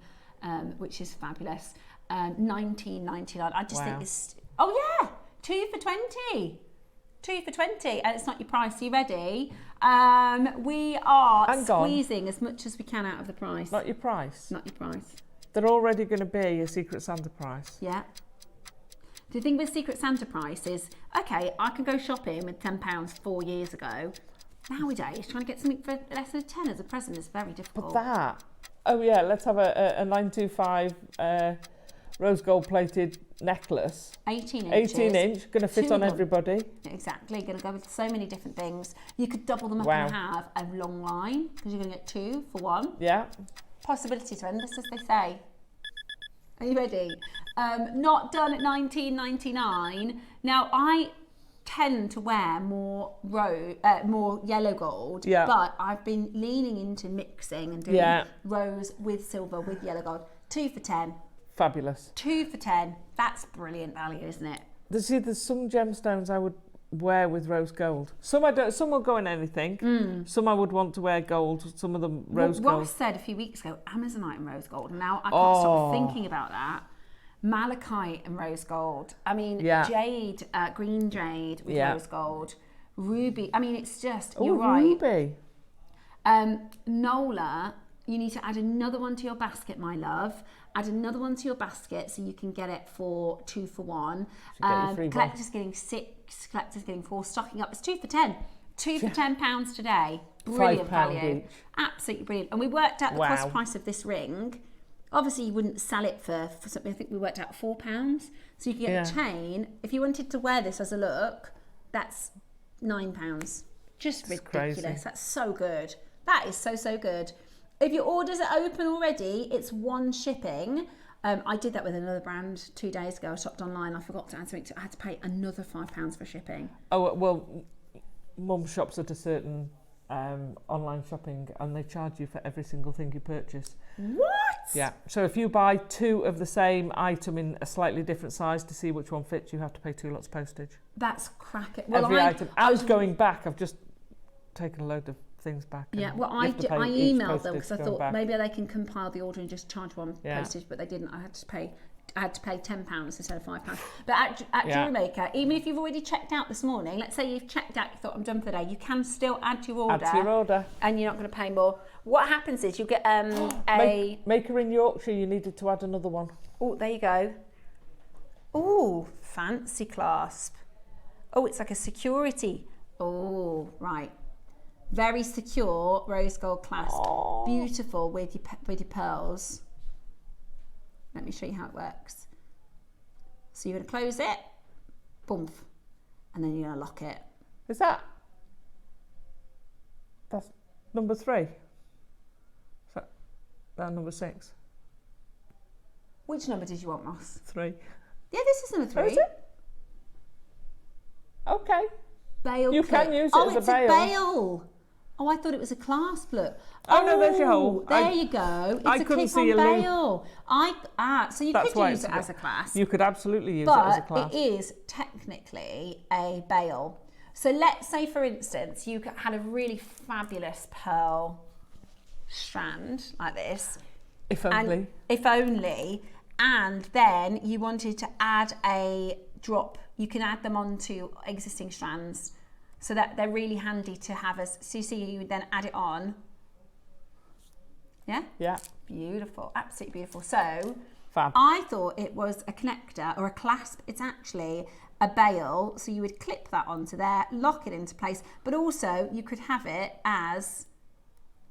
which is fabulous. $19.99. I just Wow. think it's. Oh yeah, 2 for 20. 2 for 20, and it's not your price. Are you ready? We are Hang on. squeezing as much as we can out of the price. Not your price. Not your price. They're already going to be a Secret Santa price. Yeah. The thing with Secret Santa price is, okay, I can go shopping with £10 4 years ago. Nowadays, trying to get something for less than a 10 as a present is very difficult. But that. Oh yeah, let's have a 925 rose gold plated necklace. 18 inches. 18 inch, going to fit Two on of them. everybody. Exactly, going to go with so many different things. You could double them up Wow. and have a long line because you're going to get 2 for 1. Yeah. Possibilities are endless, as they say. Are you ready? Not done at $19.99. Now, I tend to wear more yellow gold, Yeah. but I've been leaning into mixing and doing Yeah. rose with silver with yellow gold. 2 for 10. Fabulous. 2 for 10. That's brilliant value, isn't it? There's some gemstones I would wear with rose gold. Some I don't. Some will go in anything. Some I would want to wear gold. Some of them rose Well, gold. Ross said a few weeks ago, Amazonite and rose gold. And now I can't stop Oh. thinking about that. Malachite and rose gold. I mean, Yeah. jade, green jade with Yeah. rose gold. Ruby. I mean, it's just, Oh, you're right. ruby. Nola, you need to add another one to your basket, my love. Add another one to your basket so you can get it for 2 for 1. So get your free one. Collector's getting 6, collector's getting 4, stocking up. It's 2 for 10. 2 for £10 today. Brilliant £5 value. each. Absolutely brilliant. And we worked out the Wow. cost price of this ring. Obviously, you wouldn't sell it for something. I think we worked out £4. So you can get the chain. If you wanted to wear this as a look, that's £9. Just ridiculous. crazy. That's so good. That is so, so good. If your orders are open already, it's 1 shipping. I did that with another brand 2 days ago. I shopped online. I forgot to add something. I had to pay another £5 for shipping. Oh, well, Mum shops at a certain online shopping and they charge you for every single thing you purchase. What? Yeah. So if you buy 2 of the same item in a slightly different size to see which one fits, you have to pay 2 lots of postage. That's cracking. Every item. And going back, I've just taken a load of things back. Yeah, well, I emailed them because I thought maybe they can compile the order and just charge 1 postage, but they didn't. I had to pay £10 instead of £5. But at Jewellery Maker, even if you've already checked out this morning, let's say you've checked out, you thought I'm done for the day, you can still add to your order. Add to your order. And you're not going to pay more. What happens is you get Maker in Yorkshire, you needed to add another one. Oh, there you go. Oh, fancy clasp. Oh, it's like a security. Oh, right. Very secure rose gold clasp. Aww. Beautiful with your pearls. Let me show you how it works. So you're going to close it, boom, and then you're going to lock it. That's number 3? Is that number 6? Which number did you want, Ross? 3. Yeah, this is number 3. Oh, is it? Okay. Bail You clip. can use it as a it's bail. a bail. Oh, I thought it was a clasp, look. Oh, no, there's your hole. There you go. It's I a couldn't clip-on see a loop. bail. So you That's could why use it's it as a clasp. You could absolutely use it as a But clasp. it is technically a bail. So let's say, for instance, you had a really fabulous pearl strand like this. If only. If only. And then you wanted to add a drop. You can add them onto existing strands. So that they're really handy to have as, so you see, you would then add it on. Yeah? Yeah. Beautiful, absolutely beautiful. So Fab. I thought it was a connector or a clasp. It's actually a bail. So you would clip that onto there, lock it into place, but also you could have it as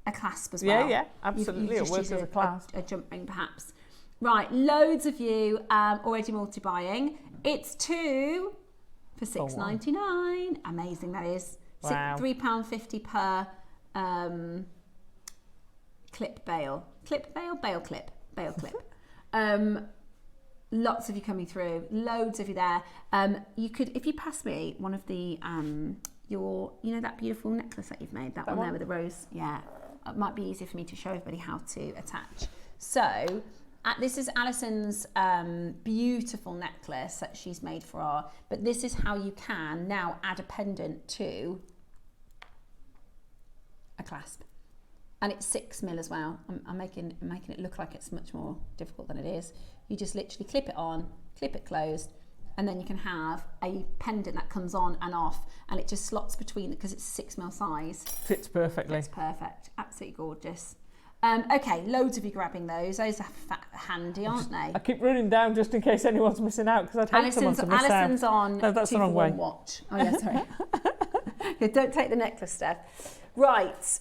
a clasp as well. Yeah, absolutely. It works as a clasp. A jump ring perhaps. Right, loads of you already multi-buying. It's 2 for $6.99. Amazing, that is. Wow. £3.50 per clip bail. Clip bail? Bail clip. Bail clip. Lots of you coming through. Loads of you there. You could, if you pass me one of the, you know that beautiful necklace that you've made? That one there with the rose? Yeah. It might be easier for me to show everybody how to attach. So, this is Alison's beautiful necklace that she's made for our, but this is how you can now add a pendant to a clasp. And it's 6mm as well. I'm making it look like it's much more difficult than it is. You just literally clip it on, clip it closed, and then you can have a pendant that comes on and off, and it just slots between, because it's 6mm size. Fits perfectly. It's perfect. Absolutely gorgeous. Okay, loads of you grabbing those. Those are handy, aren't they? I keep running down just in case anyone's missing out, because I'd hate someone to miss out. Alison's on. No, that's the wrong way. Watch. Oh yeah, sorry. Yeah, don't take the necklace, Steph. Right,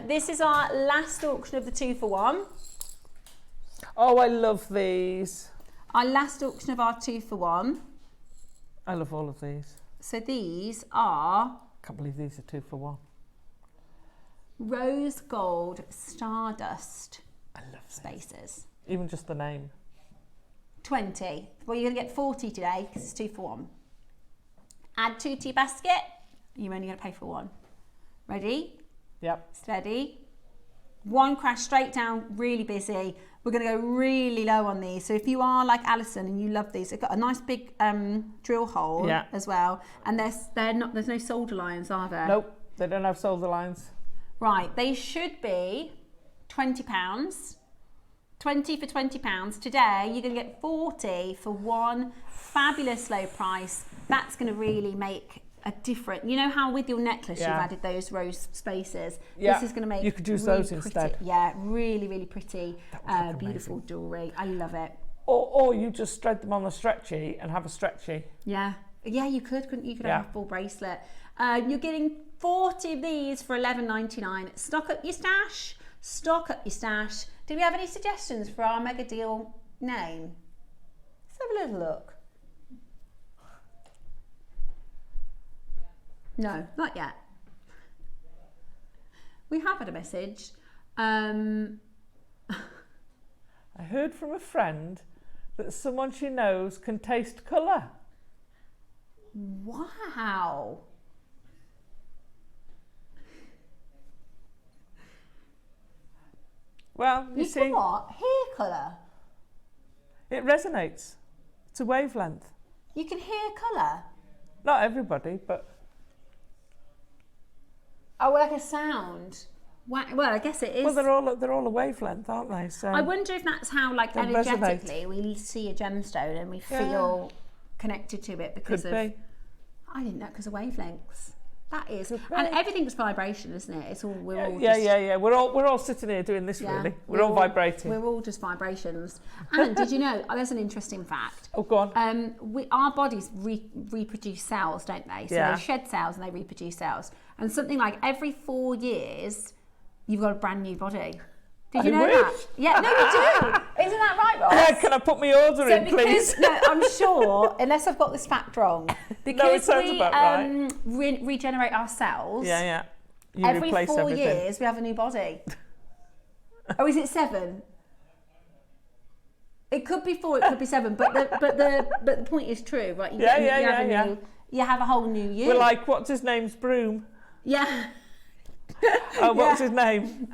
this is our last auction of the 2 for 1. Oh, I love these. Our last auction of our 2 for 1. I love all of these. So these are... I can't believe these are 2 for 1. Rose gold stardust I love spaces. Even just the name. 20. Well, you're going to get 40 today because it's 2 for 1. Add 2 to your basket. You're only going to pay for 1. Ready? Yep. Steady. 1 crash straight down, really busy. We're going to go really low on these. So if you are like Alison and you love these, they've got a nice big drill hole as well. And there's no solder lines, are there? Nope, they don't have solder lines. Right, they should be £20. 20 for £20. Today, you're going to get 40 for one fabulous low price. That's going to really make a difference. You know how with your necklace you've added those rose spaces? Yeah. This is going to make you could use really those pretty, instead. Yeah, really, really pretty, beautiful jewellery. I love it. Or you just thread them on the stretchy and have a stretchy. Yeah. Yeah, you could, couldn't you? You could have a full bracelet. You're getting 40 of these for $11.99. Stock up your stash. Stock up your stash. Do we have any suggestions for our mega deal name? Let's have a little look. No, not yet. We have had a message. I heard from a friend that someone she knows can taste colour. Wow. Well, you see, what? Hair colour. it resonates. It's a wavelength. You can hear colour. Not everybody, but Oh, like a sound. Well, I guess it is. well, they're all a wavelength, aren't they? So I wonder if that's how, like, They energetically, we see a gemstone and we feel connected to it because could of. be. I didn't know, because of wavelengths. That is, Could be. and everything's vibration, isn't it? It's all we're all Yeah, just, yeah. We're all sitting here doing this. yeah, Really, we're all vibrating. We're all just vibrations. And did you know? There's an interesting fact. Oh, go on. Our bodies reproduce cells, don't they? So Yeah. they shed cells and they reproduce cells. And something like every 4 years, you've got a brand new body. Did you know that? wish. Yeah, no, you do. Isn't that right, Ross? Yeah, can I put my order in, please? No, I'm sure, unless I've got this fact wrong, because it sounds we about right. regenerate our cells. Yeah. You Every replace 4 everything. years, we have a new body. Oh, is it 7? It could be 4, it could be 7, but the point is true, right? You you have a whole new year. We're like, what's his name's broom? Yeah. Oh, what's his name?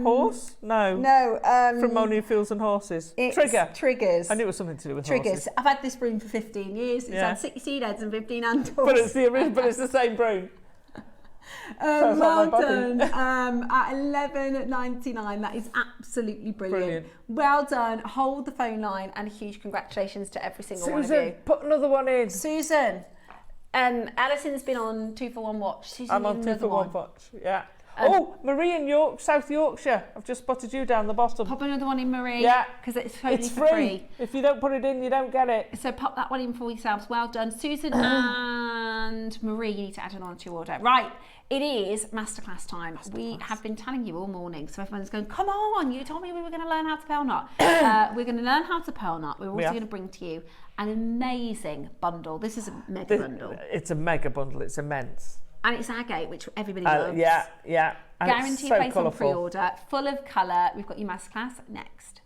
Horse? No. No. From Only Fools and Horses. It's Trigger. Triggers. I knew it was something to do with Triggers. horses. I've had this broom for 15 years. It's had 6 seed heads and 15 handles. But it's the same broom. Well like my done. body. At $11.99, that is absolutely brilliant. Well done. Hold the phone line, and a huge congratulations to every single one of Susan, you. put another one in. Susan, Alison's been on 2 for 1 watch. Susan, I'm on need 2 another for 1 watch. Yeah. Marie in South Yorkshire. I've just spotted you down the bottom. Pop another one in, Marie. Yeah. Because it's totally It's for free. If you don't put it in, you don't get it. So pop that one in for yourselves. Well done. Susan and Marie, you need to add it on to your order. Right, it is Masterclass time. We have been telling you all morning, so everyone's going, come on, you told me we were going to learn how to pearl knot. We're going to learn how to pearl knot. We're also going to bring to you an amazing bundle. This is a mega bundle. It's a mega bundle. It's immense. And it's agate, which everybody loves. Yeah. And Guaranteed it's so place on colourful. pre-order, full of colour. We've got your Masterclass next.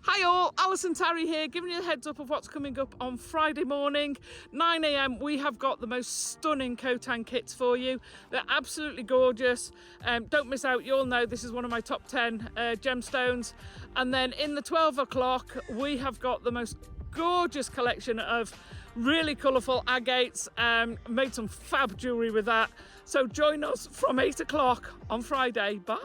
Hi all, Alison Tarry here, giving you a heads up of what's coming up on Friday morning, 9 a.m. We have got the most stunning Khotan kits for you. They're absolutely gorgeous. Don't miss out, you all know this is one of my top 10 gemstones. And then in the 12 o'clock, we have got the most gorgeous collection of really colourful agates. Made some fab jewellery with that. So join us from 8 o'clock on Friday. Bye.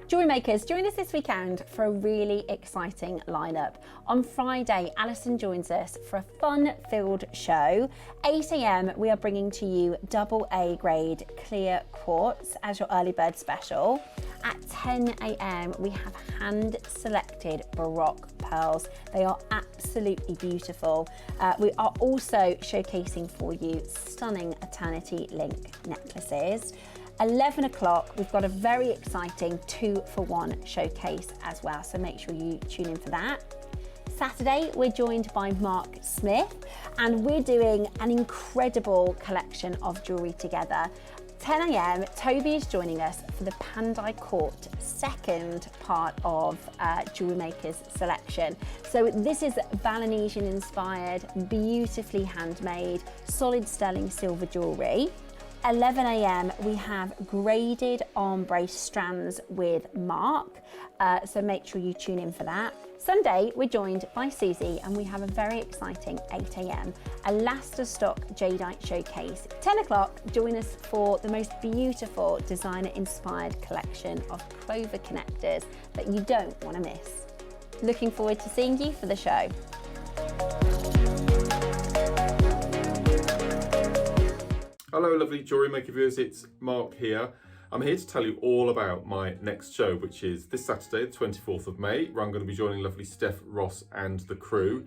Jewellery Makers, join us this weekend for a really exciting lineup. On Friday, Alison joins us for a fun-filled show. 8 a.m, we are bringing to you AA grade Clear Quartz as your early bird special. At 10 a.m, we have hand-selected Baroque pearls. They are absolutely beautiful. We are also showcasing for you stunning Eternity Link necklaces. 11 o'clock, we've got a very exciting 2 for 1 showcase as well, so make sure you tune in for that. Saturday, we're joined by Mark Smith, and we're doing an incredible collection of jewellery together. 10 a.m, Toby is joining us for the Pandai Court second part of Jewellery Maker's selection. So this is Balinesian inspired, beautifully handmade, solid sterling silver jewellery. 11 a.m. we have graded ombre strands with Mark, so make sure you tune in for that. Sunday, we're joined by Susie and we have a very exciting 8 a.m. a last of stock jadeite showcase. 10 o'clock, join us for the most beautiful designer-inspired collection of clover connectors that you don't want to miss. Looking forward to seeing you for the show. Hello lovely Jewellery Maker viewers, it's Mark here. I'm here to tell you all about my next show, which is this Saturday, the 24th of May, where I'm going to be joining lovely Steph, Ross and the crew.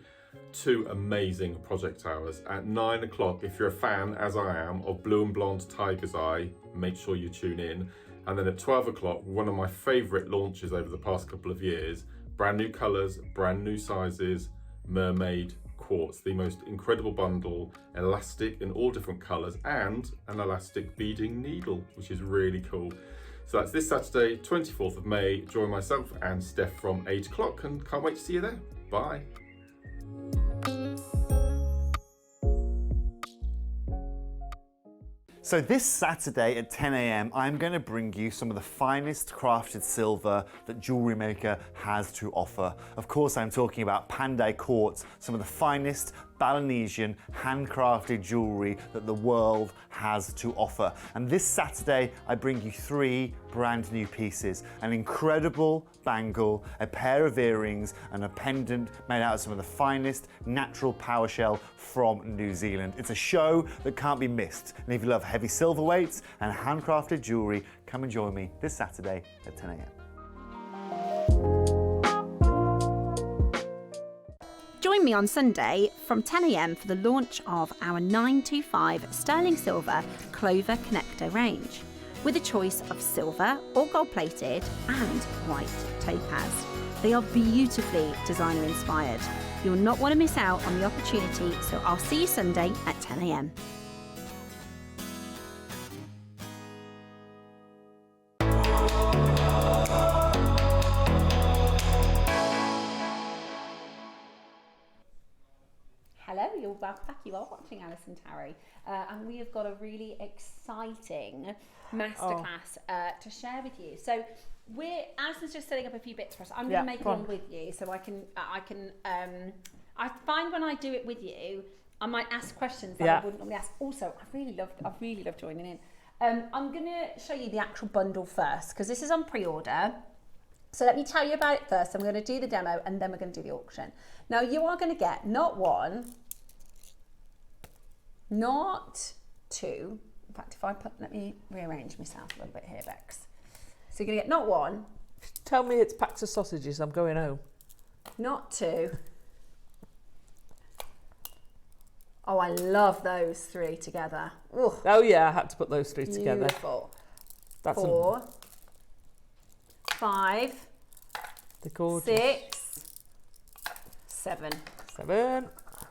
2 amazing project hours. At 9 o'clock, if you're a fan, as I am, of Blue and Blonde Tiger's Eye, make sure you tune in. And then at 12 o'clock, one of my favourite launches over the past couple of years, brand new colours, brand new sizes, mermaid quartz, the most incredible bundle, elastic in all different colours, and an elastic beading needle, which is really cool. So that's this Saturday, 24th of May. Join myself and Steph from 8 o'clock and can't wait to see you there. Bye. So this Saturday at 10 a.m, I'm going to bring you some of the finest crafted silver that Jewellery Maker has to offer. Of course, I'm talking about Panday quartz, some of the finest Balinesian handcrafted jewellery that the world has to offer. And this Saturday, I bring you 3 brand new pieces: an incredible bangle, a pair of earrings, and a pendant made out of some of the finest natural power shell from New Zealand. It's a show that can't be missed. And if you love heavy silver weights and handcrafted jewellery, come and join me this Saturday at 10 a.m. Join me on Sunday from 10 a.m. for the launch of our 925 sterling silver clover connector range, with a choice of silver or gold plated and white topaz. They are beautifully designer inspired. You'll not want to miss out on the opportunity, so I'll see you Sunday at 10 a.m. Hello, you're welcome back. You are watching Alison Tarry, and we have got a really exciting masterclass to share with you. So Alison's just setting up a few bits for us. I'm going to make one with you, so I find when I do it with you, I might ask questions that I wouldn't normally ask. Also, I really love joining in. I'm going to show you the actual bundle first, because this is on pre-order. So let me tell you about it first. I'm going to do the demo and then we're going to do the auction. Now you are going to get not 1, not 2. In fact, let me rearrange myself a little bit here, Bex. So you're going to get not 1. Tell me it's packs of sausages, I'm going home. Not 2. Oh, I love those 3 together. Ooh, oh yeah, I had to put those 3 together. Beautiful. That's 4, 5, 6, 7.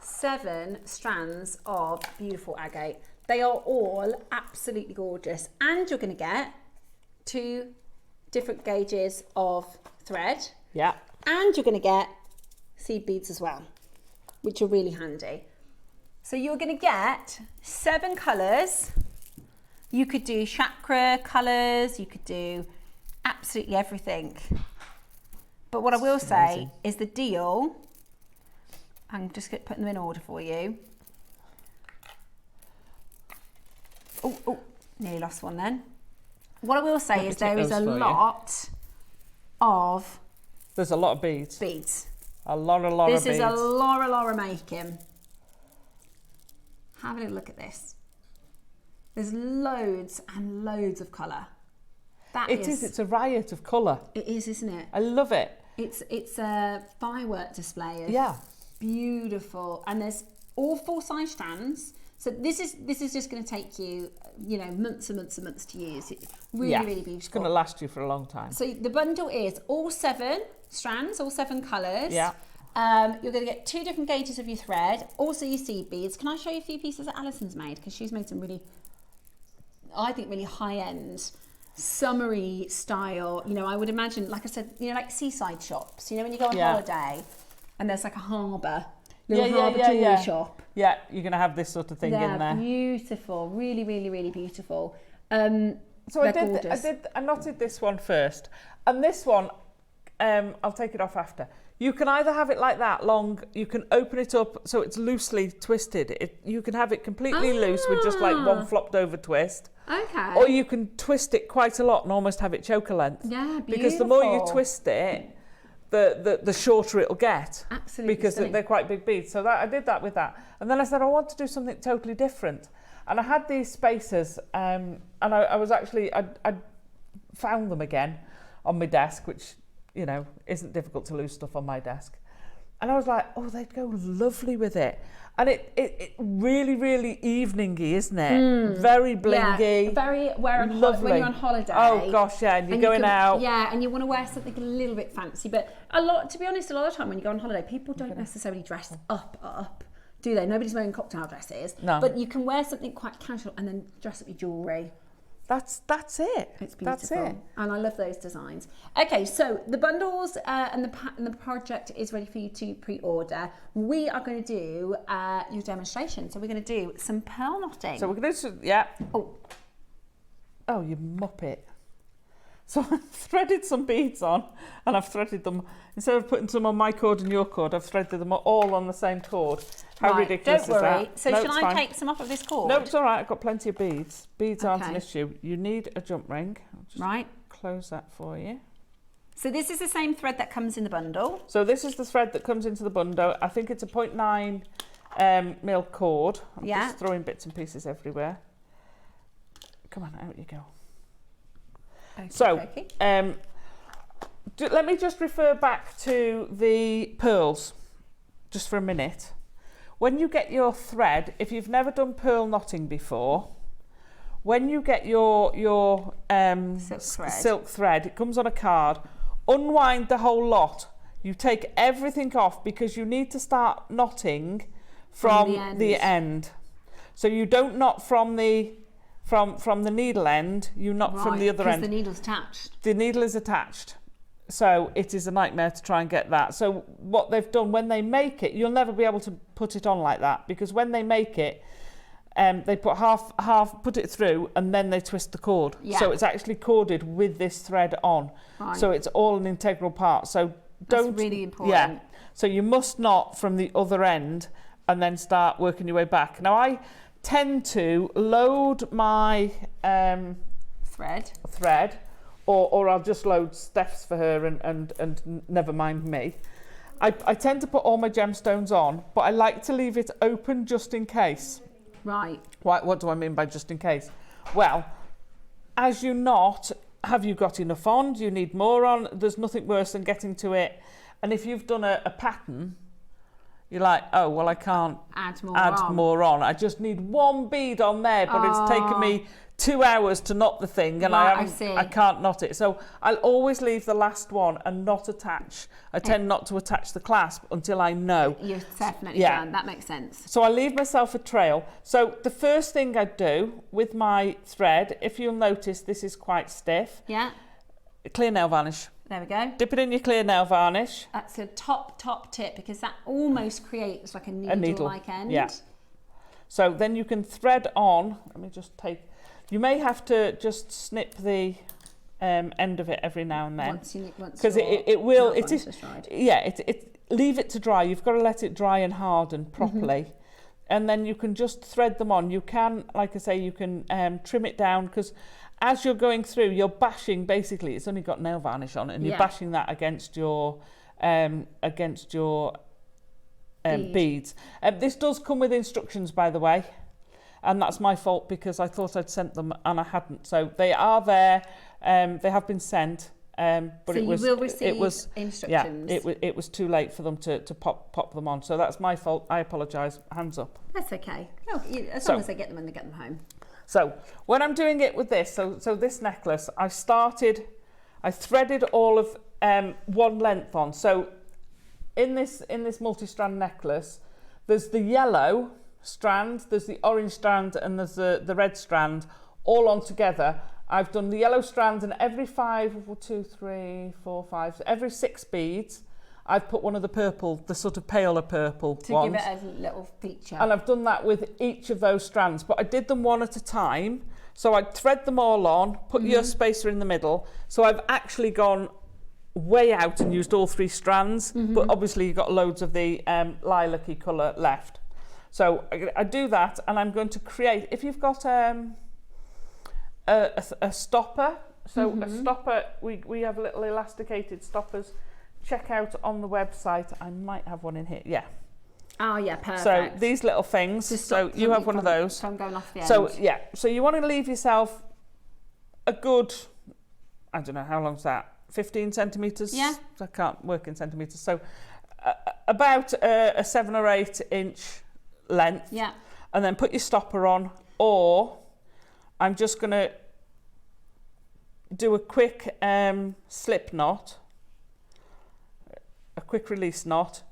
7 strands of beautiful agate. They are all absolutely gorgeous, and you're going to get 2 different gauges of thread. Yeah. And you're going to get seed beads as well, which are really handy. So you're going to get 7 colours. You could do chakra colours, you could do absolutely everything. But what I will say is the deal, I'm just putting them in order for you. Oh, nearly lost one then. What I will say is there is a lot of... There's a lot of beads. A lot of beads. This is a Laura making. Have a little look at this. There's loads and loads of colour. It's a riot of colour. It is, isn't it? I love it. It's a firework display of beautiful, and there's all 4 size strands. So this is just going to take you, months and months and months to use. It's really beautiful. It's going to last you for a long time. So the bundle is all 7 strands, all 7 colours. Yeah. You're going to get 2 different gauges of your thread, also your seed beads. Can I show you a few pieces that Alison's made? Because she's made some really, I think, really high-end, summery style. I would imagine, like I said, like seaside shops. When you go on holiday and there's like a harbour. little harbour jewellery shop. Yeah, you're going to have this sort of thing in there. Beautiful, really, really, really beautiful. So I knotted this one first, and this one, I'll take it off after. You can either have it like that long, you can open it up so it's loosely twisted. You can have it completely loose with just like one flopped over twist. Okay. Or you can twist it quite a lot and almost have it choker length. Yeah, beautiful. Because the more you twist it, the shorter it'll get. Absolutely. Because they're quite big beads. So I did that with that. And then I said, I want to do something totally different. And I had these spacers, and I was actually, I found them again on my desk, which, you know, isn't difficult to lose stuff on my desk. And I was like, oh, they'd go lovely with it. And it really, really evening-y, isn't it? Very blingy. Yeah, very when you're on holiday. Oh gosh, yeah, and you're going out. Yeah, and you want to wear something a little bit fancy. But to be honest, a lot of the time when you go on holiday, people don't necessarily dress up, do they? Nobody's wearing cocktail dresses. No. But you can wear something quite casual and then dress up your jewellery. That's it. It's beautiful. That's it. And I love those designs. Okay, so the bundles and the project is ready for you to pre-order. We are going to do your demonstration. So we're going to do some pearl knotting. So we're going to do, Oh, you muppet. So I've threaded some beads on, and I've threaded them, instead of putting some on my cord and your cord, I've threaded them all on the same cord. How ridiculous is that? Don't worry. So shall I take some off of this cord? No, it's all right. I've got plenty of beads. Beads aren't an issue. You need a jump ring. I'll just close that for you. So this is the same thread that comes in the bundle. So this is the thread that comes into the bundle. I think it's a 0.9 mil cord. I'm just throwing bits and pieces everywhere. Come on, out you go. Okay, so, let me just refer back to the pearls just for a minute. When you get your thread, if you've never done pearl knotting before, when you get your silk thread, it comes on a card, unwind the whole lot. You take everything off because you need to start knotting from the end. So you don't knot from the needle end, you knot from the other end. Because the needle's attached. The needle is attached. So it is a nightmare to try and get that. So what they've done, when they make it, you'll never be able to put it on like that, because when they make it, they put put it through, and then they twist the cord. Yeah. So it's actually corded with this thread on. Right. So it's all an integral part. So that's really important. Yeah. So you must knot from the other end and then start working your way back. Now I tend to load my thread, or I'll just load Steph's for her and never mind me. I tend to put all my gemstones on, but I like to leave it open just in case. Right. What do I mean by just in case? Well, as you knot, have you got enough on? Do you need more on? There's nothing worse than getting to it. And if you've done a pattern, you're like, oh, well, I can't add more on. I just need one bead on there, but it's taken me 2 hours to knot the thing, and I can't knot it. So I'll always leave the last one and not attach. I tend not to attach the clasp until I know. You're definitely done. That makes sense. So I leave myself a trail. So the first thing I do with my thread, if you'll notice, this is quite stiff. Yeah. Clear nail varnish. There we go. Dip it in your clear nail varnish. That's a top tip, because that almost creates like a needle-like end. Yeah. So then you can thread on. Let me just take. You may have to just snip the end of it every now and then, because it will. It is. Yeah. Leave it to dry. You've got to let it dry and harden properly, and then you can just thread them on. You can, like I say, you can trim it down, because as you're going through, you're bashing, basically, it's only got nail varnish on it, and you're bashing that against your beads. This does come with instructions, by the way, and that's my fault, because I thought I'd sent them and I hadn't. So they are there. They have been sent, but so you will receive instructions. Yeah, it was too late for them to pop them on. So that's my fault. I apologise. Hands up. That's okay. No, as long as they get them and they get them home. So when I'm doing it with this, so this necklace, I threaded all of one length on. So in this multi-strand necklace, there's the yellow strand, there's the orange strand, and there's the red strand, all on together. I've done the yellow strand, and every every 6 beads, I've put one of the purple, the sort of paler purple ones. To give it a little feature. And I've done that with each of those strands, but I did them one at a time. So I'd thread them all on, put your spacer in the middle. So I've actually gone way out and used all 3 strands, but obviously you've got loads of the lilac-y colour left. So I do that, and I'm going to create, if you've got a stopper, so a stopper, we have little elasticated stoppers. Check out on the website. I might have one in here. Yeah. Oh yeah, perfect. So these little things. So you have one of those. From going off the end. So yeah. So you want to leave yourself a good, I don't know how long's that, 15 centimeters. Yeah. I can't work in centimeters. So about a 7 or 8 inch length. Yeah. And then put your stopper on, or I'm just going to do a quick slip knot. A quick release knot.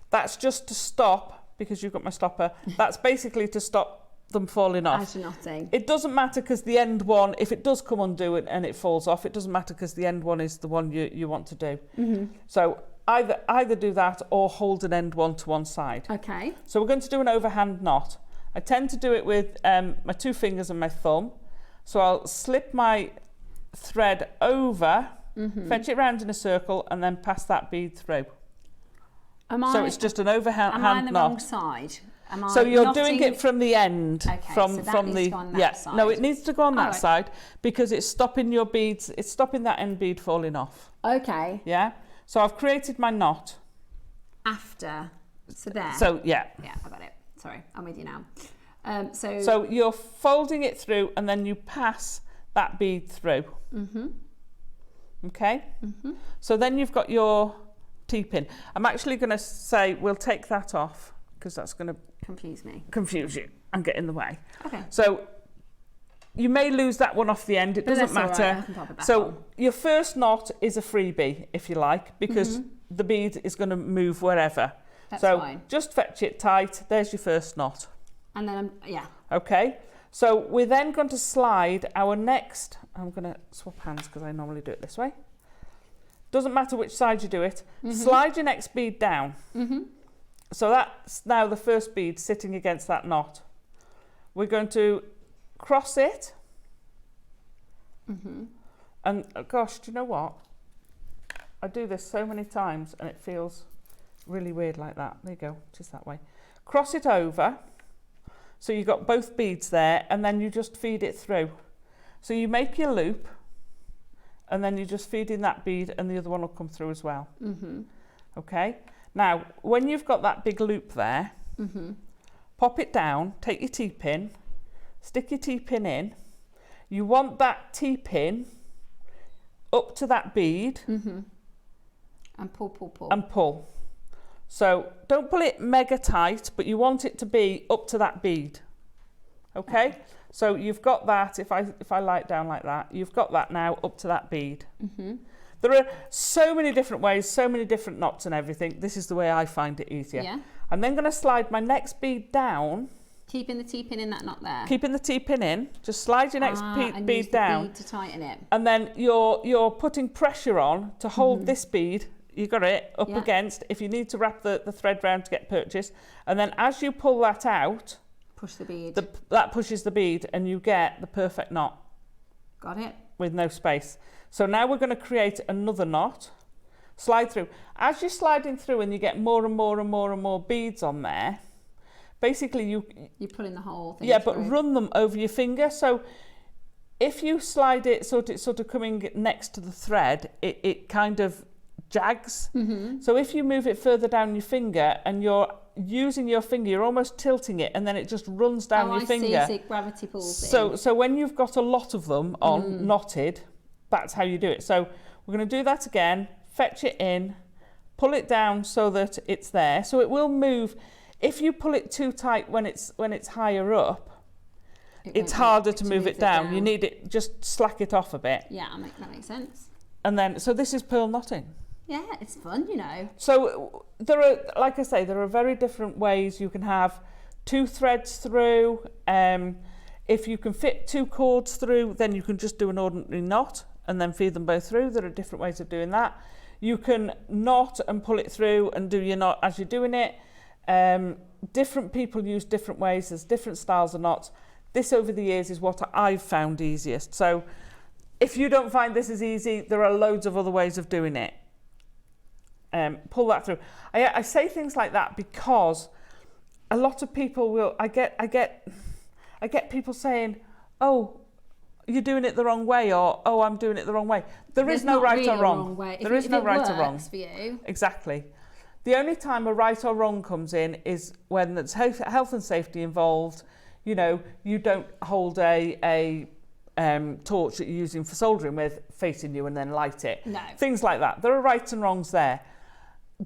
That's just to stop, because you've got my stopper, that's basically to stop them falling off. As you're knotting. It doesn't matter, because the end one, if it does come undue and it falls off, it doesn't matter, because the end one is the one you want to do. So either do that or hold an end one to one side. Okay. So we're going to do an overhand knot. I tend to do it with my 2 fingers and my thumb. So I'll slip my thread over, fetch it round in a circle, and then pass that bead through. So it's just an overhand knot. Am I on the wrong side? So you're doing it from the end, okay, from so that from needs the to go on that side. No, it needs to go on that right. side, because it's stopping your beads. It's stopping that end bead falling off. Okay. Yeah. So I've created my knot. After. So there. So yeah. Yeah, I got it. Sorry, I'm with you now. So you're folding it through, and then you pass that bead through. Okay. So then you've got your T-pin. I'm actually going to say we'll take that off, because that's going to confuse you and get in the way. Okay. So you may lose that one off the end. It doesn't matter. Right. I can pop it back So on. your first knot is a freebie, if you like, because the bead is going to move wherever. That's so fine. just fetch it tight. There's your first knot. And then Okay. So we're then going to slide our next. I'm going to swap hands, because I normally do it this way. Doesn't matter which side you do it. Slide your next bead down. So that's now the first bead sitting against that knot. We're going to cross it. And gosh, do you know what? I do this so many times and it feels really weird like that. There you go, just that way. Cross it over. So you've got both beads there, and then you just feed it through. So you make your loop, and then you just feed in that bead, and the other one will come through as well. Okay. Now, when you've got that big loop there, pop it down, take your T-pin, stick your T-pin in. You want that T-pin up to that bead. And pull. And pull. So don't pull it mega tight, but you want it to be up to that bead. Okay? So you've got that, if I lie it down like that, you've got that now up to that bead. There are so many different ways, so many different knots and everything. This is the way I find it easier. Yeah. I'm then going to slide my next bead down. Keeping the T-pin in that knot there. Keeping the T-pin in. Just slide your next bead down. Bead to tighten it. And then you're putting pressure on to hold this bead. You got it up against, if you need to wrap the thread round to get purchase. And then as you pull that out, push the bead. That pushes the bead, and you get the perfect knot. Got it. With no space. So now we're going to create another knot. Slide through. As you're sliding through and you get more and more and more and more beads on there, basically you're pulling the whole thing but through. run them over your finger. So if you slide it sort of coming next to the thread, it kind of jags. So if you move it further down your finger and you're using your finger, you're almost tilting it, and then it just runs down your finger. See, gravity pulls in. So when you've got a lot of them on knotted, that's how you do it. So we're going to do that again. Fetch it in, pull it down so that it's there. So it will move. If you pull it too tight when it's higher up, it's harder to move it down. You need it, just slack it off a bit. Yeah, that makes sense. And then, so this is pearl knotting. Yeah, it's fun, you know. So there are, like I say, there are very different ways you can have 2 threads through. If you can fit 2 cords through, then you can just do an ordinary knot and then feed them both through. There are different ways of doing that. You can knot and pull it through and do your knot as you're doing it. Different people use different ways. There's different styles of knots. This over the years is what I've found easiest. So if you don't find this is easy, there are loads of other ways of doing it. Pull that through. I say things like that because a lot of people will. I get people saying, "Oh, you're doing it the wrong way," or "Oh, I'm doing it the wrong way." There's no right or wrong. There is no right or wrong. For you. Exactly. The only time a right or wrong comes in is when there's health and safety involved. You know, you don't hold a torch that you're using for soldering with facing you and then light it. No. Things like that. There are rights and wrongs there.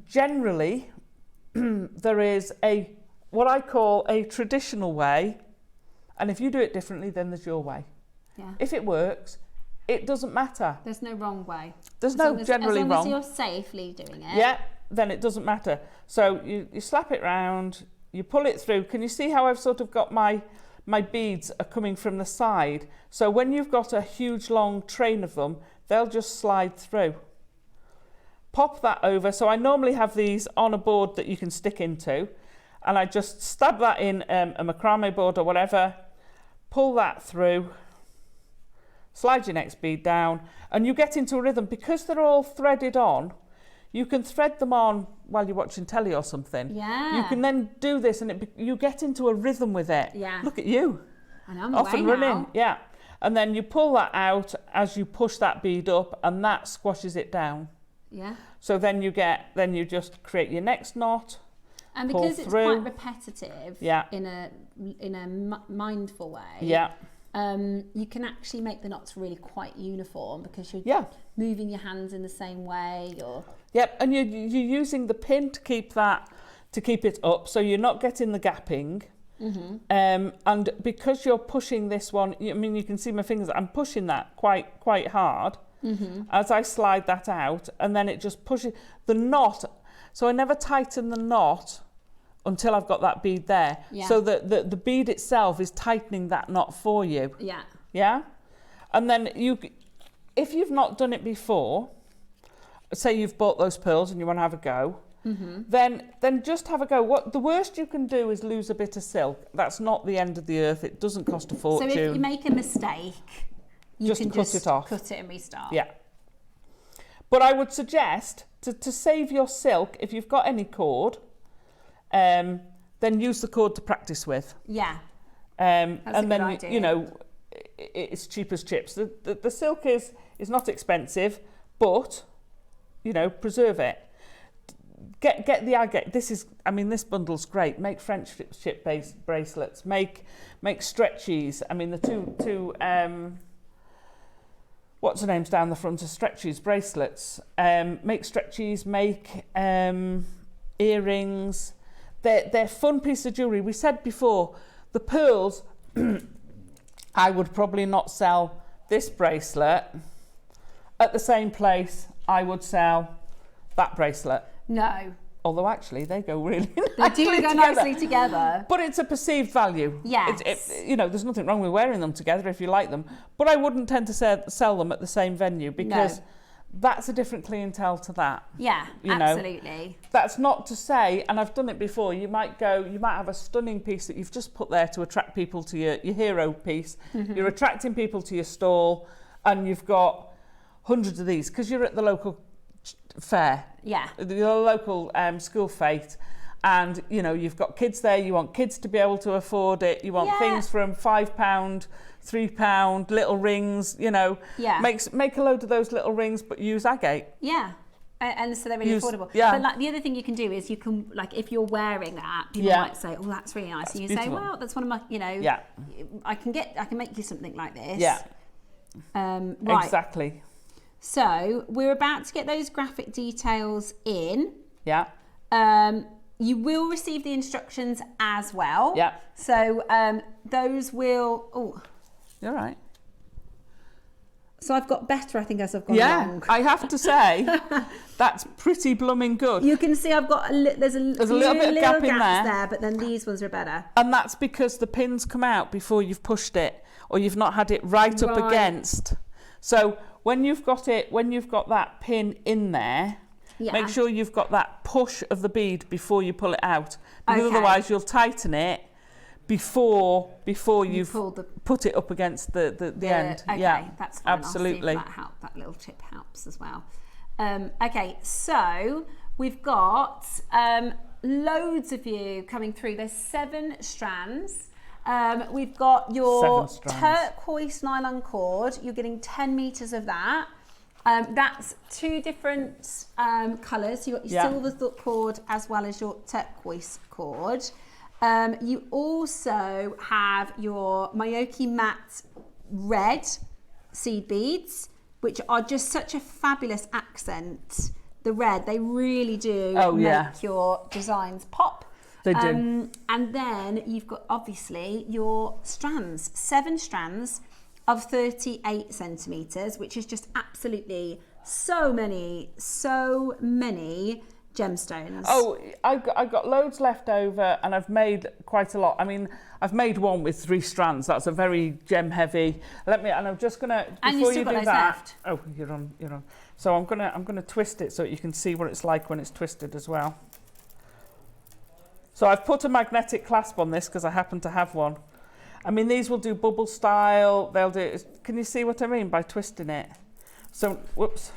Generally, there is what I call a traditional way, and if you do it differently, then there's your way. Yeah. If it works, it doesn't matter. There's no wrong way. There's no generally wrong. As long as you're safely doing it. Yeah, then it doesn't matter. So you slap it round, you pull it through. Can you see how I've sort of got my beads are coming from the side? So when you've got a huge long train of them, they'll just slide through. Pop that over. So I normally have these on a board that you can stick into, and I just stab that in a macrame board or whatever, pull that through, slide your next bead down, and you get into a rhythm. Because they're all threaded on, you can thread them on while you're watching telly or something. Yeah. You can then do this and you get into a rhythm with it. Yeah. Look at you. I know, I'm Off and away running. now. Yeah. And then you pull that out as you push that bead up, and that squashes it down. Yeah. So then you just create your next knot. And pull because it's through. quite repetitive Yeah. in a mindful way. Yeah. You can actually make the knots really quite uniform because you're Yeah. moving your hands in the same way. Yep, and you're using the pin to keep it up, so you're not getting the gapping. Mm-hmm. And because you're pushing this one, I mean, you can see my fingers. I'm pushing that quite hard as I slide that out, and then it just pushes the knot. So I never tighten the knot until I've got that bead there. Yeah. So the bead itself is tightening that knot for you. Yeah. Yeah? And then if you've not done it before, say you've bought those pearls and you want to have a go, then just have a go. What the worst you can do is lose a bit of silk. That's not the end of the earth. It doesn't cost a fortune. So if you make a mistake, you can cut it off. cut it and restart. Yeah. But I would suggest to save your silk, if you've got any cord, then use the cord to practice with. Yeah. And That's a good then idea. you know, it's cheap as chips. The silk is not expensive, but you know, preserve it. Get the agate. This bundle's great. Make friendship based bracelets. Make stretchies. I mean, the two what's her name's down the front are stretchies bracelets. Make stretchies. Make earrings. They're fun piece of jewellery. We said before, the pearls. I would probably not sell this bracelet at the same place I would sell that bracelet. No. Although actually they go really They do go together. nicely together. But it's a perceived value. Yes. You know, there's nothing wrong with wearing them together if you like them. But I wouldn't tend to sell them at the same venue because that's a different clientele to that. Yeah, you know. absolutely. That's not to say, and I've done it before, you might have a stunning piece that you've just put there to attract people to your hero piece. You're attracting people to your stall and you've got hundreds of these because you're at the local fair. Yeah. The local school fete. And, you know, you've got kids there, you want kids to be able to afford it, you want things from £5, £3, little rings, you know. Yeah. Make a load of those little rings, but use agate. Yeah. And so they're really affordable. Yeah. But like the other thing you can do is you can, like, if you're wearing that, people might say, oh, that's really nice. That's and you beautiful. say, well, that's one of my, you know, I can make you something like this. Yeah. Right. Exactly. So we're about to get those graphic details in. Yeah. You will receive the instructions as well. Yeah. So those will. Oh, you're right. So I've got better, I think, as I've gone along. I have to say that's pretty blooming good. You can see I've got there's a little bit of gap in there, but then these ones are better. And that's because the pins come out before you've pushed it, or you've not had it right up against. So when you've got that pin in there, make sure you've got that push of the bead before you pull it out, because Okay. otherwise you'll tighten it before you've put it up against the end. Okay, yeah, that's fine. absolutely. I'll see if that little tip helps as well. Okay, so we've got loads of you coming through. There's 7 strands. We've got your 7 strands. turquoise nylon cord. You're getting 10 meters of that. That's 2 different colours. You've got your silver cord as well as your turquoise cord. You also have your Mayoki matte red seed beads, which are just such a fabulous accent. The red, they really do make your designs pop. They do. And then you've got obviously your strands, 7 strands of 38 centimetres, which is just absolutely so many gemstones. Oh, I've got loads left over, and I've made quite a lot. I mean, I've made one with 3 strands. That's a very gem heavy. And I'm just gonna, and before you still you got do those that. left. Oh, you're on. So I'm gonna twist it so you can see what it's like when it's twisted as well. So I've put a magnetic clasp on this because I happen to have one. I mean, these will do bubble style. They'll do. Can you see what I mean by twisting it? So, whoops.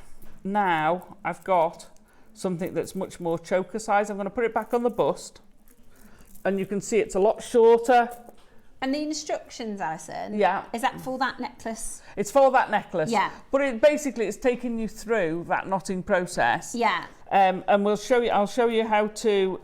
Now I've got something that's much more choker size. I'm going to put it back on the bust, and you can see it's a lot shorter. And the instructions, Alison, is that for that necklace? It's for that necklace. Yeah. But it's taking you through that knotting process. Yeah. And I'll show you how to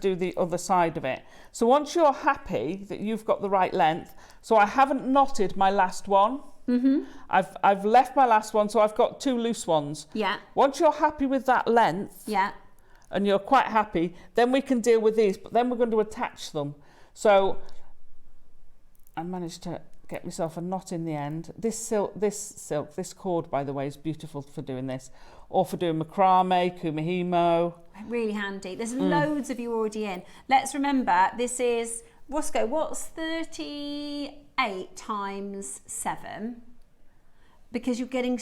do the other side of it. So once you're happy that you've got the right length, so I haven't knotted my last one. Mm-hmm. I've left my last one, so I've got 2 loose ones. Yeah. Once you're happy with that length, and you're quite happy, then we can deal with these, but then we're going to attach them. So I managed to get myself a knot in the end. This cord, by the way, is beautiful for doing this, or for doing macrame, kumihimo. Really handy. There's loads of you already in. Let's remember, this is, Roscoe, what's 38 times 7? Because you're getting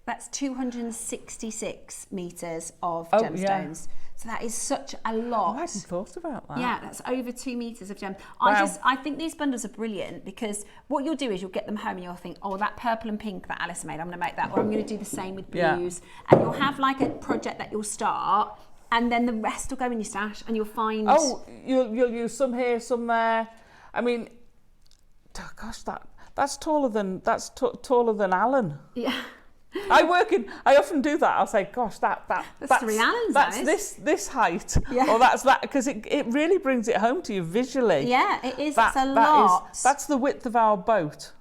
that's 266 metres of gemstones. Yeah. So that is such a lot. Oh, I hadn't thought about that. Yeah, that's over 2 meters of gem. Wow. I think these bundles are brilliant, because what you'll do is you'll get them home and you'll think, oh, that purple and pink that Alison made, I'm going to make that, or I'm going to do the same with blues. And you'll have like a project that you'll start, and then the rest will go in your stash, and you'll find. Oh, you'll use some here, some there. I mean, gosh, that's taller than Alan. Yeah. I often do that. I'll say, gosh, that's 3 Allens. That's this height, Yeah. or that's that, because it really brings it home to you visually. Yeah, it is. It's a lot. That's the width of our boat.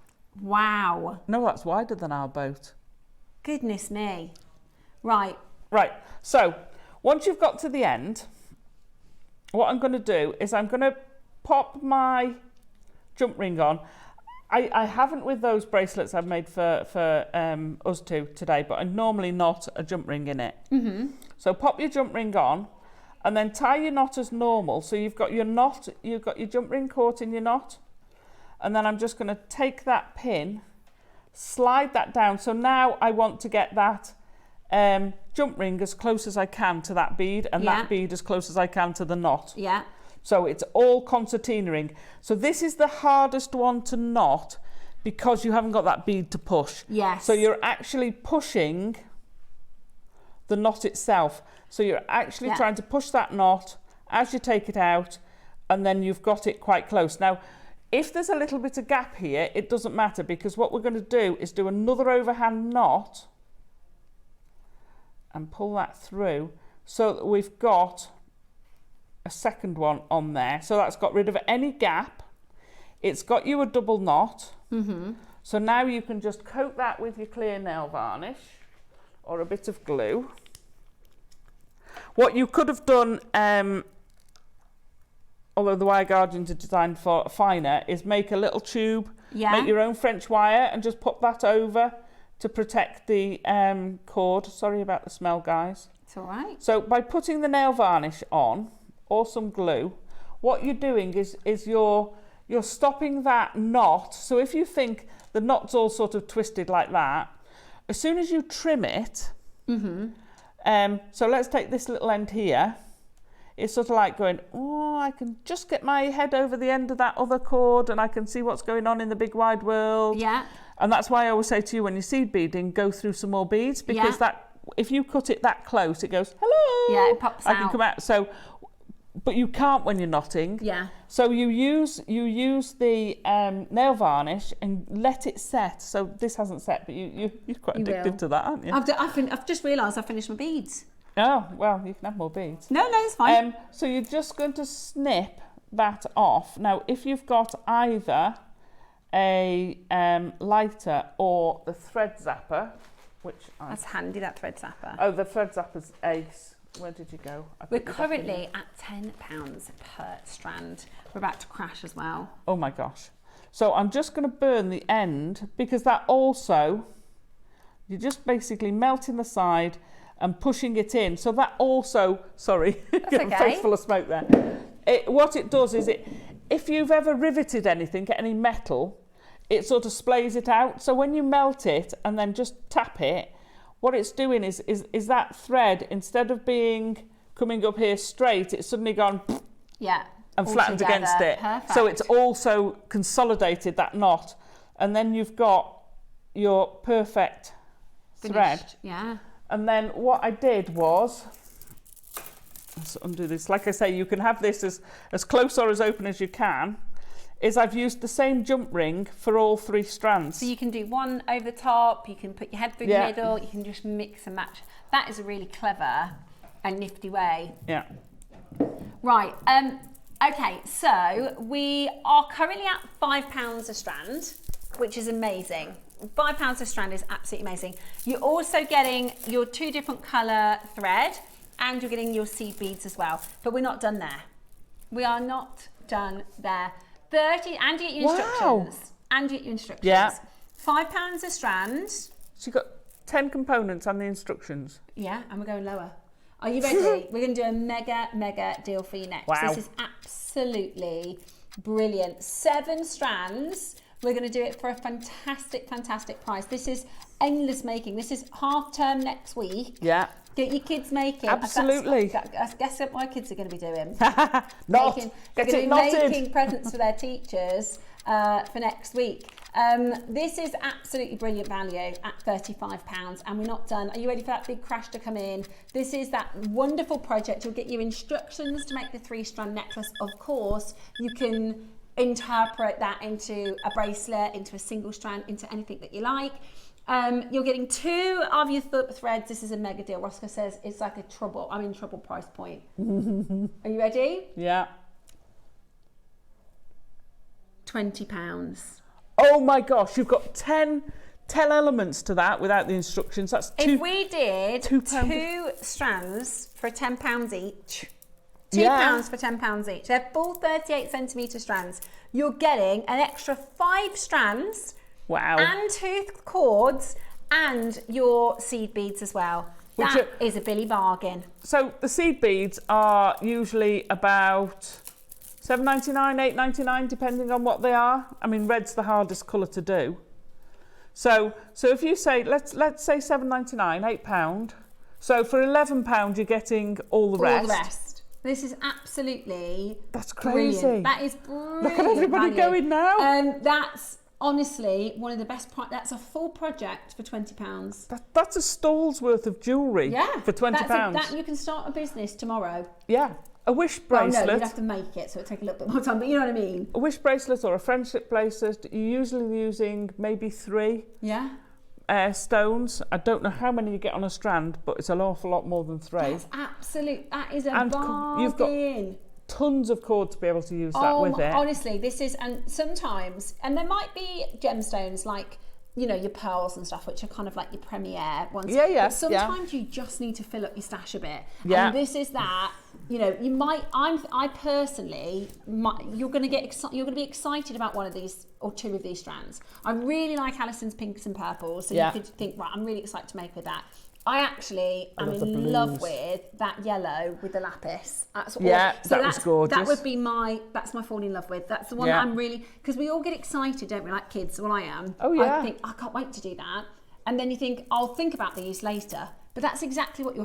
Wow. No, that's wider than our boat. Goodness me. Right. So once you've got to the end, what I'm going to do is I'm going to pop my jump ring on. I haven't with those bracelets I've made for us two today, but I normally knot a jump ring in it. Mm-hmm. So pop your jump ring on, and then tie your knot as normal. So you've got your knot, you've got your jump ring caught in your knot, and then I'm just going to take that pin, slide that down. So now I want to get that jump ring as close as I can to that bead, and that bead as close as I can to the knot. Yeah. So it's all concertina ring. So this is the hardest one to knot because you haven't got that bead to push. Yes. So you're actually pushing the knot itself. So you're actually trying to push that knot as you take it out, and then you've got it quite close. Now, if there's a little bit of gap here, it doesn't matter, because what we're going to do is do another overhand knot and pull that through so that we've got a second one on there. So that's got rid of any gap. It's got you a double knot. Mm-hmm. So now you can just coat that with your clear nail varnish or a bit of glue. What you could have done, although the wire guardians are designed for finer, is make a little tube, make your own French wire, and just put that over to protect the cord. Sorry about the smell, guys. It's all right. So by putting the nail varnish on, or some glue, what you're doing is you're stopping that knot. So if you think the knot's all sort of twisted like that, as soon as you trim it, So let's take this little end here. It's sort of like going, oh, I can just get my head over the end of that other cord and I can see what's going on in the big wide world. Yeah. And that's why I always say to you, when you're seed beading, go through some more beads, because that, if you cut it that close, it goes, hello. Yeah, it pops I out. can come out. So, but you can't when you're knotting. Yeah. So you use the nail varnish and let it set. So this hasn't set, but you're quite addicted to that, aren't you? I've just realised I finished my beads. Oh, well, you can have more beads. No, it's fine. So you're just going to snip that off. Now, if you've got either a lighter or the thread zapper, which That's handy, that thread zapper. Oh, the thread zapper's ace. Where did you go? We're currently at £10 per strand. We're about to crash as well. Oh my gosh. So I'm just going to burn the end, because that also, you're just basically melting the side and pushing it in. So that also, sorry, okay. face full of smoke there. What it does is, if you've ever riveted anything, any metal, it sort of splays it out. So when you melt it and then just tap it, what it's doing is that thread, instead of coming up here straight, it's suddenly gone and flattened against it. Perfect. So it's also consolidated that knot, and then you've got your perfect thread. Yeah. And then what I did was, let's undo this. Like I say, you can have this as close or as open as you can. Is I've used the same jump ring for all 3 strands. So you can do one over the top, you can put your head through the middle, you can just mix and match. That is a really clever and nifty way. Yeah. Right, okay, so we are currently at £5 a strand, which is amazing. £5 a strand is absolutely amazing. You're also getting your 2 different colour thread, and you're getting your seed beads as well. But we're not done there. We are not done there. 30, and you get your instructions. And you get your instructions. Yeah. £5 a strand. So you've got 10 components and the instructions. Yeah, and we're going lower. Are you ready? We're going to do a mega deal for you next. Wow. This is absolutely brilliant. 7 strands. We're going to do it for a fantastic price. This is endless making. This is half term next week. Yeah. Get your kids making. Absolutely. Guess what my kids are going to be doing? Making presents for their teachers for next week. This is absolutely brilliant value at £35, and we're not done. Are you ready for that big crash to come in? This is that wonderful project. You'll get your instructions to make the 3-strand necklace. Of course, you can interpret that into a bracelet, into a single strand, into anything that you like. You're getting 2 of your threads. This is a mega deal. Roscoe says it's like I'm in trouble price point. Are you ready? Yeah. £20. Oh my gosh, you've got 10 elements to that without the instructions. That's If we did £2 strands for £10 each, £2 for £10 each, they're full 38 centimetre strands, you're getting an extra 5 strands. Wow. And 2 cords and your seed beads as well. That is a Billy bargain. So the seed beads are usually about $7.99, $8.99, depending on what they are. I mean, red's the hardest colour to do. So if you say, let's say $7.99, £8. So for £11, you're getting all the rest. All the rest. This is absolutely That's crazy. Brilliant. That is brilliant. Look at everybody going now. That's honestly one of the best. That's a full project for £20. That's a stall's worth of jewellery for £20. You can start a business tomorrow. Yeah. A wish bracelet. No, you'd have to make it, so it'd take a little bit more time, but you know what I mean. A wish bracelet or a friendship bracelet, you're usually using maybe 3 stones. I don't know how many you get on a strand, but it's an awful lot more than 3. That is a bargain. You've got tons of cord to be able to use that with it. Honestly, this is, and sometimes, and there might be gemstones like, you know, your pearls and stuff, which are kind of like your premier ones. But sometimes you just need to fill up your stash a bit. Yeah. And this is that. You know, you might. I personally, you're going to be excited about one of these or 2 of these strands. I really like Alison's pinks and purples, so you could think, right, I'm really excited to make with that. I actually am in love with that yellow with the lapis. That was gorgeous. That would be that's my fall in love with. That's the one that I'm really, because we all get excited, don't we, like kids, well I am. Oh yeah. I think, I can't wait to do that. And then you think, I'll think about these later. But that's exactly what you'll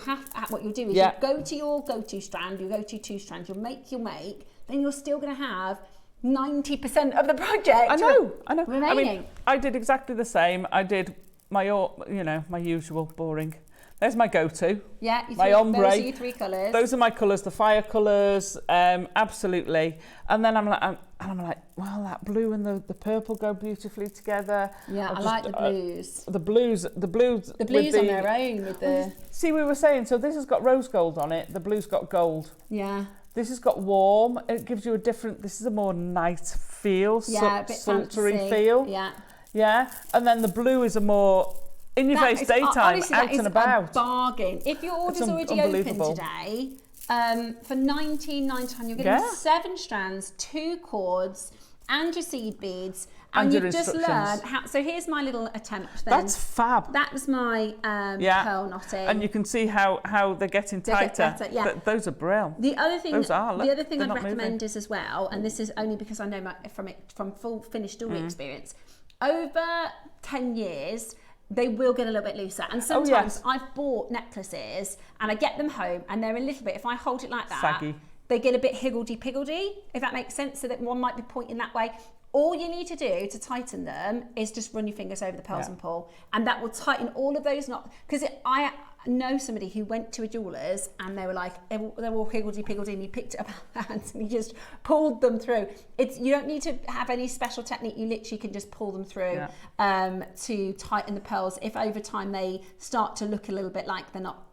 do is Yeah. you go to your go-to strand, your go-to 2 strands, you'll make, then you're still going to have 90% of the project. I know. remaining. I mean, I did exactly the same. I did my, my usual boring. There's my go-to. Yeah, my ombre. Those are your 3 colours. Those are my colours, the fire colours, absolutely. And then I'm like, well, that blue and the purple go beautifully together. Yeah, I like the blues. The blues on their own with the. See, we were saying, so this has got rose gold on it. The blue's got gold. Yeah. This has got warm. It gives you a different. This is a more night feel, a bit sultry fantasy. feel. Yeah. Yeah, and then the blue is a more in-your-face daytime, honestly, out and about. A bargain. If your order's already open today, for £19.99 you're getting 7 strands, 2 cords, and your seed beads, and you've just learned how. So here's my little attempt. Then That's fab. That was my pearl knotting, and you can see how they're getting tighter. Those are brilliant. The other thing, I'd recommend moving. is as well, and this is only because I know from full finished jewellery experience. Over 10 years, they will get a little bit looser. And sometimes I've bought necklaces and I get them home and they're a little bit, if I hold it like that, saggy. They get a bit higgledy-piggledy, if that makes sense, so that one might be pointing that way. All you need to do to tighten them is just run your fingers over the pearls and pull, and that will tighten all of those knots. Because I know somebody who went to a jeweller's and they were like, they were all higgledy-piggledy, and he picked it up out of hands and he just pulled them through. You don't need to have any special technique. You literally can just pull them through to tighten the pearls. If over time they start to look a little bit like they're not,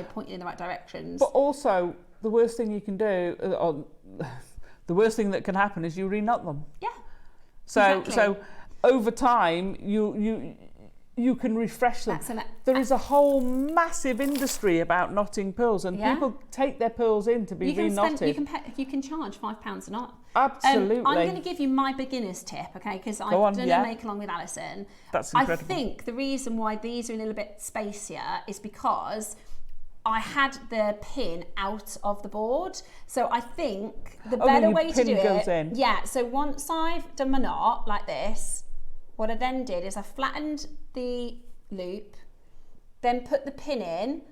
pointing in the right directions. But also, the worst thing you can do, or the worst thing that can happen is you re-knot them. Yeah. So over time, you can refresh them. There is a whole massive industry about knotting pearls, and people take their pearls in to be re-knotted. You can charge £5 a knot. Absolutely. I'm going to give you my beginner's tip, okay? Because I've done a make along with Alison. That's incredible. I think the reason why these are a little bit spacier is because I had the pin out of the board. So I think the better way to do it. Yeah, so once I've done my knot like this, what I then did is I flattened the loop, then put the pin in,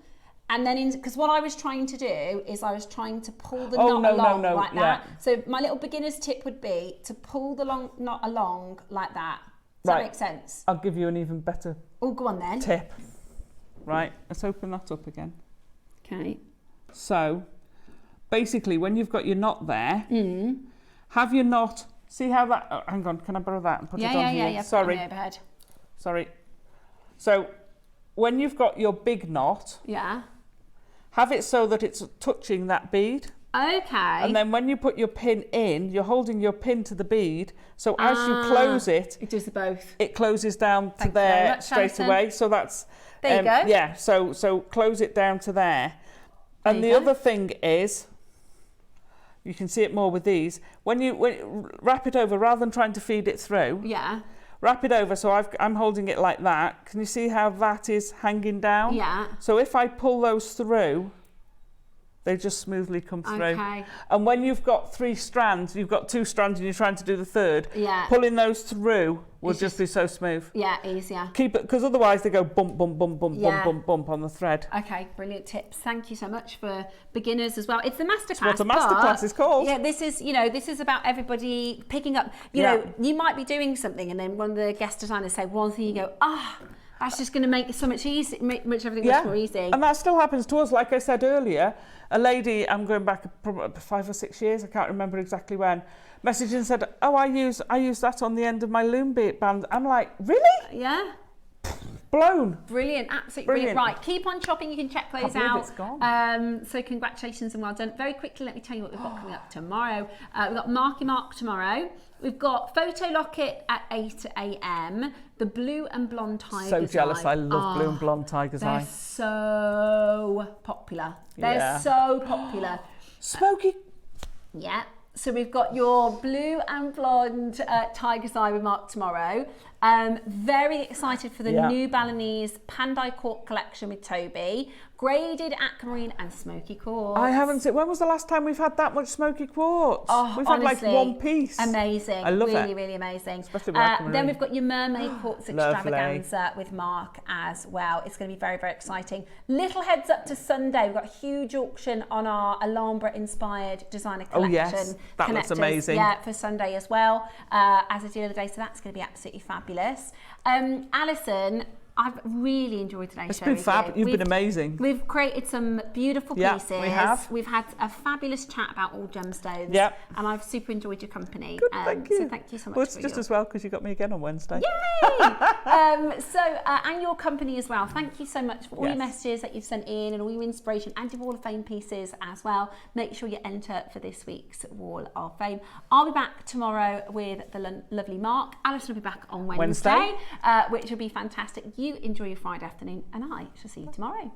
and then because what I was trying to do is I was trying to pull the knot along like that. So my little beginner's tip would be to pull the knot along like that. Does that make sense? I'll give you an even better go on then. Tip. Right, let's open that up again. Okay. So, basically, when you've got your knot there, have your knot. See how that? Oh, hang on, can I borrow that and put it on here? Yeah. Sorry. Sorry. So, when you've got your big knot, have it so that it's touching that bead. Okay. And then when you put your pin in, you're holding your pin to the bead. So as you close it, it does both. It closes down to there straight away. So that's. There you go. Yeah, so close it down to there. And the other thing is, you can see it more with these, when you wrap it over, rather than trying to feed it through, wrap it over, so I'm holding it like that. Can you see how that is hanging down? Yeah. So if I pull those through, they just smoothly come through. Okay. And when you've got 3 strands, you've got 2 strands and you're trying to do the third, pulling those through will just be so smooth. Yeah, easier. Keep it, because otherwise they go bump, bump, bump, bump, bump, bump, bump on the thread. Okay, brilliant tips. Thank you so much for beginners as well. It's the Masterclass. That's what a Masterclass is called. Yeah, this is about everybody picking up, you know, you might be doing something and then one of the guest designers say one thing, you go, that's just going to make it so much easier, make everything much more easy. And that still happens to us. Like I said earlier, a lady, I'm going back probably 5 or 6 years, I can't remember exactly when, messaged and said, I use that on the end of my loom band. I'm like, really? Yeah. Blown. Brilliant, absolutely brilliant. Right, keep on shopping, you can check those out. It's gone. So congratulations and well done. Very quickly, let me tell you what we've got coming up tomorrow. We've got Marky Mark tomorrow. We've got Photo Locket at 8 a.m. The blue and blonde tiger's eye. So jealous, I love blue and blonde tiger's eye. They're so popular. They're so popular. Smoky. Yeah. So we've got your blue and blonde tiger's eye with Mark tomorrow. Very excited for the new Balinese Pandai Court collection with Toby. Graded aquamarine and smoky quartz. I haven't seen. When was the last time we've had that much smoky quartz? Oh, we've honestly, had like one piece. Amazing. I love really, it. really amazing. Especially with aquamarine. Then we've got your mermaid quartz extravaganza with Mark as well. It's going to be very, very exciting. Little heads up to Sunday. We've got a huge auction on our Alhambra inspired designer collection. Oh yes, that looks amazing. Yeah, for Sunday as well, as I did the other day. So that's going to be absolutely fabulous. Alison, I've really enjoyed today's show. It's been fab. You've been amazing. We've created some beautiful pieces. We have. We've had a fabulous chat about all gemstones. Yep. And I've super enjoyed your company. Good, thank you. So thank you so much. Well, it's just as well because you got me again on Wednesday. Yay! And your company as well. Thank you so much for all your messages that you've sent in and all your inspiration and your Wall of Fame pieces as well. Make sure you enter for this week's Wall of Fame. I'll be back tomorrow with the lovely Mark. Alison will be back on Wednesday. Which will be fantastic. You enjoy your Friday afternoon and I shall see you tomorrow.